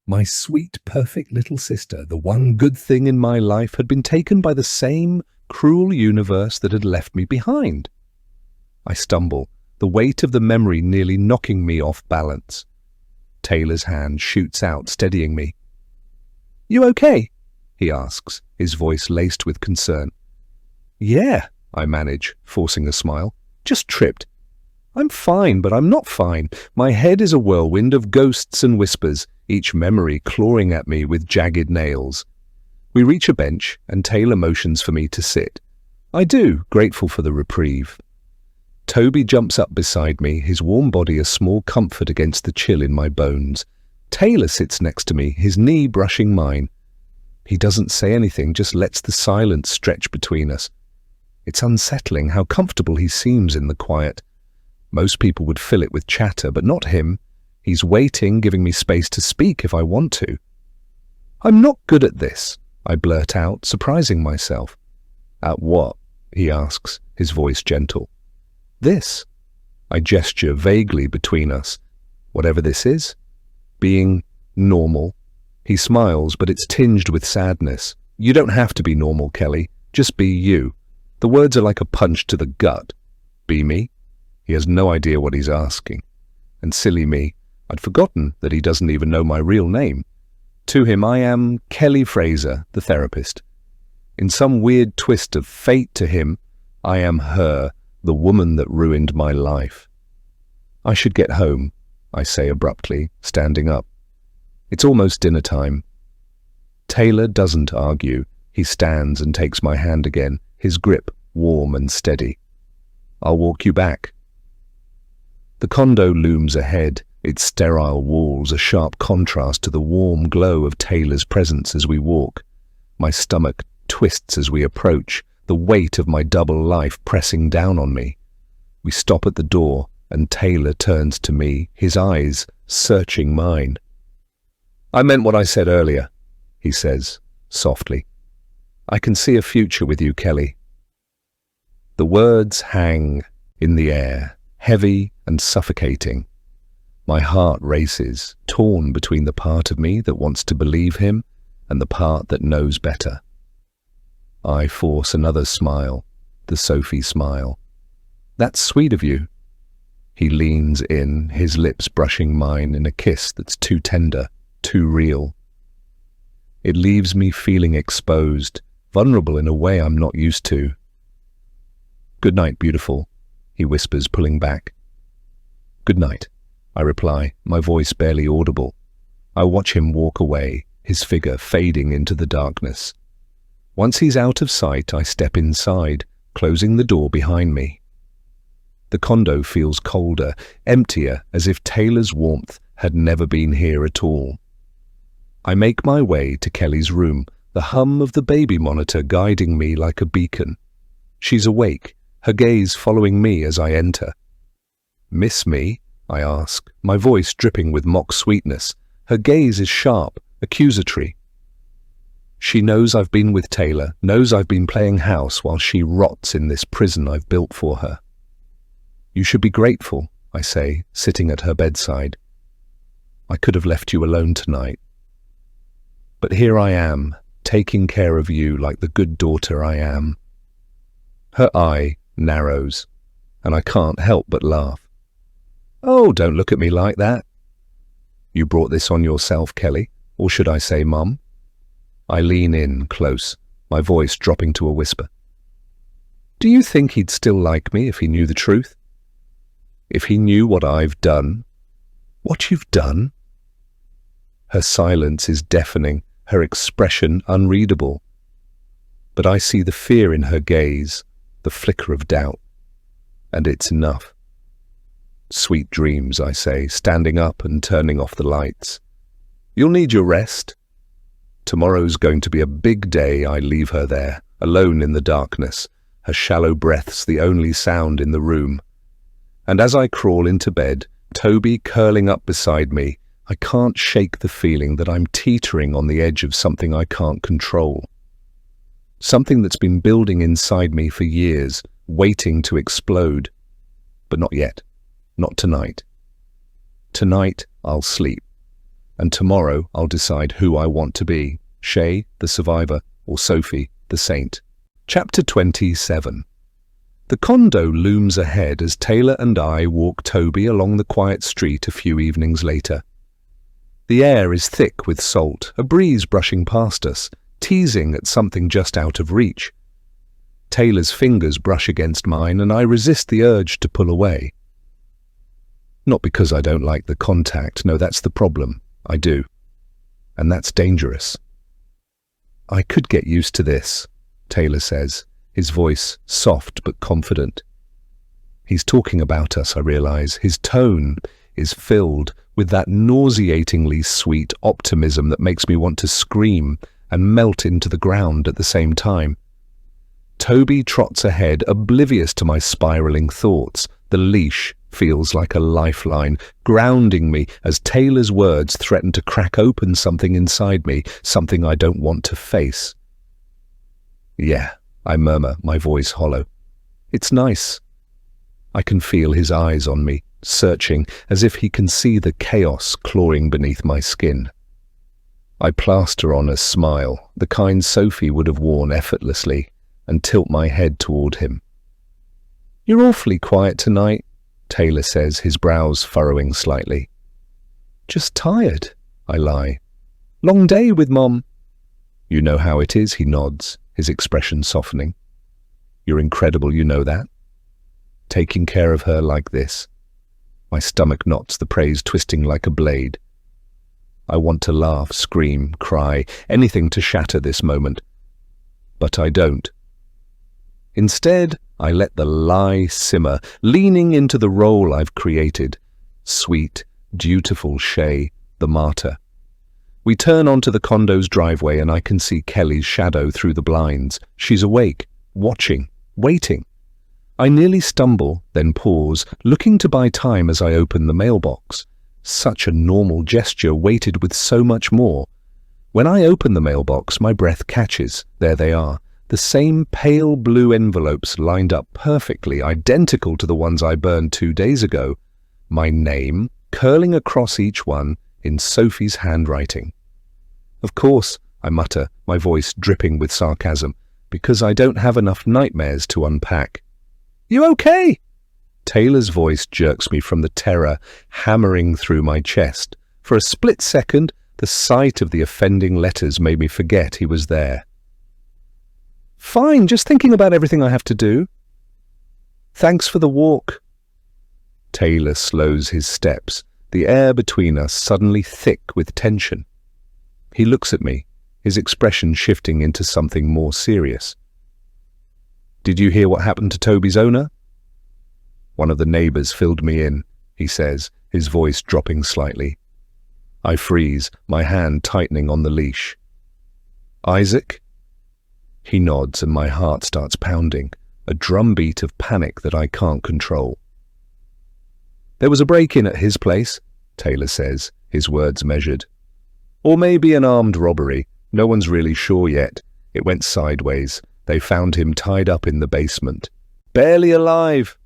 My sweet, perfect little sister, the one good thing in my life, had been taken by the same cruel universe that had left me behind. I stumble, the weight of the memory nearly knocking me off balance. Taylor's hand shoots out, steadying me. "You okay?" he asks, his voice laced with concern. "Yeah," I manage, forcing a smile. "Just tripped. I'm fine, but I'm not fine. My head is a whirlwind of ghosts and whispers, each memory clawing at me with jagged nails. We reach a bench, and Taylor motions for me to sit. I do, grateful for the reprieve. Toby jumps up beside me, his warm body a small comfort against the chill in my bones. Taylor sits next to me, his knee brushing mine. He doesn't say anything, just lets the silence stretch between us. It's unsettling how comfortable he seems in the quiet. Most people would fill it with chatter, but not him. He's waiting, giving me space to speak if I want to. "I'm not good at this," I blurt out, surprising myself. "At what?" he asks, his voice gentle. "This." I gesture vaguely between us. Whatever this is? Being normal. He smiles, but it's tinged with sadness. "You don't have to be normal, Kelly. Just be you." The words are like a punch to the gut. Be me? He has no idea what he's asking. And silly me, I'd forgotten that he doesn't even know my real name. To him, I am Kelly Fraser, the therapist. In some weird twist of fate to him, I am her, the woman that ruined my life. "I should get home," I say abruptly, standing up. It's almost dinner time. Taylor doesn't argue. He stands and takes my hand again, his grip warm and steady. "I'll walk you back." The condo looms ahead, its sterile walls a sharp contrast to the warm glow of Taylor's presence as we walk. My stomach twists as we approach, the weight of my double life pressing down on me. We stop at the door, and Taylor turns to me, his eyes searching mine. "I meant what I said earlier," he says, softly. "I can see a future with you, Kelly." The words hang in the air, heavy and suffocating. My heart races, torn between the part of me that wants to believe him and the part that knows better. I force another smile, the Sophie smile. "That's sweet of you." He leans in, his lips brushing mine in a kiss that's too tender, too real. It leaves me feeling exposed, vulnerable in a way I'm not used to. "Good night, beautiful," he whispers, pulling back. "Good night," I reply, my voice barely audible. I watch him walk away, his figure fading into the darkness. Once he's out of sight, I step inside, closing the door behind me. The condo feels colder, emptier, as if Taylor's warmth had never been here at all. I make my way to Kelly's room, the hum of the baby monitor guiding me like a beacon. She's awake, her gaze following me as I enter. "Miss me?" I ask, my voice dripping with mock sweetness. Her gaze is sharp, accusatory. She knows I've been with Taylor, knows I've been playing house while she rots in this prison I've built for her. "You should be grateful," I say, sitting at her bedside. "I could have left you alone tonight. But here I am, taking care of you like the good daughter I am." Her eye narrows, and I can't help but laugh. "Oh, don't look at me like that." "You brought this on yourself, Kelly, or should I say Mum?" I lean in close, my voice dropping to a whisper. "Do you think he'd still like me if he knew the truth? If he knew what I've done?" "What you've done?" Her silence is deafening, her expression unreadable. But I see the fear in her gaze, the flicker of doubt, and it's enough. Sweet dreams, I say, standing up and turning off the lights. You'll need your rest. Tomorrow's going to be a big day. I leave her there, alone in the darkness, her shallow breaths the only sound in the room. And as I crawl into bed, Toby curling up beside me, I can't shake the feeling that I'm teetering on the edge of something I can't control. Something that's been building inside me for years, waiting to explode. But not yet. Not tonight. Tonight, I'll sleep. And tomorrow, I'll decide who I want to be, Shae, the survivor, or Sophie, the saint. Chapter 27. The condo looms ahead as Taylor and I walk Toby along the quiet street a few evenings later. The air is thick with salt, a breeze brushing past us, teasing at something just out of reach. Taylor's fingers brush against mine and I resist the urge to pull away. Not because I don't like the contact, no, that's the problem. I do. And that's dangerous. I could get used to this, Taylor says, his voice soft but confident. He's talking about us, I realize. His tone is filled with that nauseatingly sweet optimism that makes me want to scream and melt into the ground at the same time. Toby trots ahead, oblivious to my spiraling thoughts. The leash feels like a lifeline, grounding me as Taylor's words threaten to crack open something inside me, something I don't want to face. Yeah, I murmur, my voice hollow. It's nice. I can feel his eyes on me, searching as if he can see the chaos clawing beneath my skin. I plaster on a smile, the kind Sophie would have worn effortlessly, and tilt my head toward him. You're awfully quiet tonight, Taylor says, his brows furrowing slightly. Just tired, I lie. Long day with Mom. You know how it is, he nods, his expression softening. You're incredible, you know that. Taking care of her like this. My stomach knots, the praise twisting like a blade. I want to laugh, scream, cry, anything to shatter this moment. But I don't. Instead, I let the lie simmer, leaning into the role I've created. Sweet, dutiful Shae, the martyr. We turn onto the condo's driveway and I can see Kelly's shadow through the blinds. She's awake, watching, waiting. I nearly stumble, then pause, looking to buy time as I open the mailbox. Such a normal gesture weighted with so much more. When I open the mailbox, my breath catches. There they are. The same pale blue envelopes lined up perfectly, identical to the ones I burned 2 days ago. My name curling across each one in Sophie's handwriting. Of course, I mutter, my voice dripping with sarcasm, because I don't have enough nightmares to unpack. You okay? Taylor's voice jerks me from the terror hammering through my chest. For a split second, the sight of the offending letters made me forget he was there. Fine, just thinking about everything I have to do. Thanks for the walk. Taylor slows his steps, the air between us suddenly thick with tension. He looks at me, his expression shifting into something more serious. Did you hear what happened to Toby's owner? One of the neighbors filled me in, he says, his voice dropping slightly. I freeze, my hand tightening on the leash. Isaac? He nods and my heart starts pounding, a drumbeat of panic that I can't control. There was a break-in at his place, Taylor says, his words measured. Or maybe an armed robbery. No one's really sure yet. It went sideways. They found him tied up in the basement. Barely alive.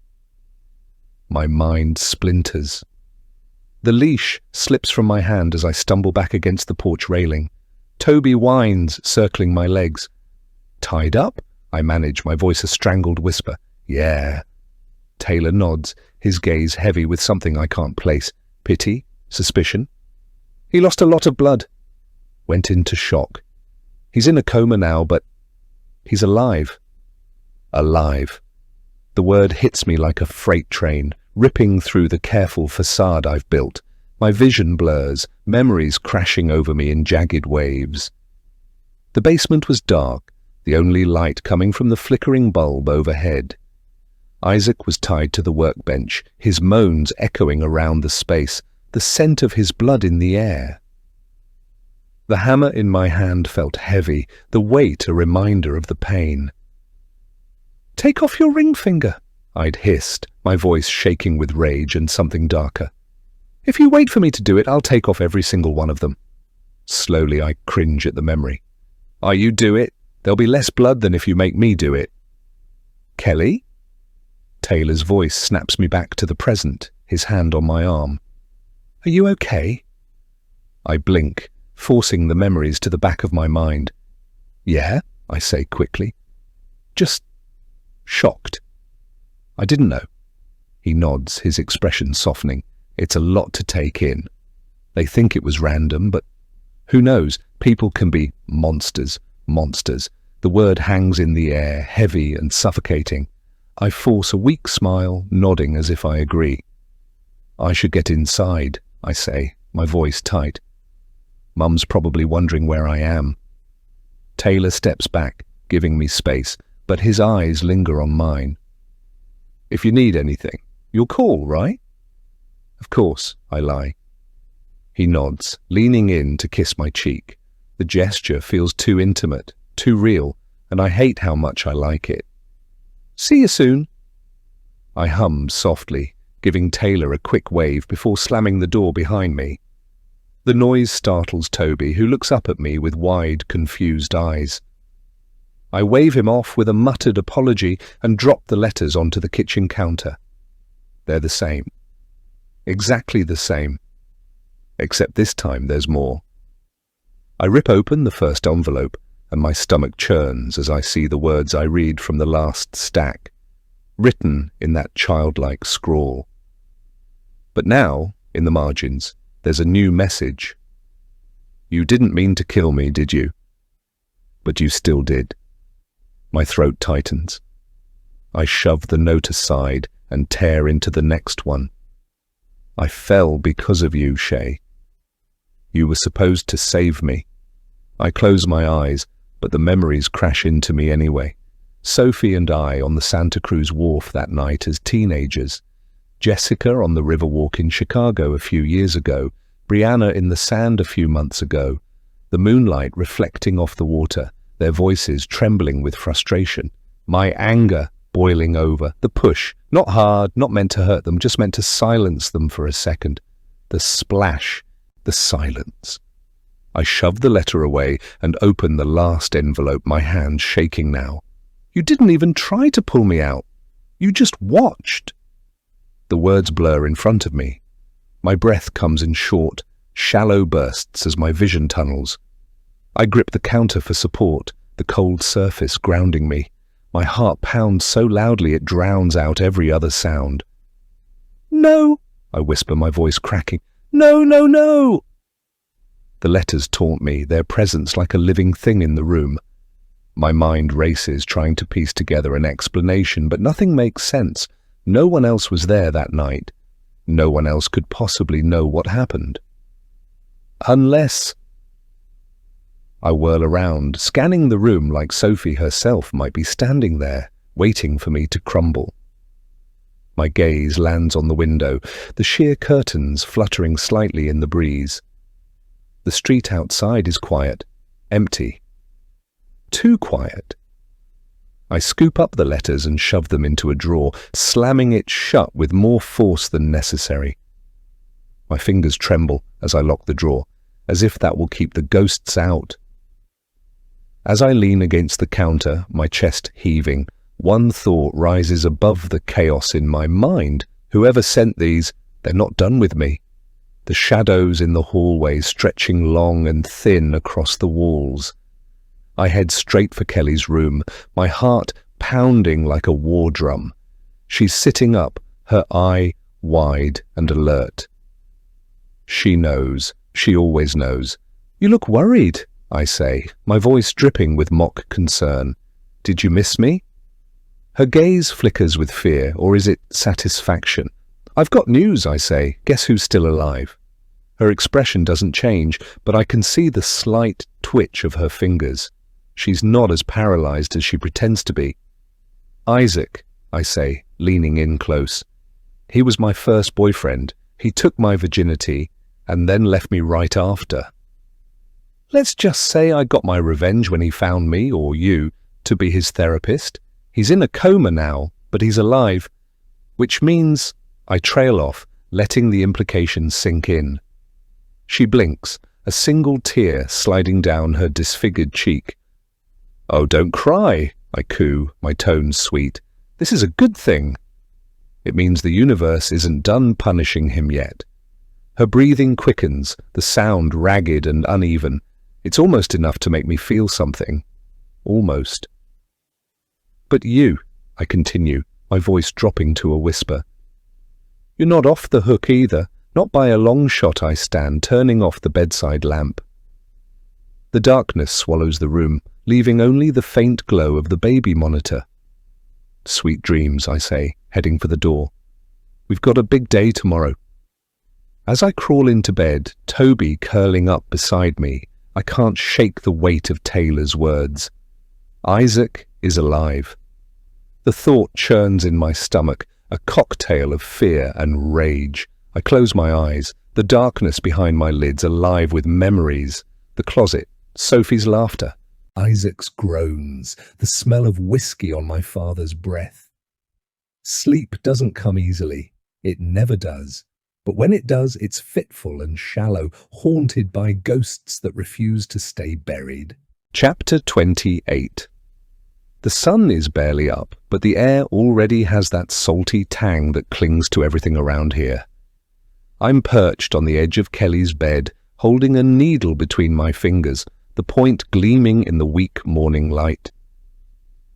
My mind splinters. The leash slips from my hand as I stumble back against the porch railing. Toby whines, circling my legs. Tied up? I manage, my voice a strangled whisper. Yeah. Taylor nods, his gaze heavy with something I can't place. Pity? Suspicion? He lost a lot of blood. Went into shock. He's in a coma now, but he's alive. Alive. The word hits me like a freight train, ripping through the careful facade I've built. My vision blurs, memories crashing over me in jagged waves. The basement was dark, the only light coming from the flickering bulb overhead. Isaac was tied to the workbench, his moans echoing around the space, the scent of his blood in the air. The hammer in my hand felt heavy, the weight a reminder of the pain. "Take off your ring finger," I'd hissed, my voice shaking with rage and something darker. "If you wait for me to do it, I'll take off every single one of them." Slowly I cringe at the memory. You do it. There'll be less blood than if you make me do it." "Kelly?" Taylor's voice snaps me back to the present, his hand on my arm. "Are you okay?" I blink, forcing the memories to the back of my mind. "Yeah," I say quickly. "Just shocked." "I didn't know." He nods, his expression softening. It's a lot to take in. They think it was random, but who knows? People can be monsters. The word hangs in the air, heavy and suffocating. I force a weak smile, nodding as if I agree. "I should get inside," I say, my voice tight. "Mum's probably wondering where I am." Taylor steps back, giving me space, but his eyes linger on mine. "If you need anything, you'll call, right?" "Of course," I lie. He nods, leaning in to kiss my cheek. The gesture feels too intimate, too real, and I hate how much I like it. "See you soon." I hum softly, giving Taylor a quick wave before slamming the door behind me. The noise startles Toby, who looks up at me with wide, confused eyes. I wave him off with a muttered apology and drop the letters onto the kitchen counter. They're the same. Exactly the same. Except this time there's more. I rip open the first envelope, and my stomach churns as I see the words I read from the last stack, written in that childlike scrawl. But now, in the margins, there's a new message. "You didn't mean to kill me, did you? But you still did." My throat tightens. I shove the note aside and tear into the next one. "I fell because of you, Shae. You were supposed to save me." I close my eyes, but the memories crash into me anyway. Sophie and I on the Santa Cruz wharf that night as teenagers. Jessica on the Riverwalk in Chicago a few years ago. Brianna in the sand a few months ago. The moonlight reflecting off the water, their voices trembling with frustration. My anger boiling over. The push, not hard, not meant to hurt them, just meant to silence them for a second. The splash, the silence. I shove the letter away and open the last envelope, my hands shaking now. "You didn't even try to pull me out. You just watched." The words blur in front of me. My breath comes in short, shallow bursts as my vision tunnels. I grip the counter for support, the cold surface grounding me. My heart pounds so loudly it drowns out every other sound. "No," I whisper, my voice cracking. "No, no, no." The letters taunt me, their presence like a living thing in the room. My mind races, trying to piece together an explanation, but nothing makes sense. No one else was there that night. No one else could possibly know what happened. Unless... I whirl around, scanning the room like Sophie herself might be standing there, waiting for me to crumble. My gaze lands on the window, the sheer curtains fluttering slightly in the breeze. The street outside is quiet, empty. Too quiet. I scoop up the letters and shove them into a drawer, slamming it shut with more force than necessary. My fingers tremble as I lock the drawer, as if that will keep the ghosts out. As I lean against the counter, my chest heaving, one thought rises above the chaos in my mind. Whoever sent these, they're not done with me. The shadows in the hallway stretching long and thin across the walls. I head straight for Kelly's room, my heart pounding like a war drum. She's sitting up, her eye wide and alert. She knows. She always knows. "You look worried," I say, my voice dripping with mock concern. "Did you miss me?" Her gaze flickers with fear, or is it satisfaction? "I've got news," I say. "Guess who's still alive?" Her expression doesn't change, but I can see the slight twitch of her fingers. She's not as paralyzed as she pretends to be. "Isaac," I say, leaning in close. He was my first boyfriend. He took my virginity and then left me right after. Let's just say I got my revenge when he found me, or you, to be his therapist. He's in a coma now, but he's alive, which means I trail off, letting the implications sink in. She blinks, a single tear sliding down her disfigured cheek. Oh, don't cry, I coo, my tone sweet. This is a good thing. It means the universe isn't done punishing him yet. Her breathing quickens, the sound ragged and uneven. It's almost enough to make me feel something. Almost. But you, I continue, my voice dropping to a whisper. You're not off the hook either. Not by a long shot, I stand, turning off the bedside lamp. The darkness swallows the room, leaving only the faint glow of the baby monitor. Sweet dreams, I say, heading for the door. We've got a big day tomorrow. As I crawl into bed, Toby curling up beside me, I can't shake the weight of Taylor's words. Isaac is alive. The thought churns in my stomach, a cocktail of fear and rage. I close my eyes, the darkness behind my lids alive with memories. The closet, Sophie's laughter, Isaac's groans, the smell of whiskey on my father's breath. Sleep doesn't come easily. It never does. But when it does, it's fitful and shallow, haunted by ghosts that refuse to stay buried. Chapter 28. The sun is barely up, but the air already has that salty tang that clings to everything around here. I'm perched on the edge of Kelly's bed, holding a needle between my fingers, the point gleaming in the weak morning light.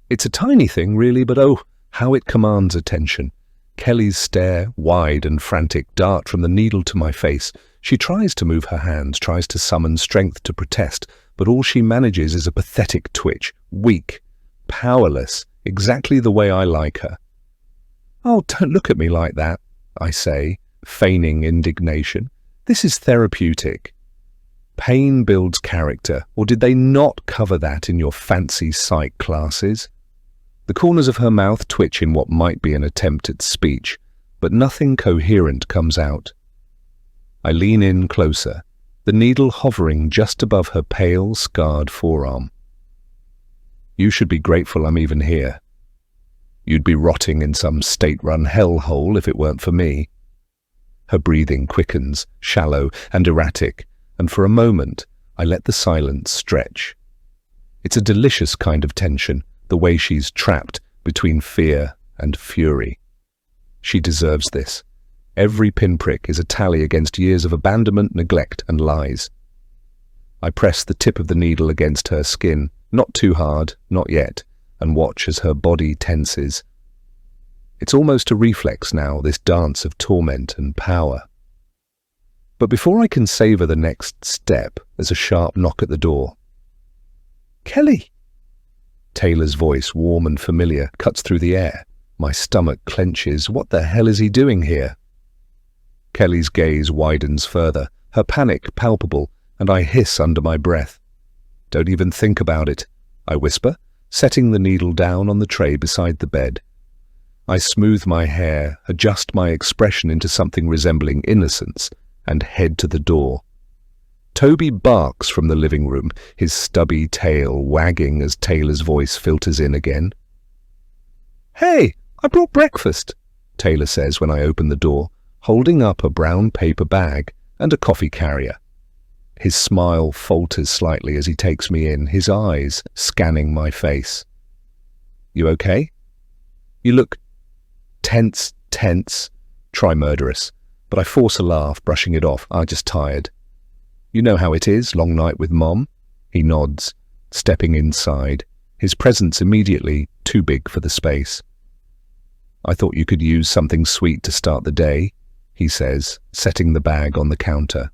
It's a tiny thing, really, but oh, how it commands attention. Kelly's stare, wide and frantic, dart from the needle to my face. She tries to move her hands, tries to summon strength to protest, but all she manages is a pathetic twitch, weak, powerless, exactly the way I like her. Oh, don't look at me like that, I say, feigning indignation. This is therapeutic. Pain builds character, or did they not cover that in your fancy psych classes? The corners of her mouth twitch in what might be an attempt at speech, but nothing coherent comes out. I lean in closer, the needle hovering just above her pale, scarred forearm. You should be grateful I'm even here. You'd be rotting in some state-run hellhole if it weren't for me. Her breathing quickens, shallow and erratic, and for a moment I let the silence stretch. It's a delicious kind of tension, the way she's trapped between fear and fury. She deserves this. Every pinprick is a tally against years of abandonment, neglect, and lies. I press the tip of the needle against her skin, not too hard, not yet, and watch as her body tenses. It's almost a reflex now, this dance of torment and power. But before I can savor the next step, there's a sharp knock at the door. Kelly! Taylor's voice, warm and familiar, cuts through the air. My stomach clenches. What the hell is he doing here? Kelly's gaze widens further, her panic palpable, and I hiss under my breath. Don't even think about it, I whisper, setting the needle down on the tray beside the bed. I smooth my hair, adjust my expression into something resembling innocence, and head to the door. Toby barks from the living room, his stubby tail wagging as Taylor's voice filters in again. Hey, I brought breakfast, Taylor says when I open the door, holding up a brown paper bag and a coffee carrier. His smile falters slightly as he takes me in, his eyes scanning my face. You okay? You look tense, try murderous, but I force a laugh, brushing it off. I'm just tired. You know how it is, long night with Mom? He nods, stepping inside, his presence immediately too big for the space. I thought you could use something sweet to start the day, he says, setting the bag on the counter.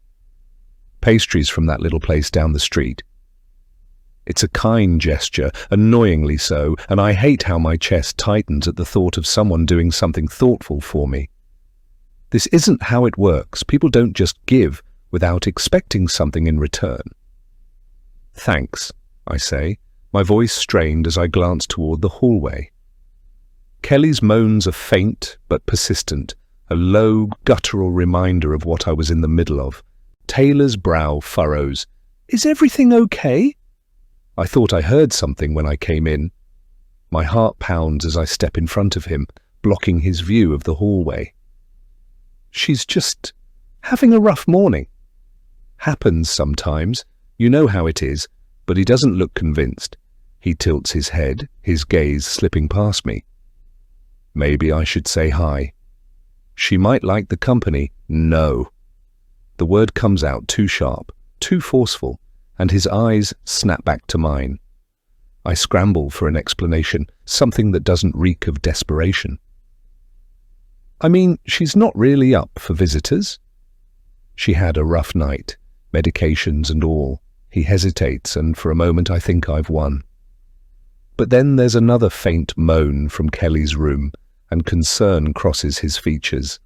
Pastries from that little place down the street. It's a kind gesture, annoyingly so, and I hate how my chest tightens at the thought of someone doing something thoughtful for me. This isn't how it works. People don't just give without expecting something in return. Thanks, I say, my voice strained as I glance toward the hallway. Kelly's moans are faint but persistent, a low, guttural reminder of what I was in the middle of. Taylor's brow furrows. "Is everything okay?" I thought I heard something when I came in. My heart pounds as I step in front of him, blocking his view of the hallway. "She's just having a rough morning." Happens sometimes. You know how it is, but he doesn't look convinced. He tilts his head, his gaze slipping past me. Maybe I should say hi. She might like the company. No. The word comes out too sharp, too forceful, and his eyes snap back to mine. I scramble for an explanation, something that doesn't reek of desperation. "I mean, she's not really up for visitors." She had a rough night, medications and all. He hesitates, and for a moment I think I've won. But then there's another faint moan from Kelly's room, and concern crosses his features.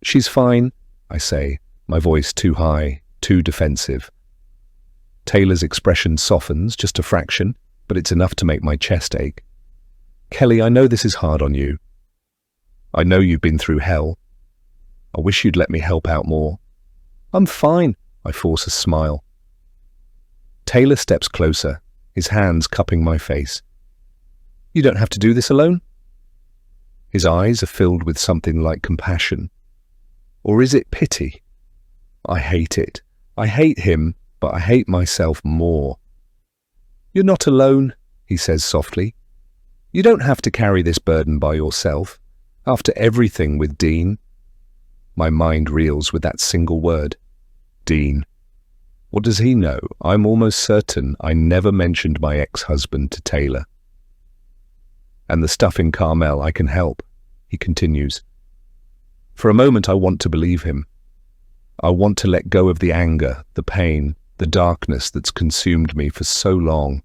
"She's fine," I say, my voice too high, too defensive. Taylor's expression softens just a fraction, but it's enough to make my chest ache. "Kelly, I know this is hard on you. I know you've been through hell. I wish you'd let me help out more." "I'm fine," I force a smile. Taylor steps closer, his hands cupping my face. "You don't have to do this alone." His eyes are filled with something like compassion. Or is it pity? I hate it. I hate him, but I hate myself more. "You're not alone," he says softly. "You don't have to carry this burden by yourself. After everything with Dean." My mind reels with that single word. Dean. What does he know? I'm almost certain I never mentioned my ex-husband to Taylor. "And the stuff in Carmel, I can help," he continues. For a moment I want to believe him. I want to let go of the anger, the pain, the darkness that's consumed me for so long.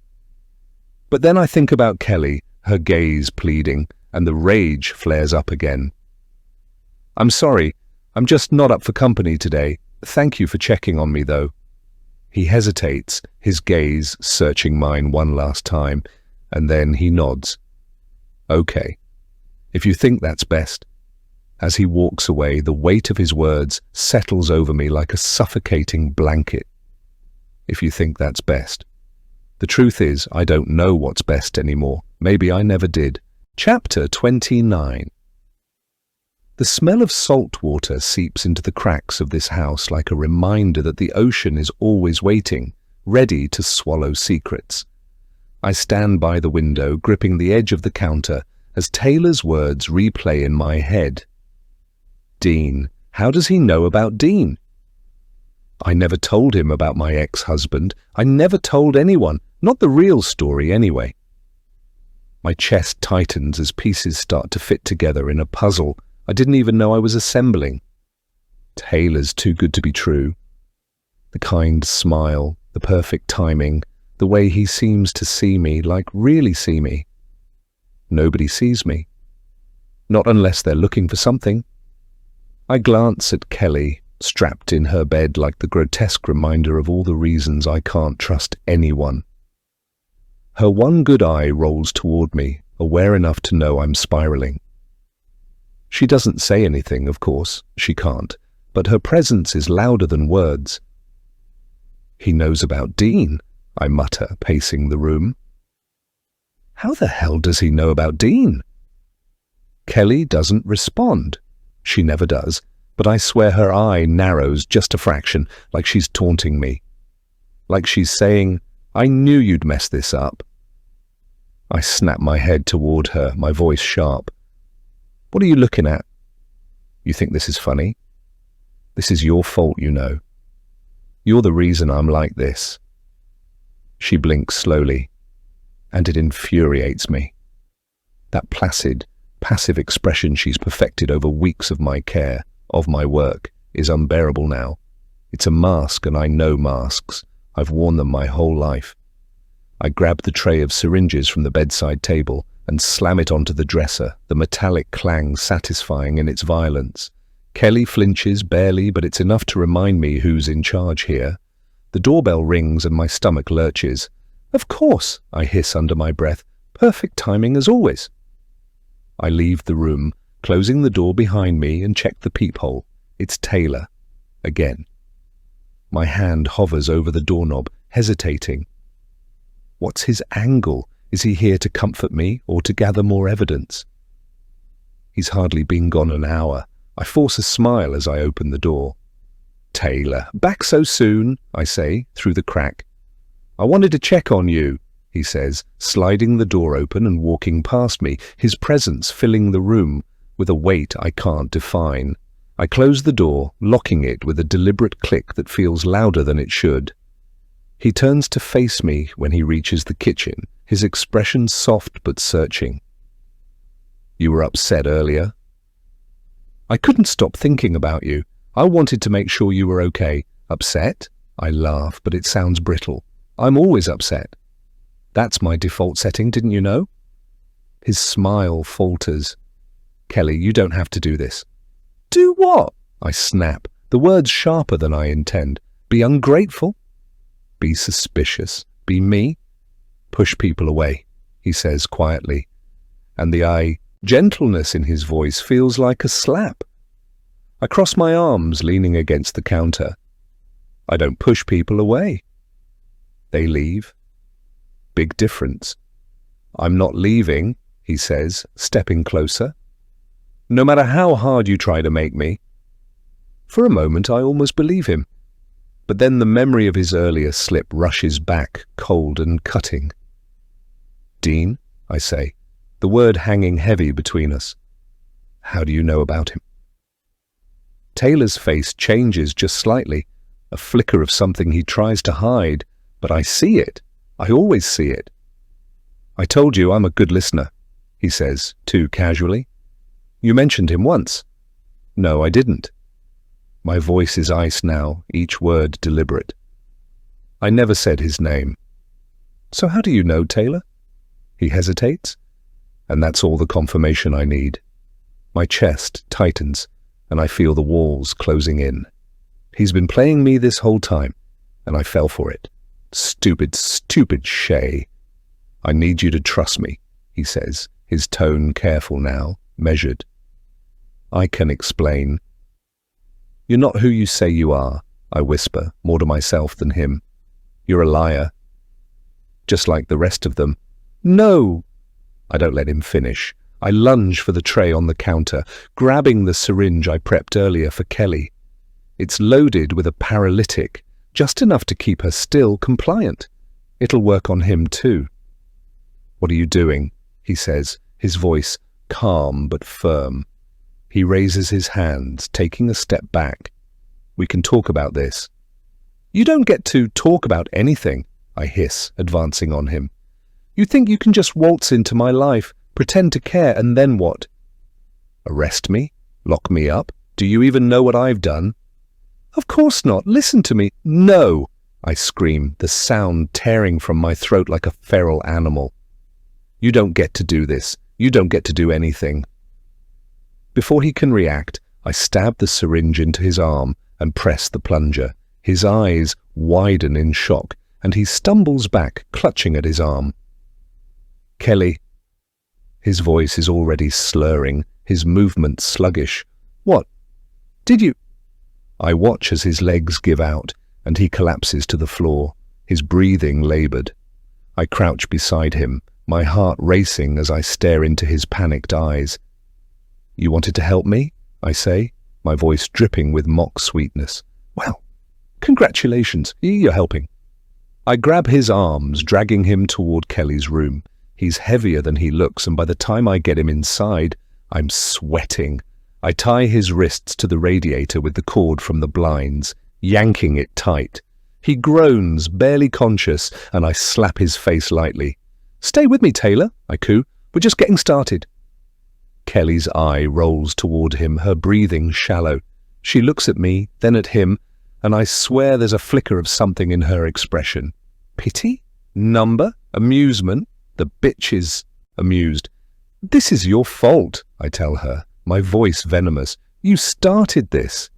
But then I think about Kelly, her gaze pleading, and the rage flares up again. "I'm sorry, I'm just not up for company today. Thank you for checking on me, though." He hesitates, his gaze searching mine one last time, and then he nods. "Okay, if you think that's best." As he walks away, the weight of his words settles over me like a suffocating blanket. If you think that's best. The truth is, I don't know what's best anymore. Maybe I never did. Chapter 29. The smell of salt water seeps into the cracks of this house like a reminder that the ocean is always waiting, ready to swallow secrets. I stand by the window, gripping the edge of the counter, as Taylor's words replay in my head. Dean. How does he know about Dean? I never told him about my ex-husband. I never told anyone, not the real story anyway. My chest tightens as pieces start to fit together in a puzzle I didn't even know I was assembling. Taylor's too good to be true. The kind smile, the perfect timing, the way he seems to see me, like really see me. Nobody sees me. Not unless they're looking for something. I glance at Kelly, strapped in her bed like the grotesque reminder of all the reasons I can't trust anyone. Her one good eye rolls toward me, aware enough to know I'm spiraling. She doesn't say anything, of course, she can't, but her presence is louder than words. He knows about Dean, I mutter, pacing the room. How the hell does he know about Dean? Kelly doesn't respond. She never does, but I swear her eye narrows just a fraction, like she's taunting me. Like she's saying, I knew you'd mess this up. I snap my head toward her, my voice sharp. What are you looking at? You think this is funny? This is your fault, you know. You're the reason I'm like this. She blinks slowly, and it infuriates me. That placid, passive expression she's perfected over weeks of my care, of my work, is unbearable now. It's a mask, and I know masks. I've worn them my whole life. I grab the tray of syringes from the bedside table and slam it onto the dresser, the metallic clang satisfying in its violence. Kelly flinches barely, but it's enough to remind me who's in charge here. The doorbell rings and my stomach lurches. Of course, I hiss under my breath. Perfect timing as always. I leave the room, closing the door behind me, and check the peephole. It's Taylor. Again. My hand hovers over the doorknob, hesitating. What's his angle? Is he here to comfort me or to gather more evidence? He's hardly been gone an hour. I force a smile as I open the door. Taylor, back so soon, I say, through the crack. I wanted to check on you, he says, sliding the door open and walking past me, his presence filling the room with a weight I can't define. I close the door, locking it with a deliberate click that feels louder than it should. He turns to face me when he reaches the kitchen, his expression soft but searching. You were upset earlier. I couldn't stop thinking about you. I wanted to make sure you were okay. Upset? I laugh, but it sounds brittle. I'm always upset. That's my default setting, didn't you know? His smile falters. Kelly, you don't have to do this. Do what? I snap, the words sharper than I intend. Be ungrateful? Be suspicious? Be me? Push people away, he says quietly. And the gentleness in his voice feels like a slap. I cross my arms, leaning against the counter. I don't push people away. They leave. Big difference. I'm not leaving, he says, stepping closer. No matter how hard you try to make me. For a moment, I almost believe him. But then the memory of his earlier slip rushes back, cold and cutting. Dean, I say, the word hanging heavy between us. How do you know about him? Taylor's face changes just slightly, a flicker of something he tries to hide, but I see it. I always see it. I told you I'm a good listener, he says, too casually. You mentioned him once. No, I didn't. My voice is ice now, each word deliberate. I never said his name. So how do you know, Taylor? He hesitates, and that's all the confirmation I need. My chest tightens, and I feel the walls closing in. He's been playing me this whole time, and I fell for it. Stupid, stupid Shae. I need you to trust me, he says, his tone careful now, measured. I can explain. You're not who you say you are, I whisper, more to myself than him. You're a liar. Just like the rest of them. No! I don't let him finish. I lunge for the tray on the counter, grabbing the syringe I prepped earlier for Kelly. It's loaded with a paralytic, just enough to keep her still compliant. It'll work on him too. What are you doing? He says, his voice calm but firm. He raises his hands, taking a step back. We can talk about this. You don't get to talk about anything, I hiss, advancing on him. You think you can just waltz into my life, pretend to care, and then what? Arrest me? Lock me up? Do you even know what I've done? Of course not. Listen to me. No, I scream, the sound tearing from my throat like a feral animal. You don't get to do this. You don't get to do anything. Before he can react, I stab the syringe into his arm and press the plunger. His eyes widen in shock, and he stumbles back, clutching at his arm. Kelly. His voice is already slurring, his movements sluggish. What? Did you? I watch as his legs give out, and he collapses to the floor, his breathing labored. I crouch beside him, my heart racing as I stare into his panicked eyes. You wanted to help me? I say, my voice dripping with mock sweetness. Well, congratulations, you're helping. I grab his arms, dragging him toward Kelly's room. He's heavier than he looks, and by the time I get him inside, I'm sweating. I tie his wrists to the radiator with the cord from the blinds, yanking it tight. He groans, barely conscious, and I slap his face lightly. Stay with me, Taylor, I coo. We're just getting started. Kelly's eye rolls toward him, her breathing shallow. She looks at me, then at him, and I swear there's a flicker of something in her expression. Pity? Number? Amusement? The bitch is amused. This is your fault, I tell her, my voice venomous. You started this.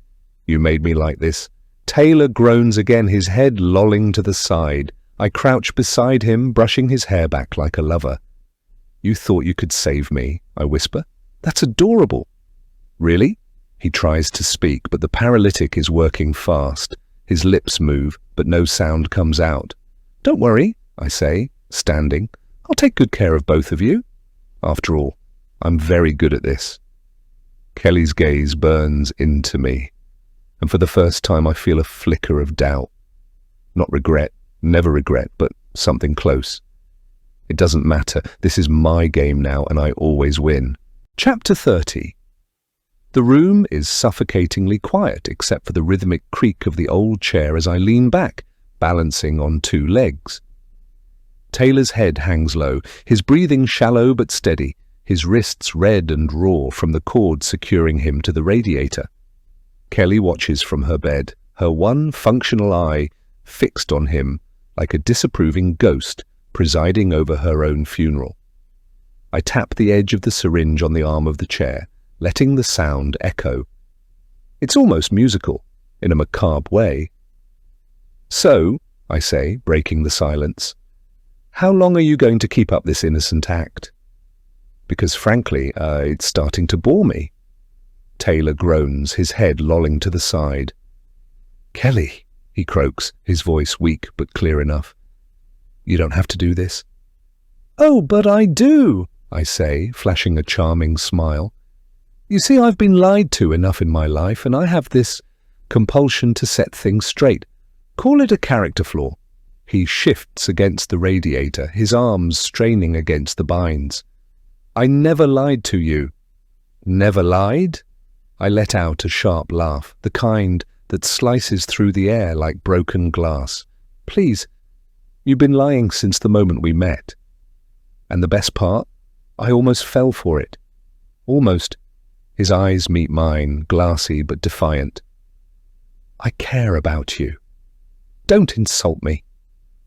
You made me like this. Taylor groans again, his head lolling to the side. I crouch beside him, brushing his hair back like a lover. You thought you could save me, I whisper. That's adorable. Really? He tries to speak, but the paralytic is working fast. His lips move, but no sound comes out. Don't worry, I say, standing. I'll take good care of both of you. After all, I'm very good at this. Kelly's gaze burns into me, and for the first time I feel a flicker of doubt. Not regret, never regret, but something close. It doesn't matter. This is my game now, and I always win. Chapter 30. The room is suffocatingly quiet, except for the rhythmic creak of the old chair as I lean back, balancing on two legs. Taylor's head hangs low, his breathing shallow but steady, his wrists red and raw from the cord securing him to the radiator. Kelly watches from her bed, her one functional eye fixed on him like a disapproving ghost presiding over her own funeral. I tap the edge of the syringe on the arm of the chair, letting the sound echo. It's almost musical, in a macabre way. So, I say, breaking the silence, how long are you going to keep up this innocent act? Because frankly, it's starting to bore me. Taylor groans, his head lolling to the side. Kelly, he croaks, his voice weak but clear enough. You don't have to do this. Oh, but I do, I say, flashing a charming smile. You see, I've been lied to enough in my life, and I have this compulsion to set things straight. Call it a character flaw. He shifts against the radiator, his arms straining against the binds. I never lied to you. Never lied? I let out a sharp laugh, the kind that slices through the air like broken glass. Please, you've been lying since the moment we met. And the best part? I almost fell for it. Almost. His eyes meet mine, glassy but defiant. I care about you. Don't insult me.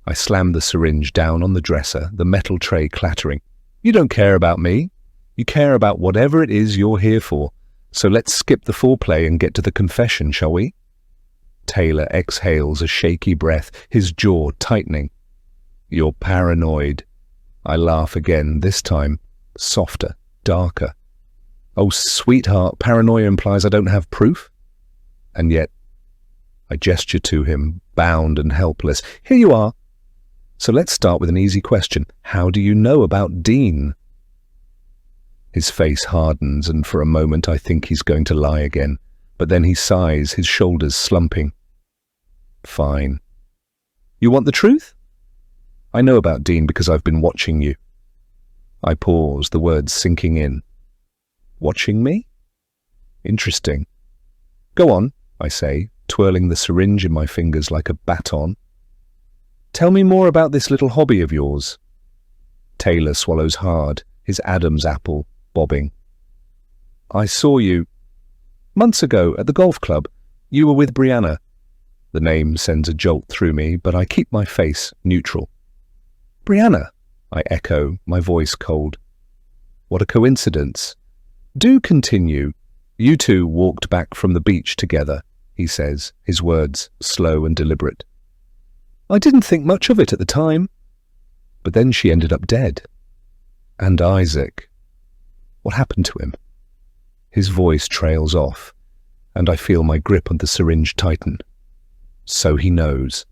I slam the syringe down on the dresser, the metal tray clattering. You don't care about me. You care about whatever it is you're here for. So let's skip the foreplay and get to the confession, shall we? Taylor exhales a shaky breath, his jaw tightening. You're paranoid. I laugh again, this time softer, darker. Oh, sweetheart, paranoia implies I don't have proof? And yet, I gesture to him, bound and helpless. Here you are. So let's start with an easy question. How do you know about Dean? His face hardens, and for a moment I think he's going to lie again. But then he sighs, his shoulders slumping. Fine. You want the truth? I know about Dean because I've been watching you. I pause, the words sinking in. Watching me? Interesting. Go on, I say, twirling the syringe in my fingers like a baton. Tell me more about this little hobby of yours. Taylor swallows hard, his Adam's apple bobbing. I saw you months ago at the golf club. You were with Brianna. The name sends a jolt through me, but I keep my face neutral. Brianna, I echo, my voice cold. What a coincidence. Do continue. You two walked back from the beach together, he says, his words slow and deliberate. I didn't think much of it at the time. But then she ended up dead. And Isaac. What happened to him? His voice trails off, and I feel my grip on the syringe tighten. So he knows.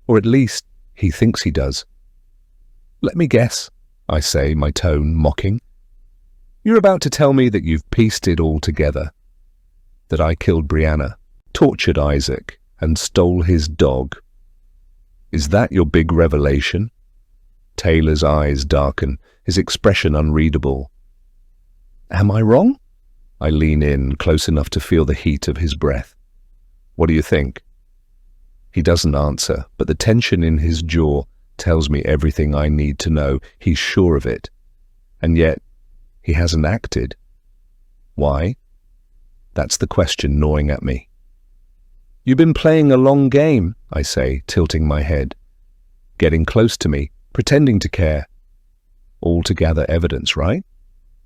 Or at least he thinks he does. Let me guess, I say, my tone mocking. You're about to tell me that you've pieced it all together. That I killed Brianna, tortured Isaac, and stole his dog. Is that your big revelation? Taylor's eyes darken, his expression unreadable. Am I wrong? I lean in, close enough to feel the heat of his breath. What do you think? He doesn't answer, but the tension in his jaw tells me everything I need to know. He's sure of it. And yet, he hasn't acted. Why? That's the question gnawing at me. You've been playing a long game, I say, tilting my head. Getting close to me, pretending to care. All to gather evidence, right?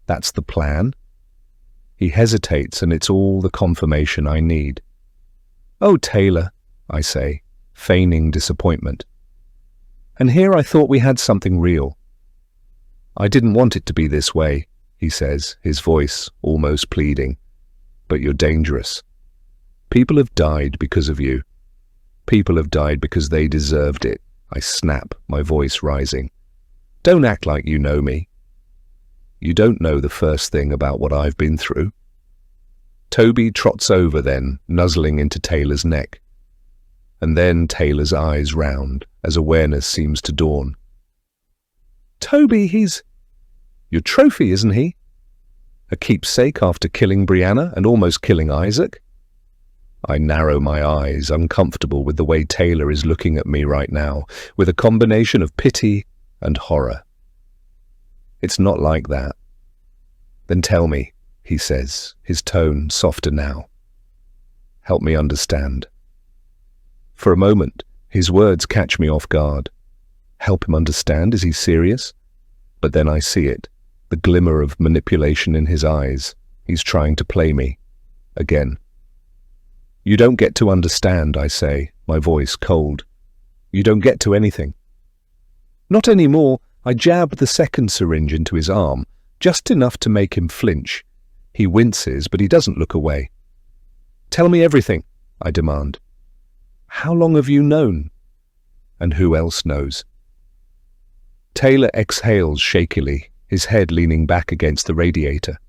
That's the plan. He hesitates, and it's all the confirmation I need. Oh, Taylor, I say, feigning disappointment. And here I thought we had something real. I didn't want it to be this way, he says, his voice almost pleading. But you're dangerous. People have died because of you. People have died because they deserved it. I snap, my voice rising. Don't act like you know me. You don't know the first thing about what I've been through. Toby trots over then, nuzzling into Taylor's neck. And then Taylor's eyes round, as awareness seems to dawn. Toby, he's your trophy, isn't he? A keepsake after killing Brianna and almost killing Isaac? I narrow my eyes, uncomfortable with the way Taylor is looking at me right now, with a combination of pity and horror. It's not like that. Then tell me, he says, his tone softer now. Help me understand. For a moment, his words catch me off guard. Help him understand? Is he serious? But then I see it, the glimmer of manipulation in his eyes. He's trying to play me. Again. You don't get to understand, I say, my voice cold. You don't get to anything. Not anymore. I jab the second syringe into his arm, just enough to make him flinch. He winces, but he doesn't look away. Tell me everything, I demand. How long have you known? And who else knows? Taylor exhales shakily, his head leaning back against the radiator.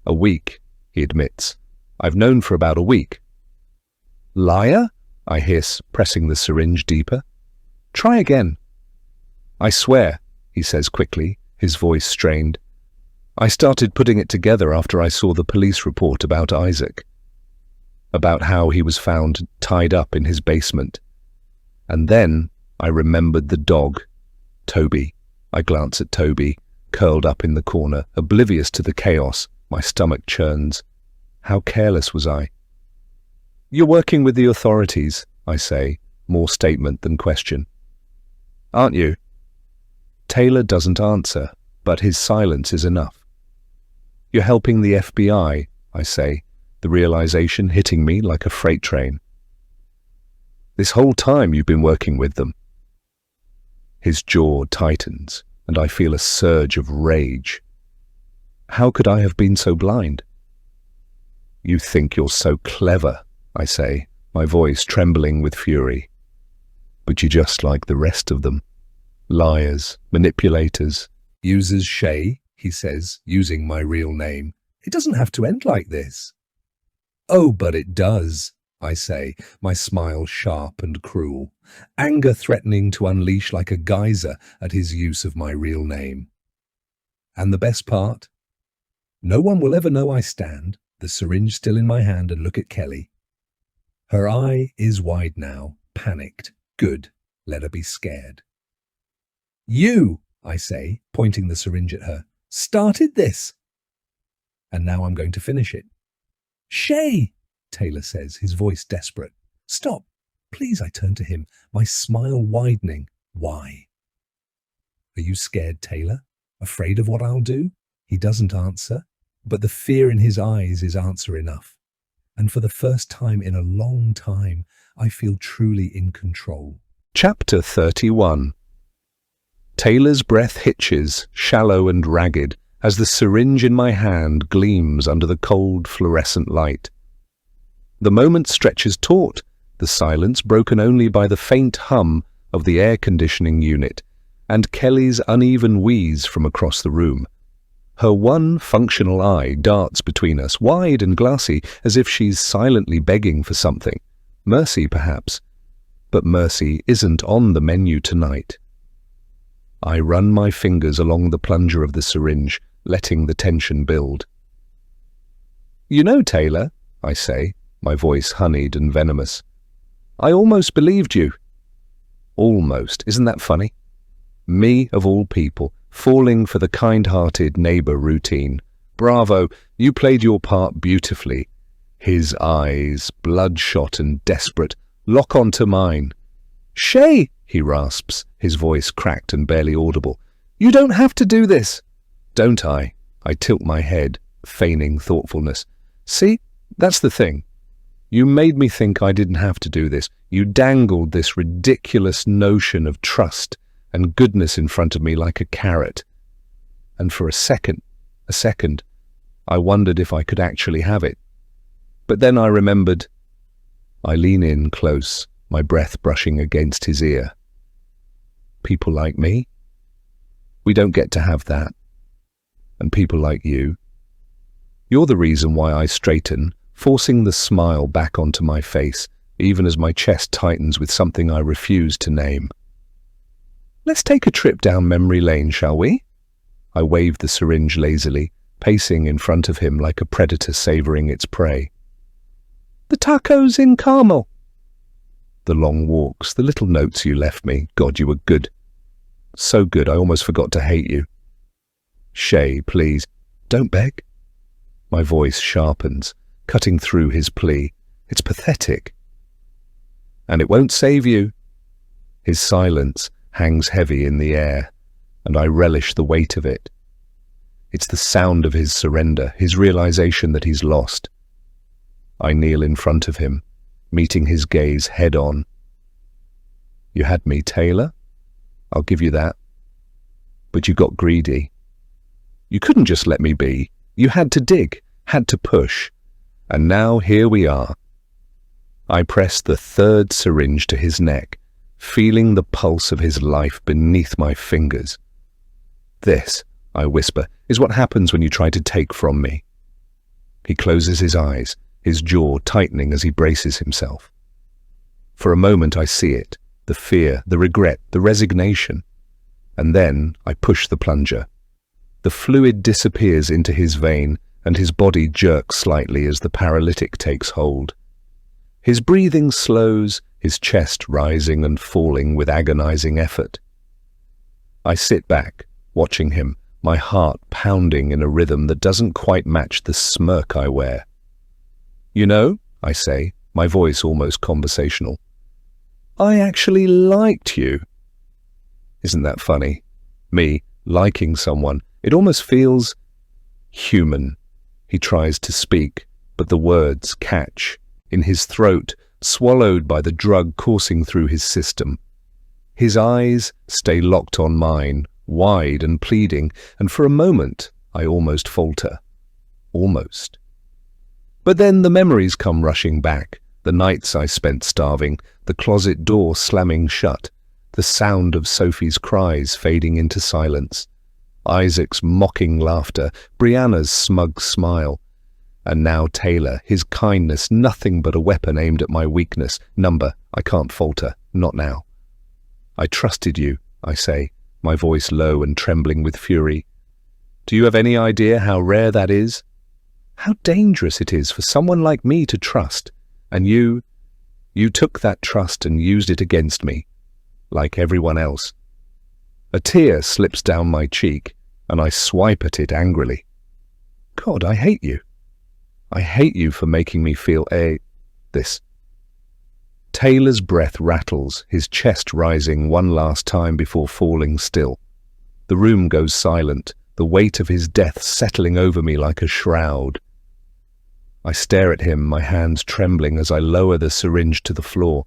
A week, he admits. I've known for about a week. Liar? I hiss, pressing the syringe deeper. Try again. I swear, he says quickly, his voice strained. I started putting it together after I saw the police report about Isaac. About how he was found tied up in his basement. And then I remembered the dog. Toby. I glance at Toby, curled up in the corner, oblivious to the chaos. My stomach churns. How careless was I? You're working with the authorities, I say, more statement than question. Aren't you? Taylor doesn't answer, but his silence is enough. You're helping the FBI, I say, the realization hitting me like a freight train. This whole time you've been working with them. His jaw tightens, and I feel a surge of rage. How could I have been so blind? You think you're so clever, I say, my voice trembling with fury. But you're just like the rest of them. Liars, manipulators, users. Shae, he says, using my real name. It doesn't have to end like this. Oh, but it does, I say, my smile sharp and cruel, anger threatening to unleash like a geyser at his use of my real name. And the best part? No one will ever know I stand, the syringe still in my hand, and look at Kelly. Her eye is wide now, panicked. Good, let her be scared. You, I say, pointing the syringe at her, started this. And now I'm going to finish it. Shae, Taylor says, his voice desperate. Stop, please, I turn to him, my smile widening. Why? Are you scared, Taylor? Afraid of what I'll do? He doesn't answer, but the fear in his eyes is answer enough. And for the first time in a long time, I feel truly in control. Chapter 31. Taylor's breath hitches, shallow and ragged, as the syringe in my hand gleams under the cold fluorescent light. The moment stretches taut, the silence broken only by the faint hum of the air conditioning unit and Kelly's uneven wheeze from across the room. Her one functional eye darts between us, wide and glassy, as if she's silently begging for something. Mercy, perhaps. But mercy isn't on the menu tonight. I run my fingers along the plunger of the syringe, letting the tension build. You know, Taylor, I say, my voice honeyed and venomous, I almost believed you. Almost, isn't that funny? Me, of all people, falling for the kind-hearted neighbor routine. Bravo, you played your part beautifully. His eyes, bloodshot and desperate, lock onto mine. Shae, he rasps, his voice cracked and barely audible. You don't have to do this. Don't I? I tilt my head, feigning thoughtfulness. See, that's the thing. You made me think I didn't have to do this. You dangled this ridiculous notion of trust and goodness in front of me like a carrot. And for a second, I wondered if I could actually have it. But then I remembered. I lean in close, my breath brushing against his ear. People like me? We don't get to have that. And people like you? You're the reason why I straighten, forcing the smile back onto my face, even as my chest tightens with something I refuse to name. Let's take a trip down memory lane, shall we? I waved the syringe lazily, pacing in front of him like a predator savoring its prey. The tacos in caramel. The long walks, the little notes you left me. God, you were good. So good, I almost forgot to hate you. Shae, please, don't beg. My voice sharpens, cutting through his plea. It's pathetic. And it won't save you. His silence hangs heavy in the air, and I relish the weight of it. It's the sound of his surrender, his realization that he's lost. I kneel in front of him, meeting his gaze head-on. You had me, Taylor. I'll give you that. But you got greedy. You couldn't just let me be. You had to dig, had to push. And now here we are. I press the third syringe to his neck, feeling the pulse of his life beneath my fingers. This, I whisper, is what happens when you try to take from me. He closes his eyes, his jaw tightening as he braces himself. For a moment I see it, the fear, the regret, the resignation. And then I push the plunger. The fluid disappears into his vein, and his body jerks slightly as the paralytic takes hold. His breathing slows, his chest rising and falling with agonizing effort. I sit back, watching him, my heart pounding in a rhythm that doesn't quite match the smirk I wear. You know, I say, my voice almost conversational, I actually liked you. Isn't that funny? Me, liking someone, it almost feels human. He tries to speak, but the words catch in his throat, swallowed by the drug coursing through his system. His eyes stay locked on mine, wide and pleading, and for a moment I almost falter. Almost. But then the memories come rushing back, the nights I spent starving, the closet door slamming shut, the sound of Sophie's cries fading into silence, Isaac's mocking laughter, Brianna's smug smile, and now Taylor, his kindness nothing but a weapon aimed at my weakness. Number, I can't falter, not now. I trusted you, I say, my voice low and trembling with fury. Do you have any idea how rare that is? How dangerous it is for someone like me to trust, and you took that trust and used it against me, like everyone else. A tear slips down my cheek, and I swipe at it angrily. God, I hate you. I hate you for making me feel this. Taylor's breath rattles, his chest rising one last time before falling still. The room goes silent, the weight of his death settling over me like a shroud. I stare at him, my hands trembling as I lower the syringe to the floor.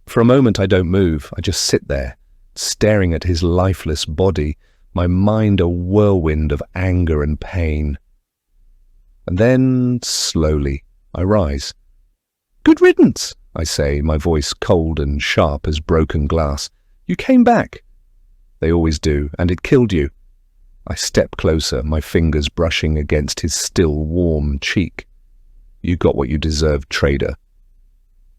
For a moment I don't move, I just sit there, staring at his lifeless body, my mind a whirlwind of anger and pain. And then, slowly, I rise. Good riddance, I say, my voice cold and sharp as broken glass. You came back. They always do, and it killed you. I step closer, my fingers brushing against his still warm cheek. You got what you deserved, traitor.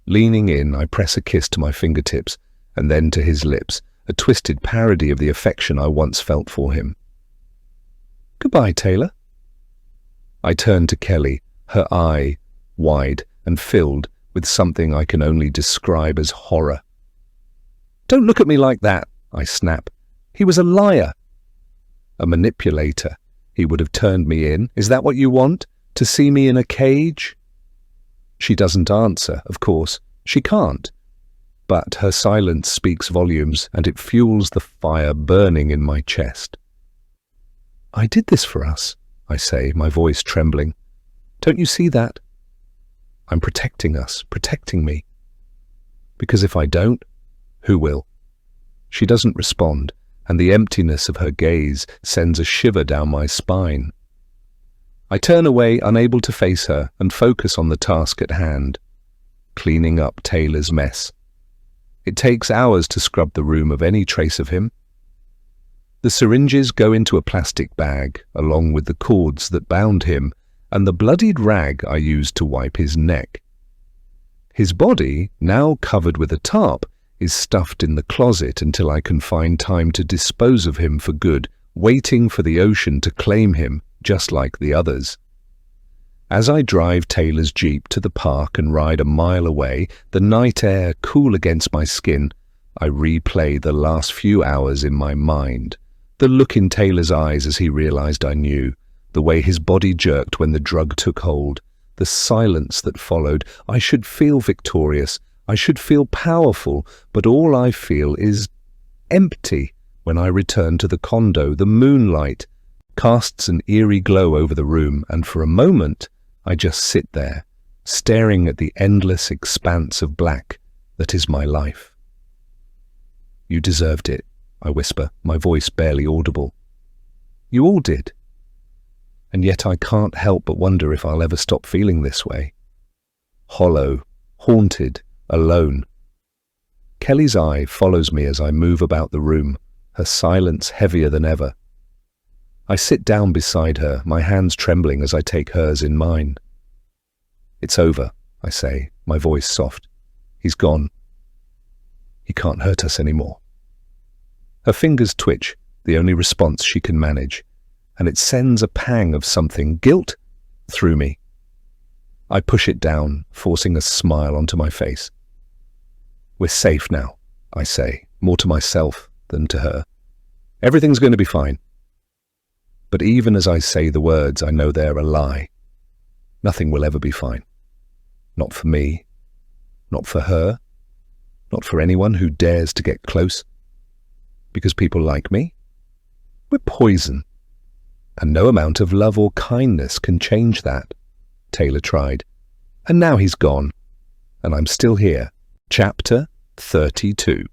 Leaning in, I press a kiss to my fingertips, and then to his lips, a twisted parody of the affection I once felt for him. Goodbye, Taylor. I turn to Kelly, her eye wide and filled with something I can only describe as horror. Don't look at me like that, I snap. He was a liar. A manipulator. He would have turned me in. Is that what you want? To see me in a cage? She doesn't answer, of course. She can't. But her silence speaks volumes, and it fuels the fire burning in my chest. I did this for us, I say, my voice trembling. Don't you see that? I'm protecting us, protecting me. Because if I don't, who will? She doesn't respond, and the emptiness of her gaze sends a shiver down my spine. I turn away, unable to face her, and focus on the task at hand, cleaning up Taylor's mess. It takes hours to scrub the room of any trace of him. The syringes go into a plastic bag, along with the cords that bound him and the bloodied rag I used to wipe his neck. His body, now covered with a tarp, is stuffed in the closet until I can find time to dispose of him for good, waiting for the ocean to claim him, just like the others. As I drive Taylor's Jeep to the park and ride a mile away, the night air cool against my skin, I replay the last few hours in my mind. The look in Taylor's eyes as he realized I knew, the way his body jerked when the drug took hold, the silence that followed. I should feel victorious, I should feel powerful, but all I feel is empty. When I return to the condo, the moonlight casts an eerie glow over the room, and for a moment I just sit there, staring at the endless expanse of black that is my life. "You deserved it," I whisper, my voice barely audible. "You all did. And yet I can't help but wonder if I'll ever stop feeling this way. Hollow, haunted, alone." Kelly's eye follows me as I move about the room, her silence heavier than ever. I sit down beside her, my hands trembling as I take hers in mine. "It's over," I say, my voice soft. "He's gone. He can't hurt us anymore." Her fingers twitch, the only response she can manage, and it sends a pang of something, guilt, through me. I push it down, forcing a smile onto my face. "We're safe now," I say, more to myself than to her. "Everything's going to be fine." But even as I say the words, I know they're a lie. Nothing will ever be fine. Not for me, not for her, not for anyone who dares to get close. Because people like me, we're poison. And no amount of love or kindness can change that. Taylor tried. And now he's gone. And I'm still here. Chapter 32.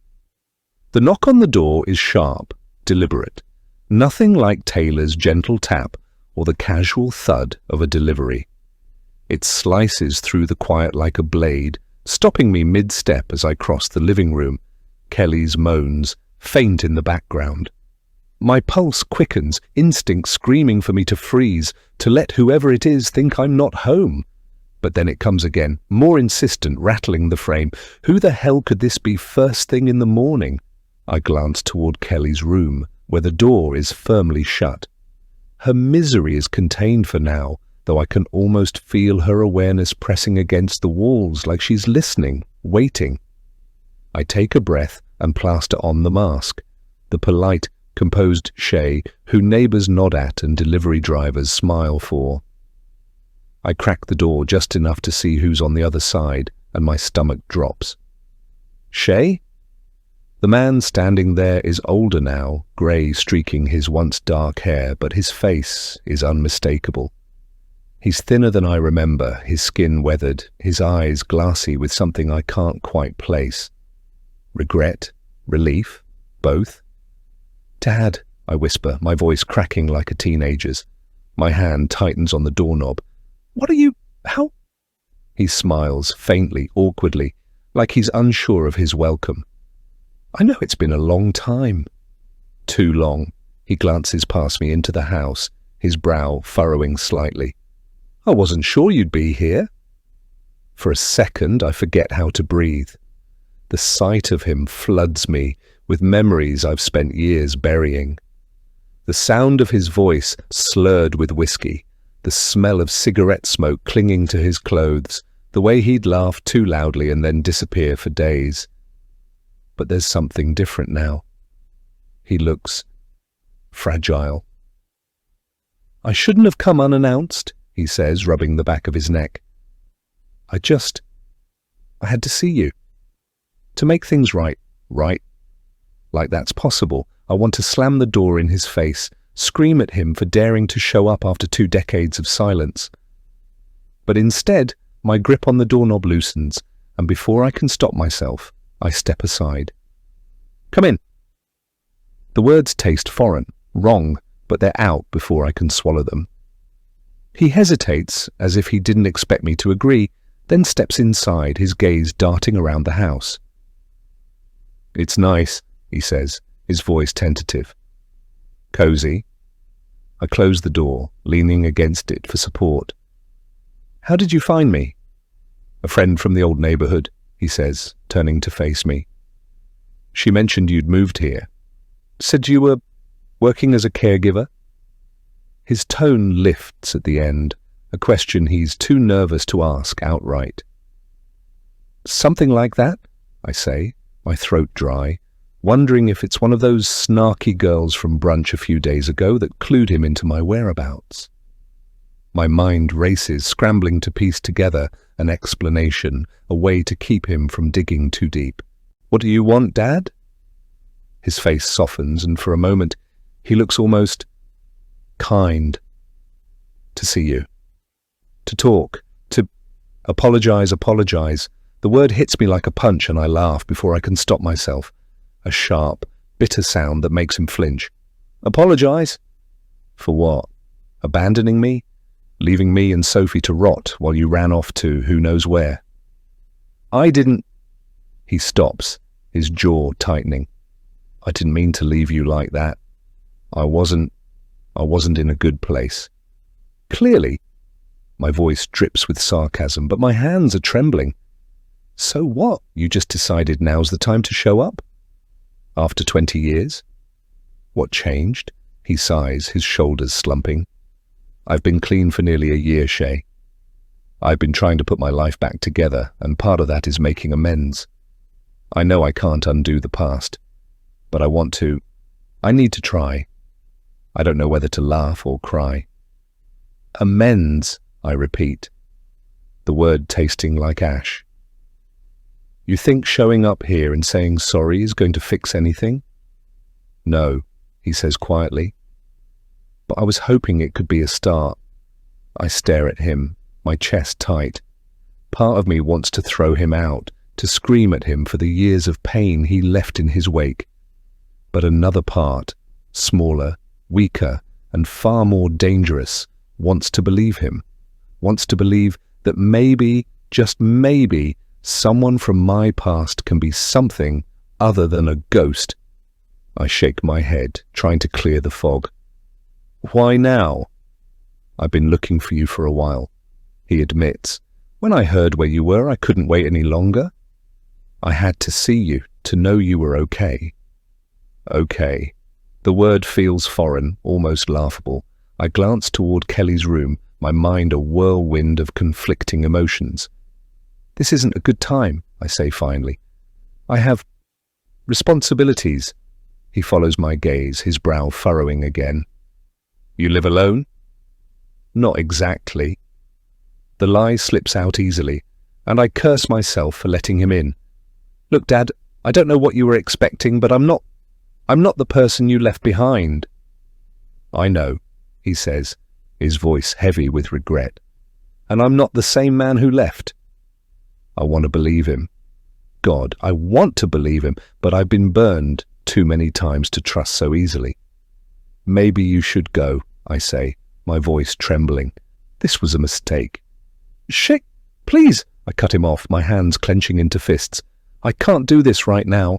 The knock on the door is sharp, deliberate. Nothing like Taylor's gentle tap or the casual thud of a delivery. It slices through the quiet like a blade, stopping me mid-step as I cross the living room. Kelly's moans faint in the background. My pulse quickens, instinct screaming for me to freeze, to let whoever it is think I'm not home. But then it comes again, more insistent, rattling the frame. Who the hell could this be first thing in the morning? I glance toward Kelly's room, where the door is firmly shut. Her misery is contained for now, though I can almost feel her awareness pressing against the walls like she's listening, waiting. I take a breath and plaster on the mask, the polite, composed Shae who neighbors nod at and delivery drivers smile for. I crack the door just enough to see who's on the other side, and my stomach drops. "Shae?" The man standing there is older now, grey streaking his once dark hair, but his face is unmistakable. He's thinner than I remember, his skin weathered, his eyes glassy with something I can't quite place. Regret? Relief? Both? "Dad," I whisper, my voice cracking like a teenager's. My hand tightens on the doorknob. "What are you... how—" He smiles, faintly, awkwardly, like he's unsure of his welcome. "I know it's been a long time." "Too long." He glances past me into the house, his brow furrowing slightly. "I wasn't sure you'd be here." For a second, I forget how to breathe. The sight of him floods me with memories I've spent years burying. The sound of his voice slurred with whiskey, the smell of cigarette smoke clinging to his clothes, the way he'd laugh too loudly and then disappear for days. But there's something different now. He looks fragile. "I shouldn't have come unannounced," he says, rubbing the back of his neck. I had to see you. To make things right. Like that's possible. I want to slam the door in his face, scream at him for daring to show up after 2 decades of silence. But instead, my grip on the doorknob loosens, and before I can stop myself, I step aside. "Come in." The words taste foreign, wrong, but they're out before I can swallow them. He hesitates, as if he didn't expect me to agree, then steps inside, his gaze darting around the house. "It's nice," he says, his voice tentative. "Cozy?" I close the door, leaning against it for support. "How did you find me?" "A friend from the old neighborhood," he says, turning to face me. "She mentioned you'd moved here. Said you were working as a caregiver?" His tone lifts at the end, a question he's too nervous to ask outright. "Something like that," I say, my throat dry, wondering if it's one of those snarky girls from brunch a few days ago that clued him into my whereabouts. My mind races, scrambling to piece together an explanation, a way to keep him from digging too deep. "What do you want, Dad?" His face softens, and for a moment he looks almost kind. "To see you. To talk. To apologize. The word hits me like a punch and I laugh before I can stop myself. A sharp, bitter sound that makes him flinch. "Apologize? For what? Abandoning me? Leaving me and Sophie to rot while you ran off to who knows where?" "I didn't..." He stops, his jaw tightening. "I didn't mean to leave you like that. I wasn't in a good place." "Clearly." My voice drips with sarcasm, but my hands are trembling. "So what? You just decided now's the time to show up? After 20 years? What changed?" He sighs, his shoulders slumping. "I've been clean for nearly a year, Shae. I've been trying to put my life back together, and part of that is making amends. I know I can't undo the past, but I want to. I need to try. I don't know whether to laugh or cry." "Amends," I repeat, the word tasting like ash. "You think showing up here and saying sorry is going to fix anything?" "No," he says quietly. "But I was hoping it could be a start." I stare at him, my chest tight. Part of me wants to throw him out, to scream at him for the years of pain he left in his wake. But another part, smaller, weaker, and far more dangerous, wants to believe him, wants to believe that maybe, just maybe, someone from my past can be something other than a ghost. I shake my head, trying to clear the fog. "Why now?" "I've been looking for you for a while," he admits. "When I heard where you were, I couldn't wait any longer. I had to see you, to know you were okay." "Okay." The word feels foreign, almost laughable. I glance toward Kelly's room, my mind a whirlwind of conflicting emotions. "This isn't a good time," I say finally. "I have responsibilities." He follows my gaze, his brow furrowing again. "You live alone?" "Not exactly." The lie slips out easily, and I curse myself for letting him in. "Look, Dad, I don't know what you were expecting, but I'm not the person you left behind." "I know," he says, his voice heavy with regret. "And I'm not the same man who left." I want to believe him. God, I want to believe him, but I've been burned too many times to trust so easily. "Maybe you should go," I say, my voice trembling. "This was a mistake." "Shae, please," I cut him off, my hands clenching into fists. "I can't do this right now."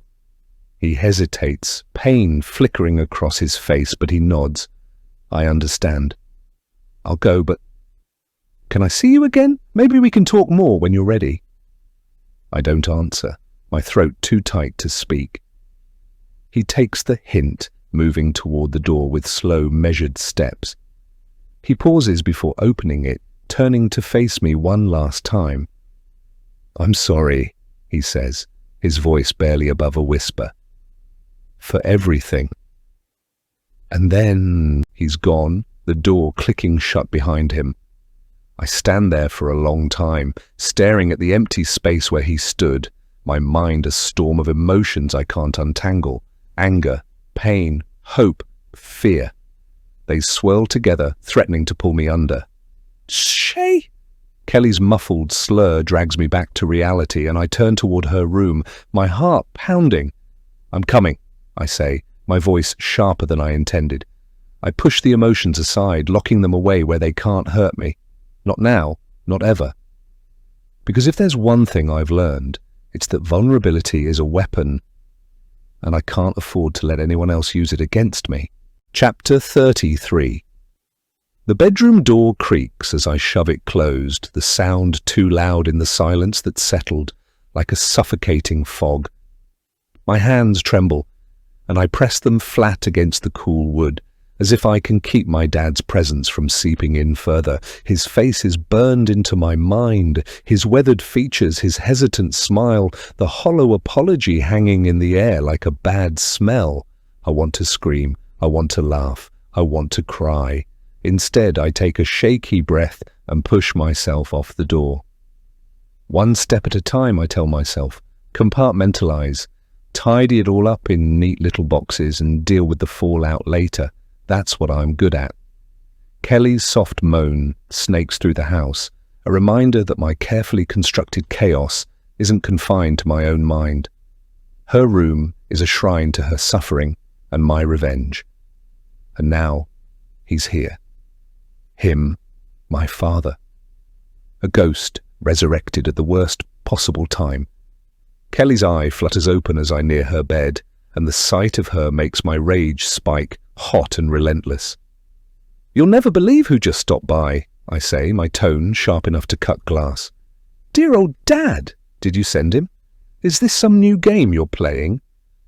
He hesitates, pain flickering across his face, but he nods. "I understand. I'll go, but can I see you again? Maybe we can talk more when you're ready." I don't answer, my throat too tight to speak. He takes the hint, moving toward the door with slow, measured steps. He pauses before opening it, turning to face me one last time. "I'm sorry," he says, his voice barely above a whisper. "For everything." And then he's gone, the door clicking shut behind him. I stand there for a long time, staring at the empty space where he stood, my mind a storm of emotions I can't untangle. Anger, pain, hope, fear. They swirl together, threatening to pull me under. "Shae!" Kelly's muffled slur drags me back to reality, and I turn toward her room, my heart pounding. "I'm coming," I say, my voice sharper than I intended. I push the emotions aside, locking them away where they can't hurt me. Not now, not ever. Because if there's one thing I've learned, it's that vulnerability is a weapon, and I can't afford to let anyone else use it against me. Chapter 33. The bedroom door creaks as I shove it closed, the sound too loud in the silence that settled like a suffocating fog. My hands tremble, and I press them flat against the cool wood, as if I can keep my dad's presence from seeping in further. His face is burned into my mind, his weathered features, his hesitant smile, the hollow apology hanging in the air like a bad smell. I want to scream, I want to laugh, I want to cry. Instead, I take a shaky breath and push myself off the door. One step at a time, I tell myself. Compartmentalize. Tidy it all up in neat little boxes and deal with the fallout later. That's what I'm good at. Kelly's soft moan snakes through the house, a reminder that my carefully constructed chaos isn't confined to my own mind. Her room is a shrine to her suffering and my revenge. And now, he's here. Him, my father. A ghost resurrected at the worst possible time. Kelly's eye flutters open as I near her bed, and the sight of her makes my rage spike, hot and relentless. "You'll never believe who just stopped by," I say, my tone sharp enough to cut glass. "Dear old Dad, did you send him? Is this some new game you're playing?"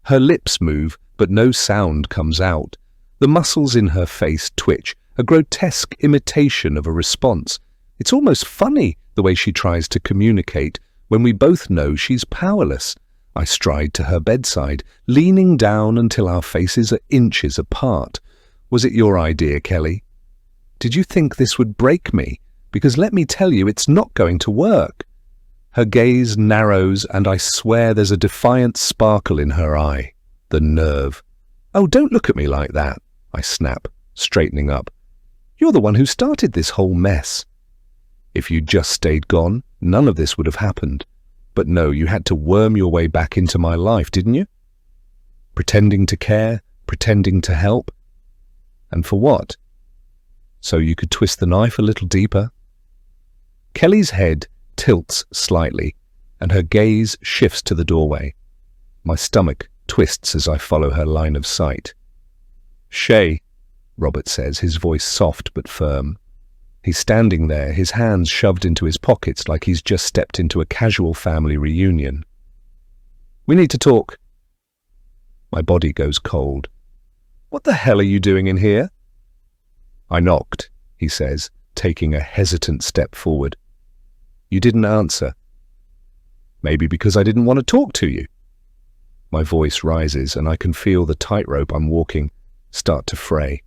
Her lips move, but no sound comes out. The muscles in her face twitch, a grotesque imitation of a response. It's almost funny the way she tries to communicate when we both know she's powerless. I stride to her bedside, leaning down until our faces are inches apart. "Was it your idea, Kelly? Did you think this would break me? Because let me tell you, it's not going to work." Her gaze narrows, and I swear there's a defiant sparkle in her eye. The nerve. "Oh, don't look at me like that," I snap, straightening up. "You're the one who started this whole mess. If you'd just stayed gone, none of this would have happened. But no, you had to worm your way back into my life, didn't you? Pretending to care, pretending to help. And for what? So you could twist the knife a little deeper?" Kelly's head tilts slightly, and her gaze shifts to the doorway. My stomach twists as I follow her line of sight. "Shae," Robert says, his voice soft but firm. He's standing there, his hands shoved into his pockets like he's just stepped into a casual family reunion. "We need to talk." My body goes cold. "What the hell are you doing in here?" "I knocked," he says, taking a hesitant step forward. "You didn't answer." "Maybe because I didn't want to talk to you." My voice rises, and I can feel the tightrope I'm walking start to fray.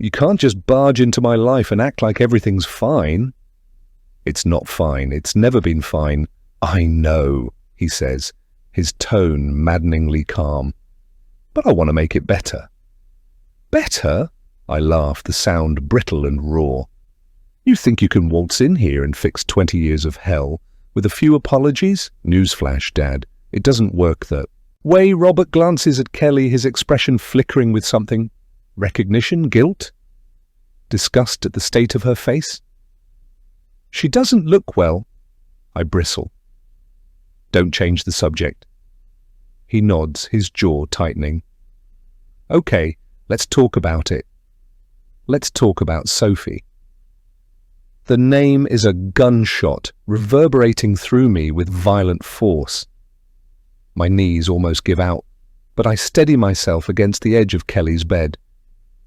"You can't just barge into my life and act like everything's fine." "It's not fine. It's never been fine." "I know," he says, his tone maddeningly calm. "But I want to make it better." "Better?" I laugh, the sound brittle and raw. "You think you can waltz in here and fix 20 years of hell with a few apologies? Newsflash, Dad. It doesn't work that way." Robert glances at Kelly, his expression flickering with something. Recognition? Guilt? Disgust at the state of her face? "She doesn't look well." I bristle. "Don't change the subject." He nods, his jaw tightening. "Okay, let's talk about it. Let's talk about Sophie." The name is a gunshot, reverberating through me with violent force. My knees almost give out, but I steady myself against the edge of Kelly's bed.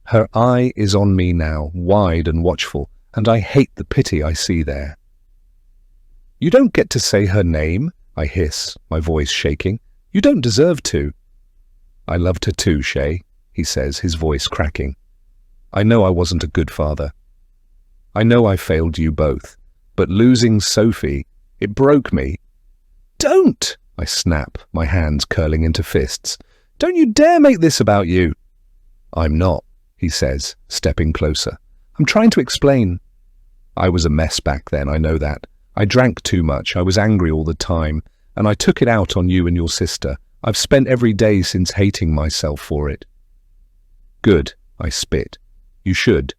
Her eye is on me now, wide and watchful, and I hate the pity I see there. "You don't get to say her name," I hiss, my voice shaking. "You don't deserve to." "I loved her too, Shae," he says, his voice cracking. "I know I wasn't a good father. I know I failed you both, but losing Sophie, it broke me." "Don't!" I snap, my hands curling into fists. "Don't you dare make this about you." "I'm not," he says, stepping closer. "I'm trying to explain. I was a mess back then, I know that. I drank too much, I was angry all the time, and I took it out on you and your sister. I've spent every day since hating myself for it. Good, I spit. You should.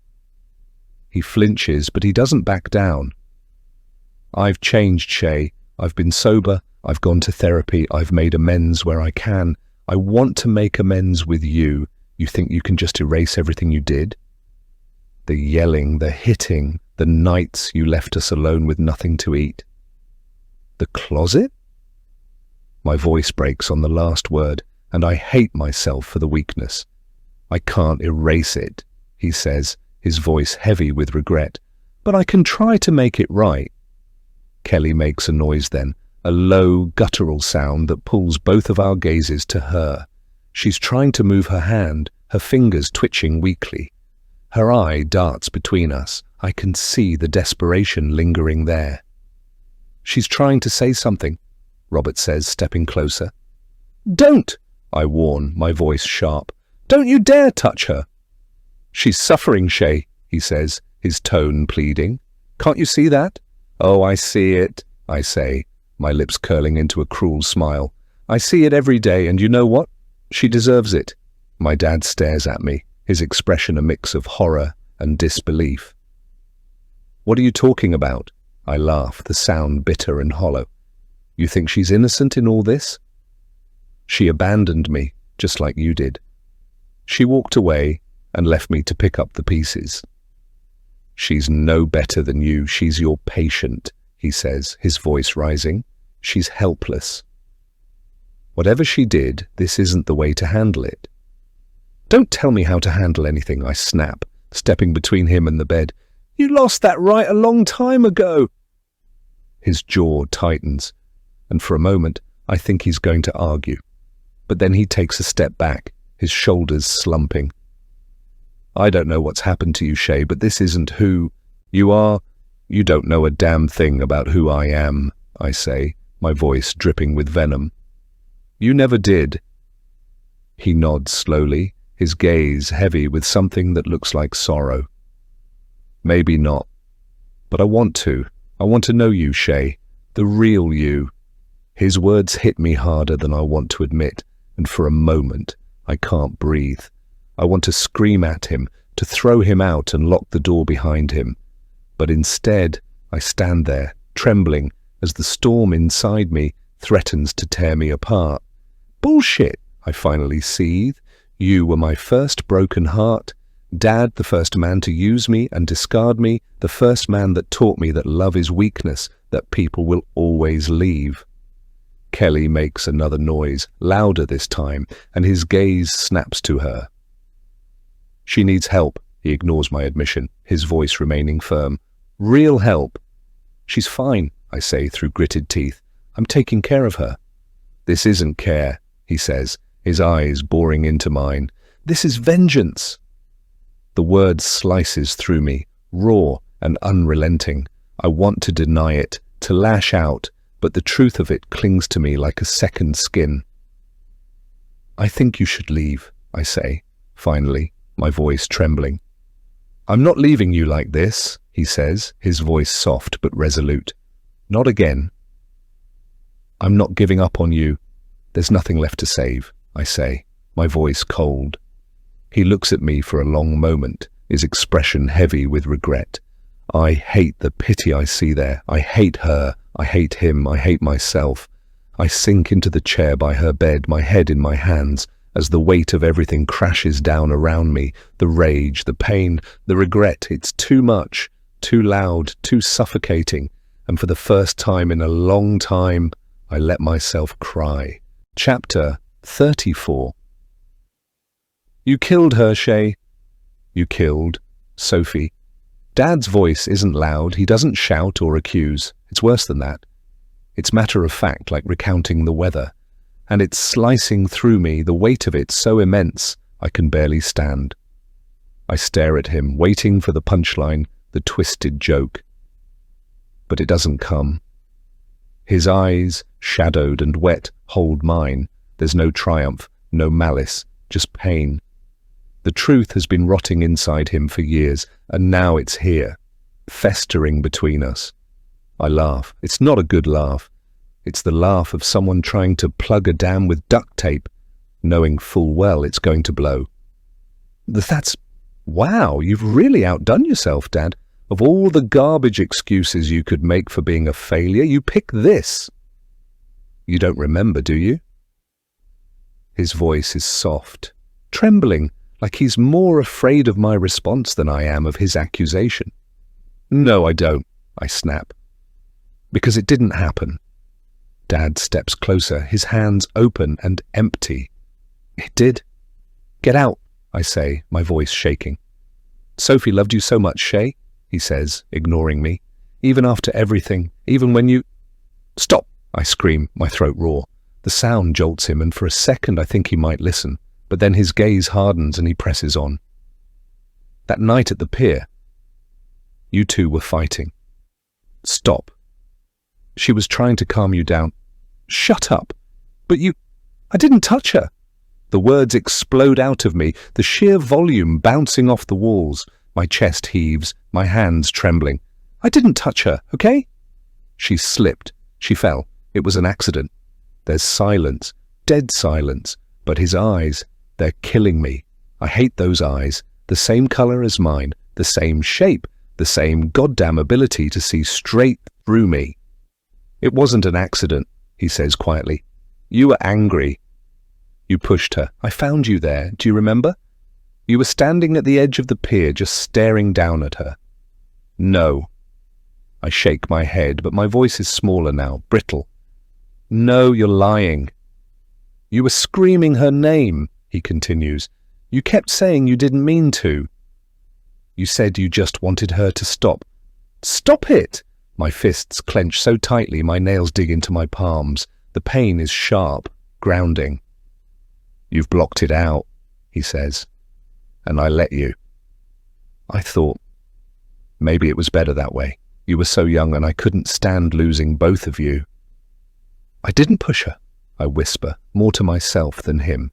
He flinches, but he doesn't back down. I've changed, Shae. I've been sober. I've gone to therapy. I've made amends where I can. I want to make amends with you. You think you can just erase everything you did? The yelling, the hitting, the nights you left us alone with nothing to eat. The closet? My voice breaks on the last word, and I hate myself for the weakness. I can't erase it, he says, his voice heavy with regret, but I can try to make it right. Kelly makes a noise then, a low, guttural sound that pulls both of our gazes to her. She's trying to move her hand, her fingers twitching weakly. Her eye darts between us. I can see the desperation lingering there. She's trying to say something, Robert says, stepping closer. Don't, I warn, my voice sharp. Don't you dare touch her. She's suffering, Shae, he says, his tone pleading. Can't you see that? Oh, I see it, I say, my lips curling into a cruel smile. I see it every day, and you know what? She deserves it. My dad stares at me, his expression a mix of horror and disbelief. What are you talking about? I laugh, the sound bitter and hollow. You think she's innocent in all this? She abandoned me, just like you did. She walked away and left me to pick up the pieces. She's no better than you. She's your patient, he says, his voice rising. She's helpless. Whatever she did, this isn't the way to handle it. Don't tell me how to handle anything, I snap, stepping between him and the bed. You lost that right a long time ago. His jaw tightens, and for a moment I think he's going to argue. But then he takes a step back, his shoulders slumping. I don't know what's happened to you, Shae, but this isn't who you are. You don't know a damn thing about who I am, I say, my voice dripping with venom. You never did. He nods slowly, his gaze heavy with something that looks like sorrow. Maybe not. But I want to. I want to know you, Shae, the real you. His words hit me harder than I want to admit, and for a moment I can't breathe. I want to scream at him, to throw him out and lock the door behind him. But instead, I stand there, trembling, as the storm inside me threatens to tear me apart. Bullshit, I finally seethe. You were my first broken heart. Dad, the first man to use me and discard me, the first man that taught me that love is weakness, that people will always leave. Kelly makes another noise, louder this time, and his gaze snaps to her. She needs help, he ignores my admission, his voice remaining firm. Real help. She's fine, I say through gritted teeth. I'm taking care of her. This isn't care, he says, his eyes boring into mine. This is vengeance. The word slices through me, raw and unrelenting. I want to deny it, to lash out, but the truth of it clings to me like a second skin. I think you should leave, I say, finally, my voice trembling. I'm not leaving you like this, he says, his voice soft but resolute. Not again. I'm not giving up on you. There's nothing left to save, I say, my voice cold. He looks at me for a long moment, his expression heavy with regret. I hate the pity I see there. I hate her. I hate him. I hate myself. I sink into the chair by her bed, my head in my hands, as the weight of everything crashes down around me, the rage, the pain, the regret. It's too much, too loud, too suffocating, and for the first time in a long time, I let myself cry. Chapter 34. You killed her, Shae. You killed Sophie. Dad's voice isn't loud. He doesn't shout or accuse. It's worse than that. It's matter of fact, like recounting the weather. And it's slicing through me, the weight of it so immense, I can barely stand. I stare at him, waiting for the punchline, the twisted joke. But it doesn't come. His eyes, shadowed and wet, hold mine. There's no triumph, no malice, just pain. The truth has been rotting inside him for years, and now it's here, festering between us. I laugh. It's not a good laugh. It's the laugh of someone trying to plug a dam with duct tape, knowing full well it's going to blow. Wow, you've really outdone yourself, Dad. Of all the garbage excuses you could make for being a failure, you pick this. You don't remember, do you? His voice is soft, trembling, like he's more afraid of my response than I am of his accusation. No, I don't, I snap. Because it didn't happen. Dad steps closer, his hands open and empty. It did. Get out, I say, my voice shaking. Sophie loved you so much, Shae, he says, ignoring me. Even after everything, even when you... Stop, I scream, my throat raw. The sound jolts him, and for a second I think he might listen, but then his gaze hardens and he presses on. That night at the pier, you two were fighting. Stop. She was trying to calm you down. Shut up. But I didn't touch her. The words explode out of me, the sheer volume bouncing off the walls. My chest heaves, my hands trembling. I didn't touch her, okay? She slipped. She fell. It was an accident. There's silence, dead silence, but his eyes, they're killing me. I hate those eyes, the same color as mine, the same shape, the same goddamn ability to see straight through me. It wasn't an accident, he says quietly. You were angry. You pushed her. I found you there. Do you remember? You were standing at the edge of the pier, just staring down at her. No. I shake my head, but my voice is smaller now, brittle. No, you're lying. You were screaming her name, he continues. You kept saying you didn't mean to. You said you just wanted her to stop. Stop it! My fists clench so tightly my nails dig into my palms. The pain is sharp, grounding. You've blocked it out, he says, and I let you. I thought, maybe it was better that way. You were so young and I couldn't stand losing both of you. I didn't push her, I whisper, more to myself than him.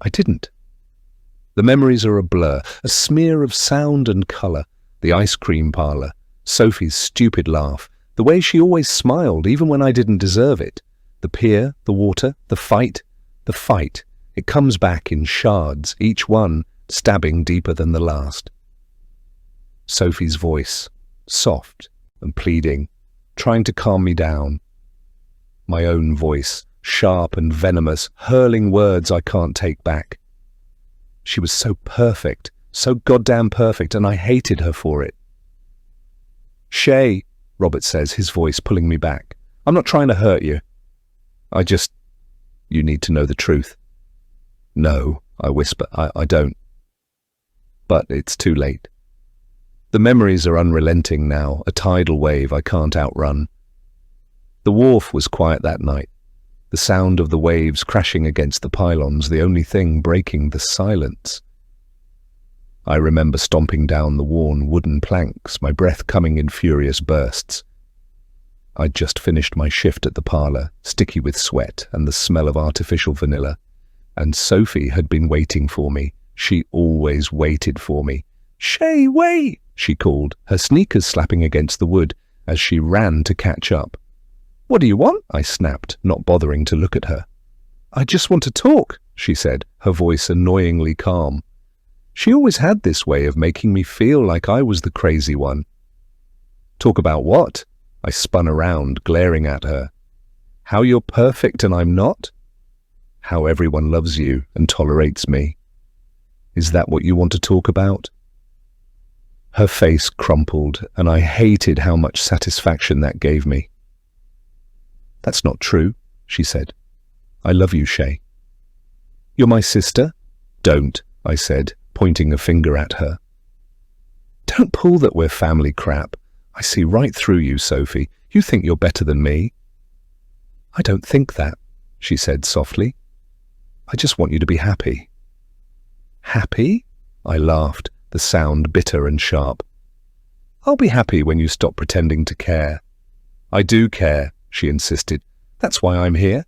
I didn't. The memories are a blur, a smear of sound and colour. The ice cream parlour, Sophie's stupid laugh, the way she always smiled even when I didn't deserve it. The pier, the water, the fight. It comes back in shards, each one stabbing deeper than the last. Sophie's voice, soft and pleading, trying to calm me down. My own voice, sharp and venomous, hurling words I can't take back. She was so perfect, so goddamn perfect, and I hated her for it. Shae, Robert says, his voice pulling me back. I'm not trying to hurt you. You need to know the truth. No, I whisper, I don't. But it's too late. The memories are unrelenting now, a tidal wave I can't outrun. The wharf was quiet that night. The sound of the waves crashing against the pylons, the only thing breaking the silence. I remember stomping down the worn wooden planks, my breath coming in furious bursts. I'd just finished my shift at the parlour, sticky with sweat and the smell of artificial vanilla, and Sophie had been waiting for me. She always waited for me. "Shae, wait!" she called, her sneakers slapping against the wood as she ran to catch up. "What do you want?" I snapped, not bothering to look at her. "I just want to talk," she said, her voice annoyingly calm. She always had this way of making me feel like I was the crazy one. "Talk about what?" I spun around, glaring at her. "How you're perfect and I'm not? How everyone loves you and tolerates me. Is that what you want to talk about?" Her face crumpled, and I hated how much satisfaction that gave me. "That's not true," she said. "I love you, Shae." "You're my sister?" "Don't," I said, pointing a finger at her. "Don't pull that we're family crap. I see right through you, Sophie. You think you're better than me." "I don't think that," she said softly. "I just want you to be happy." "Happy?" I laughed, the sound bitter and sharp. "I'll be happy when you stop pretending to care." "I do care," she insisted. "That's why I'm here.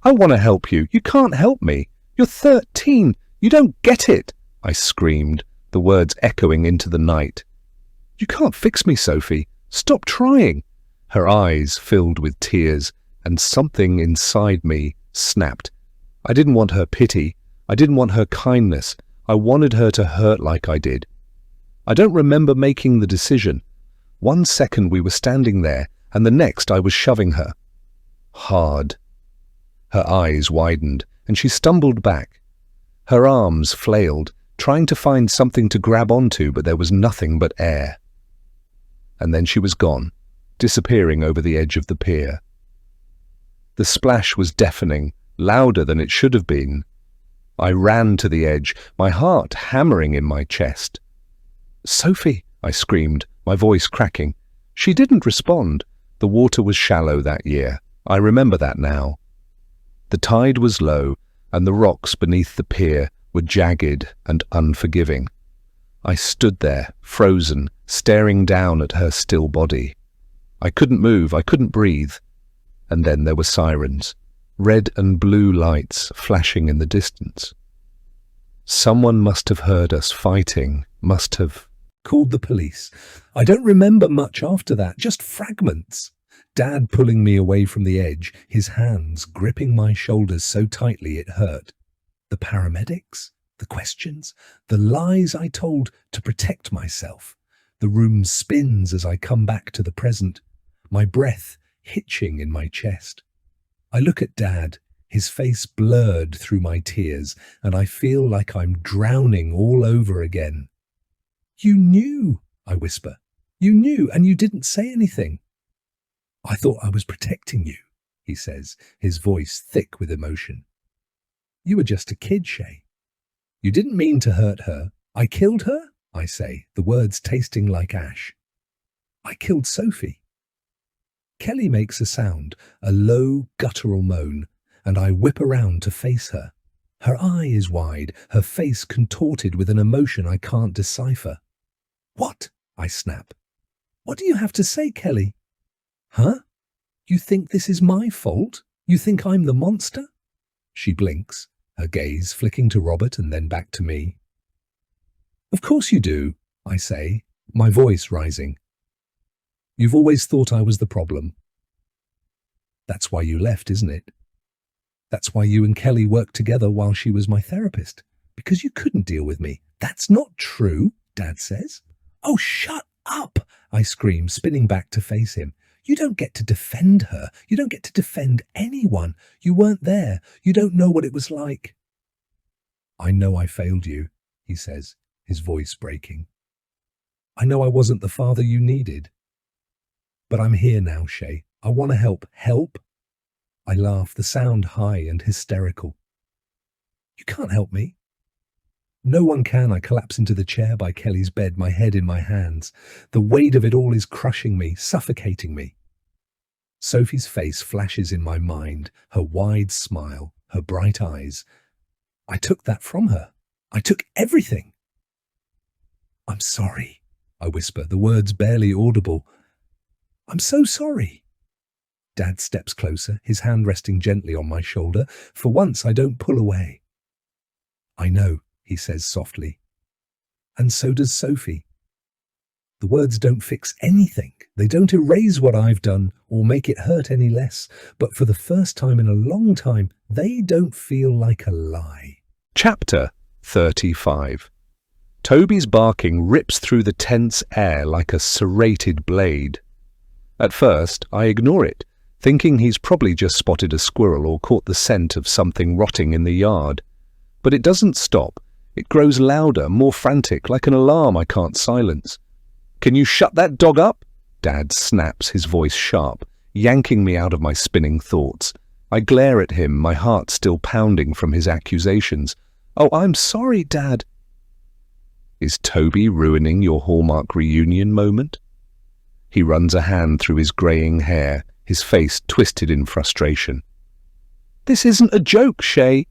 I want to help you. You can't help me. You're 13. You don't get it," I screamed, the words echoing into the night. "You can't fix me, Sophie. Stop trying." Her eyes filled with tears. and something inside me snapped. I didn't want her pity. I didn't want her kindness. I wanted her to hurt like I did. I don't remember making the decision. 1 second we were standing there, and the next I was shoving her. Hard. Her eyes widened, and she stumbled back. Her arms flailed, trying to find something to grab onto, but there was nothing but air. And then she was gone, disappearing over the edge of the pier. The splash was deafening, louder than it should have been. I ran to the edge, my heart hammering in my chest. "Sophie!" I screamed, my voice cracking. She didn't respond. The water was shallow that year. I remember that now. The tide was low, and the rocks beneath the pier were jagged and unforgiving. I stood there, frozen, staring down at her still body. I couldn't move, I couldn't breathe. And then there were sirens, red and blue lights flashing in the distance. Someone must have heard us fighting, must have called the police. I don't remember much after that, just fragments. Dad pulling me away from the edge, his hands gripping my shoulders so tightly it hurt. The paramedics, the questions, the lies I told to protect myself. The room spins as I come back to the present, my breath hitching in my chest. I look at Dad, his face blurred through my tears, and I feel like I'm drowning all over again. "You knew," I whisper. "You knew, and you didn't say anything." "I thought I was protecting you," he says, his voice thick with emotion. "You were just a kid, Shae. You didn't mean to hurt her." "I killed her," I say, the words tasting like ash. "I killed Sophie." Kelly makes a sound, a low, guttural moan, and I whip around to face her. Her eye is wide, her face contorted with an emotion I can't decipher. "What?" I snap. "What do you have to say, Kelly?" "Huh? You think this is my fault? You think I'm the monster?" She blinks, her gaze flicking to Robert and then back to me. "Of course you do," I say, my voice rising. "You've always thought I was the problem. That's why you left, isn't it? That's why you and Kelly worked together while she was my therapist, because you couldn't deal with me." "That's not true," Dad says. "Oh, shut up," I scream, spinning back to face him. "You don't get to defend her. You don't get to defend anyone. You weren't there. You don't know what it was like." "I know I failed you," he says, his voice breaking. "I know I wasn't the father you needed. But I'm here now, Shae. I want to help." "Help?" I laugh, the sound high and hysterical. "You can't help me." "No one can." I collapse into the chair by Kelly's bed, my head in my hands. The weight of it all is crushing me, suffocating me. Sophie's face flashes in my mind, her wide smile, her bright eyes. I took that from her. I took everything. "I'm sorry," I whisper, the words barely audible. "I'm so sorry." Dad steps closer, his hand resting gently on my shoulder. For once, I don't pull away. "I know," he says softly. "And so does Sophie." The words don't fix anything. They don't erase what I've done or make it hurt any less. But for the first time in a long time, they don't feel like a lie. Chapter 35. Toby's barking rips through the tense air like a serrated blade. At first, I ignore it, thinking he's probably just spotted a squirrel or caught the scent of something rotting in the yard. But it doesn't stop. It grows louder, more frantic, like an alarm I can't silence. "Can you shut that dog up?" Dad snaps, his voice sharp, yanking me out of my spinning thoughts. I glare at him, my heart still pounding from his accusations. "Oh, I'm sorry, Dad." Is Toby ruining your Hallmark reunion moment? He runs a hand through his greying hair, his face twisted in frustration. "This isn't a joke, Shae.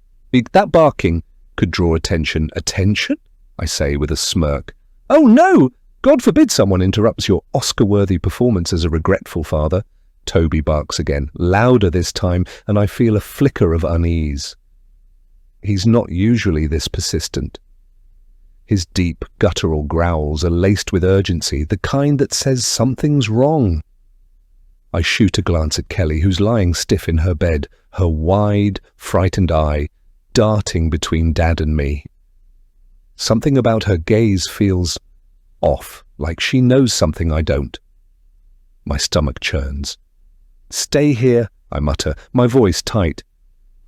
That barking could draw attention." "Attention?" I say with a smirk. "Oh no! God forbid someone interrupts your Oscar-worthy performance as a regretful father." Toby barks again, louder this time, and I feel a flicker of unease. He's not usually this persistent. His deep, guttural growls are laced with urgency, the kind that says something's wrong. I shoot a glance at Kelly, who's lying stiff in her bed, her wide, frightened eye darting between Dad and me. Something about her gaze feels off, like she knows something I don't. My stomach churns. "Stay here," I mutter, my voice tight.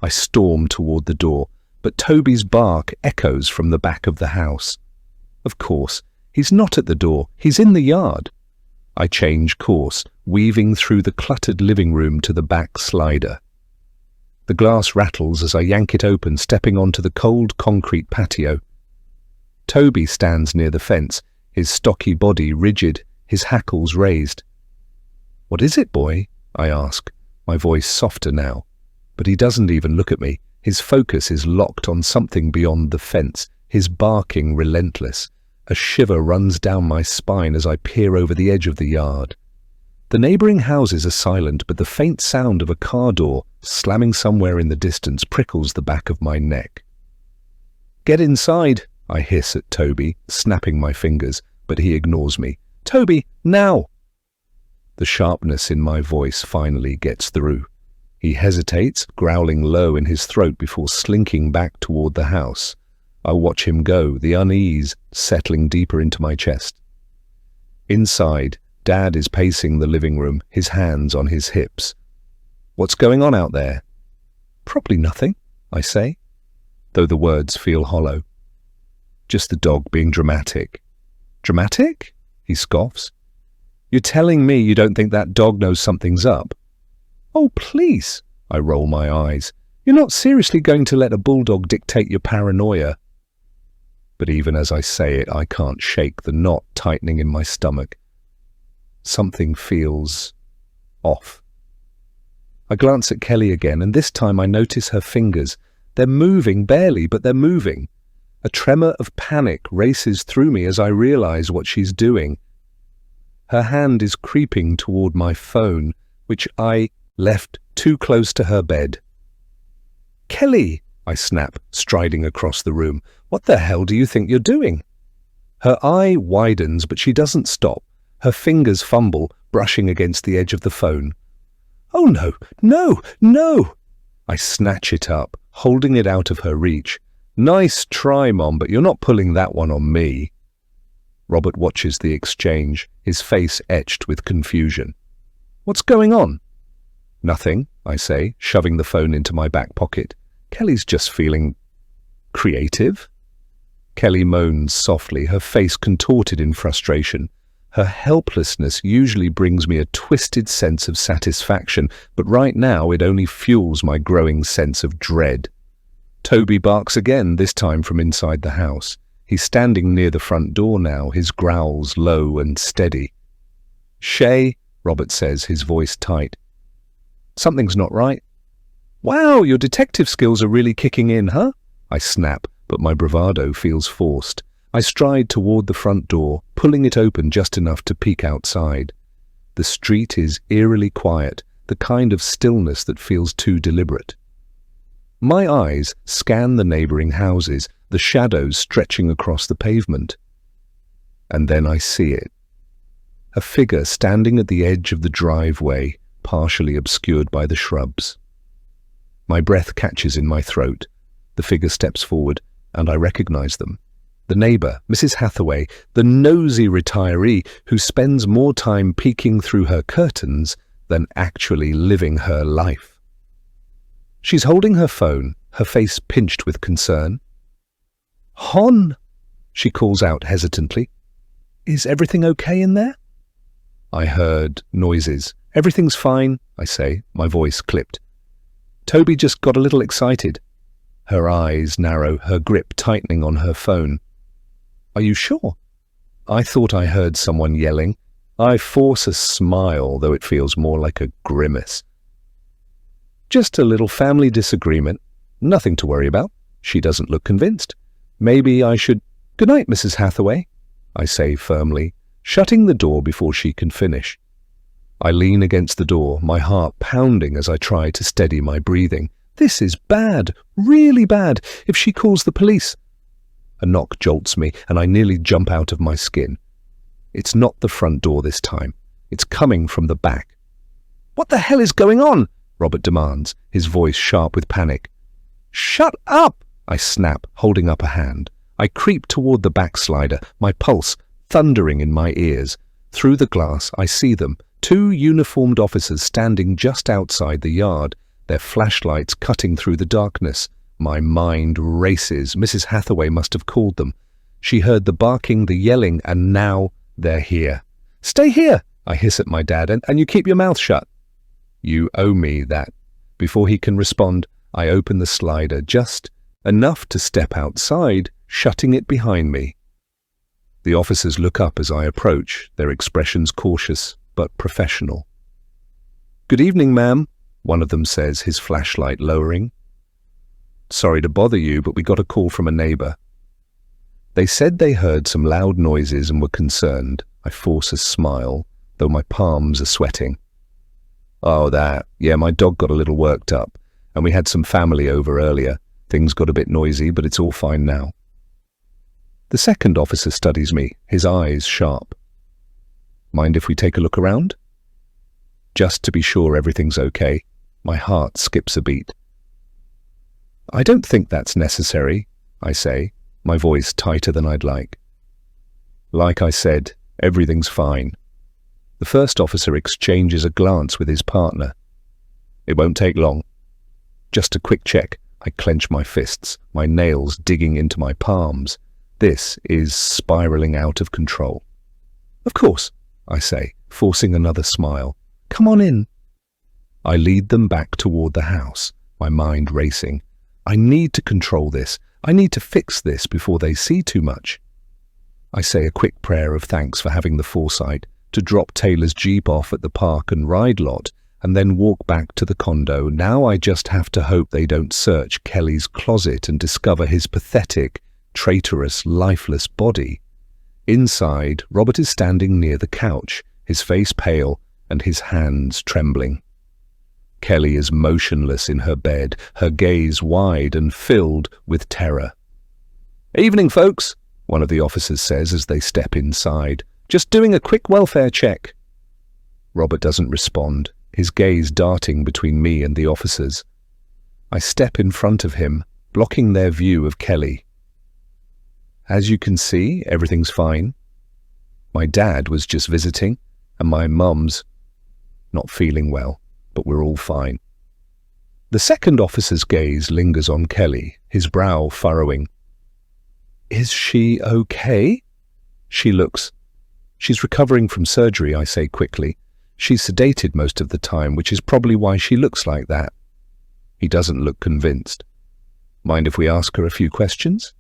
I storm toward the door, but Toby's bark echoes from the back of the house. Of course, he's not at the door, he's in the yard. I change course, weaving through the cluttered living room to the back slider. The glass rattles as I yank it open, stepping onto the cold concrete patio. Toby stands near the fence, his stocky body rigid, his hackles raised. "What is it, boy?" I ask, my voice softer now. But he doesn't even look at me. His focus is locked on something beyond the fence, his barking relentless. A shiver runs down my spine as I peer over the edge of the yard. The neighbouring houses are silent, but the faint sound of a car door slamming somewhere in the distance prickles the back of my neck. "Get inside," I hiss at Toby, snapping my fingers, but he ignores me. "Toby, now!" The sharpness in my voice finally gets through. He hesitates, growling low in his throat before slinking back toward the house. I watch him go, the unease settling deeper into my chest. Inside, Dad is pacing the living room, his hands on his hips. "What's going on out there?" "Probably nothing," I say, though the words feel hollow. "Just the dog being dramatic." "Dramatic?" he scoffs. "You're telling me you don't think that dog knows something's up?" "Oh, please," I roll my eyes. "You're not seriously going to let a bulldog dictate your paranoia?" But even as I say it, I can't shake the knot tightening in my stomach. Something feels off. I glance at Kelly again, and this time I notice her fingers. They're moving, barely, but they're moving. A tremor of panic races through me as I realize what she's doing. Her hand is creeping toward my phone, which I left too close to her bed. "Kelly!" I snap, striding across the room. "What the hell do you think you're doing?" Her eye widens, but she doesn't stop. Her fingers fumble, brushing against the edge of the phone. "Oh no, no, no!" I snatch it up, holding it out of her reach. "Nice try, Mom, but you're not pulling that one on me." Robert watches the exchange, his face etched with confusion. "What's going on?" "Nothing," I say, shoving the phone into my back pocket. "Kelly's just feeling creative." Kelly moans softly, her face contorted in frustration. Her helplessness usually brings me a twisted sense of satisfaction, but right now it only fuels my growing sense of dread. Toby barks again, this time from inside the house. He's standing near the front door now, his growls low and steady. "Shae," Robert says, his voice tight. "Something's not right." "Wow, your detective skills are really kicking in, huh?" I snap, but my bravado feels forced. I stride toward the front door, pulling it open just enough to peek outside. The street is eerily quiet, the kind of stillness that feels too deliberate. My eyes scan the neighboring houses, the shadows stretching across the pavement. And then I see it. A figure standing at the edge of the driveway, partially obscured by the shrubs. My breath catches in my throat. The figure steps forward, and I recognize them. The neighbor, Mrs. Hathaway, the nosy retiree who spends more time peeking through her curtains than actually living her life. She's holding her phone, her face pinched with concern. "Hon," she calls out hesitantly. "Is everything okay in there?" I heard noises. "Everything's fine," I say, my voice clipped. Toby just got a little excited. Her eyes narrow, her grip tightening on her phone. "Are you sure?" I thought I heard someone yelling. I force a smile, though it feels more like a grimace. "Just a little family disagreement. Nothing to worry about." She doesn't look convinced. "Maybe I should—" "Good night, Mrs. Hathaway," I say firmly, shutting the door before she can finish. I lean against the door, my heart pounding as I try to steady my breathing. This is bad, really bad. If she calls the police... A knock jolts me, and I nearly jump out of my skin. It's not the front door this time. It's coming from the back. "What the hell is going on?" Robert demands, his voice sharp with panic. "Shut up!" I snap, holding up a hand. I creep toward the backslider, my pulse thundering in my ears. Through the glass, I see them, 2 uniformed officers standing just outside the yard, their flashlights cutting through the darkness. My mind races. Mrs. Hathaway must have called them. She heard the barking, the yelling, and now they're here. "Stay here!" I hiss at my dad, and you keep your mouth shut. "You owe me that." Before he can respond, I open the slider, just enough to step outside, shutting it behind me. The officers look up as I approach, their expressions cautious but professional. "Good evening, ma'am," one of them says, his flashlight lowering. "Sorry to bother you, but we got a call from a neighbor." They said they heard some loud noises and were concerned. I force a smile, though my palms are sweating. "Oh, that. Yeah, my dog got a little worked up, and we had some family over earlier. Things got a bit noisy, but it's all fine now." The second officer studies me, his eyes sharp. "Mind if we take a look around?" Just to be sure everything's okay, my heart skips a beat. "I don't think that's necessary," I say, my voice tighter than I'd like. Like I said, everything's fine. The first officer exchanges a glance with his partner. "It won't take long." Just a quick check. I clench my fists, my nails digging into my palms. This is spiraling out of control. "Of course," I say, forcing another smile. "Come on in." I lead them back toward the house, my mind racing. I need to control this. I need to fix this before they see too much. I say a quick prayer of thanks for having the foresight to drop Taylor's Jeep off at the park and ride lot, and then walk back to the condo. Now I just have to hope they don't search Kelly's closet and discover his pathetic, traitorous, lifeless body. Inside, Robert is standing near the couch, his face pale and his hands trembling. Kelly is motionless in her bed, her gaze wide and filled with terror. "Evening, folks," one of the officers says as they step inside. "Just doing a quick welfare check." Robert doesn't respond, his gaze darting between me and the officers. I step in front of him, blocking their view of Kelly. "As you can see, everything's fine. My dad was just visiting, and my mum's not feeling well, but we're all fine." The second officer's gaze lingers on Kelly, his brow furrowing. "Is she okay?" "She looks. She's recovering from surgery," I say quickly. "She's sedated most of the time, which is probably why she looks like that." He doesn't look convinced. "Mind if we ask her a few questions?"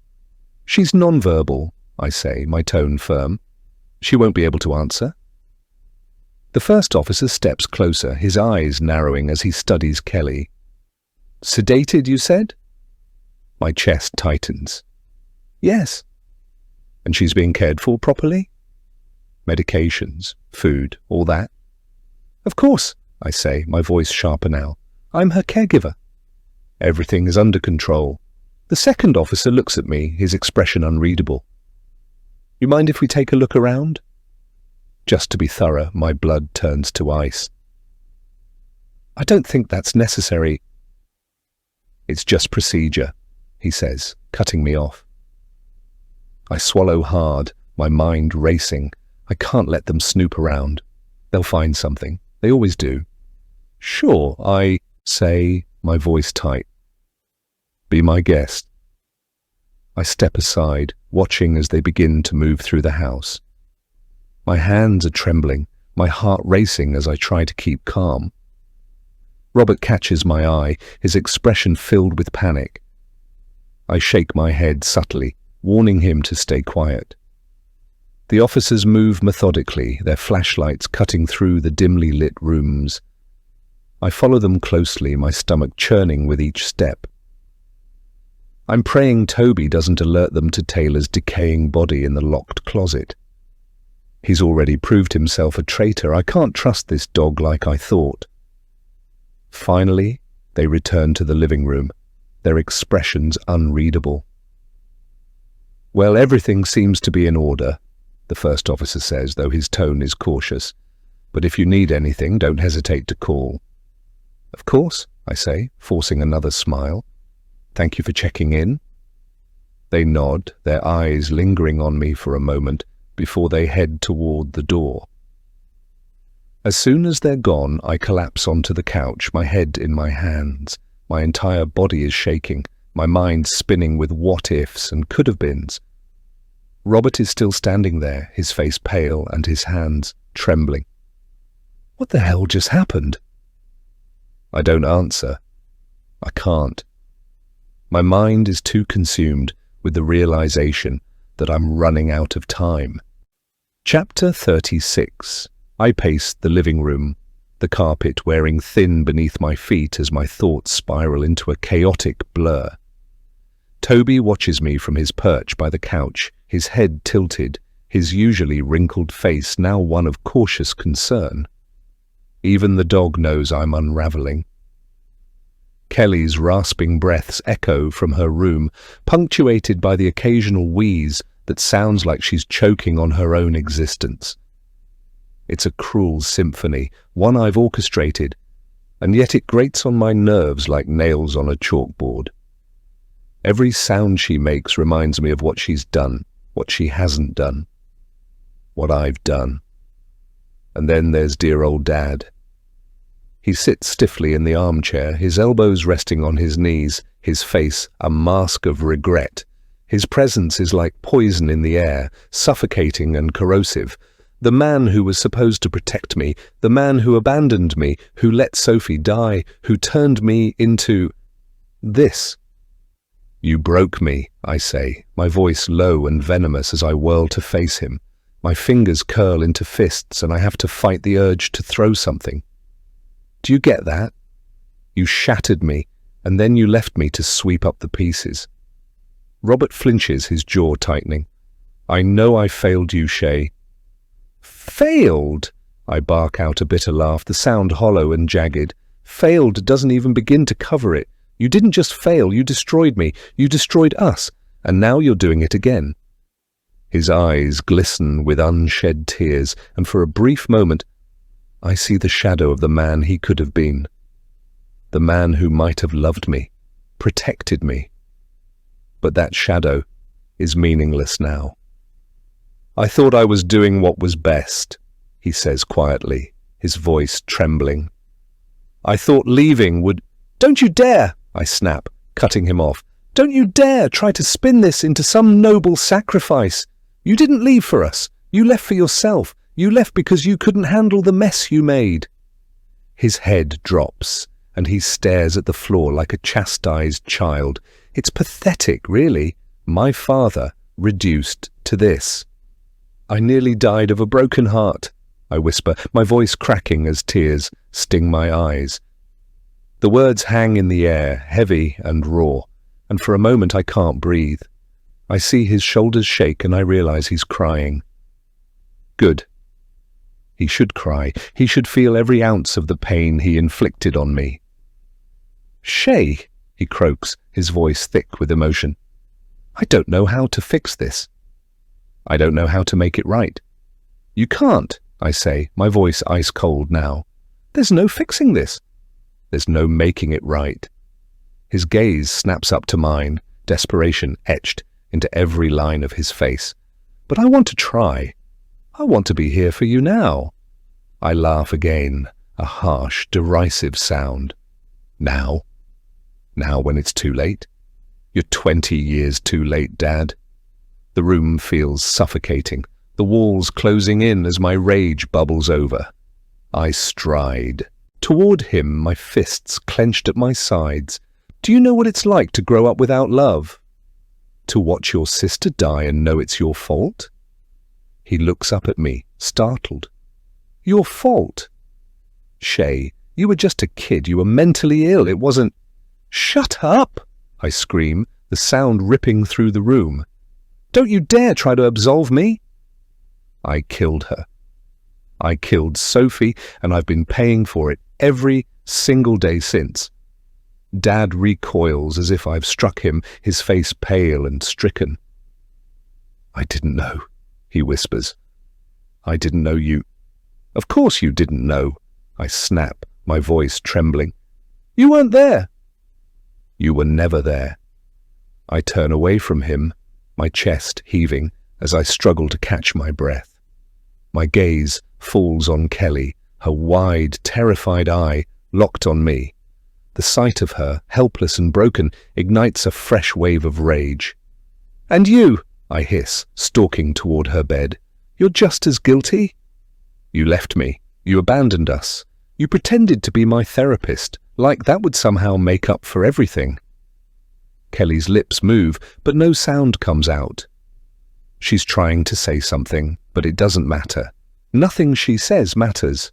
"She's non-verbal," I say, my tone firm. "She won't be able to answer." The first officer steps closer, his eyes narrowing as he studies Kelly. "Sedated, you said?" My chest tightens. "Yes." "And she's being cared for properly?" "Medications, food, all that?" "Of course," I say, my voice sharper now. "I'm her caregiver." "Everything is under control." The second officer looks at me, his expression unreadable. "You mind if we take a look around?" Just to be thorough, my blood turns to ice. "I don't think that's necessary." "It's just procedure," he says, cutting me off. I swallow hard, my mind racing. I can't let them snoop around. They'll find something. They always do. "Sure," I say, my voice tight. "Be my guest." I step aside, watching as they begin to move through the house. My hands are trembling, my heart racing as I try to keep calm. Robert catches my eye, his expression filled with panic. I shake my head subtly, warning him to stay quiet. The officers move methodically, their flashlights cutting through the dimly lit rooms. I follow them closely, my stomach churning with each step. I'm praying Toby doesn't alert them to Taylor's decaying body in the locked closet. He's already proved himself a traitor. I can't trust this dog like I thought. Finally, they return to the living room, their expressions unreadable. "Well, everything seems to be in order," the first officer says, though his tone is cautious. But if you need anything, don't hesitate to call." "Of course," I say, forcing another smile. "Thank you for checking in." They nod, their eyes lingering on me for a moment before they head toward the door. As soon as they're gone, I collapse onto the couch, my head in my hands. My entire body is shaking, my mind spinning with what-ifs and could-have-beens. Robert is still standing there, his face pale and his hands trembling. What the hell just happened? I don't answer. I can't. My mind is too consumed with the realization that I'm running out of time. Chapter 36. I pace the living room, the carpet wearing thin beneath my feet as my thoughts spiral into a chaotic blur. Toby watches me from his perch by the couch, his head tilted, his usually wrinkled face now one of cautious concern. Even the dog knows I'm unraveling. Kelly's rasping breaths echo from her room, punctuated by the occasional wheeze that sounds like she's choking on her own existence. It's a cruel symphony, one I've orchestrated, and yet it grates on my nerves like nails on a chalkboard. Every sound she makes reminds me of what she's done, what she hasn't done, what I've done. And then there's dear old Dad. He sits stiffly in the armchair, his elbows resting on his knees, his face a mask of regret. His presence is like poison in the air, suffocating and corrosive. The man who was supposed to protect me, the man who abandoned me, who let Sophie die, who turned me into this. You broke me, I say, my voice low and venomous as I whirl to face him. My fingers curl into fists and I have to fight the urge to throw something. Do you get that? You shattered me, and then you left me to sweep up the pieces. Robert flinches, his jaw tightening. I know I failed you, Shae. Failed? I bark out a bitter laugh, the sound hollow and jagged. Failed doesn't even begin to cover it. You didn't just fail, you destroyed me, you destroyed us, and now you're doing it again. His eyes glisten with unshed tears, and for a brief moment, I see the shadow of the man he could have been. The man who might have loved me, protected me. But that shadow is meaningless now. I thought I was doing what was best, he says quietly, his voice trembling. I thought leaving would... Don't you dare, I snap, cutting him off. Don't you dare try to spin this into some noble sacrifice. You didn't leave for us. You left for yourself. You left because you couldn't handle the mess you made. His head drops, and he stares at the floor like a chastised child. It's pathetic, really. My father reduced to this. I nearly died of a broken heart, I whisper, my voice cracking as tears sting my eyes. The words hang in the air, heavy and raw, and for a moment I can't breathe. I see his shoulders shake and I realize he's crying. Good. He should cry. He should feel every ounce of the pain he inflicted on me. Shae, he croaks, his voice thick with emotion. I don't know how to fix this. I don't know how to make it right. You can't, I say, my voice ice cold now. There's no fixing this. There's no making it right. His gaze snaps up to mine, desperation etched into every line of his face. But I want to try. I want to be here for you now. I laugh again, a harsh, derisive sound. Now? Now when it's too late? You're 20 years too late, Dad. The room feels suffocating, the walls closing in as my rage bubbles over. I stride. Toward him, my fists clenched at my sides. Do you know what it's like to grow up without love? To watch your sister die and know it's your fault? He looks up at me, startled. Your fault? Shae, you were just a kid. You were mentally ill. It wasn't... Shut up! I scream, the sound ripping through the room. Don't you dare try to absolve me! I killed her. I killed Sophie, and I've been paying for it every single day since. Dad recoils as if I've struck him, his face pale and stricken. I didn't know, he whispers. I didn't know you... Of course you didn't know, I snap, my voice trembling. You weren't there. You were never there. I turn away from him, my chest heaving as I struggle to catch my breath. My gaze falls on Kelly, her wide, terrified eye locked on me. The sight of her, helpless and broken, ignites a fresh wave of rage. And you, I hiss, stalking toward her bed. You're just as guilty. You left me. You abandoned us. You pretended to be my therapist, like that would somehow make up for everything. Kelly's lips move, but no sound comes out. She's trying to say something, but it doesn't matter. Nothing she says matters.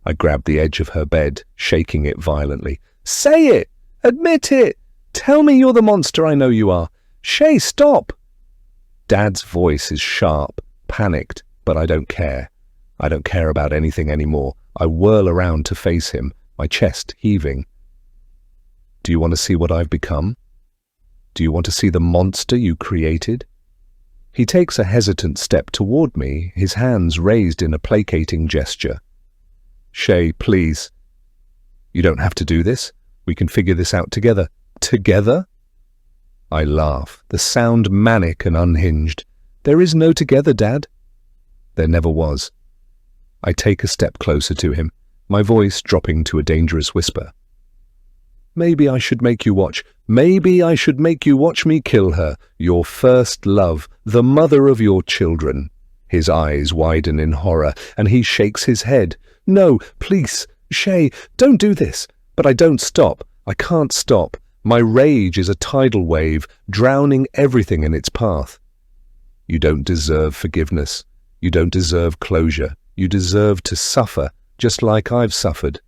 I grab the edge of her bed, shaking it violently. Say it! Admit it! Tell me you're the monster I know you are. Shae, stop! Dad's voice is sharp, panicked, but I don't care. I don't care about anything anymore. I whirl around to face him, my chest heaving. Do you want to see what I've become? Do you want to see the monster you created? He takes a hesitant step toward me, his hands raised in a placating gesture. Shae, please. You don't have to do this. We can figure this out together. Together? I laugh, the sound manic and unhinged. There is no together, Dad. There never was. I take a step closer to him, my voice dropping to a dangerous whisper. Maybe I should make you watch. Maybe I should make you watch me kill her, your first love, the mother of your children. His eyes widen in horror, and he shakes his head. No, please, Shae, don't do this. But I don't stop. I can't stop. My rage is a tidal wave, drowning everything in its path. You don't deserve forgiveness. You don't deserve closure. You deserve to suffer, just like I've suffered.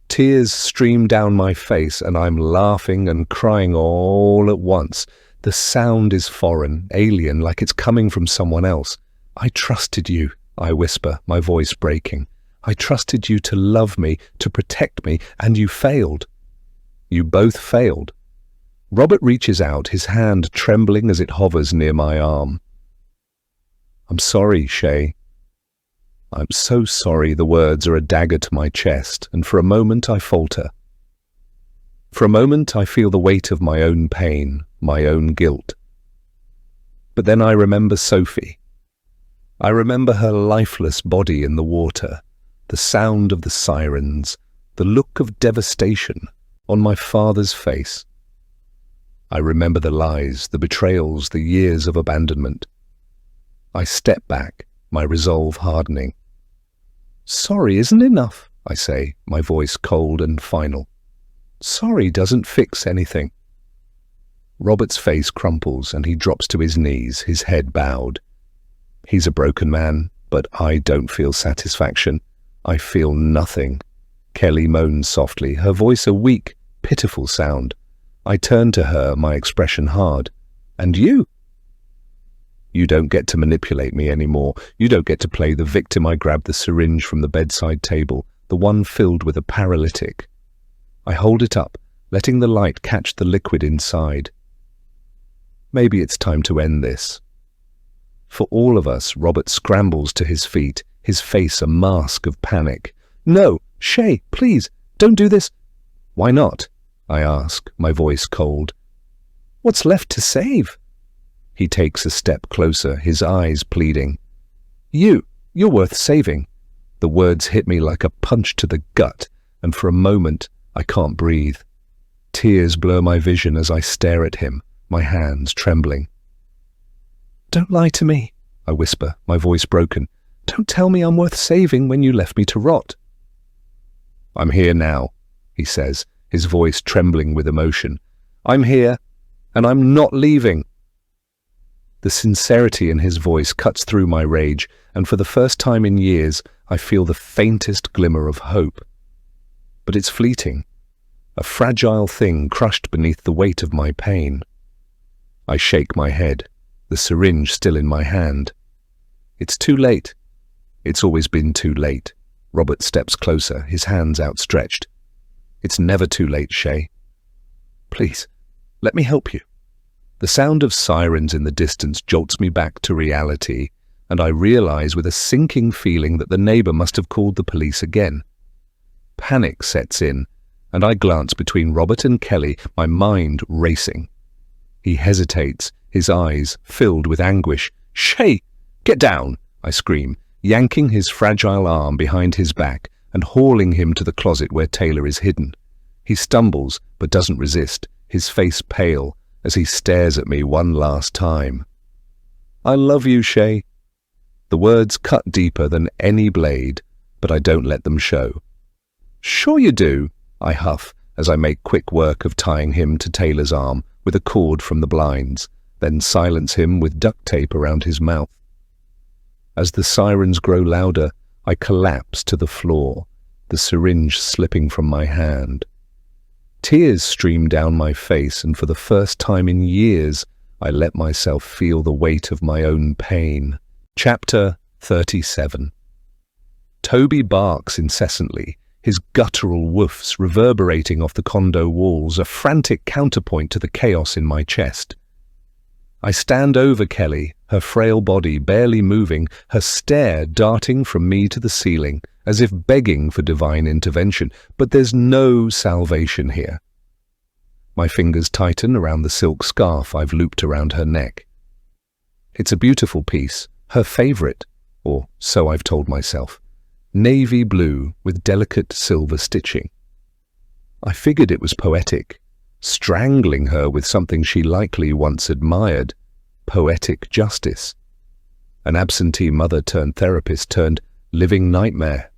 Tears stream down my face, and I'm laughing and crying all at once. The sound is foreign, alien, like it's coming from someone else. I trusted you, I whisper, my voice breaking. I trusted you to love me, to protect me, and you failed. You both failed. Robert reaches out, his hand trembling as it hovers near my arm. I'm sorry, Shae. I'm so sorry. The words are a dagger to my chest, and for a moment I falter. For a moment I feel the weight of my own pain, my own guilt. But then I remember Sophie. I remember her lifeless body in the water, the sound of the sirens, the look of devastation on my father's face. I remember the lies, the betrayals, the years of abandonment. I step back, my resolve hardening. Sorry isn't enough, I say, my voice cold and final. Sorry doesn't fix anything. Robert's face crumples and he drops to his knees, his head bowed. He's a broken man, but I don't feel satisfaction. I feel nothing. Kelly moans softly, her voice a weak, pitiful sound. I turn to her, my expression hard. And you? You don't get to manipulate me anymore. You don't get to play the victim. I grab the syringe from the bedside table, the one filled with a paralytic. I hold it up, letting the light catch the liquid inside. Maybe it's time to end this. For all of us, Robert scrambles to his feet, his face a mask of panic. No, Shae, please, don't do this. Why not? I ask, my voice cold. What's left to save? He takes a step closer, his eyes pleading. You're worth saving. The words hit me like a punch to the gut, and for a moment I can't breathe. Tears blur my vision as I stare at him, my hands trembling. Don't lie to me, I whisper, my voice broken. Don't tell me I'm worth saving when you left me to rot. I'm here now, he says, his voice trembling with emotion. I'm here, and I'm not leaving. The sincerity in his voice cuts through my rage, and for the first time in years, I feel the faintest glimmer of hope. But it's fleeting, a fragile thing crushed beneath the weight of my pain. I shake my head, the syringe still in my hand. It's too late. It's always been too late. Robert steps closer, his hands outstretched. It's never too late, Shae. Please, let me help you. The sound of sirens in the distance jolts me back to reality, and I realize with a sinking feeling that the neighbor must have called the police again. Panic sets in, and I glance between Robert and Kelly, my mind racing. He hesitates, his eyes filled with anguish. "Shae, get down!" I scream, yanking his fragile arm behind his back and hauling him to the closet where Taylor is hidden. He stumbles, but doesn't resist, his face pale, as he stares at me one last time. "I love you, Shae." The words cut deeper than any blade, but I don't let them show. "Sure you do," I huff as I make quick work of tying him to Taylor's arm with a cord from the blinds, then silence him with duct tape around his mouth. As the sirens grow louder, I collapse to the floor, the syringe slipping from my hand. Tears stream down my face, and for the first time in years, I let myself feel the weight of my own pain. Chapter 37. Toby barks incessantly, his guttural woofs reverberating off the condo walls, a frantic counterpoint to the chaos in my chest. I stand over Kelly, her frail body barely moving, her stare darting from me to the ceiling, as if begging for divine intervention, but there's no salvation here. My fingers tighten around the silk scarf I've looped around her neck. It's a beautiful piece, her favorite, or so I've told myself. Navy blue with delicate silver stitching. I figured it was poetic, strangling her with something she likely once admired, poetic justice. An absentee mother turned therapist turned living nightmare.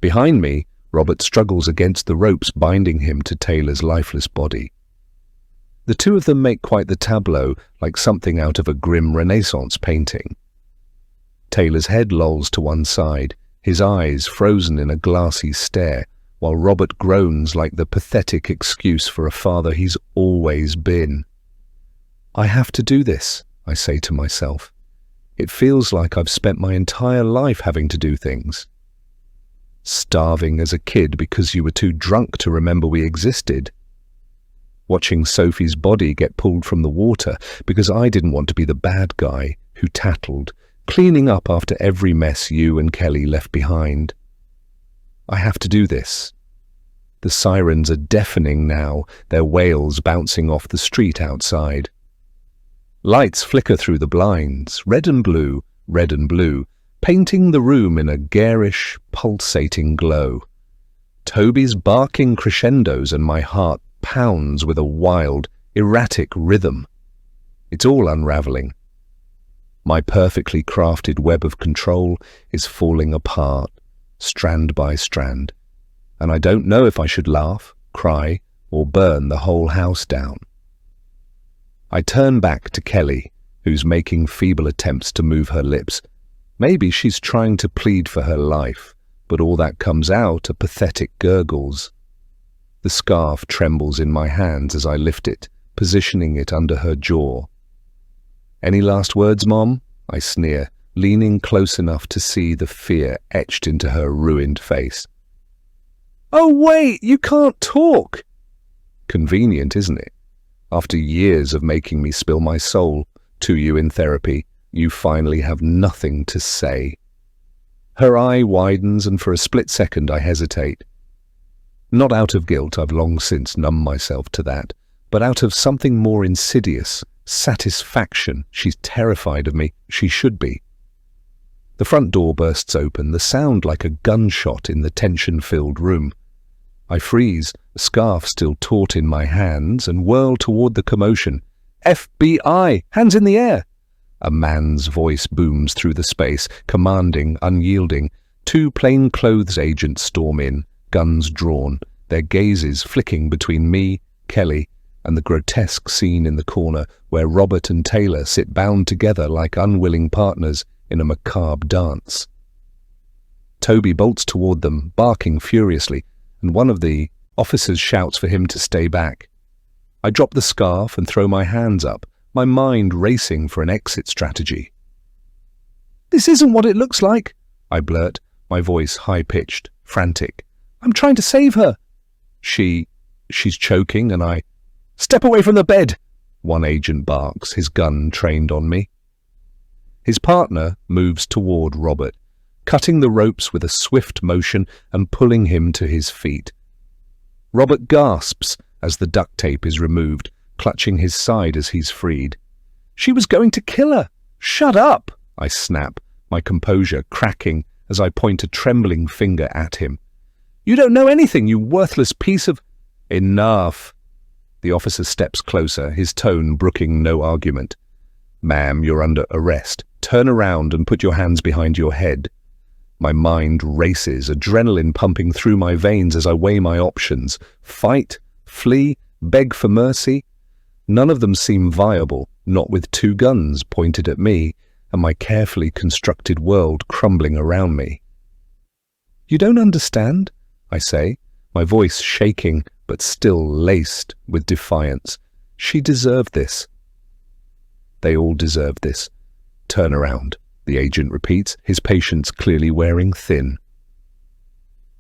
Behind me, Robert struggles against the ropes binding him to Taylor's lifeless body. The two of them make quite the tableau, like something out of a grim Renaissance painting. Taylor's head lolls to one side, his eyes frozen in a glassy stare, while Robert groans like the pathetic excuse for a father he's always been. I have to do this, I say to myself. It feels like I've spent my entire life having to do things. Starving as a kid because you were too drunk to remember we existed. Watching Sophie's body get pulled from the water because I didn't want to be the bad guy who tattled, cleaning up after every mess you and Kelly left behind. I have to do this. The sirens are deafening now, their wails bouncing off the street outside. Lights flicker through the blinds, red and blue, painting the room in a garish, pulsating glow. Toby's barking crescendos and my heart pounds with a wild, erratic rhythm. It's all unraveling. My perfectly crafted web of control is falling apart, strand by strand, and I don't know if I should laugh, cry, or burn the whole house down. I turn back to Kelly, who's making feeble attempts to move her lips. Maybe she's trying to plead for her life, but all that comes out are pathetic gurgles. The scarf trembles in my hands as I lift it, positioning it under her jaw. "Any last words, Mom?" I sneer, leaning close enough to see the fear etched into her ruined face. "Oh, wait, you can't talk!" Convenient, isn't it? After years of making me spill my soul to you in therapy, you finally have nothing to say. Her eye widens, and for a split second I hesitate. Not out of guilt, I've long since numbed myself to that, but out of something more insidious, satisfaction. She's terrified of me. She should be. The front door bursts open, the sound like a gunshot in the tension-filled room. I freeze, a scarf still taut in my hands, and whirl toward the commotion. "FBI! Hands in the air!" A man's voice booms through the space, commanding, unyielding. Two plainclothes agents storm in, guns drawn, their gazes flicking between me, Kelly, and the grotesque scene in the corner where Robert and Taylor sit bound together like unwilling partners in a macabre dance. Toby bolts toward them, barking furiously, and one of the officers shouts for him to stay back. I drop the scarf and throw my hands up, my mind racing for an exit strategy. "This isn't what it looks like," I blurt, my voice high-pitched, frantic. "I'm trying to save her." She's choking, and I... "Step away from the bed!" One agent barks, his gun trained on me. His partner moves toward Robert, cutting the ropes with a swift motion and pulling him to his feet. Robert gasps as the duct tape is removed, clutching his side as he's freed. "She was going to kill her! Shut up!" I snap, my composure cracking as I point a trembling finger at him. "You don't know anything, you worthless piece of—" "Enough!" The officer steps closer, his tone brooking no argument. "Ma'am, you're under arrest. Turn around and put your hands behind your head." My mind races, adrenaline pumping through my veins as I weigh my options. Fight, flee, beg for mercy. None of them seem viable, not with 2 guns pointed at me and my carefully constructed world crumbling around me. "You don't understand?" I say, my voice shaking but still laced with defiance. "She deserved this." "They all deserve this. Turn around," the agent repeats, his patience clearly wearing thin.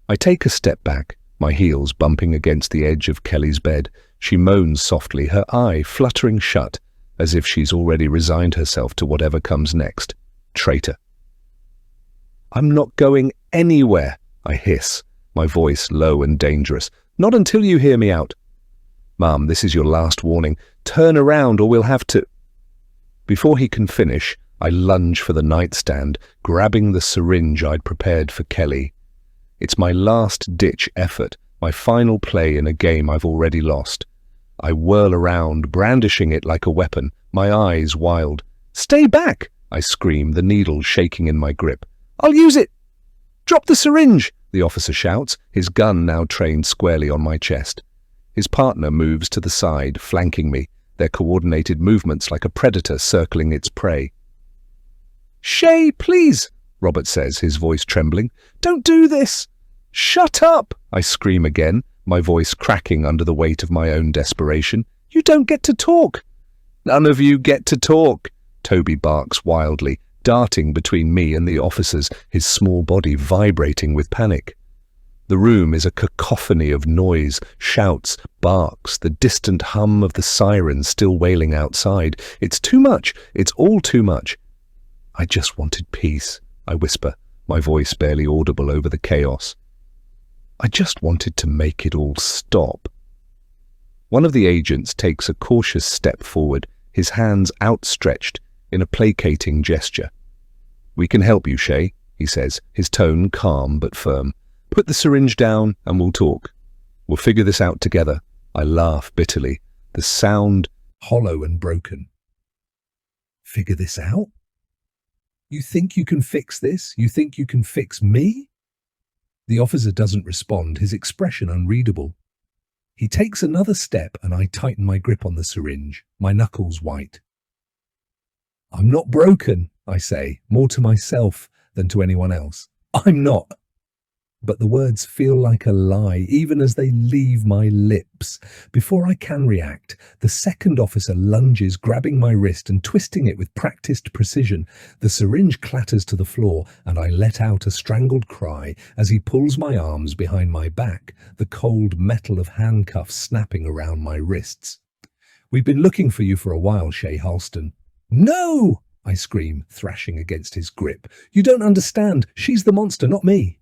I take a step back, my heels bumping against the edge of Kelly's bed. She moans softly, her eye fluttering shut, as if she's already resigned herself to whatever comes next. Traitor. "I'm not going anywhere," I hiss, my voice low and dangerous. "Not until you hear me out." "Ma'am, this is your last warning. Turn around or we'll have to—" Before he can finish, I lunge for the nightstand, grabbing the syringe I'd prepared for Kelly. It's my last-ditch effort, my final play in a game I've already lost. I whirl around, brandishing it like a weapon, my eyes wild. "Stay back!" I scream, the needle shaking in my grip. "I'll use it!" "Drop the syringe!" the officer shouts, his gun now trained squarely on my chest. His partner moves to the side, flanking me, their coordinated movements like a predator circling its prey. "Shae, please," Robert says, his voice trembling. "Don't do this." "Shut up!" I scream again, my voice cracking under the weight of my own desperation. "You don't get to talk." "None of you get to talk," Toby barks wildly, darting between me and the officers, his small body vibrating with panic. The room is a cacophony of noise, shouts, barks, the distant hum of the sirens still wailing outside. It's too much. It's all too much. "I just wanted peace," I whisper, my voice barely audible over the chaos. "I just wanted to make it all stop." One of the agents takes a cautious step forward, his hands outstretched in a placating gesture. "We can help you, Shae," he says, his tone calm but firm. "Put the syringe down and we'll talk. We'll figure this out together." I laugh bitterly, the sound hollow and broken. "Figure this out? You think you can fix this? You think you can fix me?" The officer doesn't respond, his expression unreadable. He takes another step and I tighten my grip on the syringe, my knuckles white. "I'm not broken," I say, more to myself than to anyone else. "I'm not." But the words feel like a lie, even as they leave my lips. Before I can react, the second officer lunges, grabbing my wrist and twisting it with practiced precision. The syringe clatters to the floor, and I let out a strangled cry as he pulls my arms behind my back, the cold metal of handcuffs snapping around my wrists. "We've been looking for you for a while, Shae Halston." "No!" I scream, thrashing against his grip. "You don't understand. She's the monster, not me."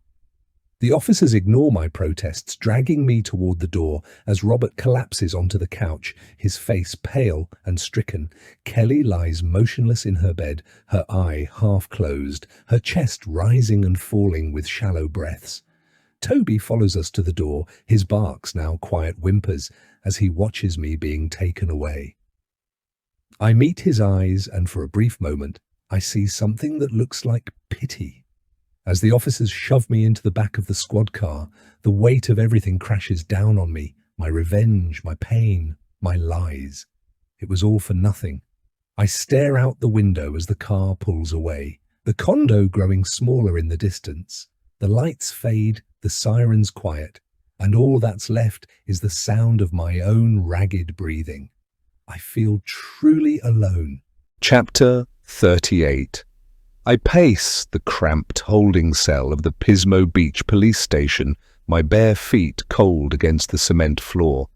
The officers ignore my protests, dragging me toward the door as Robert collapses onto the couch, his face pale and stricken. Kelly lies motionless in her bed, her eye half closed, her chest rising and falling with shallow breaths. Toby follows us to the door, his barks now quiet whimpers, as he watches me being taken away. I meet his eyes, and for a brief moment, I see something that looks like pity. As the officers shove me into the back of the squad car, the weight of everything crashes down on me, my revenge, my pain, my lies. It was all for nothing. I stare out the window as the car pulls away, the condo growing smaller in the distance. The lights fade, the sirens quiet, and all that's left is the sound of my own ragged breathing. I feel truly alone. Chapter 38. I pace the cramped holding cell of the Pismo Beach police station, my bare feet cold against the cement floor.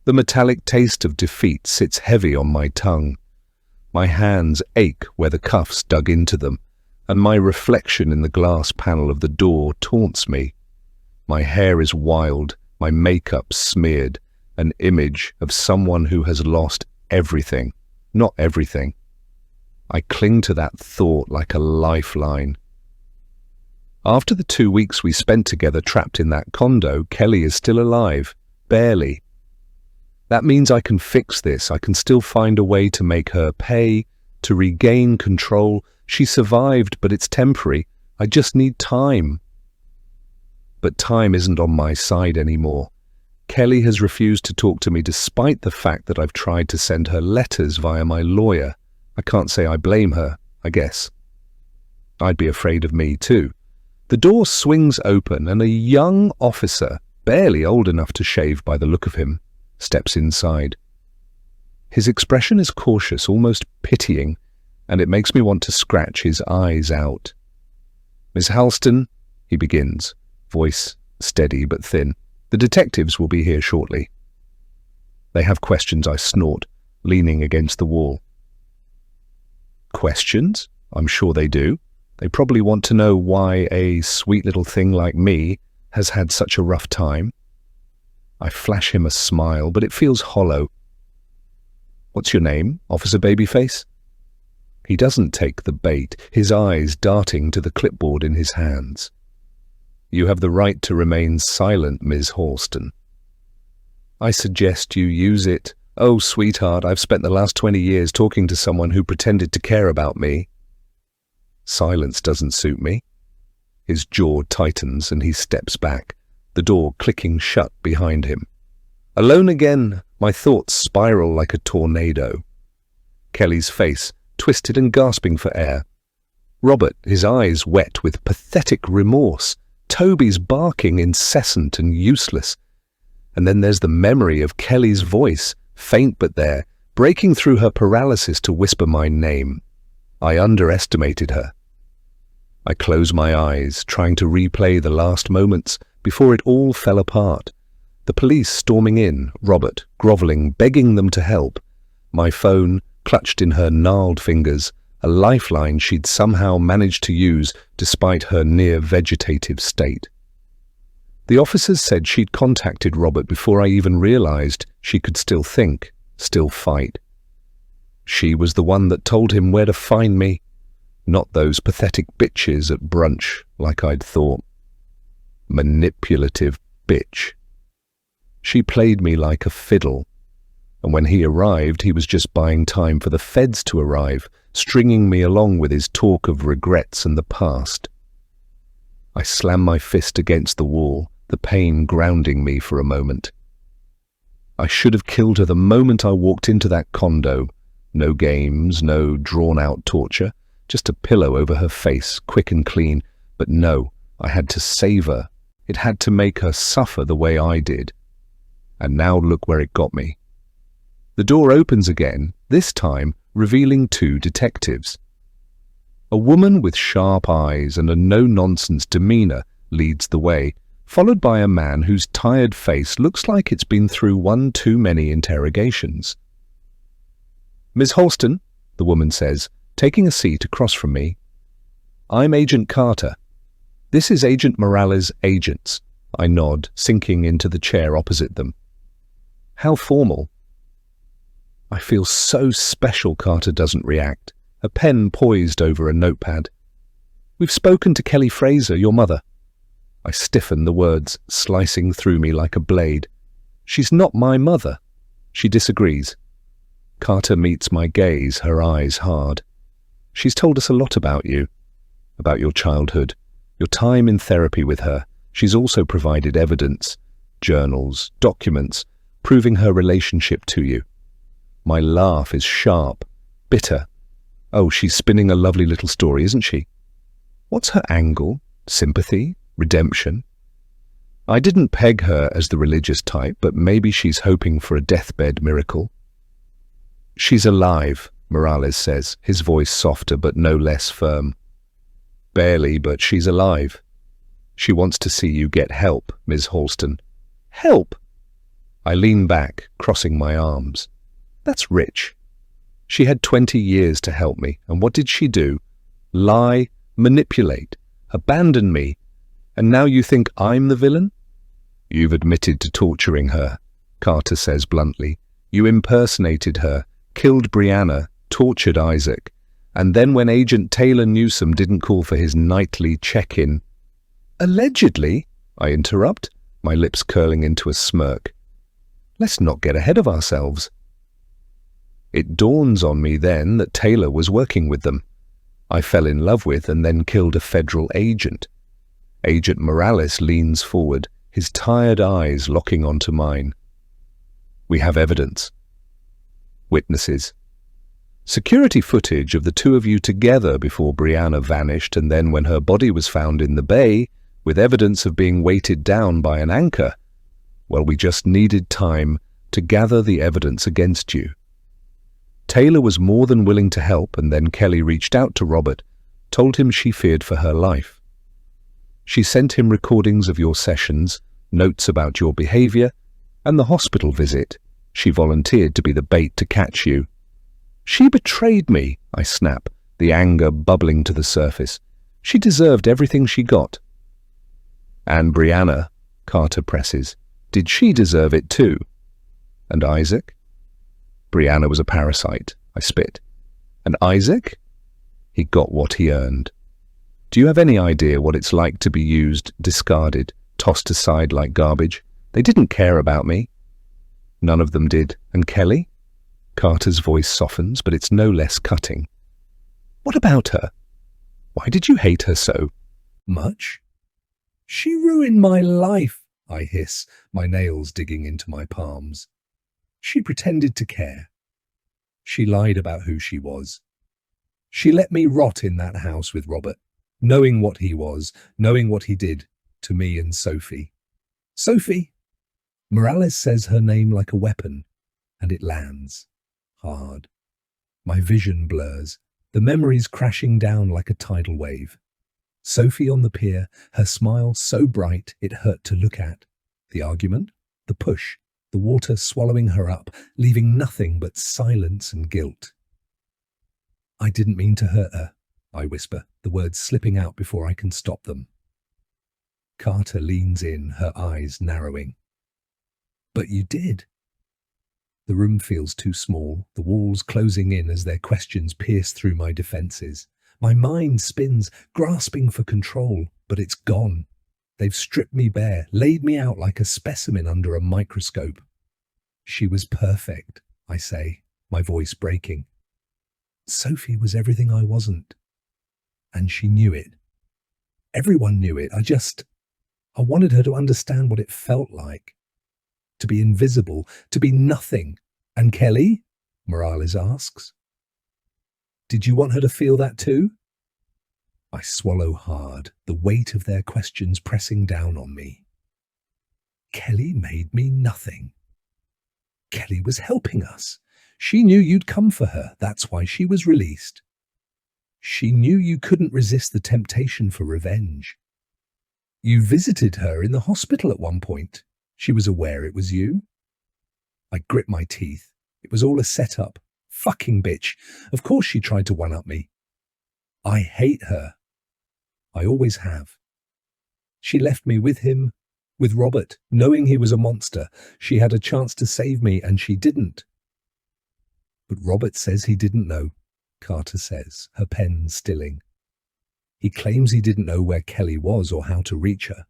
The metallic taste of defeat sits heavy on my tongue. My hands ache where the cuffs dug into them, and my reflection in the glass panel of the door taunts me. My hair is wild, my makeup smeared, an image of someone who has lost everything, not everything. I cling to that thought like a lifeline. After the 2 weeks we spent together trapped in that condo, Kelly is still alive, barely. That means I can fix this. I can still find a way to make her pay, to regain control. She survived, but it's temporary. I just need time. But time isn't on my side anymore. Kelly has refused to talk to me despite the fact that I've tried to send her letters via my lawyer. I can't say I blame her, I guess. I'd be afraid of me too. The door swings open and a young officer, barely old enough to shave by the look of him, steps inside. His expression is cautious, almost pitying, and it makes me want to scratch his eyes out. "Miss Halston," he begins, voice steady but thin. "The detectives will be here shortly." "They have questions," I snort, leaning against the wall. "Questions? I'm sure they do. They probably want to know why a sweet little thing like me has had such a rough time." I flash him a smile, but it feels hollow. "What's your name, Officer Babyface?" He doesn't take the bait, his eyes darting to the clipboard in his hands. "You have the right to remain silent, Ms. Halston." "I suggest you use it." "Oh, sweetheart, I've spent the last 20 years talking to someone who pretended to care about me." Silence doesn't suit me. His jaw tightens and he steps back, the door clicking shut behind him. Alone again, my thoughts spiral like a tornado. Kelly's face, twisted and gasping for air. Robert, his eyes wet with pathetic remorse. Toby's barking incessant and useless. And then there's the memory of Kelly's voice, faint but there, breaking through her paralysis to whisper my name. I underestimated her. I close my eyes, trying to replay the last moments before it all fell apart. The police storming in, Robert grovelling, begging them to help. My phone clutched in her gnarled fingers, a lifeline she'd somehow managed to use despite her near-vegetative state. The officers said she'd contacted Robert before I even realized she could still think, still fight. She was the one that told him where to find me, not those pathetic bitches at brunch like I'd thought. Manipulative bitch. She played me like a fiddle, and when he arrived, he was just buying time for the feds to arrive, stringing me along with his talk of regrets and the past. I slammed my fist against the wall, the pain grounding me for a moment. I should have killed her the moment I walked into that condo. No games, no drawn-out torture, just a pillow over her face, quick and clean. But no, I had to save her. It had to make her suffer the way I did. And now look where it got me. The door opens again, this time revealing two detectives. A woman with sharp eyes and a no-nonsense demeanor leads the way, followed by a man whose tired face looks like it's been through one too many interrogations. "Ms. Halston," the woman says, taking a seat across from me. "I'm Agent Carter. This is Agent Morales' agents." I nod, sinking into the chair opposite them. "How formal." I feel so special Carter doesn't react, a pen poised over a notepad. "We've spoken to Kelly Fraser, your mother." I stiffen, the words slicing through me like a blade. "She's not my mother." She disagrees. Carter meets my gaze, her eyes hard. "She's told us a lot about you, about your childhood, your time in therapy with her. She's also provided evidence, journals, documents, proving her relationship to you." My laugh is sharp, bitter. Oh, she's spinning a lovely little story, isn't she? What's her angle? Sympathy? Redemption? I didn't peg her as the religious type, but maybe she's hoping for a deathbed miracle. "She's alive," Morales says, his voice softer but no less firm. "Barely, but she's alive. She wants to see you get help, Ms. Halston." "Help?" I lean back, crossing my arms. That's rich. She had 20 years to help me, and what did she do? Lie, manipulate, abandon me, and now you think I'm the villain? You've admitted to torturing her, Carter says bluntly. You impersonated her, killed Brianna, tortured Isaac, and then when Agent Taylor Newsome didn't call for his nightly check-in. Allegedly, I interrupt, my lips curling into a smirk. Let's not get ahead of ourselves. It dawns on me then that Taylor was working with them. I fell in love with and then killed a federal agent. Agent Morales leans forward, his tired eyes locking onto mine. We have evidence. Witnesses. Security footage of the two of you together before Brianna vanished and then when her body was found in the bay, with evidence of being weighted down by an anchor. Well, we just needed time to gather the evidence against you. Taylor was more than willing to help, and then Kelly reached out to Robert, told him she feared for her life. She sent him recordings of your sessions, notes about your behavior, and the hospital visit. She volunteered to be the bait to catch you. She betrayed me, I snap, the anger bubbling to the surface. She deserved everything she got. And Brianna, Carter presses, did she deserve it too? And Isaac? Brianna was a parasite, I spit. And Isaac? He got what he earned. Do you have any idea what it's like to be used, discarded, tossed aside like garbage? They didn't care about me. None of them did. And Kelly? Carter's voice softens, but it's no less cutting. What about her? Why did you hate her so much? She ruined my life, I hiss, my nails digging into my palms. She pretended to care. She lied about who she was. She let me rot in that house with Robert, knowing what he was, knowing what he did to me and Sophie. Sophie! Morales says her name like a weapon, and it lands. Hard. My vision blurs, the memories crashing down like a tidal wave. Sophie on the pier, her smile so bright it hurt to look at. The argument, the push, the water swallowing her up, leaving nothing but silence and guilt. I didn't mean to hurt her, I whisper, the words slipping out before I can stop them. Carter leans in, her eyes narrowing. But you did. The room feels too small, the walls closing in as their questions pierce through my defenses. My mind spins, grasping for control, but it's gone. They've stripped me bare, laid me out like a specimen under a microscope. She was perfect, I say, my voice breaking. Sophie was everything I wasn't. And she knew it. Everyone knew it. I wanted her to understand what it felt like. To be invisible, to be nothing. And Kelly? Morales asks. Did you want her to feel that too? I swallow hard, the weight of their questions pressing down on me. Kelly made me nothing. Kelly was helping us. She knew you'd come for her. That's why she was released. She knew you couldn't resist the temptation for revenge. You visited her in the hospital at one point. She was aware it was you. I grit my teeth. It was all a setup. Fucking bitch. Of course she tried to one-up me. I hate her. I always have. She left me with him, with Robert, knowing he was a monster. She had a chance to save me and she didn't. But Robert says he didn't know, Carter says, her pen stilling. He claims he didn't know where Kelly was or how to reach her.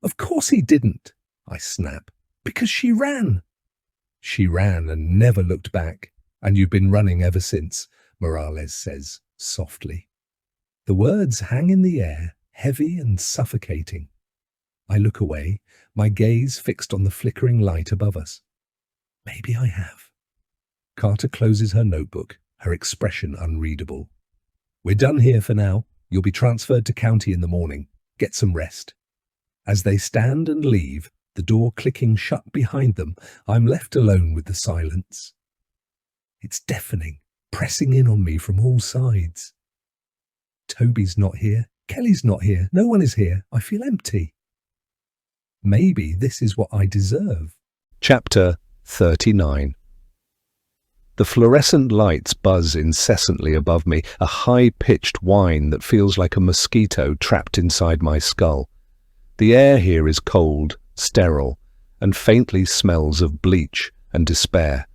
Of course he didn't, I snap, because she ran. She ran and never looked back. And you've been running ever since, Morales says, softly. The words hang in the air, heavy and suffocating. I look away, my gaze fixed on the flickering light above us. Maybe I have. Carter closes her notebook, her expression unreadable. We're done here for now. You'll be transferred to county in the morning. Get some rest. As they stand and leave, the door clicking shut behind them, I'm left alone with the silence. It's deafening, pressing in on me from all sides. Toby's not here. Kelly's not here. No one is here. I feel empty. Maybe this is what I deserve. Chapter 39. The fluorescent lights buzz incessantly above me, a high-pitched whine that feels like a mosquito trapped inside my skull. The air here is cold, sterile, and faintly smells of bleach and despair.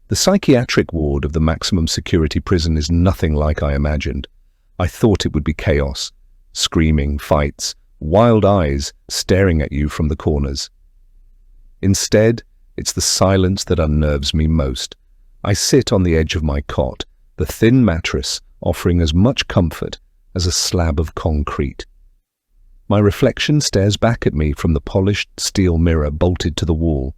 The psychiatric ward of the maximum security prison is nothing like I imagined. I thought it would be chaos, screaming, fights, wild eyes staring at you from the corners. Instead, it's the silence that unnerves me most. I sit on the edge of my cot, the thin mattress offering as much comfort as a slab of concrete. My reflection stares back at me from the polished steel mirror bolted to the wall,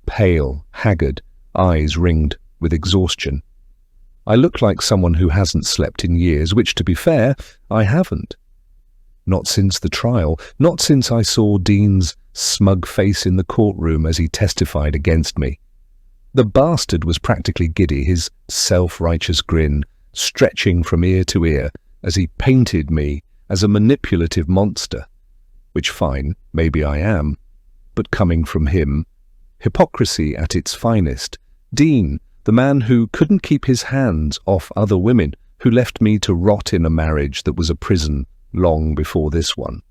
pale, haggard, eyes ringed with exhaustion. I look like someone who hasn't slept in years, which, to be fair, I haven't. Not since the trial, not since I saw Dean's smug face in the courtroom as he testified against me. The bastard was practically giddy, his self-righteous grin stretching from ear to ear as he painted me as a manipulative monster. Which, fine, maybe I am, but coming from him, hypocrisy at its finest. Dean, the man who couldn't keep his hands off other women, who left me to rot in a marriage that was a prison long before this one.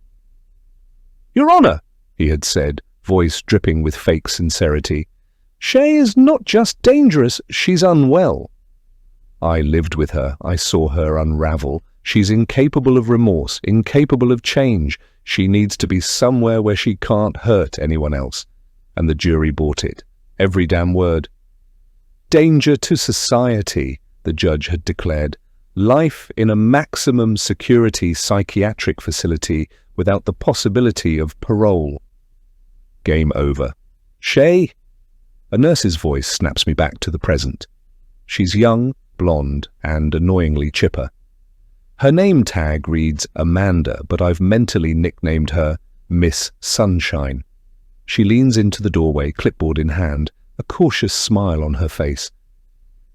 "Your Honor," he had said, voice dripping with fake sincerity, "Shae is not just dangerous, she's unwell." I lived with her. I saw her unravel. She's incapable of remorse, incapable of change. She needs to be somewhere where she can't hurt anyone else. And the jury bought it. Every damn word. Danger to society, the judge had declared. Life in a maximum security psychiatric facility without the possibility of parole. Game over. "Shae?" A nurse's voice snaps me back to the present. She's young, blonde, and annoyingly chipper. Her name tag reads Amanda, but I've mentally nicknamed her Miss Sunshine. She leans into the doorway, clipboard in hand, a cautious smile on her face.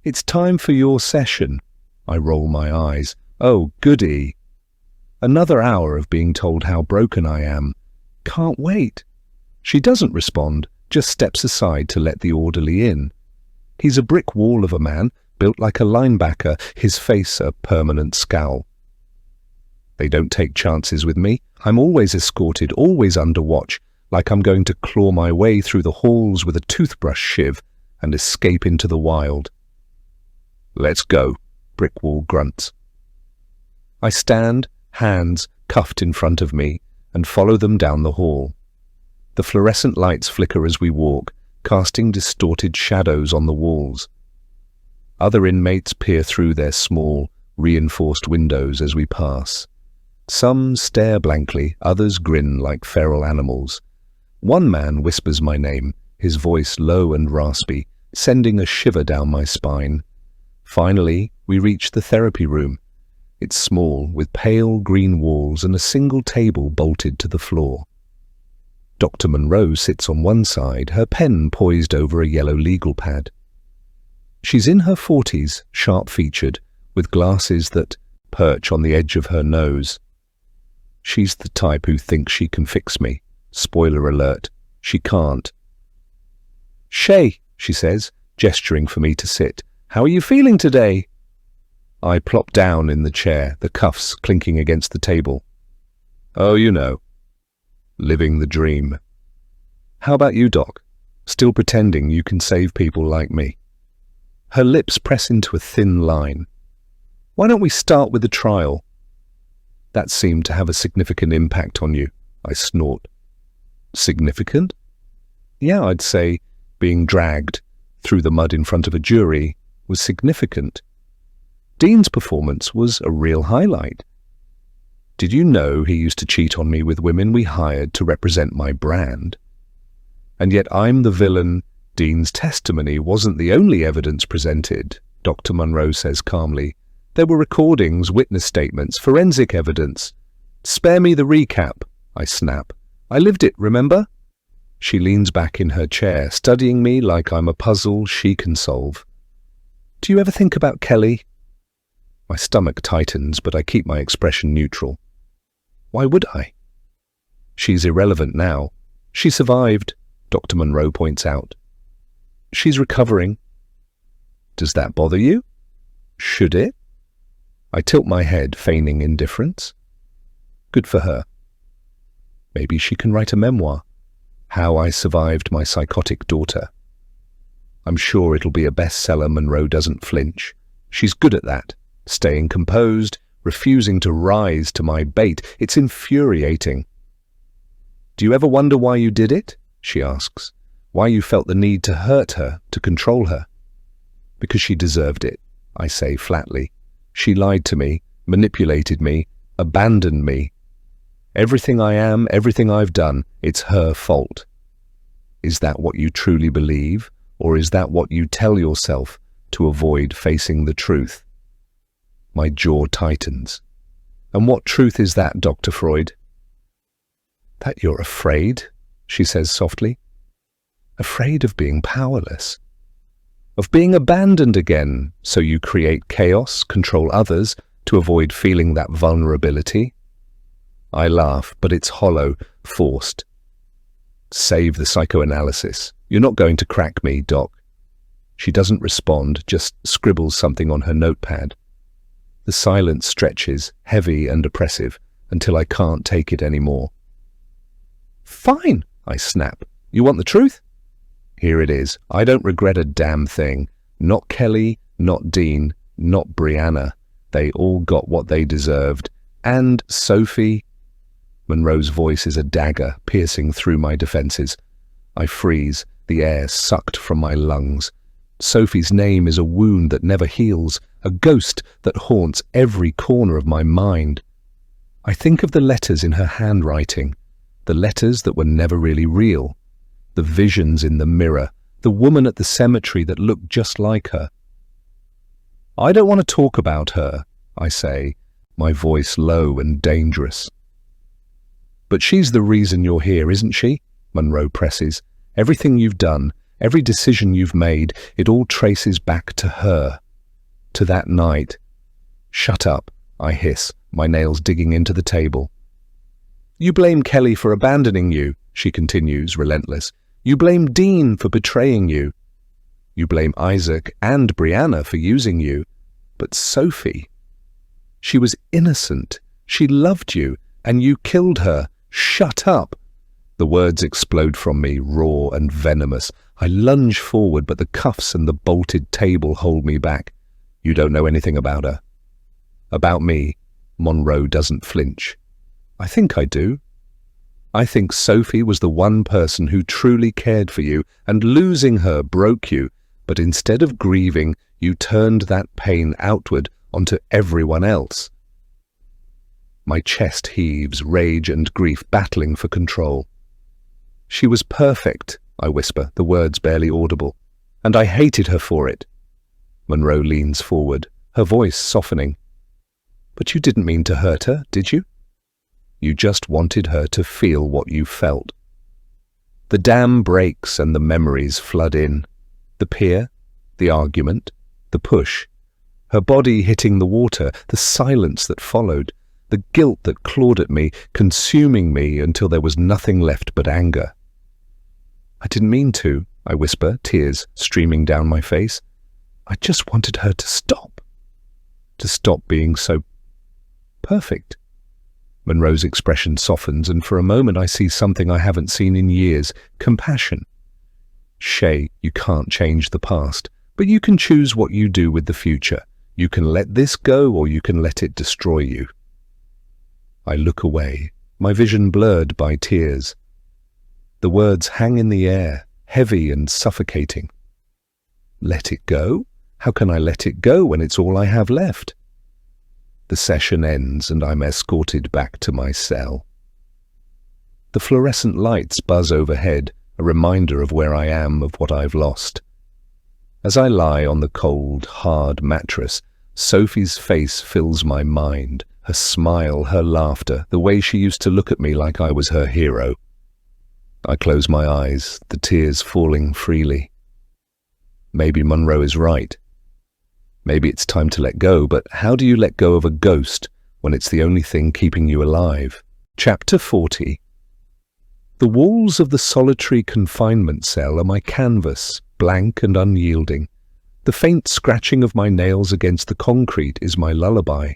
"It's time for your session." I roll my eyes. Oh, goody. Another hour of being told how broken I am. Can't wait. She doesn't respond, just steps aside to let the orderly in. He's a brick wall of a man, built like a linebacker, his face a permanent scowl. They don't take chances with me. I'm always escorted, always under watch, like I'm going to claw my way through the halls with a toothbrush shiv and escape into the wild. "Let's go," Brickwall grunts. I stand, hands cuffed in front of me, and follow them down the hall. The fluorescent lights flicker as we walk, casting distorted shadows on the walls. Other inmates peer through their small, reinforced windows as we pass. Some stare blankly, others grin like feral animals. One man whispers my name, his voice low and raspy, sending a shiver down my spine. Finally, we reach the therapy room. It's small, with pale green walls and a single table bolted to the floor. Dr. Monroe sits on one side, her pen poised over a yellow legal pad. She's in her 40s, sharp-featured, with glasses that perch on the edge of her nose. She's the type who thinks she can fix me. Spoiler alert, she can't. "Shae," she says, gesturing for me to sit. "How are you feeling today?" I plop down in the chair, the cuffs clinking against the table. "Oh, you know. Living the dream." "How about you, Doc? Still pretending you can save people like me?" Her lips press into a thin line. "Why don't we start with the trial?" "That seemed to have a significant impact on you," I snort. "Significant?" "Yeah, I'd say being dragged through the mud in front of a jury was significant. Dean's performance was a real highlight. Did you know he used to cheat on me with women we hired to represent my brand? And yet I'm the villain. Dean's testimony wasn't the only evidence presented," Dr. Monroe says calmly. "There were recordings, witness statements, forensic evidence." "Spare me the recap," I snap. "I lived it, remember?" She leans back in her chair, studying me like I'm a puzzle she can solve. "Do you ever think about Kelly?" My stomach tightens, but I keep my expression neutral. Why would I? "She's irrelevant now. She survived," Dr. Monroe points out. "She's recovering." Does that bother you? Should it? I tilt my head, feigning indifference. Good for her. Maybe she can write a memoir. How I Survived My Psychotic Daughter. I'm sure it'll be a bestseller. Monroe doesn't flinch. She's good at that, staying composed, refusing to rise to my bait. It's infuriating. Do you ever wonder why you did it? She asks. Why you felt the need to hurt her, to control her? Because she deserved it, I say flatly. She lied to me, manipulated me, abandoned me. Everything I am, everything I've done, it's her fault. Is that what you truly believe, or is that what you tell yourself to avoid facing the truth? My jaw tightens. And what truth is that, Dr. Freud? That you're afraid, she says softly. Afraid of being powerless. Of being abandoned again, so you create chaos, control others, to avoid feeling that vulnerability. I laugh, but it's hollow, forced. Save the psychoanalysis. You're not going to crack me, Doc. She doesn't respond, just scribbles something on her notepad. The silence stretches, heavy and oppressive, until I can't take it anymore. Fine, I snap. You want the truth? Here it is. I don't regret a damn thing. Not Kelly, not Dean, not Brianna. They all got what they deserved. And Sophie. Monroe's voice is a dagger piercing through my defenses. I freeze, the air sucked from my lungs. Sophie's name is a wound that never heals, a ghost that haunts every corner of my mind. I think of the letters in her handwriting, the letters that were never really real, the visions in the mirror, the woman at the cemetery that looked just like her. I don't want to talk about her, I say, my voice low and dangerous. But she's the reason you're here, isn't she? Monroe presses. Everything you've done, every decision you've made, it all traces back to her. To that night. Shut up, I hiss, my nails digging into the table. You blame Kelly for abandoning you, she continues, relentless. You blame Dean for betraying you. You blame Isaac and Brianna for using you. But Sophie, she was innocent. She loved you, and you killed her. Shut up! The words explode from me, raw and venomous. I lunge forward, but the cuffs and the bolted table hold me back. You don't know anything about her. About me, Monroe doesn't flinch. I think I do. I think Sophie was the one person who truly cared for you, and losing her broke you, but instead of grieving, you turned that pain outward onto everyone else. My chest heaves, rage and grief battling for control. She was perfect, I whisper, the words barely audible, and I hated her for it. Monroe leans forward, her voice softening. But you didn't mean to hurt her, did you? You just wanted her to feel what you felt. The dam breaks and the memories flood in. The pier, the argument, the push, her body hitting the water, the silence that followed, the guilt that clawed at me, consuming me until there was nothing left but anger. I didn't mean to, I whisper, tears streaming down my face. I just wanted her to stop being so perfect. Monroe's expression softens, and for a moment I see something I haven't seen in years, compassion. Shae, you can't change the past, but you can choose what you do with the future. You can let this go, or you can let it destroy you. I look away, my vision blurred by tears. The words hang in the air, heavy and suffocating. Let it go? How can I let it go when it's all I have left? The session ends and I'm escorted back to my cell. The fluorescent lights buzz overhead, a reminder of where I am, of what I've lost. As I lie on the cold, hard mattress, Sophie's face fills my mind, her smile, her laughter, the way she used to look at me like I was her hero. I close my eyes, the tears falling freely. Maybe Monroe is right. Maybe it's time to let go, but how do you let go of a ghost when it's the only thing keeping you alive? Chapter 40. The walls of the solitary confinement cell are my canvas, blank and unyielding. The faint scratching of my nails against the concrete is my lullaby.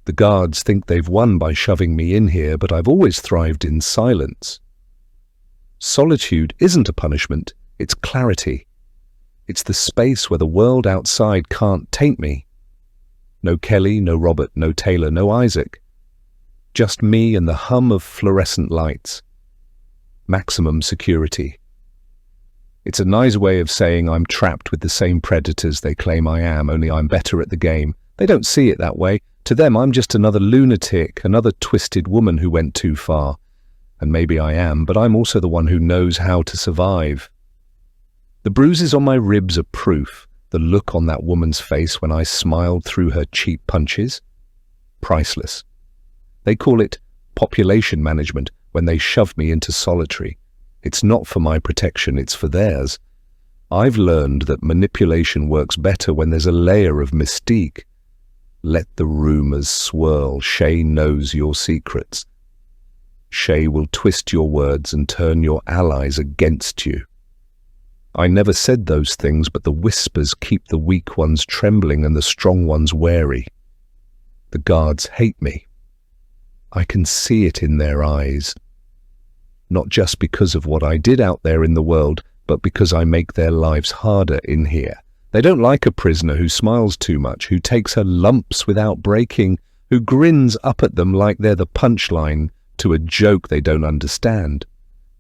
The guards think they've won by shoving me in here, but I've always thrived in silence. Solitude isn't a punishment, it's clarity. It's the space where the world outside can't taint me. No Kelly, no Robert, no Taylor, no Isaac. Just me and the hum of fluorescent lights. Maximum security. It's a nice way of saying I'm trapped with the same predators they claim I am, only I'm better at the game. They don't see it that way. To them, I'm just another lunatic, another twisted woman who went too far. And maybe I am, but I'm also the one who knows how to survive. The bruises on my ribs are proof, the look on that woman's face when I smiled through her cheap punches. Priceless. They call it population management when they shove me into solitary. It's not for my protection, it's for theirs. I've learned that manipulation works better when there's a layer of mystique. Let the rumors swirl. Shae knows your secrets. Shae will twist your words and turn your allies against you. I never said those things, but the whispers keep the weak ones trembling and the strong ones wary. The guards hate me. I can see it in their eyes. Not just because of what I did out there in the world, but because I make their lives harder in here. They don't like a prisoner who smiles too much, who takes her lumps without breaking, who grins up at them like they're the punchline to a joke they don't understand.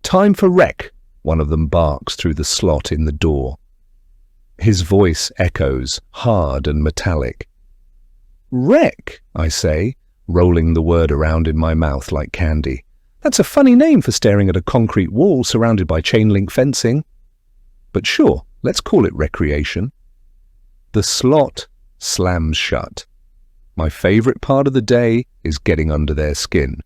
"Time for rec," one of them barks through the slot in the door. His voice echoes, hard and metallic. "Rec," I say, rolling the word around in my mouth like candy. That's a funny name for staring at a concrete wall surrounded by chain-link fencing. But sure, let's call it recreation. The slot slams shut. My favorite part of the day is getting under their skin.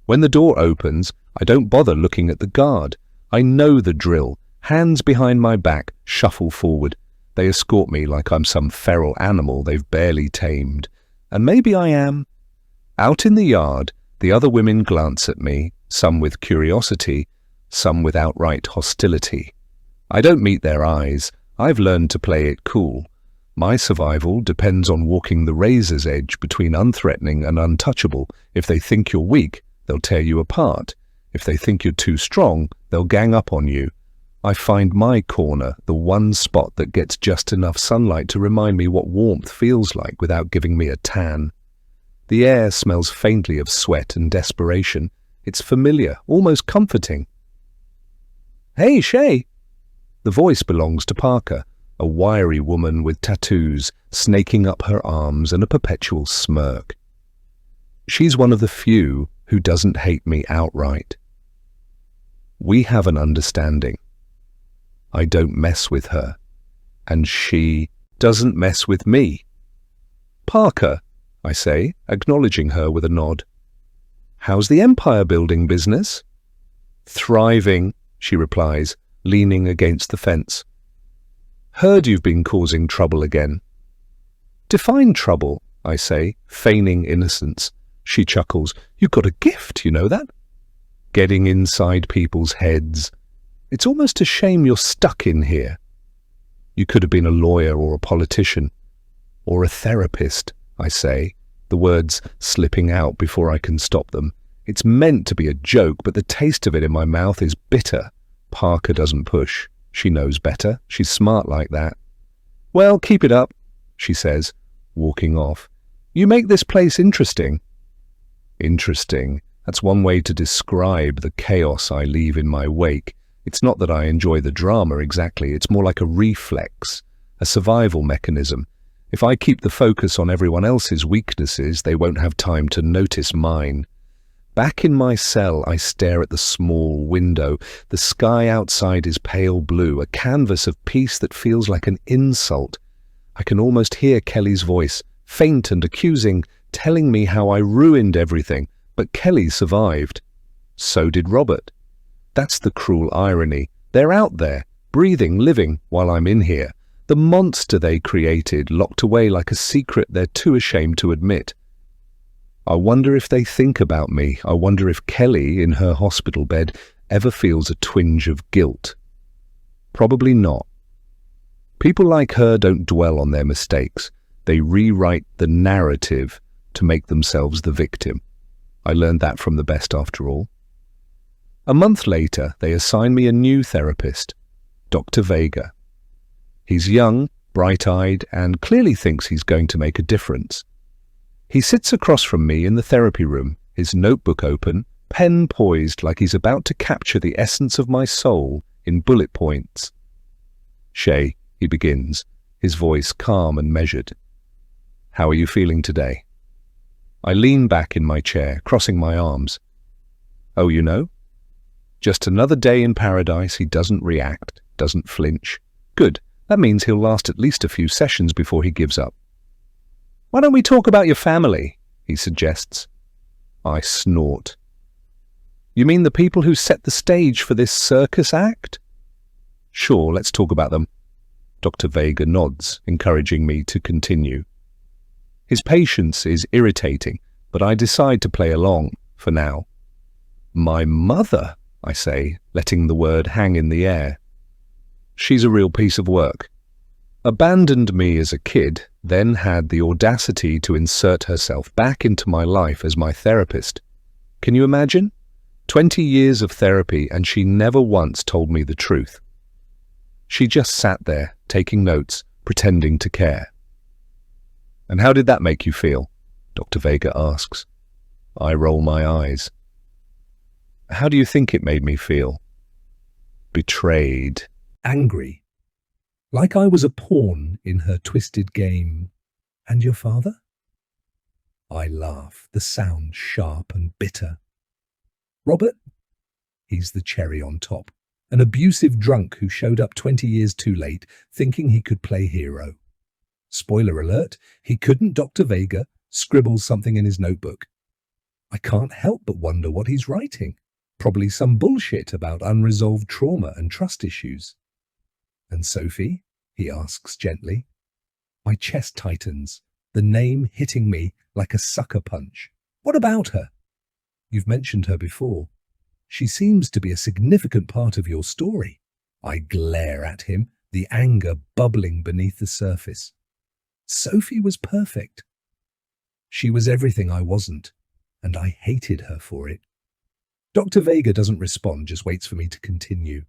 When the door opens, I don't bother looking at the guard. I know the drill. Hands behind my back, shuffle forward. They escort me like I'm some feral animal they've barely tamed. And maybe I am. Out in the yard, the other women glance at me, some with curiosity, some with outright hostility. I don't meet their eyes. I've learned to play it cool. My survival depends on walking the razor's edge between unthreatening and untouchable. If they think you're weak, they'll tear you apart. If they think you're too strong, they'll gang up on you. I find my corner, the one spot that gets just enough sunlight to remind me what warmth feels like without giving me a tan. The air smells faintly of sweat and desperation. It's familiar, almost comforting. "Hey, Shae!" The voice belongs to Parker, a wiry woman with tattoos snaking up her arms and a perpetual smirk. She's one of the few who doesn't hate me outright. We have an understanding. I don't mess with her, and she doesn't mess with me. "Parker," I say, acknowledging her with a nod. "How's the empire-building business?" "Thriving," she replies, leaning against the fence. "Heard you've been causing trouble again." "Define trouble," I say, feigning innocence. She chuckles. "You've got a gift, you know that?" "Getting inside people's heads. It's almost a shame you're stuck in here. You could have been a lawyer or a politician. Or a therapist," I say, the words slipping out before I can stop them. It's meant to be a joke, but the taste of it in my mouth is bitter. Parker doesn't push. She knows better. She's smart like that. "Well, keep it up," she says, walking off. "You make this place interesting." Interesting. That's one way to describe the chaos I leave in my wake. It's not that I enjoy the drama exactly. It's more like a reflex, a survival mechanism. If I keep the focus on everyone else's weaknesses, they won't have time to notice mine. Back in my cell, I stare at the small window. The sky outside is pale blue, a canvas of peace that feels like an insult. I can almost hear Kelly's voice, faint and accusing, telling me how I ruined everything, but Kelly survived. So did Robert. That's the cruel irony. They're out there, breathing, living, while I'm in here. The monster they created, locked away like a secret they're too ashamed to admit. I wonder if they think about me. I wonder if Kelly, in her hospital bed, ever feels a twinge of guilt. Probably not. People like her don't dwell on their mistakes. They rewrite the narrative to make themselves the victim. I learned that from the best after all. A month later, they assign me a new therapist, Dr. Vega. He's young, bright-eyed, and clearly thinks he's going to make a difference. He sits across from me in the therapy room, his notebook open, pen poised like he's about to capture the essence of my soul in bullet points. "Shae," he begins, his voice calm and measured. "How are you feeling today?" I lean back in my chair, crossing my arms. "Oh, you know? Just another day in paradise." He doesn't react, doesn't flinch. Good. That means he'll last at least a few sessions before he gives up. "Why don't we talk about your family?" he suggests. I snort. "You mean the people who set the stage for this circus act?" "Sure, let's talk about them." Dr. Vega nods, encouraging me to continue. His patience is irritating, but I decide to play along, for now. "My mother," I say, letting the word hang in the air. "She's a real piece of work. Abandoned me as a kid, then had the audacity to insert herself back into my life as my therapist. Can you imagine? 20 years of therapy and she never once told me the truth. She just sat there, taking notes, pretending to care." "And how did that make you feel?" Dr. Vega asks. I roll my eyes. "How do you think it made me feel?" "Betrayed." "Angry. Like I was a pawn in her twisted game." "And your father?" I laugh, the sound sharp and bitter. "Robert? He's the cherry on top. An abusive drunk who showed up 20 years too late, thinking he could play hero. Spoiler alert, he couldn't. Dr. Vega scribbles something in his notebook. I can't help but wonder what he's writing. Probably some bullshit about unresolved trauma and trust issues." "And Sophie?" he asks gently. My chest tightens, the name hitting me like a sucker punch. "What about her?" "You've mentioned her before. She seems to be a significant part of your story." I glare at him, the anger bubbling beneath the surface. Sophie was perfect. She was everything I wasn't, and I hated her for it. Dr. Vega doesn't respond, just waits for me to continue.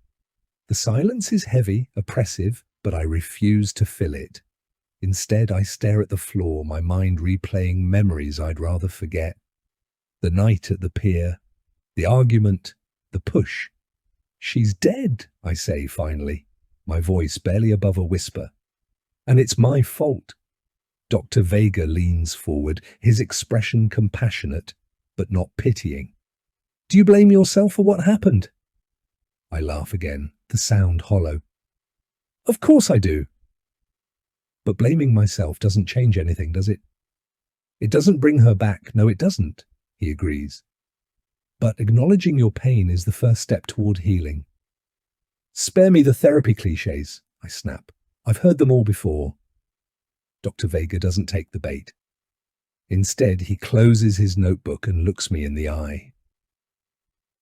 The silence is heavy, oppressive, but I refuse to fill it. Instead, I stare at the floor, my mind replaying memories I'd rather forget. The night at the pier, the argument, the push. "She's dead," I say finally, my voice barely above a whisper. "And it's my fault." Dr. Vega leans forward, his expression compassionate, but not pitying. "Do you blame yourself for what happened?" I laugh again, the sound hollow. "Of course I do." "But blaming myself doesn't change anything, does it?" "It doesn't bring her back. No, it doesn't," he agrees. "But acknowledging your pain is the first step toward healing." "Spare me the therapy cliches," I snap. "I've heard them all before." Dr. Vega doesn't take the bait. Instead, he closes his notebook and looks me in the eye.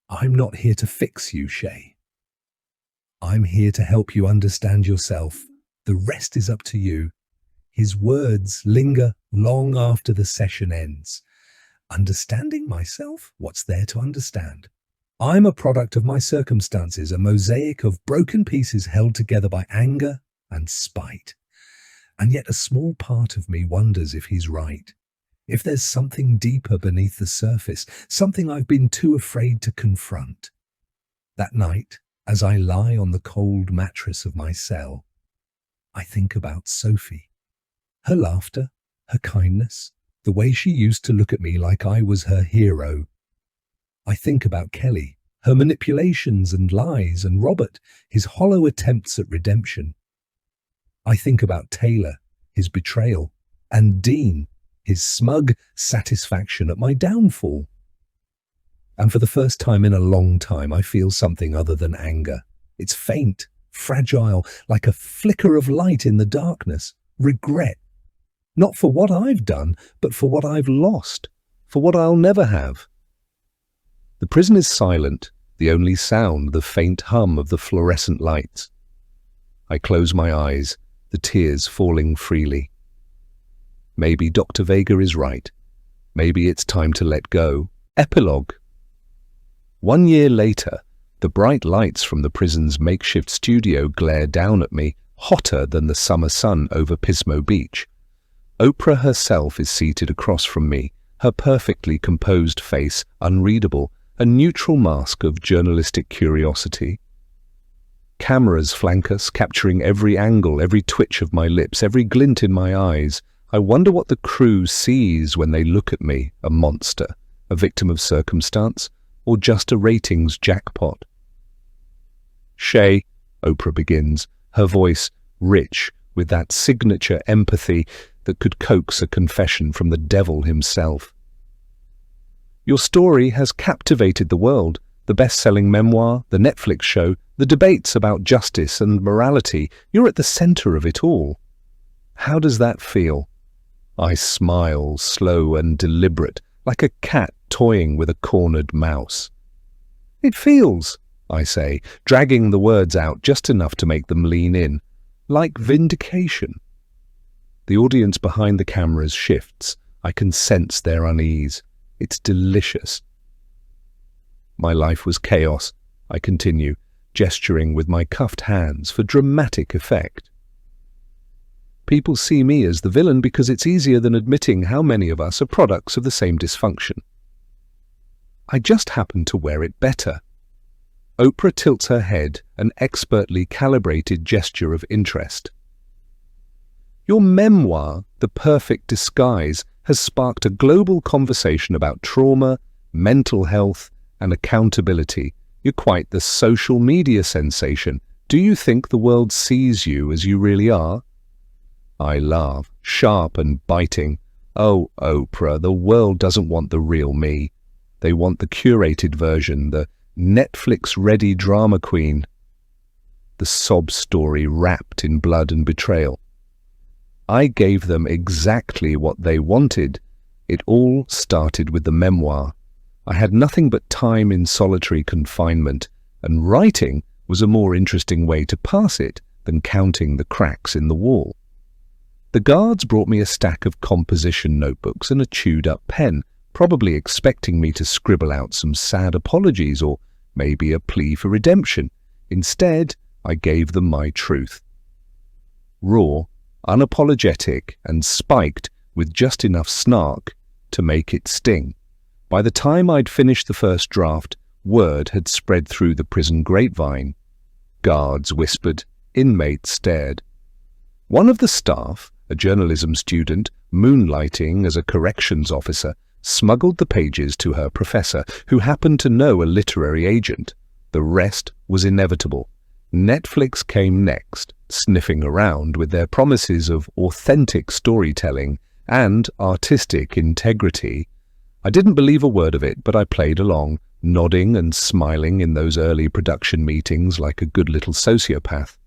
"I'm not here to fix you, Shae. I'm here to help you understand yourself. The rest is up to you." His words linger long after the session ends. Understanding myself? What's there to understand? I'm a product of my circumstances, a mosaic of broken pieces held together by anger and spite. And yet a small part of me wonders if he's right. If there's something deeper beneath the surface, something I've been too afraid to confront. That night, as I lie on the cold mattress of my cell, I think about Sophie. Her laughter, her kindness, the way she used to look at me like I was her hero. I think about Kelly, her manipulations and lies, and Robert, his hollow attempts at redemption. I think about Taylor, his betrayal, and Dean, his smug satisfaction at my downfall. And for the first time in a long time, I feel something other than anger. It's faint, fragile, like a flicker of light in the darkness. Regret. Not for what I've done, but for what I've lost, for what I'll never have. The prison is silent, the only sound the faint hum of the fluorescent lights. I close my eyes, the tears falling freely. Maybe Dr. Vega is right. Maybe it's time to let go. Epilogue. 1 year later, the bright lights from the prison's makeshift studio glare down at me, hotter than the summer sun over Pismo Beach. Oprah herself is seated across from me, her perfectly composed face unreadable, a neutral mask of journalistic curiosity. Cameras flank us, capturing every angle, every twitch of my lips, every glint in my eyes. I wonder what the crew sees when they look at me, a monster, a victim of circumstance, or just a ratings jackpot. Shae, Oprah begins, her voice rich with that signature empathy that could coax a confession from the devil himself. Your story has captivated the world, the best-selling memoir, the Netflix show, the debates about justice and morality. You're at the center of it all. How does that feel? I smile, slow and deliberate, like a cat toying with a cornered mouse. It feels, I say, dragging the words out just enough to make them lean in, like vindication. The audience behind the cameras shifts. I can sense their unease. It's delicious. My life was chaos, I continue, gesturing with my cuffed hands for dramatic effect. People see me as the villain because it's easier than admitting how many of us are products of the same dysfunction. I just happen to wear it better. Oprah tilts her head, an expertly calibrated gesture of interest. Your memoir, The Perfect Disguise, has sparked a global conversation about trauma, mental health, and accountability. You're quite the social media sensation. Do you think the world sees you as you really are? I laugh, sharp and biting. Oh, Oprah, the world doesn't want the real me. They want the curated version, the Netflix-ready drama queen. The sob story wrapped in blood and betrayal. I gave them exactly what they wanted. It all started with the memoir. I had nothing but time in solitary confinement, and writing was a more interesting way to pass it than counting the cracks in the wall. The guards brought me a stack of composition notebooks and a chewed-up pen, probably expecting me to scribble out some sad apologies or maybe a plea for redemption. Instead, I gave them my truth. Raw, unapologetic, and spiked with just enough snark to make it sting. By the time I'd finished the first draft, word had spread through the prison grapevine. Guards whispered, inmates stared. One of the staff, a journalism student moonlighting as a corrections officer, smuggled the pages to her professor, who happened to know a literary agent. The rest was inevitable. Netflix came next, sniffing around with their promises of authentic storytelling and artistic integrity. I didn't believe a word of it, but I played along, nodding and smiling in those early production meetings like a good little sociopath.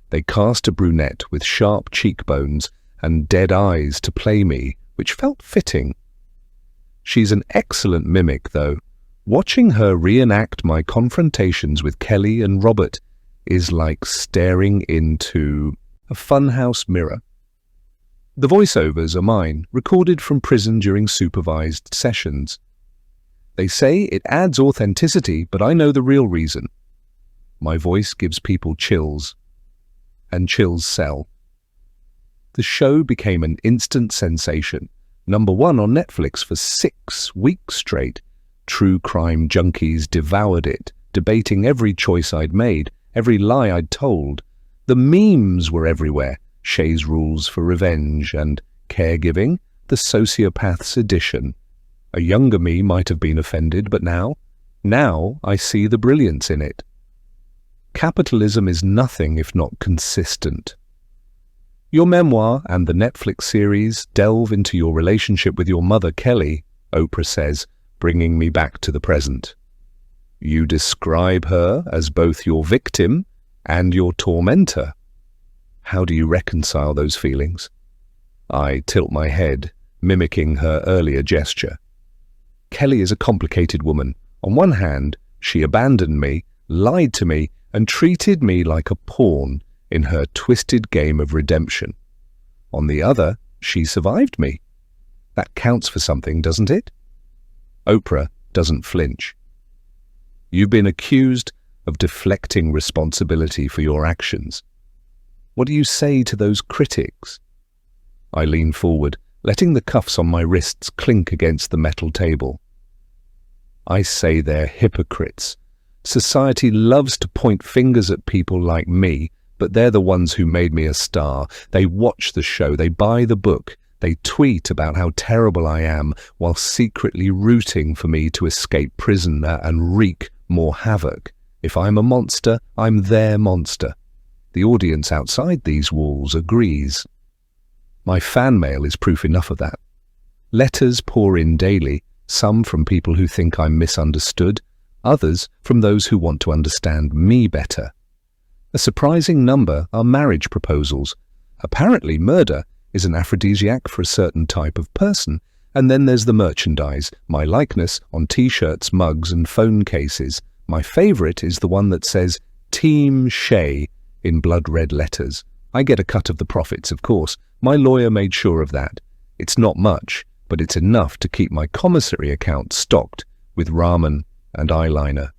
They cast a brunette with sharp cheekbones and dead eyes to play me, which felt fitting. She's an excellent mimic, though. Watching her reenact my confrontations with Kelly and Robert is like staring into a funhouse mirror. The voiceovers are mine, recorded from prison during supervised sessions. They say it adds authenticity, but I know the real reason. My voice gives people chills, and chills sell. The show became an instant sensation, #1 on Netflix for 6 weeks straight. True crime junkies devoured it, debating every choice I'd made, every lie I'd told. The memes were everywhere. Shae's rules for revenge and caregiving, the sociopath's edition. A younger me might have been offended, but now I see the brilliance in it. Capitalism is nothing if not consistent. Your memoir and the Netflix series delve into your relationship with your mother, Kelly, Oprah says, bringing me back to the present. You describe her as both your victim and your tormentor. How do you reconcile those feelings? I tilt my head, mimicking her earlier gesture. Kelly is a complicated woman. On one hand, she abandoned me, lied to me, and treated me like a pawn, in her twisted game of redemption. On the other, she survived me. That counts for something, doesn't it? Oprah doesn't flinch. You've been accused of deflecting responsibility for your actions. What do you say to those critics? I lean forward, letting the cuffs on my wrists clink against the metal table. I say they're hypocrites. Society loves to point fingers at people like me, but they're the ones who made me a star. They watch the show, they buy the book, they tweet about how terrible I am while secretly rooting for me to escape prison and wreak more havoc. If I'm a monster, I'm their monster. The audience outside these walls agrees. My fan mail is proof enough of that. Letters pour in daily, some from people who think I'm misunderstood, others from those who want to understand me better. A surprising number are marriage proposals. Apparently murder is an aphrodisiac for a certain type of person. And then there's the merchandise, my likeness on t-shirts, mugs and phone cases. My favorite is the one that says Team Shae in blood red letters. I get a cut of the profits, of course. My lawyer made sure of that. It's not much, but it's enough to keep my commissary account stocked with ramen and eyeliner.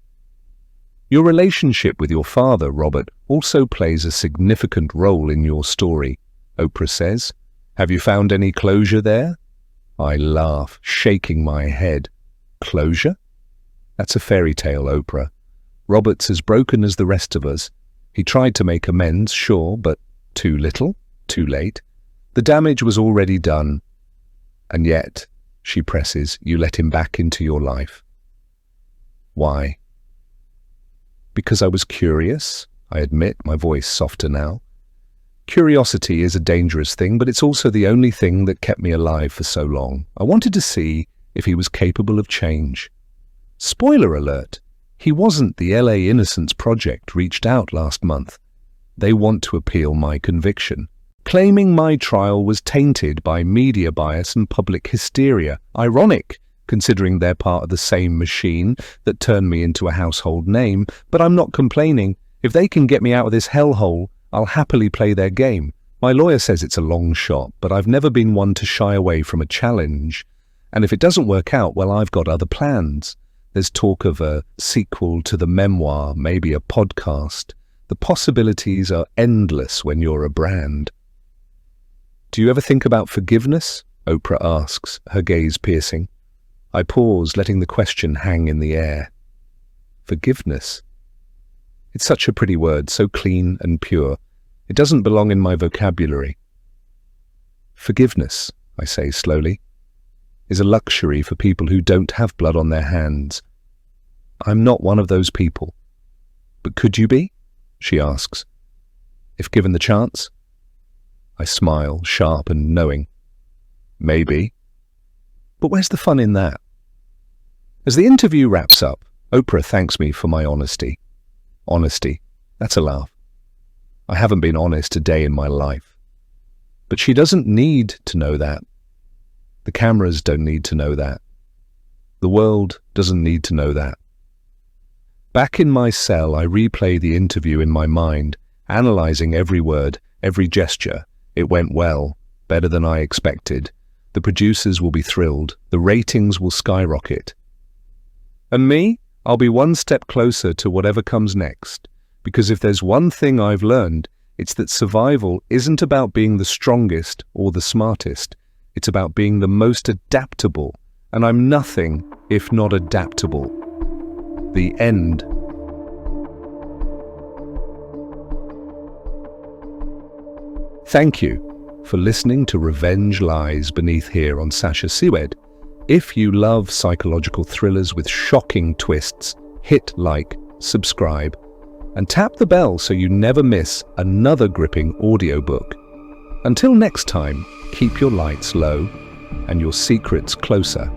Your relationship with your father, Robert, also plays a significant role in your story, Oprah says. Have you found any closure there? I laugh, shaking my head. Closure? That's a fairy tale, Oprah. Robert's as broken as the rest of us. He tried to make amends, sure, but too little, too late. The damage was already done. And yet, she presses, you let him back into your life. Why? Because I was curious, I admit, my voice softer now. Curiosity is a dangerous thing, but it's also the only thing that kept me alive for so long. I wanted to see if he was capable of change. Spoiler alert, he wasn't. The LA Innocence Project reached out last month. They want to appeal my conviction, claiming my trial was tainted by media bias and public hysteria. Ironic, considering they're part of the same machine that turned me into a household name, but I'm not complaining. If they can get me out of this hellhole, I'll happily play their game. My lawyer says it's a long shot, but I've never been one to shy away from a challenge. And if it doesn't work out, well, I've got other plans. There's talk of a sequel to the memoir, maybe a podcast. The possibilities are endless when you're a brand. Do you ever think about forgiveness? Oprah asks, her gaze piercing. I pause, letting the question hang in the air. Forgiveness? It's such a pretty word, so clean and pure. It doesn't belong in my vocabulary. Forgiveness, I say slowly, is a luxury for people who don't have blood on their hands. I'm not one of those people. But could you be? She asks. If given the chance? I smile, sharp and knowing. Maybe. But where's the fun in that? As the interview wraps up, Oprah thanks me for my honesty. Honesty, that's a laugh. I haven't been honest a day in my life. But she doesn't need to know that. The cameras don't need to know that. The world doesn't need to know that. Back in my cell, I replay the interview in my mind, analyzing every word, every gesture. It went well, better than I expected. The producers will be thrilled. The ratings will skyrocket. And me? I'll be one step closer to whatever comes next. Because if there's one thing I've learned, it's that survival isn't about being the strongest or the smartest. It's about being the most adaptable. And I'm nothing if not adaptable. The end. Thank you for listening to Revenge Lies Beneath here on Sacha Szwed. If you love psychological thrillers with shocking twists, hit like, subscribe, and tap the bell so you never miss another gripping audiobook. Until next time, keep your lights low and your secrets closer.